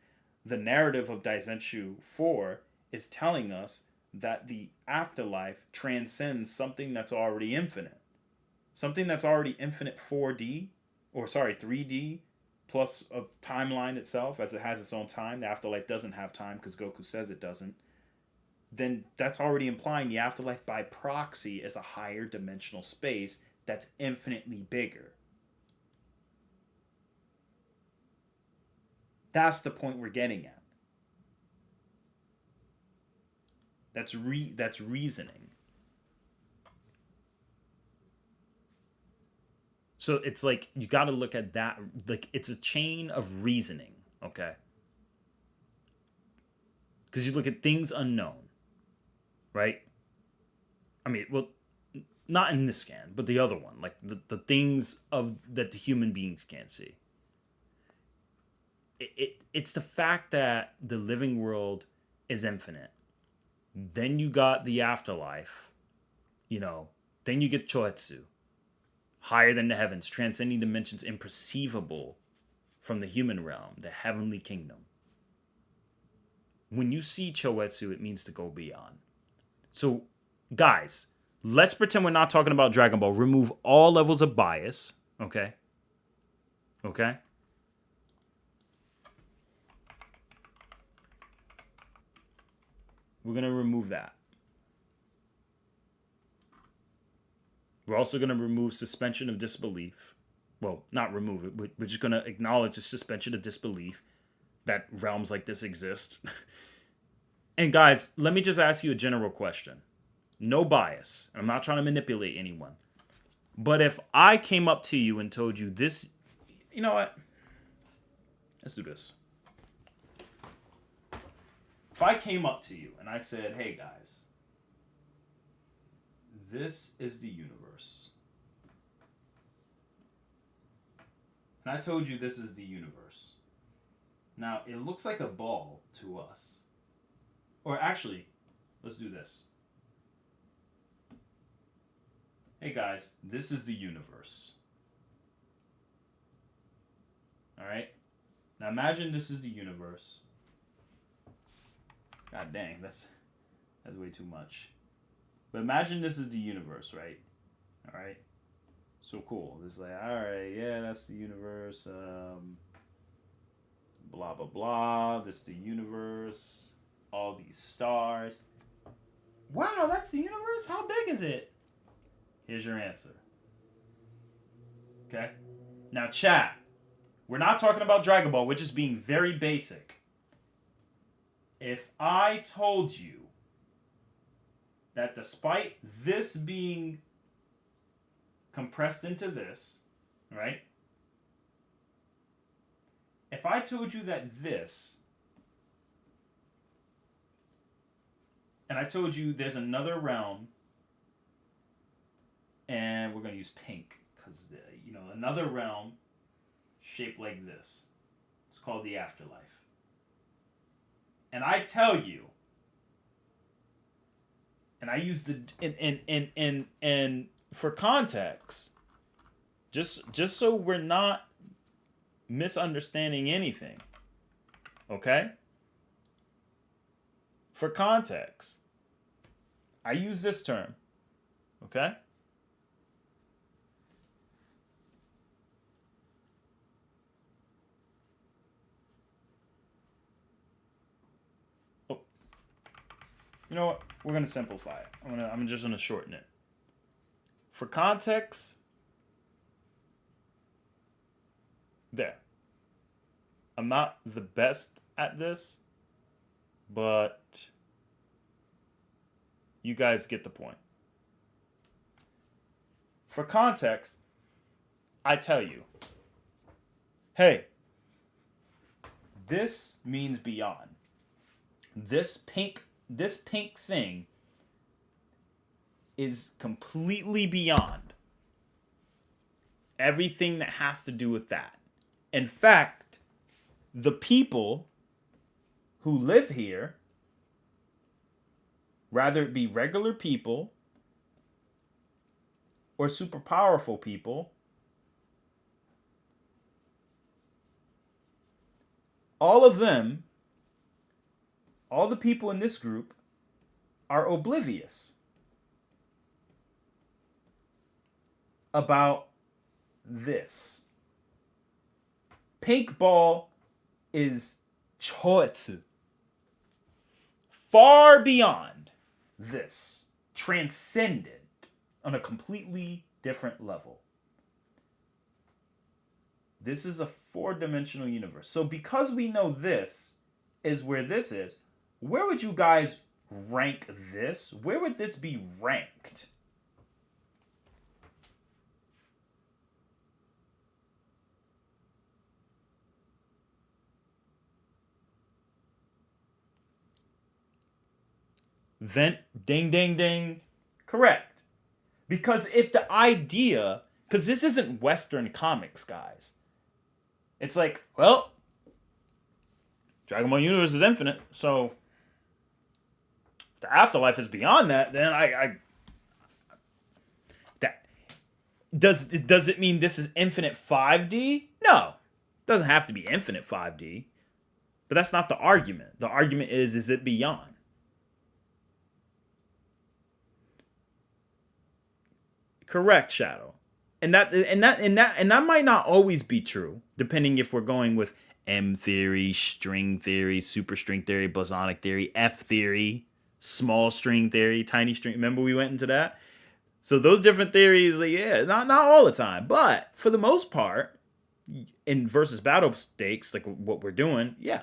the narrative of Daizenshu 4 is telling us that the afterlife transcends something that's already infinite. Something that's already infinite 3D, plus a timeline itself, as it has its own time. The afterlife doesn't have time because Goku says it doesn't. Then that's already implying the afterlife by proxy is a higher dimensional space that's infinitely bigger. That's the point we're getting at. That's reasoning. So it's like you got to look at that, like it's a chain of reasoning, okay? Because you look at things unknown, right? I mean, well, not in this scan, but the other one, like the things that the human beings can't see. It's the fact that the living world is infinite. Then you got the afterlife, then you get Choetsu, higher than the heavens, transcending dimensions imperceivable from the human realm, the heavenly kingdom. When you see Choetsu, it means to go beyond. So, guys, let's pretend we're not talking about Dragon Ball. Remove all levels of bias. Okay. Okay. We're going to remove that. We're also going to remove suspension of disbelief. Well, not remove it. We're just going to acknowledge the suspension of disbelief that realms like this exist. And guys, let me just ask you a general question. No bias. I'm not trying to manipulate anyone. But if I came up to you and told you this, you know what? Let's do this. If I came up to you and I said, hey guys, this is the universe. And I told you this is the universe. Now, it looks like a ball to us. Or actually, let's do this. Hey guys, this is the universe. Alright? Now imagine this is the universe. God dang, that's way too much. But imagine this is the universe, right? Alright? So cool. It's like, alright, yeah, that's the universe. Blah, blah, blah. This is the universe. All these stars. Wow, that's the universe? How big is it? Here's your answer. Okay? Now, chat. We're not talking about Dragon Ball. We're just being very basic. If I told you that despite this being compressed into this, right? If I told you that this, and I told you there's another realm, and we're going to use pink, because, another realm shaped like this. It's called the afterlife. And I tell you, and I use the, and for context, just so we're not misunderstanding anything, okay? For context, I use this term, okay? Oh, you know what? We're gonna simplify it. I'm just gonna shorten it. For context, there. I'm not the best at this, but you guys get the point. For context, I tell you, hey, this means beyond. This pink thing is completely beyond everything that has to do with that. In fact, the people who live here, rather it be regular people or super powerful people, all of them, all the people in this group are oblivious about this. Pink ball is choetsu. Far beyond this. Transcended on a completely different level. This is a four-dimensional universe. So because we know this is where this is, where would you guys rank this? Where would this be ranked? Vent, ding, ding, ding. Correct. Because if the idea, because this isn't Western comics, guys. It's like, well, Dragon Ball Universe is infinite, so if the afterlife is beyond that, then that does it mean this is infinite 5D? No. It doesn't have to be infinite 5D. But that's not the argument. The argument is it beyond? Correct, Shadow. And that might not always be true, depending if we're going with M theory, string theory, superstring theory, bosonic theory, F theory, small string theory, tiny string. Remember we went into that? So those different theories, like, yeah, not all the time, but for the most part, in versus battle stakes, like what we're doing, yeah.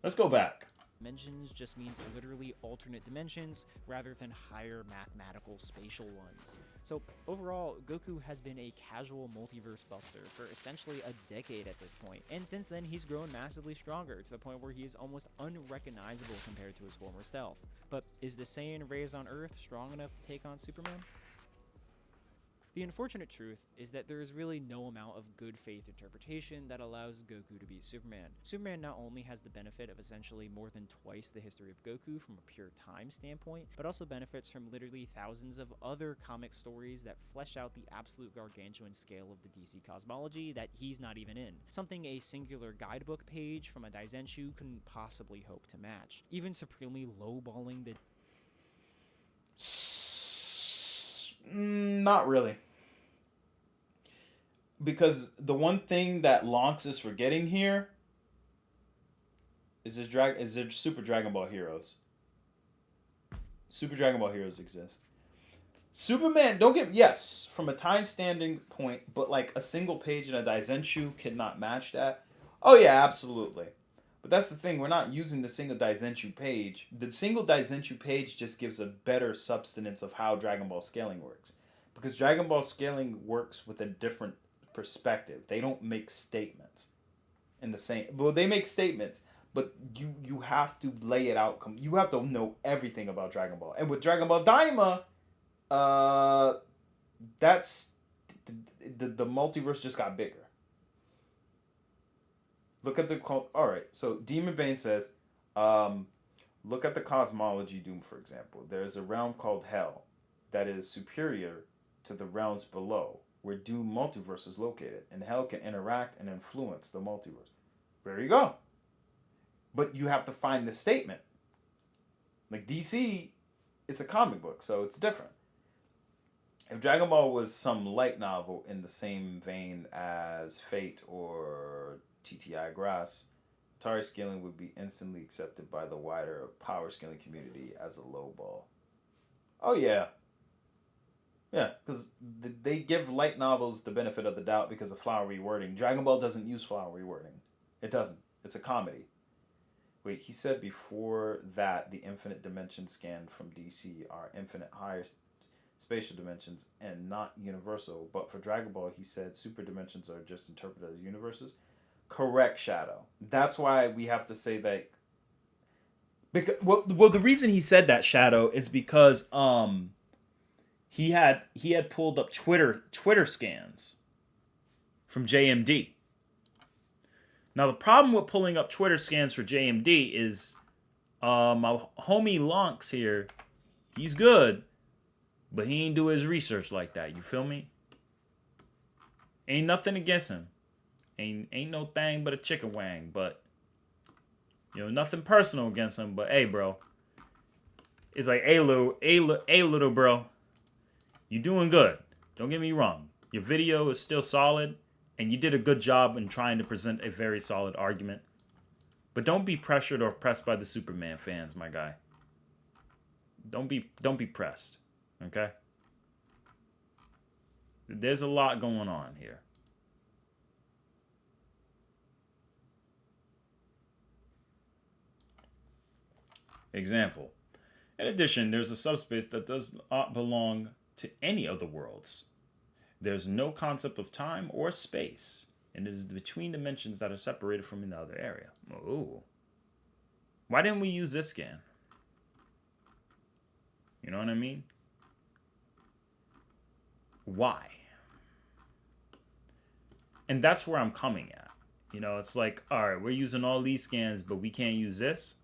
Let's go back. Dimensions just means literally alternate dimensions rather than higher mathematical spatial ones. So overall, Goku has been a casual multiverse buster for essentially a decade at this point, and since then he's grown massively stronger to the point where he is almost unrecognizable compared to his former self. But is the Saiyan raised on Earth strong enough to take on Superman? The unfortunate truth is that there is really no amount of good faith interpretation that allows Goku to be Superman. Superman not only has the benefit of essentially more than twice the history of Goku from a pure time standpoint, but also benefits from literally thousands of other comic stories that flesh out the absolute gargantuan scale of the DC cosmology that he's not even in. Something a singular guidebook page from a Daizenshu couldn't possibly hope to match. Even supremely lowballing the Not really. Because the one thing that Lonks is forgetting here is their Super Dragon Ball Heroes. Super Dragon Ball Heroes exist. Superman, yes, from a time standing point, but like a single page in a Daizenshu cannot match that. Oh yeah, absolutely. But that's the thing, we're not using the single Daizenshu page. The single Daizenshu page just gives a better substance of how Dragon Ball scaling works. Because Dragon Ball scaling works with a different perspective. They don't make statements in the same. Well, they make statements, but you have to lay it out. You have to know everything about Dragon Ball. And with Dragon Ball Daima, that's the multiverse just got bigger. Look at the all right. So Demon Bane says, look at the cosmology Doom, for example. There is a realm called Hell that is superior to the realms below, where Doom multiverse is located, and Hell can interact and influence the multiverse. There you go. But you have to find the statement. Like DC, it's a comic book, so it's different. If Dragon Ball was some light novel in the same vein as Fate or TTI Grass, Atari scaling would be instantly accepted by the wider power scaling community as a low ball. Oh yeah. Yeah, because they give light novels the benefit of the doubt because of flowery wording. Dragon Ball doesn't use flowery wording. It doesn't. It's a comedy. Wait, he said before that the infinite dimension scanned from DC are infinite higher spatial dimensions and not universal. But for Dragon Ball, he said super dimensions are just interpreted as universes. Correct, Shadow. That's why we have to say that. Because well, the reason he said that, Shadow, is because he had pulled up Twitter scans from JMD. Now the problem with pulling up Twitter scans for JMD is my homie Lonks here, he's good, but he ain't do his research like that. You feel me? Ain't nothing against him. Ain't no thing but a chicken wang, but nothing personal against him, but hey bro. It's like hey little bro. You doing good. Don't get me wrong. Your video is still solid, and you did a good job in trying to present a very solid argument. But don't be pressured or pressed by the Superman fans, my guy. Don't be pressed. Okay? There's a lot going on here. Example. In addition, there's a subspace that does not belong to any of the worlds. There's no concept of time or space, and it is between dimensions that are separated from another area. Oh. Why didn't we use this scan? You know what I mean? Why? And that's where I'm coming at. It's like, all right, we're using all these scans, but we can't use this.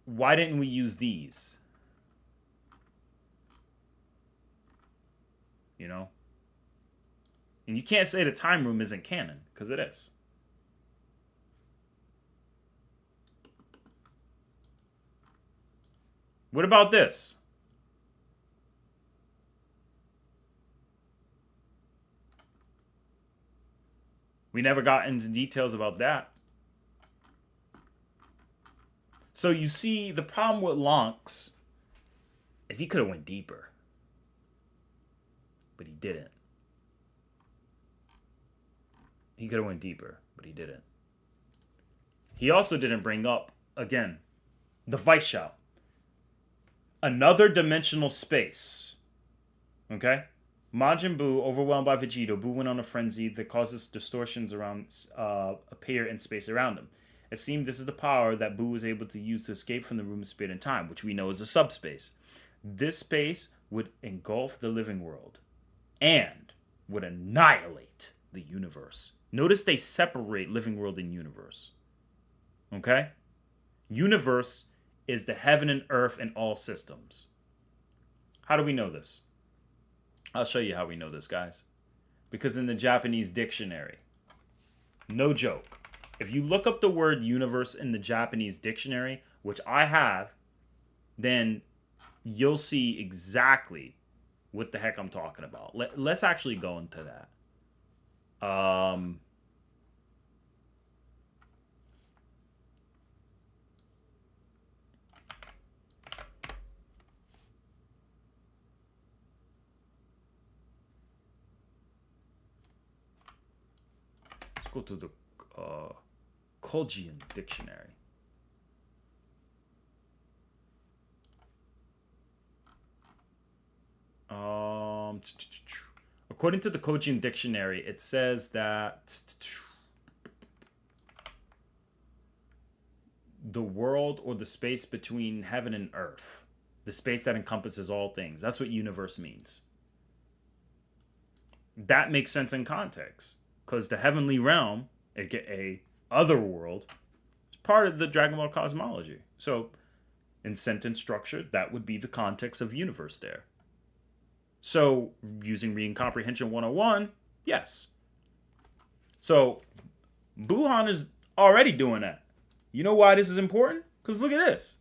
Why didn't we use these? And you can't say the time room isn't canon, because it is. What about this? We never got into details about that. So you see, the problem with Lonks is he could have went deeper. But he didn't. He could have went deeper, but he didn't. He also didn't bring up, again, the Vice Shout. Another dimensional space. Okay? Majin Buu, overwhelmed by Vegito, Buu went on a frenzy that causes distortions around appear in space around him. It seemed this is the power that Buu was able to use to escape from the room of spirit and time, which we know is a subspace. This space would engulf the living world and would annihilate the universe. Notice they separate living world and universe. Okay? Universe is the heaven and earth and all systems. How do we know this? I'll show you how we know this, guys. Because in the Japanese dictionary, no joke, if you look up the word universe in the Japanese dictionary, which I have, then you'll see exactly what the heck I'm talking about. Let's actually go into that. Let's go to the Kojian dictionary. According to the Kojian dictionary, it says that the world or the space between heaven and earth, the space that encompasses all things. That's what universe means. That makes sense in context, because the heavenly realm, aka other world, is part of the Dragon Ball cosmology. So, in sentence structure, that would be the context of universe there. So, using Reading Comprehension 101, yes. So, Buhan is already doing that. You know why this is important? Because look at this.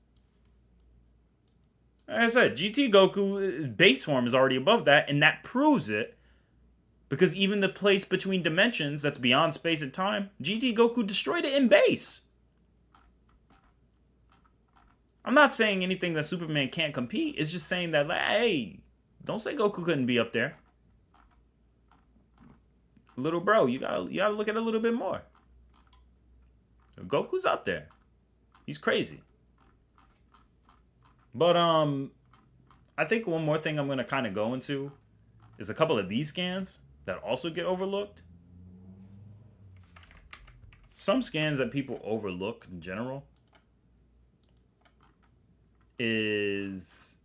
Like I said, GT Goku base form is already above that, and that proves it. Because even the place between dimensions that's beyond space and time, GT Goku destroyed it in base. I'm not saying anything that Superman can't compete. It's just saying that, hey, don't say Goku couldn't be up there. Little bro, you gotta look at it a little bit more. Goku's up there. He's crazy. But I think one more thing I'm gonna kind of go into is a couple of these scans that also get overlooked. Some scans that people overlook in general is...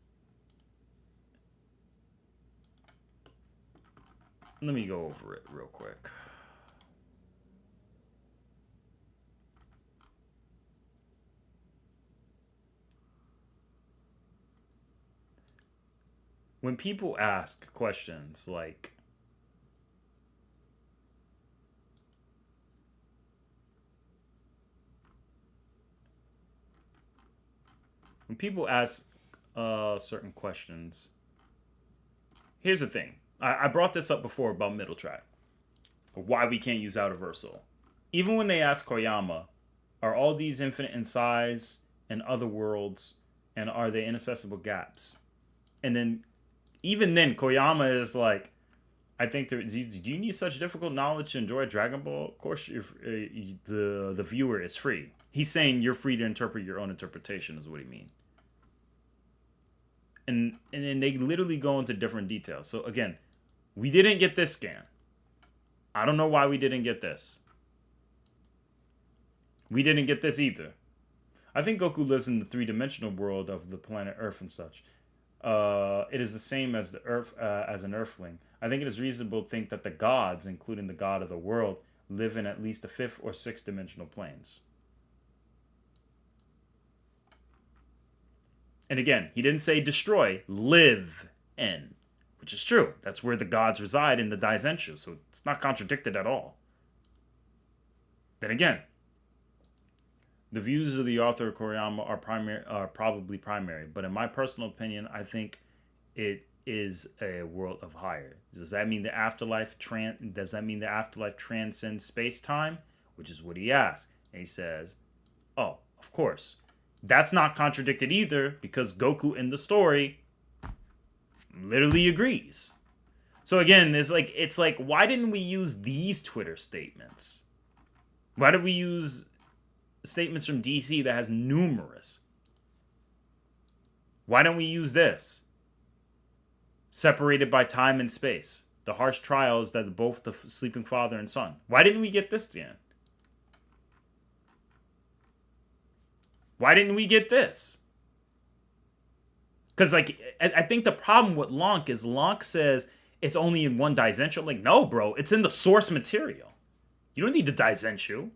Let me go over it real quick. When people ask questions like, when people ask certain questions, here's the thing. I brought this up before about middle track. Why we can't use Outerversal. Even when they ask Koyama, are all these infinite in size and other worlds, and are they inaccessible gaps? And then, even then, Koyama is like, I think, do you need such difficult knowledge to enjoy Dragon Ball? Of course, the viewer is free. He's saying you're free to interpret your own interpretation, is what he means. And then they literally go into different details. So again, we didn't get this scan. I don't know why we didn't get this. We didn't get this either. I think Goku lives in the three-dimensional world of the planet Earth and such. It is the same as the Earth, as an Earthling. I think it is reasonable to think that the gods, including the god of the world, live in at least the fifth or sixth dimensional planes. And again, he didn't say destroy, live in, which is true. That's where the gods reside in the Daizenshu, so it's not contradicted at all. Then again, the views of the author Koyama are probably primary, but in my personal opinion, I think it is a world of higher. Does that mean the afterlife transcends space-time? Which is what he asks. And he says, oh, of course. That's not contradicted either, because Goku in the story literally agrees. So again, it's like why didn't we use these Twitter statements? Why did we use statements from DC that has numerous? Why don't we use this? Separated by time and space. The harsh trials that both the sleeping father and son. Why didn't we get this again? Why didn't we get this? Because, like, I think the problem with Lonk is Lonk says it's only in one Daizenshu. I'm like, no, bro. It's in the source material. You don't need the Daizenshu.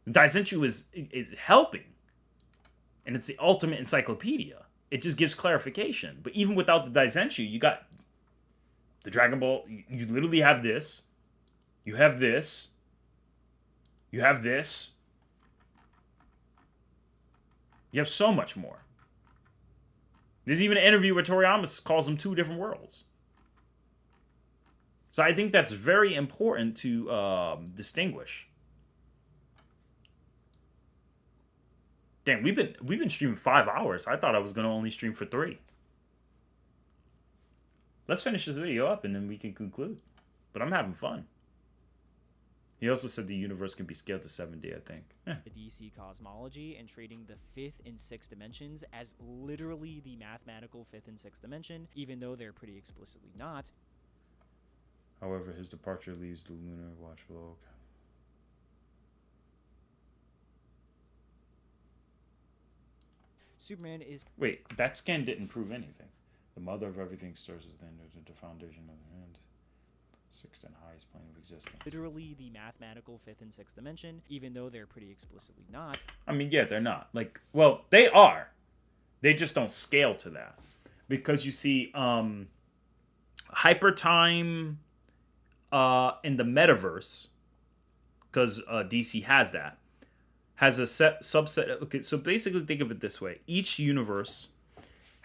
The Daizenshu is helping. And it's the ultimate encyclopedia. It just gives clarification. But even without the Daizenshu, you got the Dragon Ball. You literally have this. You have this. You have this. You have so much more. There's even an interview where Toriyama calls them two different worlds. So I think that's very important to distinguish. Dang, we've been streaming 5 hours. I thought I was gonna only stream for 3. Let's finish this video up and then we can conclude. But I'm having fun. He also said the universe can be scaled to 7D, I think. The DC cosmology and treating the 5th and 6th dimensions as literally the mathematical 5th and 6th dimension, even though they're pretty explicitly not. However, his departure leaves the lunar watch below. Okay. Superman is Wait, that scan didn't prove anything. The mother of everything stirs within the foundation of the hand. 6th and highest plane of existence. literally the mathematical 5th and 6th dimension, even though they're pretty explicitly not. I mean, yeah, they're not. Like, well, they are. They just don't scale to that. Because you see, hyper time in the metaverse, because DC has that, has a subset. Okay, so basically think of it this way. Each universe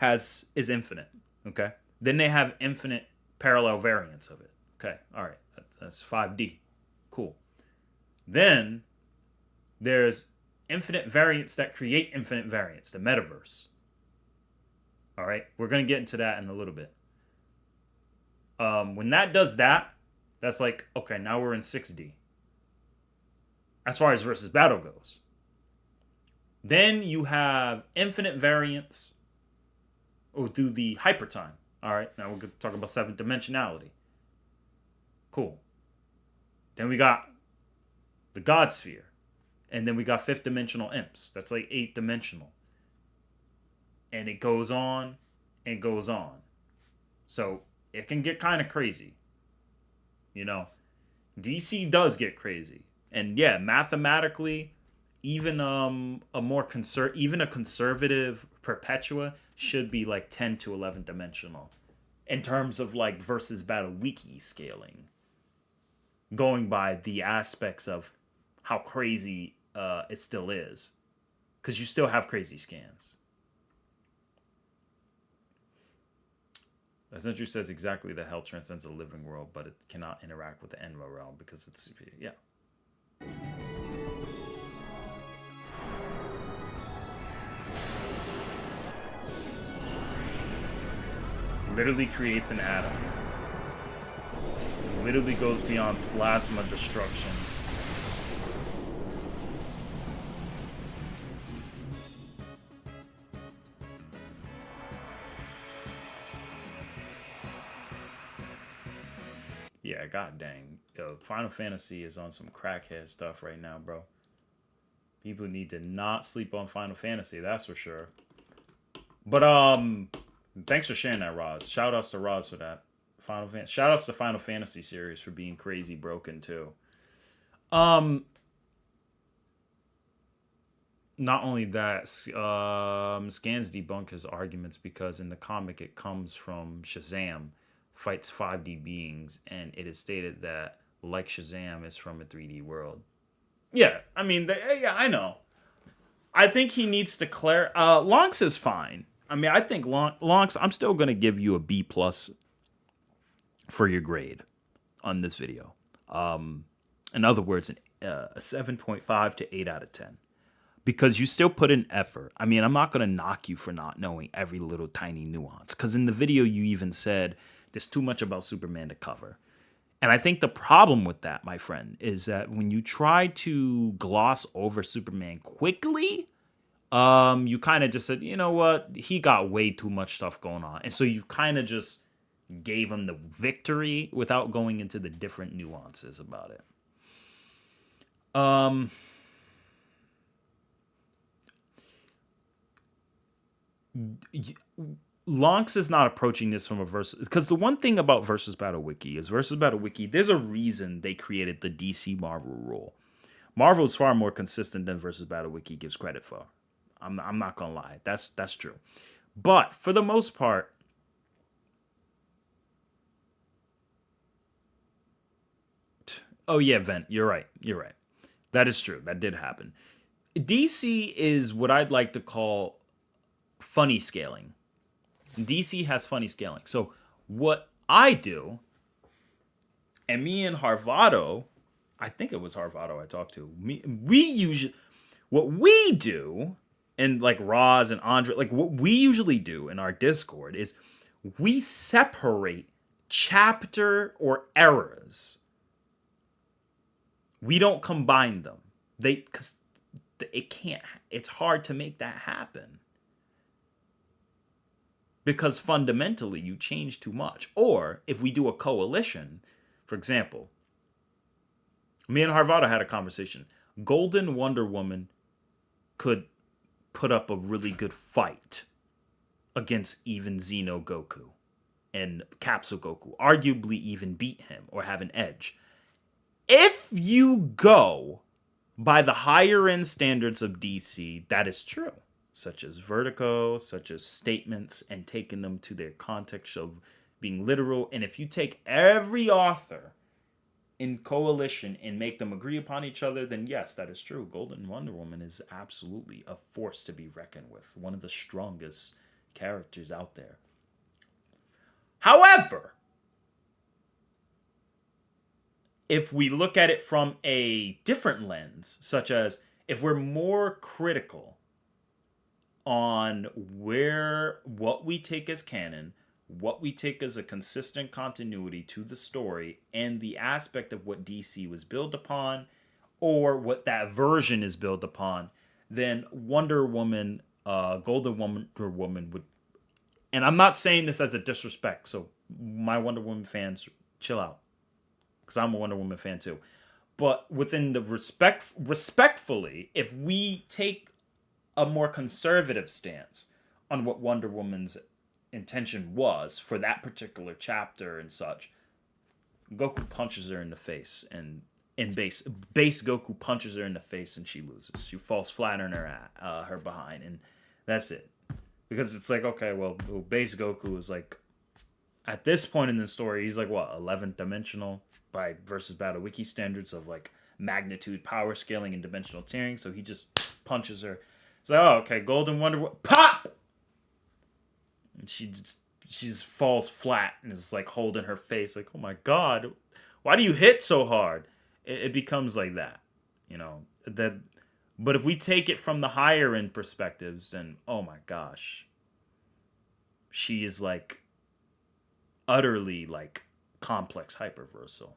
is infinite, okay? Then they have infinite parallel variants of it. Okay, all right, that's 5D. Cool. Then there's infinite variants that create infinite variants, the metaverse. All right, we're going to get into that in a little bit. When that does that, that's like, okay, now we're in 6D. As far as versus battle goes. Then you have infinite variants through the hypertime. All right, now we're going to talk about 7th dimensionality. Cool. Then we got the God Sphere. And then we got 5th dimensional imps. That's like 8th dimensional. And it goes on and goes on. So it can get kind of crazy. You know, DC does get crazy. And yeah, mathematically, even even a conservative Perpetua should be like 10 to 11th dimensional in terms of like versus battle wiki scaling. Going by the aspects of how crazy it still is. Because you still have crazy scans. Essentially says exactly that hell transcends the living world, but it cannot interact with the Enma realm because it's, yeah. Literally creates an atom. Literally goes beyond plasma destruction. Yeah, god dang. Yo, Final Fantasy is on some crackhead stuff right now, bro. People need to not sleep on Final Fantasy, that's for sure. But thanks for sharing that, Roz. Shout outs to Roz for that. Shout outs to Final Fantasy series for being crazy broken too. Not only that, Scans debunk his arguments because in the comic it comes from Shazam fights 5D beings, and it is stated that like Shazam is from a 3D world. Yeah, I mean, yeah, I know. I think he needs to clarify. Lonks is fine. I mean, I think Lonks, I'm still going to give you a B plus for your grade on this video. In other words, a 7.5 to 8 out of 10. Because you still put in effort. I mean, I'm not going to knock you for not knowing every little tiny nuance. Because in the video, you even said there's too much about Superman to cover. And I think the problem with that, my friend, is that when you try to gloss over Superman quickly, you kind of just said, you know what? He got way too much stuff going on. And so you kind of just gave him the victory without going into the different nuances about it. Lonks is not approaching this from a versus, because the one thing about Versus Battle Wiki is Versus Battle Wiki, there's a reason they created the DC Marvel rule. Marvel is far more consistent than Versus Battle Wiki gives credit for. I'm not gonna lie, that's true. But for the most part, oh yeah, Vent, you're right. That is true. That did happen. DC is what I'd like to call funny scaling. DC has funny scaling. So what I do, and me and Harvado, I think it was Harvado I talked to, we usually, what we do, and like Roz and Andre, like what we usually do in our Discord is we separate chapter or eras. We don't combine them. Because it can't, it's hard to make that happen. Because fundamentally, you change too much. Or if we do a coalition, for example, me and Harvada had a conversation. Golden Wonder Woman could put up a really good fight against even Xeno Goku and Capsule Goku. Arguably even beat him or have an edge. If you go by the higher end standards of DC, that is true. Such as Vertigo, such as statements, and taking them to their context of being literal. And if you take every author in coalition and make them agree upon each other, then yes, that is true. Golden Wonder Woman is absolutely a force to be reckoned with. One of the strongest characters out there. However, if we look at it from a different lens, such as if we're more critical on what we take as canon, what we take as a consistent continuity to the story, and the aspect of what DC was built upon, or what that version is built upon, then Wonder Woman, Golden Wonder Woman would. And I'm not saying this as a disrespect, so my Wonder Woman fans, chill out, because I'm a Wonder Woman fan too. But within the respectfully, if we take a more conservative stance on what Wonder Woman's intention was for that particular chapter and such, Goku punches her in the face, and in base Goku punches her in the face and she loses. She falls flat on her behind, and that's it. Because it's like, okay, well, base Goku is like, at this point in the story, he's like, what, 11th dimensional by Versus Battle Wiki standards of like magnitude, power scaling, and dimensional tiering. So he just punches her. It's like, oh, okay, Golden Wonder Woman, pop! And she just falls flat and is like holding her face, like, oh my god, why do you hit so hard? It becomes like that, you know. But if we take it from the higher end perspectives, then oh my gosh, she is like utterly like complex hyperversal,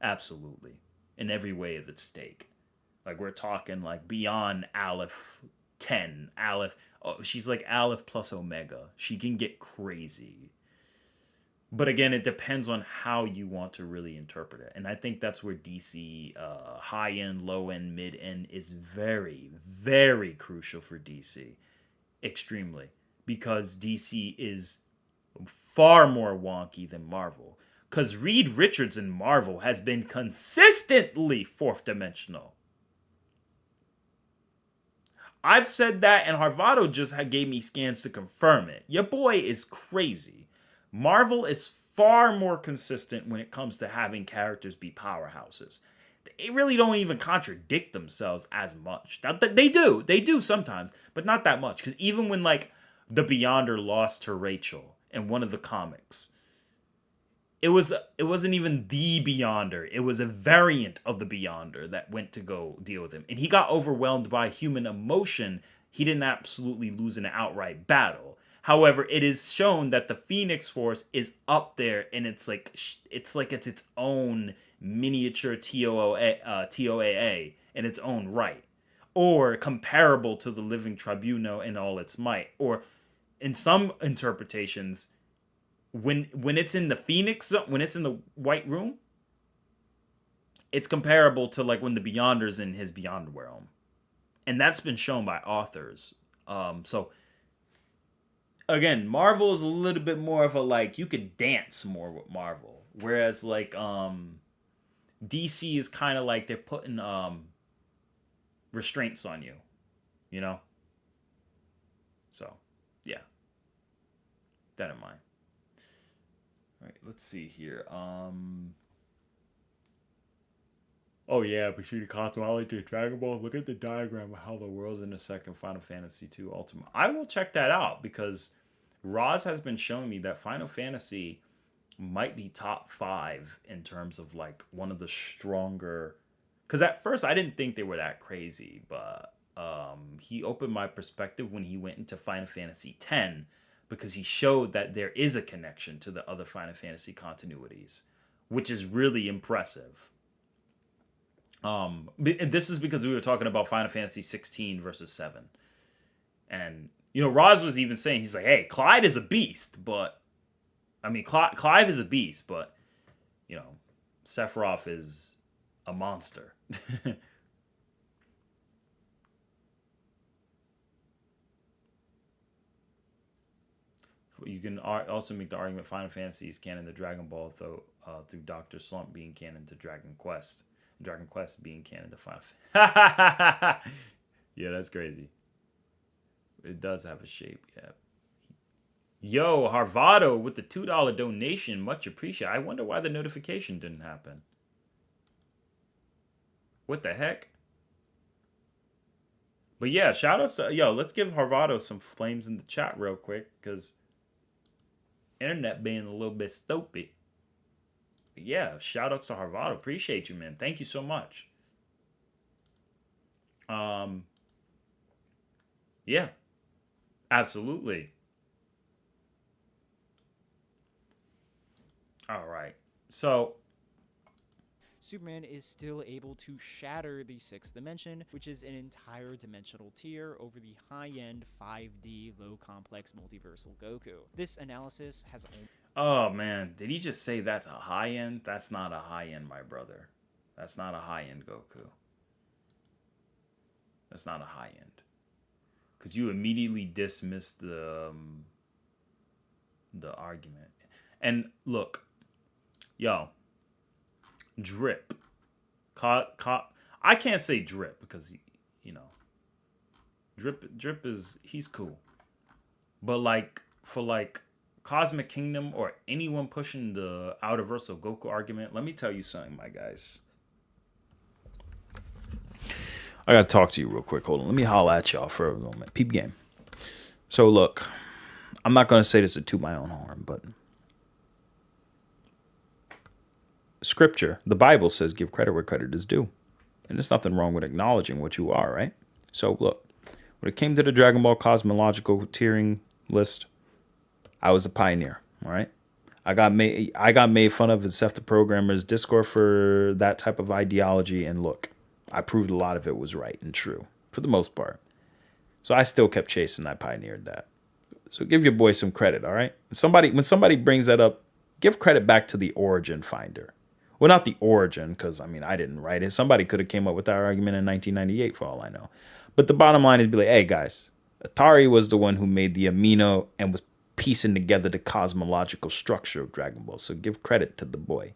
absolutely, in every way of its stake. Like we're talking like beyond Aleph 10, Aleph. Oh, she's like Aleph plus Omega. She can get crazy. But again, it depends on how you want to really interpret it. And I think that's where DC high-end, low-end, mid-end is very, very crucial for DC. Extremely. Because DC is far more wonky than Marvel. Because Reed Richards in Marvel has been consistently fourth dimensional. I've said that, and Harvado just gave me scans to confirm it. Your boy is crazy. Marvel is far more consistent when it comes to having characters be powerhouses. They really don't even contradict themselves as much. They do sometimes, but not that much. Because even when like the Beyonder lost to Rachel in one of the comics. It wasn't even the Beyonder. It was a variant of the Beyonder that went to go deal with him. And he got overwhelmed by human emotion. He didn't absolutely lose in an outright battle. However, it is shown that the Phoenix Force is up there, and it's its own miniature TOAA in its own right, or comparable to the Living Tribunal in all its might, or in some interpretations, when it's in the Phoenix Zone, when it's in the White Room, it's comparable to like when the Beyonder's in his Beyond realm, and that's been shown by authors. So again, Marvel is a little bit more of a like you could dance more with Marvel, whereas like DC is kind of like they're putting restraints on you, you know. So yeah, that in mind. All right, let's see here. Oh yeah, Bashida cosmology, Dragon Ball. Look at the diagram of how the worlds intersect in Final Fantasy II Ultimate. I will check that out because Roz has been showing me that Final Fantasy might be top 5 in terms of like one of the stronger. Because at first I didn't think they were that crazy, but he opened my perspective when he went into Final Fantasy X, because he showed that there is a connection to the other Final Fantasy continuities, which is really impressive. This is because we were talking about Final Fantasy 16 versus 7. And, you know, Roz was even saying, he's like, hey, Clive is a beast, but, you know, Sephiroth is a monster. You can also make the argument Final Fantasy is canon to Dragon Ball, though, through Dr. Slump being canon to Dragon Quest. Dragon Quest being canon to Final Fantasy. Yeah, that's crazy. It does have a shape, yeah. Yo, Harvado with the $2 donation. Much appreciated. I wonder why the notification didn't happen. What the heck? But yeah, shout outs to, yo, let's give Harvado some flames in the chat real quick, because internet being a little bit stupid. But yeah, shout outs to Harvado. Appreciate you, man. Thank you so much. Yeah, absolutely. All right. So Superman is still able to shatter the 6th dimension, which is an entire dimensional tier over the high-end 5D low-complex multiversal Goku. This analysis has only... Oh, man. Did he just say that's a high-end? That's not a high-end, my brother. That's not a high-end Goku. That's not a high-end. Because you immediately dismissed the argument. And look, yo, Drip. I can't say Drip because, you know, Drip is, he's cool. But like, for like Cosmic Kingdom or anyone pushing the Outerversal Goku argument, let me tell you something, my guys. I gotta talk to you real quick. Hold on. Let me holler at y'all for a moment. Peep game. So look, I'm not gonna say this to toot my own horn, but Scripture, the Bible says, give credit where credit is due. And there's nothing wrong with acknowledging what you are, right? So look, when it came to the Dragon Ball cosmological tiering list, I was a pioneer, all right? I got made fun of in Seth the Programmer's Discord for that type of ideology, and look, I proved a lot of it was right and true, for the most part. So I still kept chasing, I pioneered that. So give your boy some credit, all right? When somebody brings that up, give credit back to the origin finder. Well, not the origin, because, I mean, I didn't write it. Somebody could have came up with that argument in 1998, for all I know. But the bottom line is be like, hey, guys, Atari was the one who made the amino and was piecing together the cosmological structure of Dragon Ball. So give credit to the boy.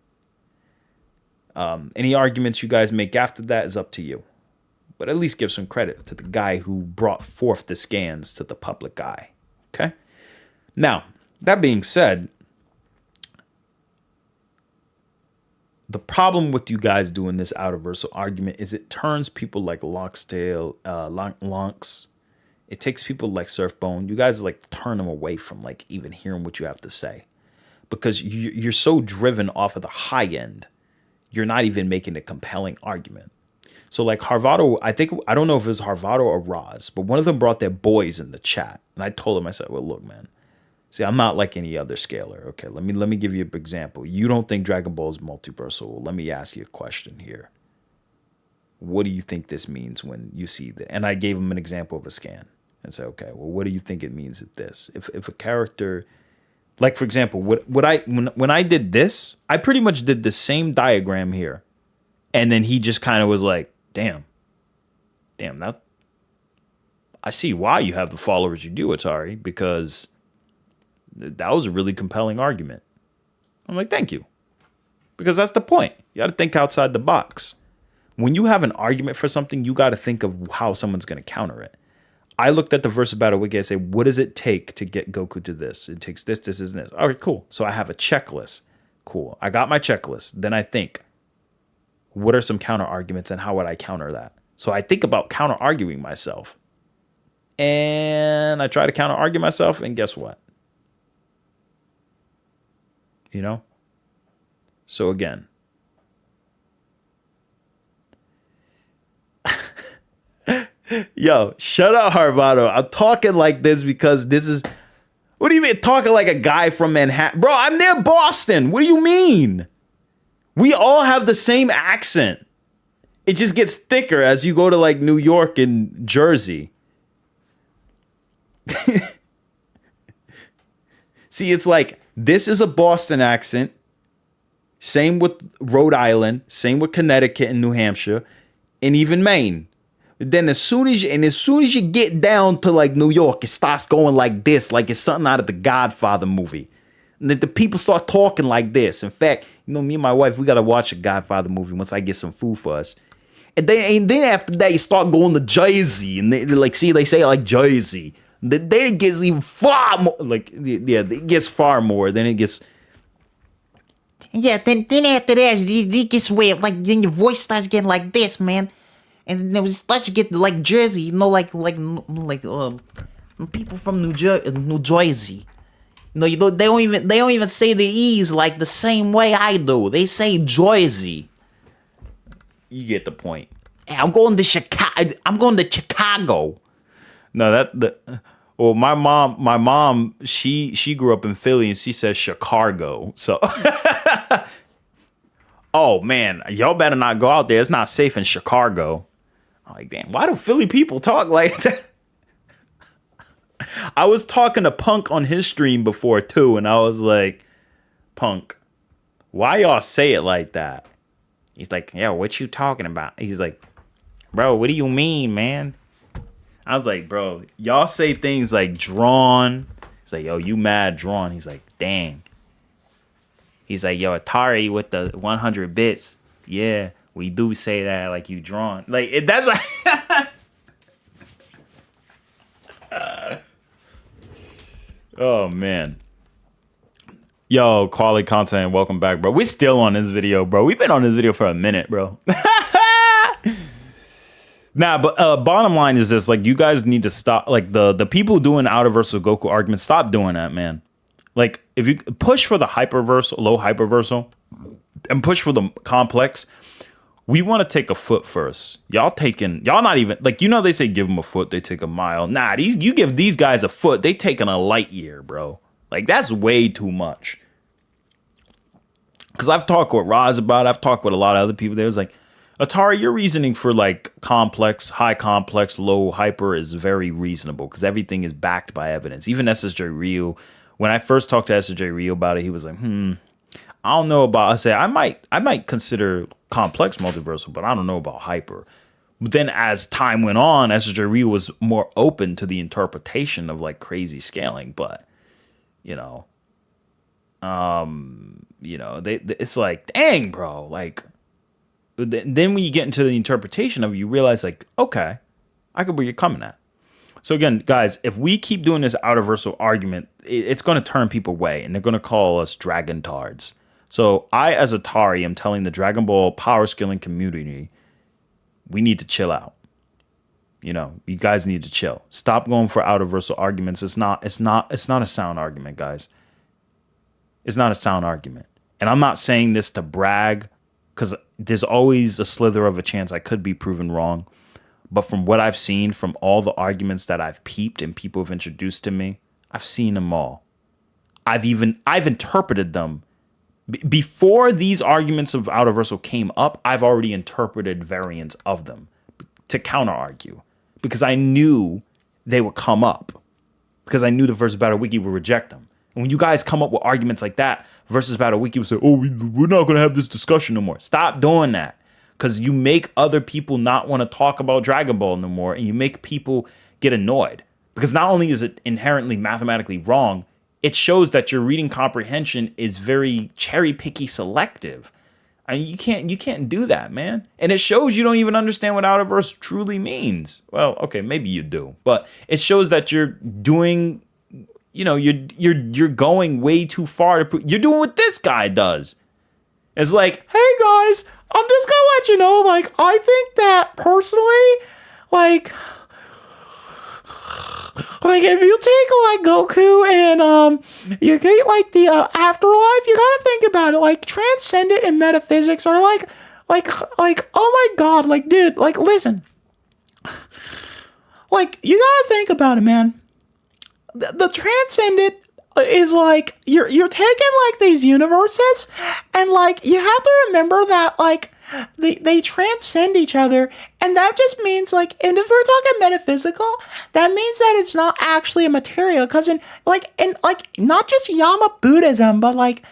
Any arguments you guys make after that is up to you. But at least give some credit to the guy who brought forth the scans to the public eye. Okay? Now, that being said, the problem with you guys doing this outerversal argument is it turns people like Lonks It takes people like Surfbone. You guys like turn them away from like even hearing what you have to say because you're so driven off of the high end. You're not even making a compelling argument. So like Harvado, I don't know if it was Harvado or Roz, but one of them brought their boys in the chat. And I told him, I said, well, look, man, see, I'm not like any other scaler. Okay, let me give you an example. You don't think Dragon Ball is multiversal. Let me ask you a question here. What do you think this means when you see that? And I gave him an example of a scan and said, okay, well, what do you think it means at this? If a character, like for example, when I did this, I pretty much did the same diagram here. And then he just kind of was like, damn, that I see why you have the followers you do, Atari, because that was a really compelling argument. I'm like, thank you. Because that's the point. You got to think outside the box. When you have an argument for something, you got to think of how someone's going to counter it. I looked at the Versus Battle Wiki and say, what does it take to get Goku to this? It takes this, and this. All right, cool. So I have a checklist. Cool. I got my checklist. Then I think, what are some counter arguments and how would I counter that? So I think about counter arguing myself. And I try to counter argue myself, and guess what? You know? So again. Yo, shut up, Harvado. I'm talking like this because this is... What do you mean talking like a guy from Manhattan? Bro, I'm near Boston. What do you mean? We all have the same accent. It just gets thicker as you go to like New York and Jersey. See, it's like this is a Boston accent. Same with Rhode Island. Same with Connecticut and New Hampshire. And even Maine. Then as soon as you get down to like New York, it starts going like this, like it's something out of the Godfather movie. And then the people start talking like this. In fact, you know, me and my wife, we gotta watch a Godfather movie once I get some food for us. And then after that, you start going to Jersey, and they say it like Jersey. Then it gets even far more like it gets far more. Then it gets. Yeah, then after that, it gets weird. Like then your voice starts getting like this, man. And then it starts to get like Jersey, you know, like people from New Jersey. You know, they don't even say the E's like the same way I do. They say Jersey. You get the point. Hey, I'm going to Chicago. No, well, my mom, she grew up in Philly and she says Chicago. So, oh man, y'all better not go out there. It's not safe in Chicago. I'm like, damn, why do Philly people talk like that? I was talking to Punk on his stream before too, and I was like, Punk, why y'all say it like that? He's like, yo, what you talking about? He's like, bro, what do you mean, man? I was like, bro, y'all say things like drawn. He's like, yo, you mad drawn. He's like, dang. He's like, yo, Atari with the 100 bits. Yeah, we do say that like you drawn. Like, that's like... Oh, man. Yo, quality content, welcome back, bro. We still on this video, bro. We've been on this video for a minute, bro. Nah, but bottom line is this. Like, you guys need to stop. Like, the people doing outer versus Goku arguments, stop doing that, man. Like, if you push for the hyperversal, low hyperversal, and push for the complex, we want to take a foot first. Y'all not even, like, you know they say give them a foot, they take a mile. Nah, you give these guys a foot, they taking a light year, bro. Like, that's way too much. Because I've talked with Roz about it. I've talked with a lot of other people. They was like, Atari, your reasoning for, like, complex, high complex, low hyper is very reasonable. Because everything is backed by evidence. Even SSJ Ryu, when I first talked to SSJ Ryu about it, he was like, I don't know about, I said, I might consider complex multiversal, but I don't know about hyper. But then as time went on, SSJ Ryu was more open to the interpretation of, like, crazy scaling. But, it's like, dang, bro, like, then when you get into the interpretation of it, you realize, like, okay, I get where you're coming at. So again, guys, if we keep doing this outerversal argument, it's going to turn people away, and they're going to call us dragon tards. So I, as Atari, am telling the Dragon Ball power scaling community, we need to chill out. You guys need to chill. Stop going for out-of-versal arguments. It's not a sound argument, guys. It's not a sound argument. And I'm not saying this to brag, because there's always a slither of a chance I could be proven wrong. But from what I've seen, from all the arguments that I've peeped and people have introduced to me, I've seen them all. I've interpreted them. Before these arguments of out-of-versal came up, I've already interpreted variants of them to counter-argue, because I knew they would come up, because I knew the Versus Battle Wiki would reject them. And when you guys come up with arguments like that, Versus Battle Wiki will say, oh, we're not going to have this discussion no more. Stop doing that, because you make other people not want to talk about Dragon Ball no more, and you make people get annoyed. Because not only is it inherently mathematically wrong, it shows that your reading comprehension is very cherry-picky selective. I mean, you can't do that, man. And it shows you don't even understand what out-of-verse truly means. Well, okay, maybe you do, but it shows that you're doing, you're going way too far. You're doing what this guy does. It's like, hey guys, I'm just gonna let you know, like, I think that personally, like if you take like Goku and you get like the afterlife, you gotta think about it. Like transcendent and metaphysics are like oh my god, like dude, like listen, like you gotta think about it, man. The transcendent is like you're taking like these universes, and like you have to remember that like they transcend each other, and that just means like, and if we're talking metaphysical, that means that it's not actually a material, because in not just Yama Buddhism, but like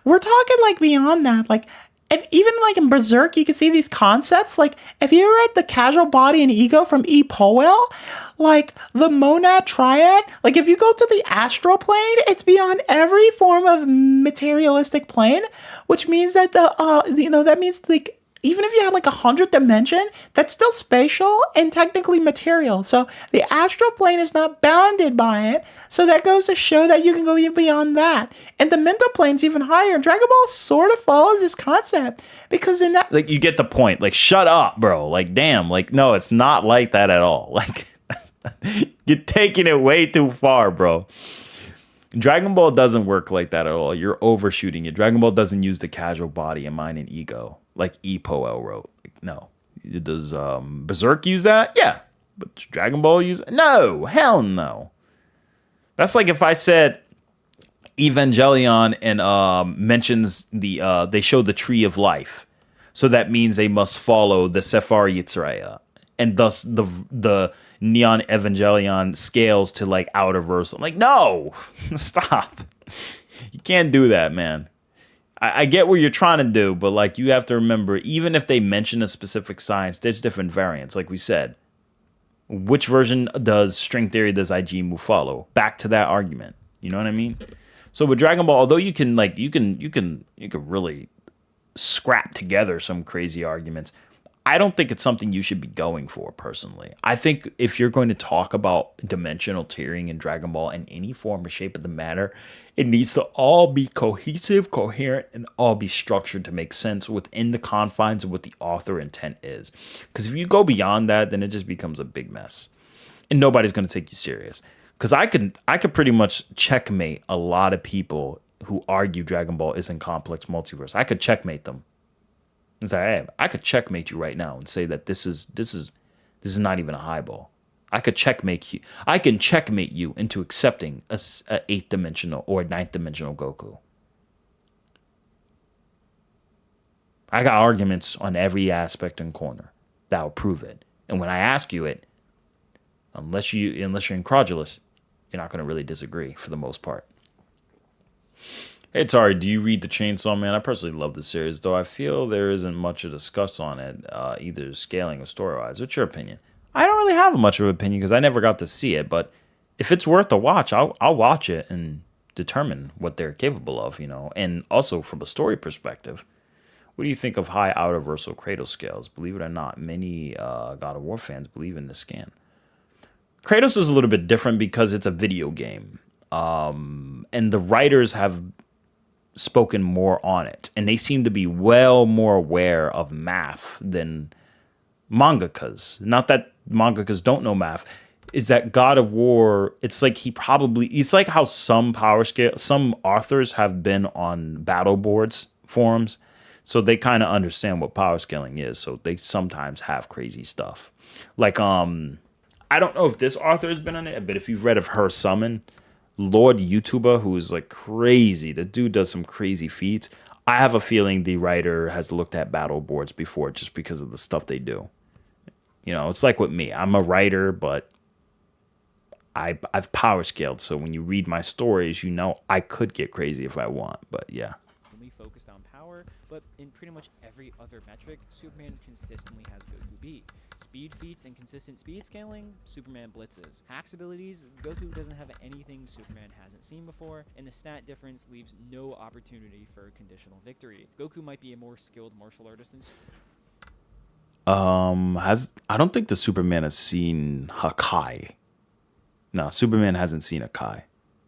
we're talking like beyond that. Like if even like in Berserk, you can see these concepts. Like if you read The Casual Body and Ego from E. Powell, like the monad triad, like if you go to the astral plane, it's beyond every form of materialistic plane, which means that that means like even if you had like 100 dimension, that's still spatial and technically material. So the astral plane is not bounded by it. So that goes to show that you can go even beyond that. And the mental plane's even higher. Dragon Ball sort of follows this concept, because in that, like, you get the point. Like, shut up, bro. Like, damn. Like, no, it's not like that at all. Like, you're taking it way too far, bro. Dragon Ball doesn't work like that at all. You're overshooting it. Dragon Ball doesn't use the casual body and mind and ego like E. Powell wrote. Like, no. Does Berserk use that? Yeah. But does Dragon Ball use it? No. Hell no. That's like if I said Evangelion and mentions they show the tree of life. So that means they must follow the Sefer Yetzirah. And thus the Neon Evangelion scales to like outer verse. I'm like, no, stop. You can't do that, man. I get what you're trying to do, but like you have to remember, even if they mention a specific science, there's different variants. Like we said, which version does string theory does Ijimu follow? Back to that argument. You know what I mean? So with Dragon Ball, although you can really scrap together some crazy arguments, I don't think it's something you should be going for personally. I think if you're going to talk about dimensional tiering in Dragon Ball in any form or shape of the matter, it needs to all be cohesive, coherent, and all be structured to make sense within the confines of what the author intent is. Because if you go beyond that, then it just becomes a big mess. And nobody's going to take you serious. Because I could pretty much checkmate a lot of people who argue Dragon Ball isn't complex multiverse. I could checkmate them. I could checkmate you right now and say that this is not even a highball. I could checkmate you. I can checkmate you into accepting a 8th dimensional or 9th dimensional Goku. I got arguments on every aspect and corner that will prove it. And when I ask you it, unless you're incredulous, you're not going to really disagree for the most part. Hey, Tari, do you read the Chainsaw Man? I personally love the series, though I feel there isn't much to discuss on it, either scaling or story-wise. What's your opinion? I don't really have much of an opinion because I never got to see it, but if it's worth a watch, I'll watch it and determine what they're capable of, and also from a story perspective. What do you think of high outer-versal Kratos scales? Believe it or not, many God of War fans believe in this scan. Kratos is a little bit different because it's a video game, and the writers have spoken more on it, and they seem to be well more aware of math than mangakas. Not that mangakas don't know math, is that God of War, it's like it's like how some some authors have been on battle boards forums. So they kind of understand what power scaling is. So they sometimes have crazy stuff. Like, I don't know if this author has been on it, but if you've read of Her Summon, Lord YouTuber, who is like crazy, the dude does some crazy feats. I have a feeling the writer has looked at battle boards before just because of the stuff they do. You know, it's like with me. I'm a writer, but I've power scaled. So when you read my stories, you know I could get crazy if I want. But yeah. Only focused on power, but in pretty much every other metric, Superman consistently has Goku beat. Speed feats and consistent speed scaling, Superman blitzes. Hacks abilities, Goku doesn't have anything Superman hasn't seen before, and the stat difference leaves no opportunity for conditional victory. Goku might be a more skilled martial artist than I don't think the Superman has seen Hakai. No, Superman hasn't seen Hakai.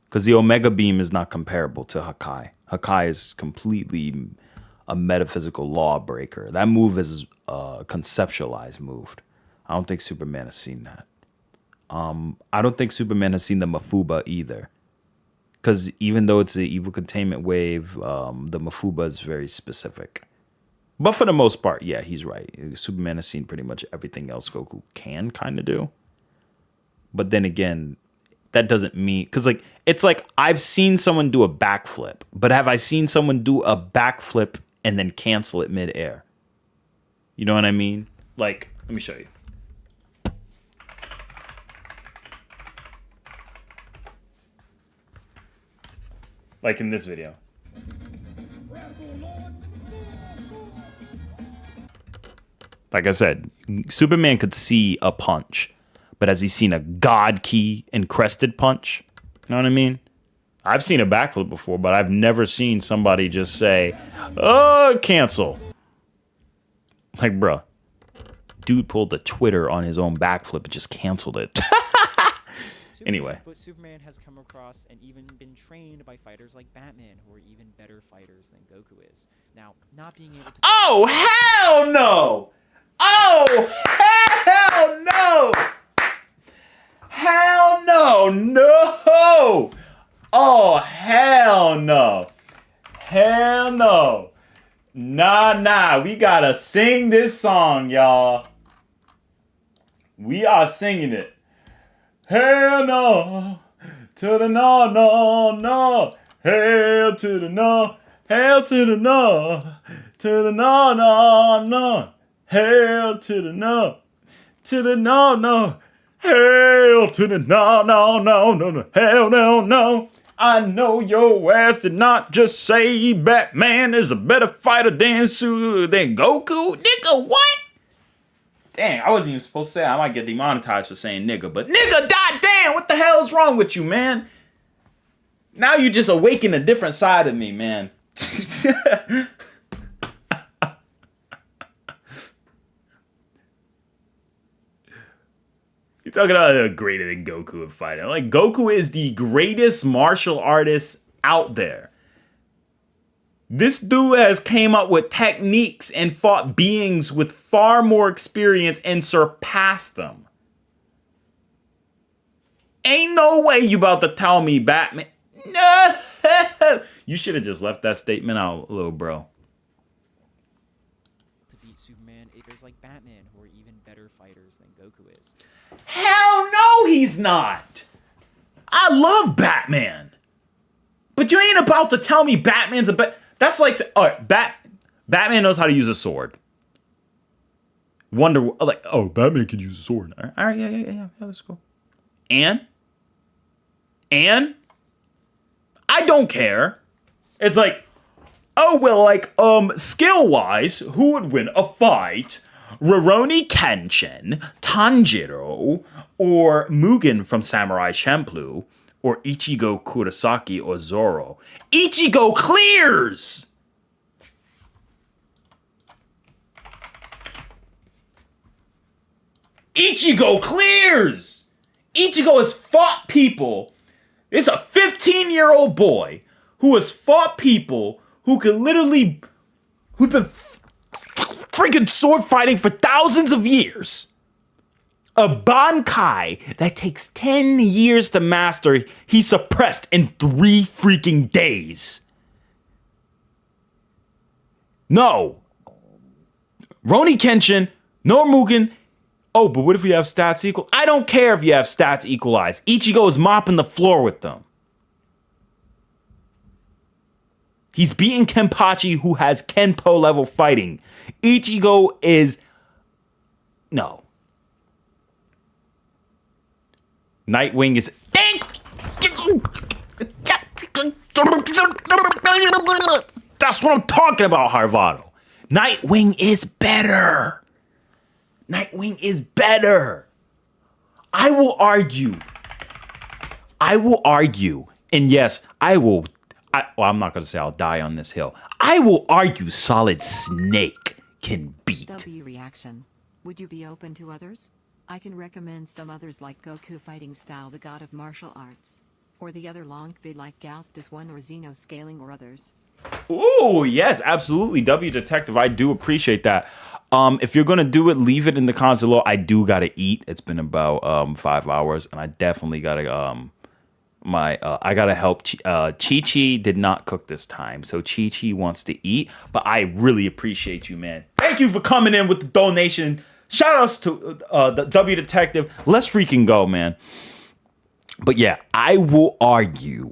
Because the Omega Beam is not comparable to Hakai. Hakai is completely a metaphysical lawbreaker. That move is a conceptualized move. I don't think Superman has seen that. I don't think Superman has seen the Mafuba either. Because even though it's an evil containment wave, the Mafuba is very specific. But for the most part, yeah, he's right. Superman has seen pretty much everything else Goku can kind of do. But then again, that doesn't mean... Because like it's like I've seen someone do a backflip. But have I seen someone do a backflip and then cancel it midair? You know what I mean? Like, let me show you. Like in this video. Like I said, Superman could see a punch, but has he seen a God key encrusted punch? You know what I mean? I've seen a backflip before, but I've never seen somebody just say, cancel. Like, bruh, dude pulled the Twitter on his own backflip and just canceled it. Anyway. But Superman has come across and even been trained by fighters like Batman, who are even better fighters than Goku is. Now, not being able to... Oh, hell no! Oh, hell no! Hell no! No! Oh, hell no! Hell no! Nah, we gotta sing this song, y'all. We are singing it. Hell no! To the no, no, no! Hell to the no! Hell to the no! To the no, no, no! Hell to the no! To the no, no! Hell to the no, no, no, no, no! Hell no, no! I know your ass did not just say Batman is a better fighter than Goku. Nigga, what? Dang, I wasn't even supposed to say that. I might get demonetized for saying nigga, but nigga, goddamn, what the hell is wrong with you, man? Now you just awaken a different side of me, man. You're talking about greater than Goku in fighting. Like, Goku is the greatest martial artist out there. This dude has came up with techniques and fought beings with far more experience and surpassed them. Ain't no way you about to tell me Batman. No. You should have just left that statement out, little bro. To beat Superman, there's like Batman, who are even better fighters than Goku is. Hell no, he's not. I love Batman. But you ain't about to tell me Batman's a better... That's like, all right, Batman knows how to use a sword. Batman can use a sword. All right, yeah, that's cool. And I don't care. It's like, skill-wise, who would win a fight? Rurouni Kenshin, Tanjiro, or Mugen from Samurai Champloo, or Ichigo Kurosaki or Zoro. Ichigo clears! Ichigo clears! Ichigo has fought people. It's a 15-year-old boy who has fought people who've been freaking sword fighting for thousands of years. A Bankai that takes 10 years to master, he suppressed in 3 freaking days. No. Roni Kenshin, no Mugen. Oh, but what if we have stats equal? I don't care if you have stats equalized. Ichigo is mopping the floor with them. He's beating Kenpachi, who has Kenpo level fighting. Ichigo is... No. Nightwing is... That's what I'm talking about, Harvado. Nightwing is better. Nightwing is better. I will argue. And yes, I'm not going to say I'll die on this hill. I will argue Solid Snake can beat. W reaction. Would you be open to others? I can recommend some others like Goku fighting style, the god of martial arts. Or the other long vid like Gout Does One or Xeno scaling or others. Oh, yes, absolutely. W Detective, I do appreciate that. If you're going to do it, leave it in the comments below. I do got to eat. It's been about 5 hours, and I definitely got to... I gotta help. Chi did not cook this time, so Chi wants to eat. But I really appreciate you, man. Thank you for coming in with the donation. Shout outs to the W Detective. Let's freaking go, man. But yeah, I will argue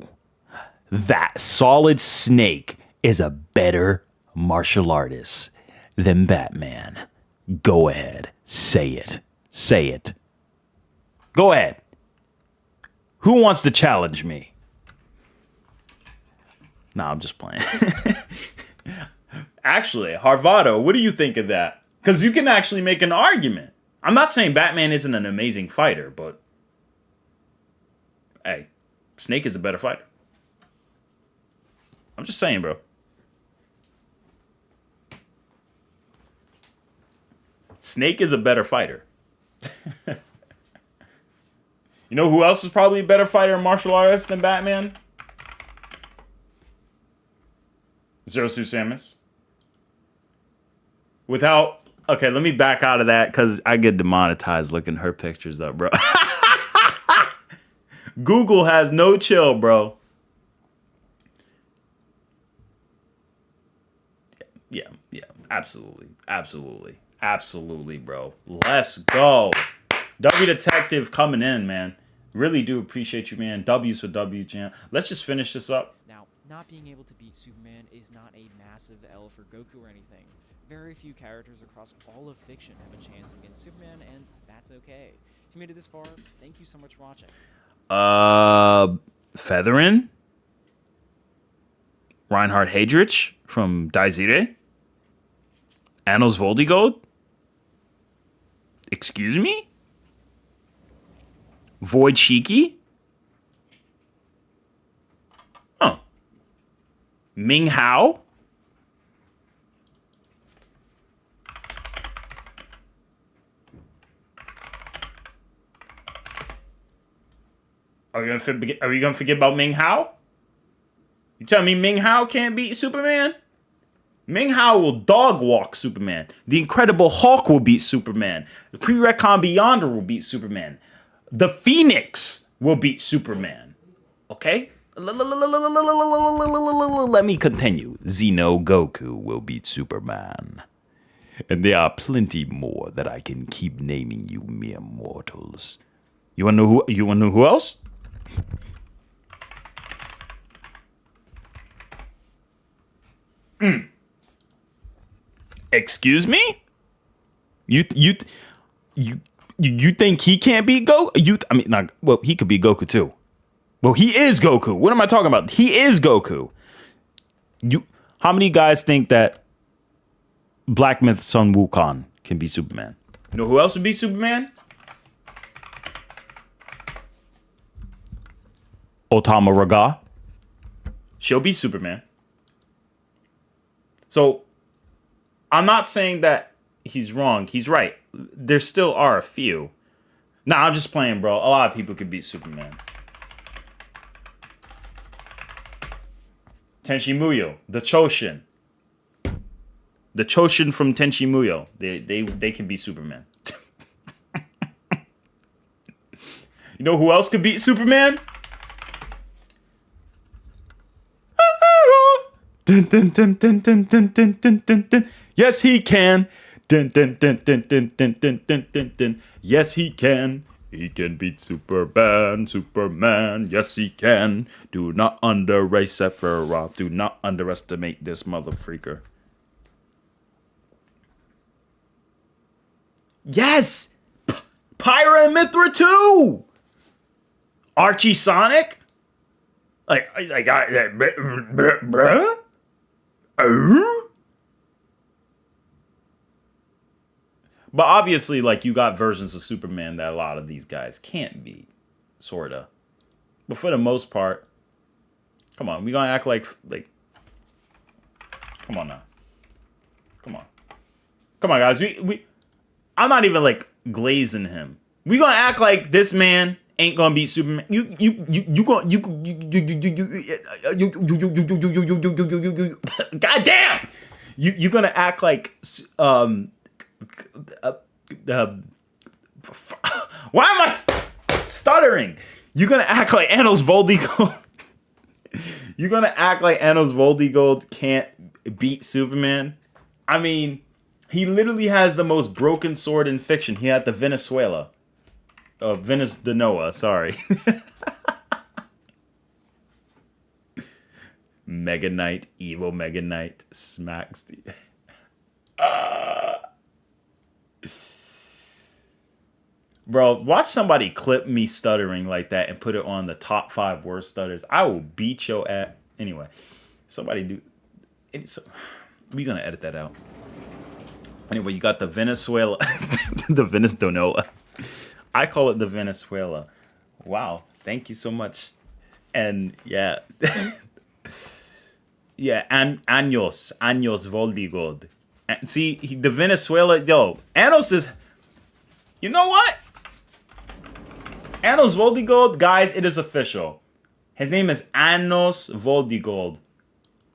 that Solid Snake is a better martial artist than Batman. Go ahead, say it. Say it. Go ahead. Who wants to challenge me? Nah, I'm just playing. Actually, Harvado, what do you think of that? Because you can actually make an argument. I'm not saying Batman isn't an amazing fighter, but hey, Snake is a better fighter. I'm just saying, bro. Snake is a better fighter. You know who else is probably a better fighter and martial artist than Batman? Zero Suit Samus. Without... Okay, let me back out of that because I get demonetized looking her pictures up, bro. Google has no chill, bro. Yeah, absolutely, bro. Let's go. W Detective coming in, man. Really do appreciate you, man. W's for W, Jam. Let's just finish this up. Now, not being able to beat Superman is not a massive L for Goku or anything. Very few characters across all of fiction have a chance against Superman, and that's okay. If you made it this far, thank you so much for watching. Featherin? Reinhard Heydrich from Daizire? Anos Voldigold? Excuse me? Void Shiki? Oh. Ming Hao? Are we gonna forget about Ming Hao? You telling me Ming Hao can't beat Superman? Ming Hao will dog walk Superman. The Incredible Hulk will beat Superman. The Pre-Retcon Beyonder will beat Superman. The Phoenix will beat Superman. Okay? Let me continue. Xeno Goku will beat Superman. And there are plenty more that I can keep naming you mere mortals. You wanna know who else? Excuse me? You think he can't beat Goku? Well, he could be Goku too. Well, he is Goku. What am I talking about? He is Goku. How many guys think that Black Myth Sun Wukong can be Superman? You know who else would be Superman? Otama Raga. She'll be Superman. So, I'm not saying that he's wrong. He's right. There still are a few. Nah, I'm just playing, bro. A lot of people could beat Superman. Tenchi Muyo, the Choshin. The Choshin from Tenchi Muyo. They can be Superman. You know who else could beat Superman? Dun, dun, dun, dun, dun, dun, dun, dun, dun, dun. Yes, he can. Dun, dun, dun, dun, dun, dun, dun, dun, dun, dun. Yes, he can. He can beat Superman. Yes, he can. Do not underrate Sephiroth. Do not underestimate this motherfreaker. Yes! Pyra and Mithra too! Archie Sonic? Bruh? But obviously, like, you got versions of Superman that a lot of these guys can't beat. Sorta. But for the most part, come on, we gonna act like, come on now. Come on. Come on, guys. I'm not even, like, glazing him. We gonna act like this man ain't gonna beat Superman. God damn! You gonna act like why am I stuttering? You're gonna act like Anos Voldigold. You're gonna act like Anos Voldigold can't beat Superman? I mean, he literally has the most broken sword in fiction. He had the Venezuela. Venice de Noah, sorry. Mega Knight, evil Mega Knight, smacks the... Bro, watch somebody clip me stuttering like that and put it on the top 5 worst stutters. I will beat your ass. Anyway, somebody do... We're gonna edit that out. Anyway, you got the Venezuela. The Venice de Noah. I call it the Venezuela. Wow. Thank you so much. And yeah. Yeah, Años Voldigold. See, the Venezuela, yo, Anos is, you know what? Anos Voldigold, guys, it is official. His name is Anos Voldigold.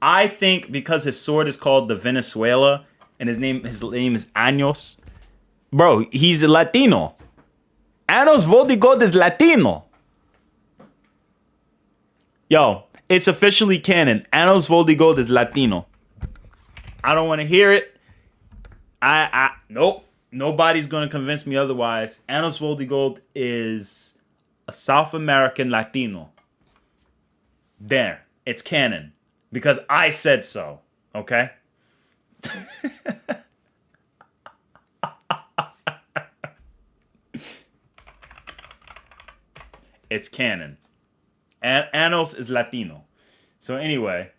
I think because his sword is called the Venezuela and his name is Años, bro, he's a Latino. Anos Voldigold is Latino. Yo, it's officially canon. Anos Voldigold is Latino. I don't want to hear it. Nope. Nobody's going to convince me otherwise. Anos Voldigold is a South American Latino. There. It's canon. Because I said so. Okay? It's canon. Anos is Latino. So anyway.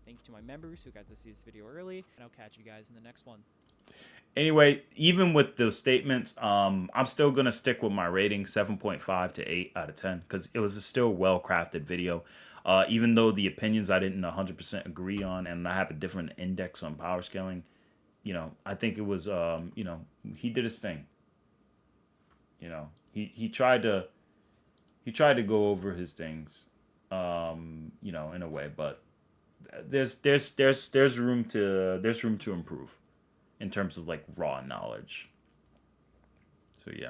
Thanks to my members who got to see this video early, and I'll catch you guys in the next one. Anyway, even with those statements, I'm still going to stick with my rating, 7.5 to 8 out of 10, because it was a still well-crafted video. Even though the opinions I didn't 100% agree on, and I have a different index on power scaling, you know, I think it was, you know, he did his thing. You know, he tried to go over his things, you know, in a way, but there's room to improve in terms of like raw knowledge. So yeah.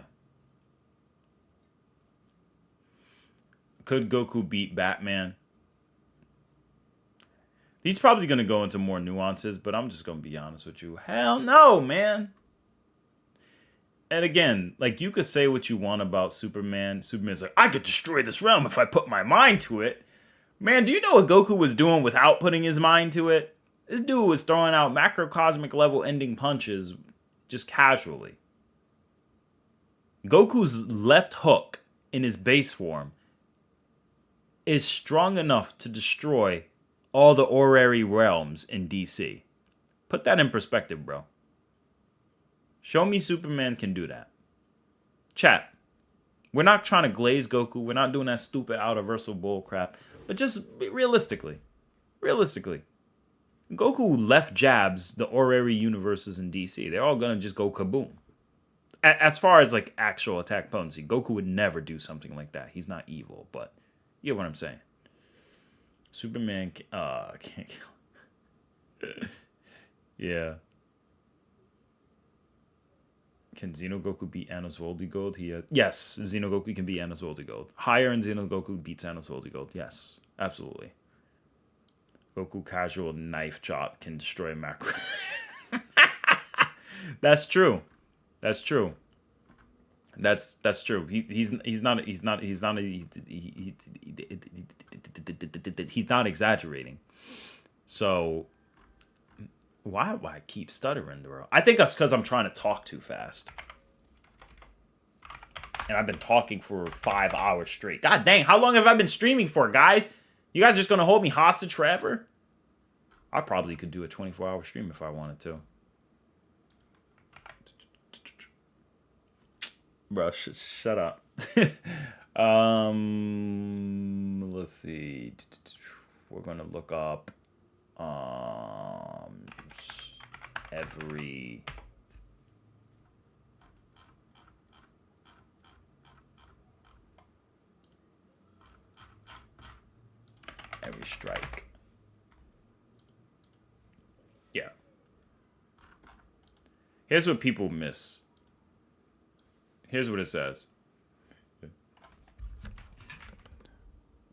Could Goku beat Batman? He's probably going to go into more nuances, but I'm just going to be honest with you. Hell no, man. And again, like, you could say what you want about Superman. Superman's like, I could destroy this realm if I put my mind to it. Man, do you know what Goku was doing without putting his mind to it? This dude was throwing out macrocosmic level ending punches just casually. Goku's left hook in his base form is strong enough to destroy all the orrery realms in DC. Put that in perspective, bro. Show me Superman can do that. Chat. We're not trying to glaze Goku. We're not doing that stupid out-of-versal bull crap. But just realistically. Realistically. Goku left jabs the orrery universes in DC. They're all going to just go kaboom. As far as like actual attack potency, Goku would never do something like that. He's not evil, but you get what I'm saying. Superman can't kill. Yeah. Can Xenogoku beat Anos Voldigold? Yes, Xenogoku can beat Anos Voldigold. Higher in Xenogoku beats Anos Voldigold. Yes, absolutely. Goku casual knife chop can destroy macro. That's true. That's true. That's true. He's not exaggerating. So why do I keep stuttering, bro? I think that's because I'm trying to talk too fast. And I've been talking for 5 hours straight. God dang, how long have I been streaming for, guys? You guys just gonna hold me hostage forever? I probably could do a 24-hour stream if I wanted to. Bro, shut up. Let's see. We're gonna look up every strike. Yeah. Here's what people miss. Here's what it says.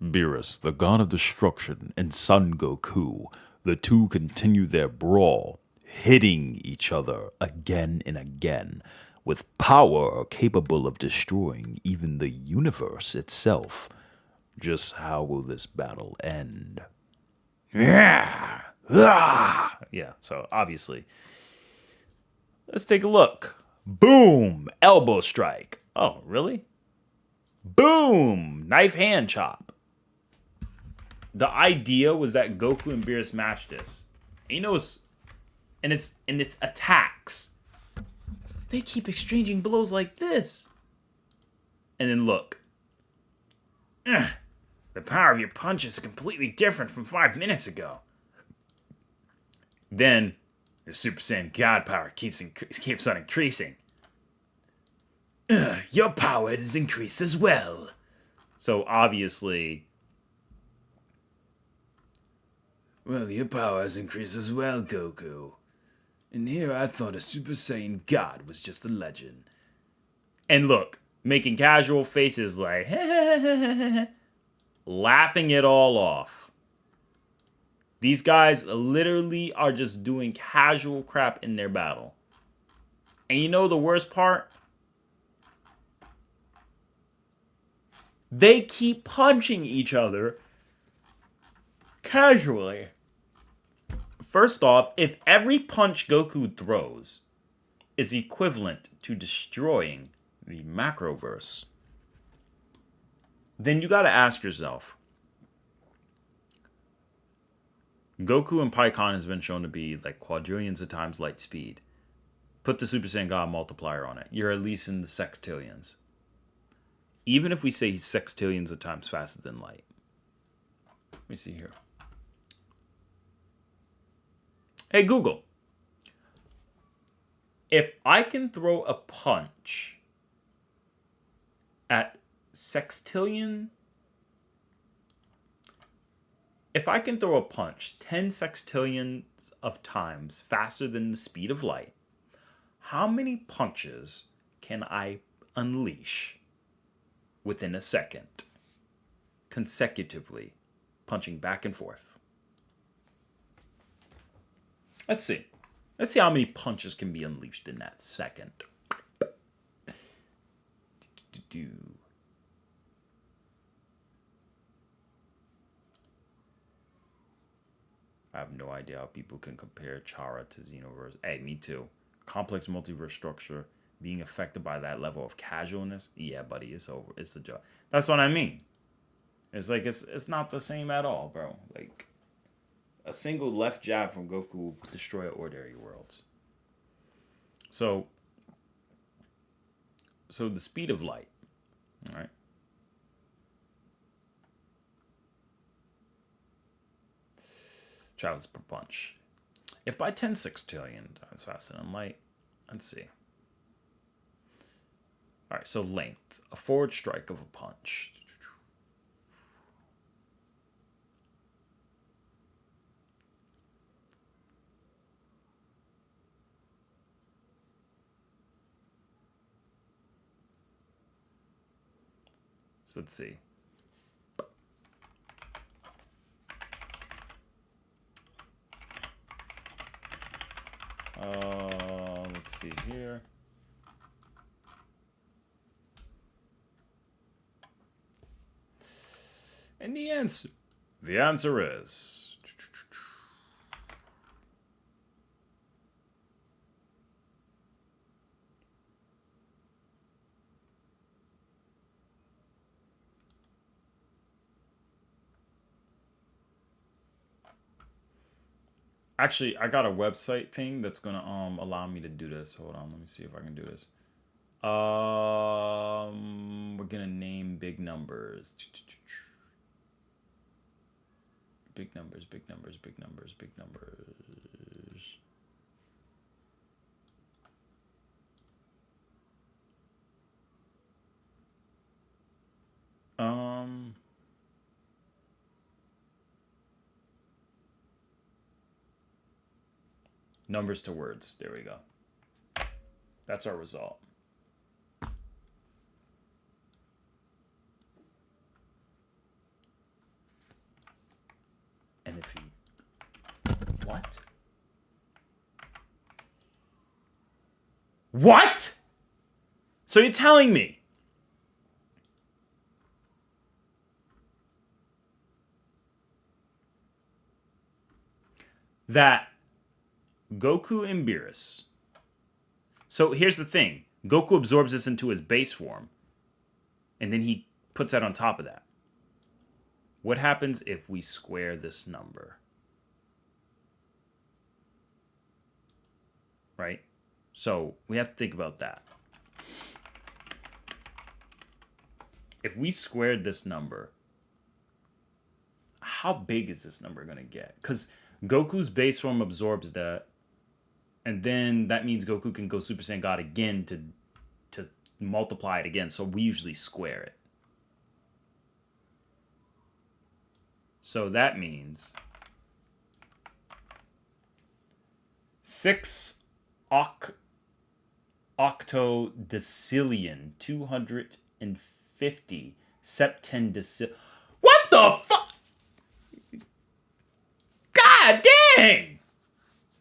Beerus, the god of destruction, and Son Goku, the two continue their brawl, hitting each other again and again, with power capable of destroying even the universe itself. Just how will this battle end? Yeah, so obviously. Let's take a look. Boom! Elbow strike. Oh, really? Boom! Knife hand chop. The idea was that Goku and Beerus matched this. And its attacks. They keep exchanging blows like this. And then look. The power of your punches is completely different from 5 minutes ago. Then the Super Saiyan God power keeps on increasing. Your power has increased as well. So obviously, well, your power has increased as well, Goku. And here I thought a Super Saiyan God was just a legend. And look, making casual faces like, laughing it all off. These guys literally are just doing casual crap in their battle. And you know the worst part? They keep punching each other casually. First off, if every punch Goku throws is equivalent to destroying the Macroverse, then you gotta ask yourself, Goku and Pikkon has been shown to be like quadrillions of times light speed. Put the Super Saiyan God multiplier on it. You're at least in the sextillions. Even if we say he's sextillions of times faster than light. Let me see here. Hey, Google. If I can throw a punch at sextillion... If I can throw a punch 10 sextillions of times faster than the speed of light, how many punches can I unleash within a second, consecutively, punching back and forth? Let's see. Let's see how many punches can be unleashed in that second. I have no idea how people can compare Chara to Xenoverse. Hey, me too. Complex multiverse structure, being affected by that level of casualness. Yeah, buddy, it's over. It's a joke. That's what I mean. It's like, it's not the same at all, bro. Like, a single left jab from Goku will destroy ordinary worlds. So the speed of light, all right? Travels per punch. If by 10 sextillion times faster than light, let's see. All right, so length, a forward strike of a punch. So let's see. Let's see here. And the answer is actually, I got a website thing that's gonna allow me to do this. Hold on, let me see if I can do this. We're gonna name big numbers. Big numbers, big numbers, big numbers, big numbers. Numbers to words. There we go. That's our result. And if you... What? What? So you're telling me that Goku and Beerus... So here's the thing. Goku absorbs this into his base form. And then he puts that on top of that. What happens if we square this number? Right? So we have to think about that. If we squared this number, how big is this number going to get? Because Goku's base form absorbs that. And then that means Goku can go Super Saiyan God again to multiply it again. So we usually square it. So that means 6 octodecillion 250 septendecillion. What the fuck? God dang!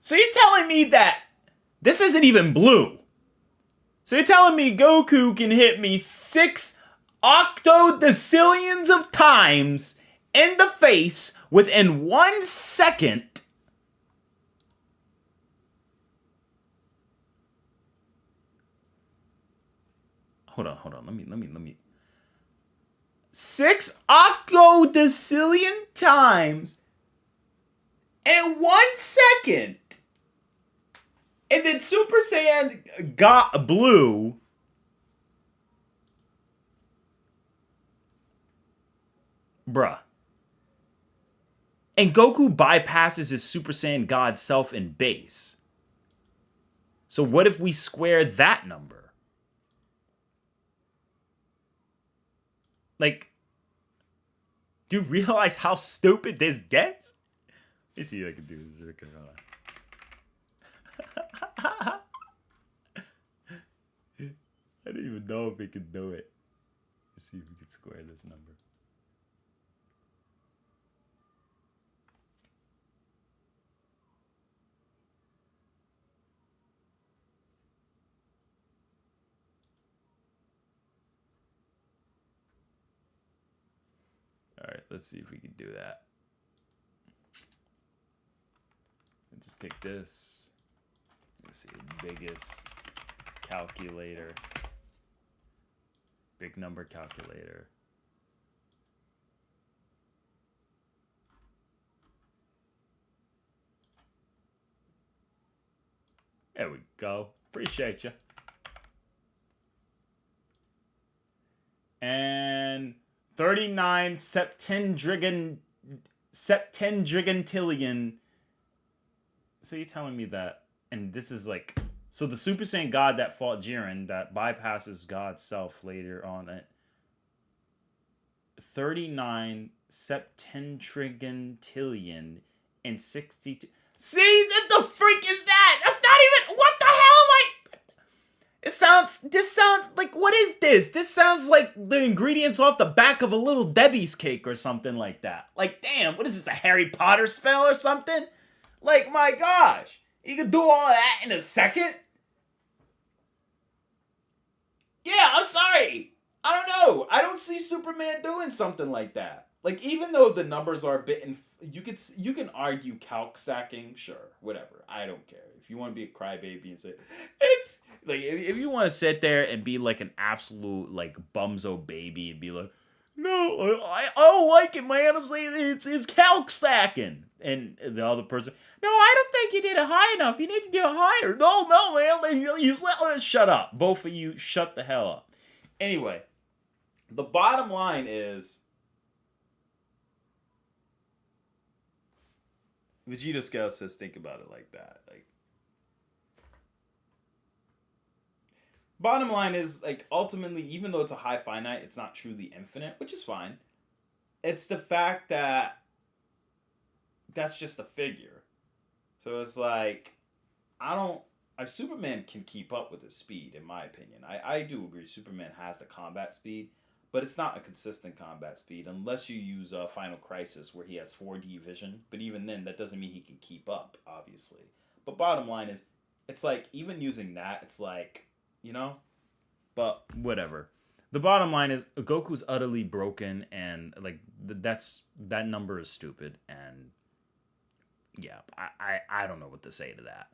So you're telling me that this isn't even blue? So you're telling me Goku can hit me 6 octodecillions of times in the face within 1 second? Hold on. Let me. 6 octodecillion times in 1 second. And then Super Saiyan got blue. Bruh. And Goku bypasses his Super Saiyan God self in base. So what if we square that number? Like, do you realize how stupid this gets? Let me see if I can do this. Okay, hold on. I don't even know if we can do it. Let's see if we can square this number. Alright, let's see if we can do that. Just take this. Let's see, biggest calculator. Big number calculator. There we go. Appreciate you. And 39 septendrigantillion. So you're telling me that, and this is like, so the Super Saiyan God that fought Jiren, that bypasses God's self later on, at 39 septendrigantillion and 62. See, what the freak is that? That's not even, what the hell am I? This sounds like, what is this? This sounds like the ingredients off the back of a Little Debbie's cake or something like that. Like, damn, what is this, a Harry Potter spell or something? Like, my gosh, you can do all that in a second? Yeah, I'm sorry. I don't know. I don't see Superman doing something like that. Like, even though the numbers are a bit, you can argue calc stacking, sure, whatever. I don't care. If you want to be a crybaby and say it's like, if you want to sit there and be like an absolute like bumzo baby and be like, no, I don't like it, man. It's calc stacking, and the other person, no, I don't think you did it high enough. You need to do it higher. No, man, shut up. Both of you, shut the hell up. Anyway, the bottom line is, Vegeta Scale says, think about it like that. Like, bottom line is, like, ultimately, even though it's a high finite, it's not truly infinite, which is fine. It's the fact that that's just a figure. So it's like, Superman can keep up with his speed, in my opinion. I do agree Superman has the combat speed, but it's not a consistent combat speed unless you use Final Crisis, where he has 4D vision. But even then, that doesn't mean he can keep up, obviously. But bottom line is, it's like, even using that, it's like, you know? But whatever. The bottom line is, Goku's utterly broken, and like that number is stupid. And yeah, I don't know what to say to that.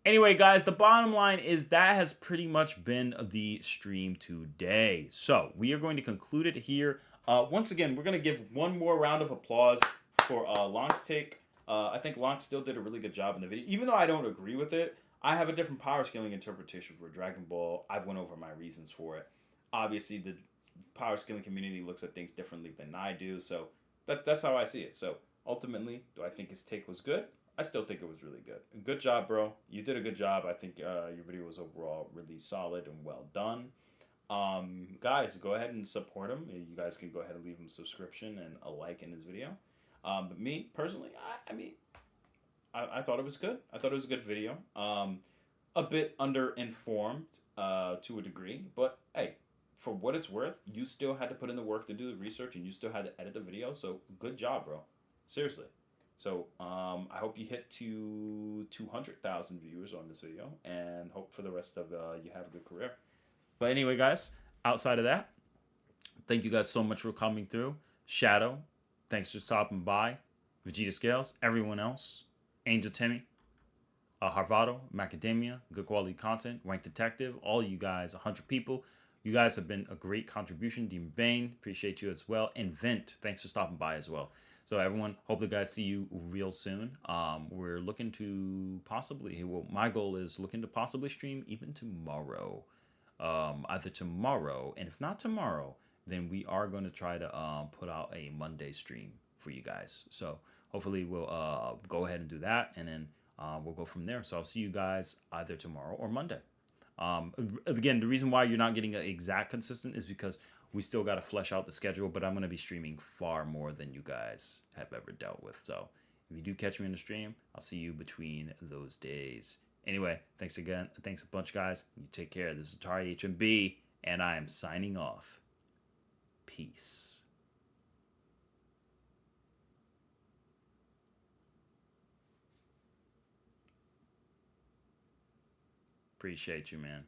Anyway, guys, the bottom line is that has pretty much been the stream today. So we are going to conclude it here. Once again, we're going to give one more round of applause for Lonk's take. I think Lonk still did a really good job in the video. Even though I don't agree with it, I have a different power scaling interpretation for Dragon Ball. I've went over my reasons for it. Obviously, the power scaling community looks at things differently than I do. So that's how I see it. So ultimately, do I think his take was good? I still think it was really good. Good job, bro. You did a good job. I think your video was overall really solid and well done. Guys, go ahead and support him. You guys can go ahead and leave him a subscription and a like in his video. But me, personally, I thought it was good. I thought it was a good video. A bit under-informed to a degree. But, hey, for what it's worth, you still had to put in the work to do the research, and you still had to edit the video. So, good job, bro. Seriously. So, I hope you hit to 200,000 viewers on this video, and hope for the rest of you have a good career. But anyway, guys, outside of that, thank you guys so much for coming through. Shadow, thanks for stopping by. Vegeta Scales, everyone else, Angel Timmy, Harvado, Macadamia, good quality content, Rank Detective, all you guys, 100 people. You guys have been a great contribution. Demon Bane, appreciate you as well. And Vent, thanks for stopping by as well. So everyone, hope the guys see you real soon. We're looking to possibly, well, my goal is looking to possibly stream even tomorrow. Either tomorrow, and if not tomorrow, then we are going to try to put out a Monday stream for you guys. So hopefully we'll go ahead and do that, and then we'll go from there. So I'll see you guys either tomorrow or Monday. Again, the reason why you're not getting an exact consistent is because we still got to flesh out the schedule, but I'm going to be streaming far more than you guys have ever dealt with. So if you do catch me in the stream, I'll see you between those days. Anyway, thanks again. Thanks a bunch, guys. You take care. This is Atari HMB, and I am signing off. Peace. Appreciate you, man.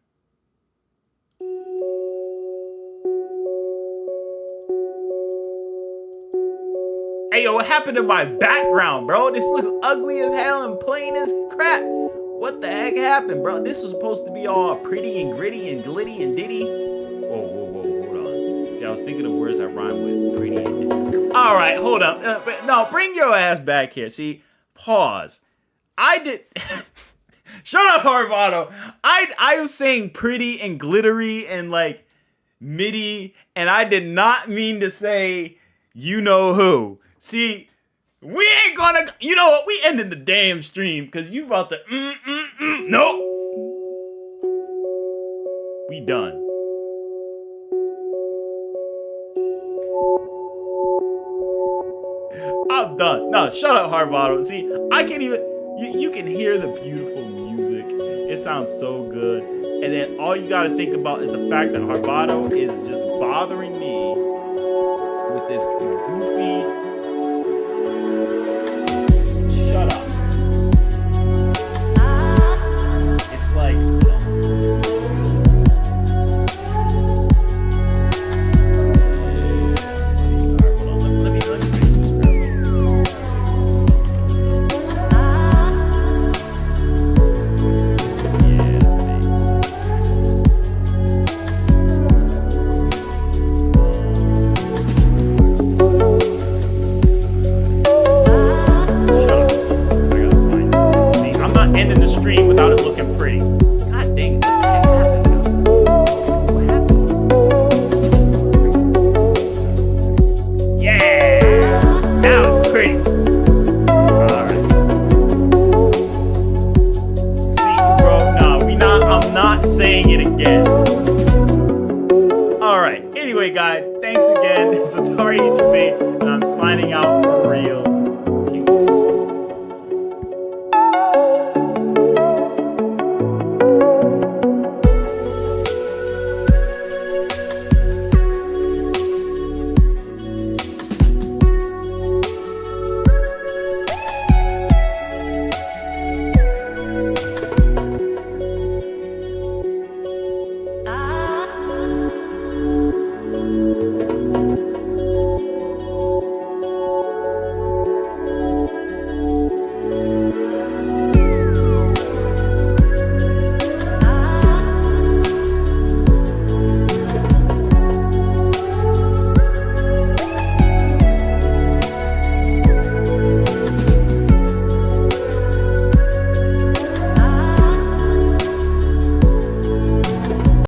Hey, yo, what happened to my background, bro? This looks ugly as hell and plain as crap. What the heck happened, bro? This was supposed to be all pretty and gritty and glitty and ditty. Whoa, hold on. See, I was thinking of words that rhyme with pretty and ditty. All right, hold up. No, bring your ass back here. See, pause. I did... Shut up, Harvado. I was saying pretty and glittery and, like, MIDI, and I did not mean to say you know who. See, we ain't gonna, you know what, we ended the damn stream, because you about to, nope. We done. I'm done. No, shut up, Harvado. See, I can't even, you can hear the beautiful music. It sounds so good. And then all you gotta think about is the fact that Harvado is just bothering me with this goofy. Shut up. It's like. Ending the stream without it looking pretty. God dang it. What happened? Yeah! Now it's pretty. Alright. See, bro, no, I'm not saying it again. Alright, anyway, guys, thanks again. It's Atari HB, and I'm signing out for real.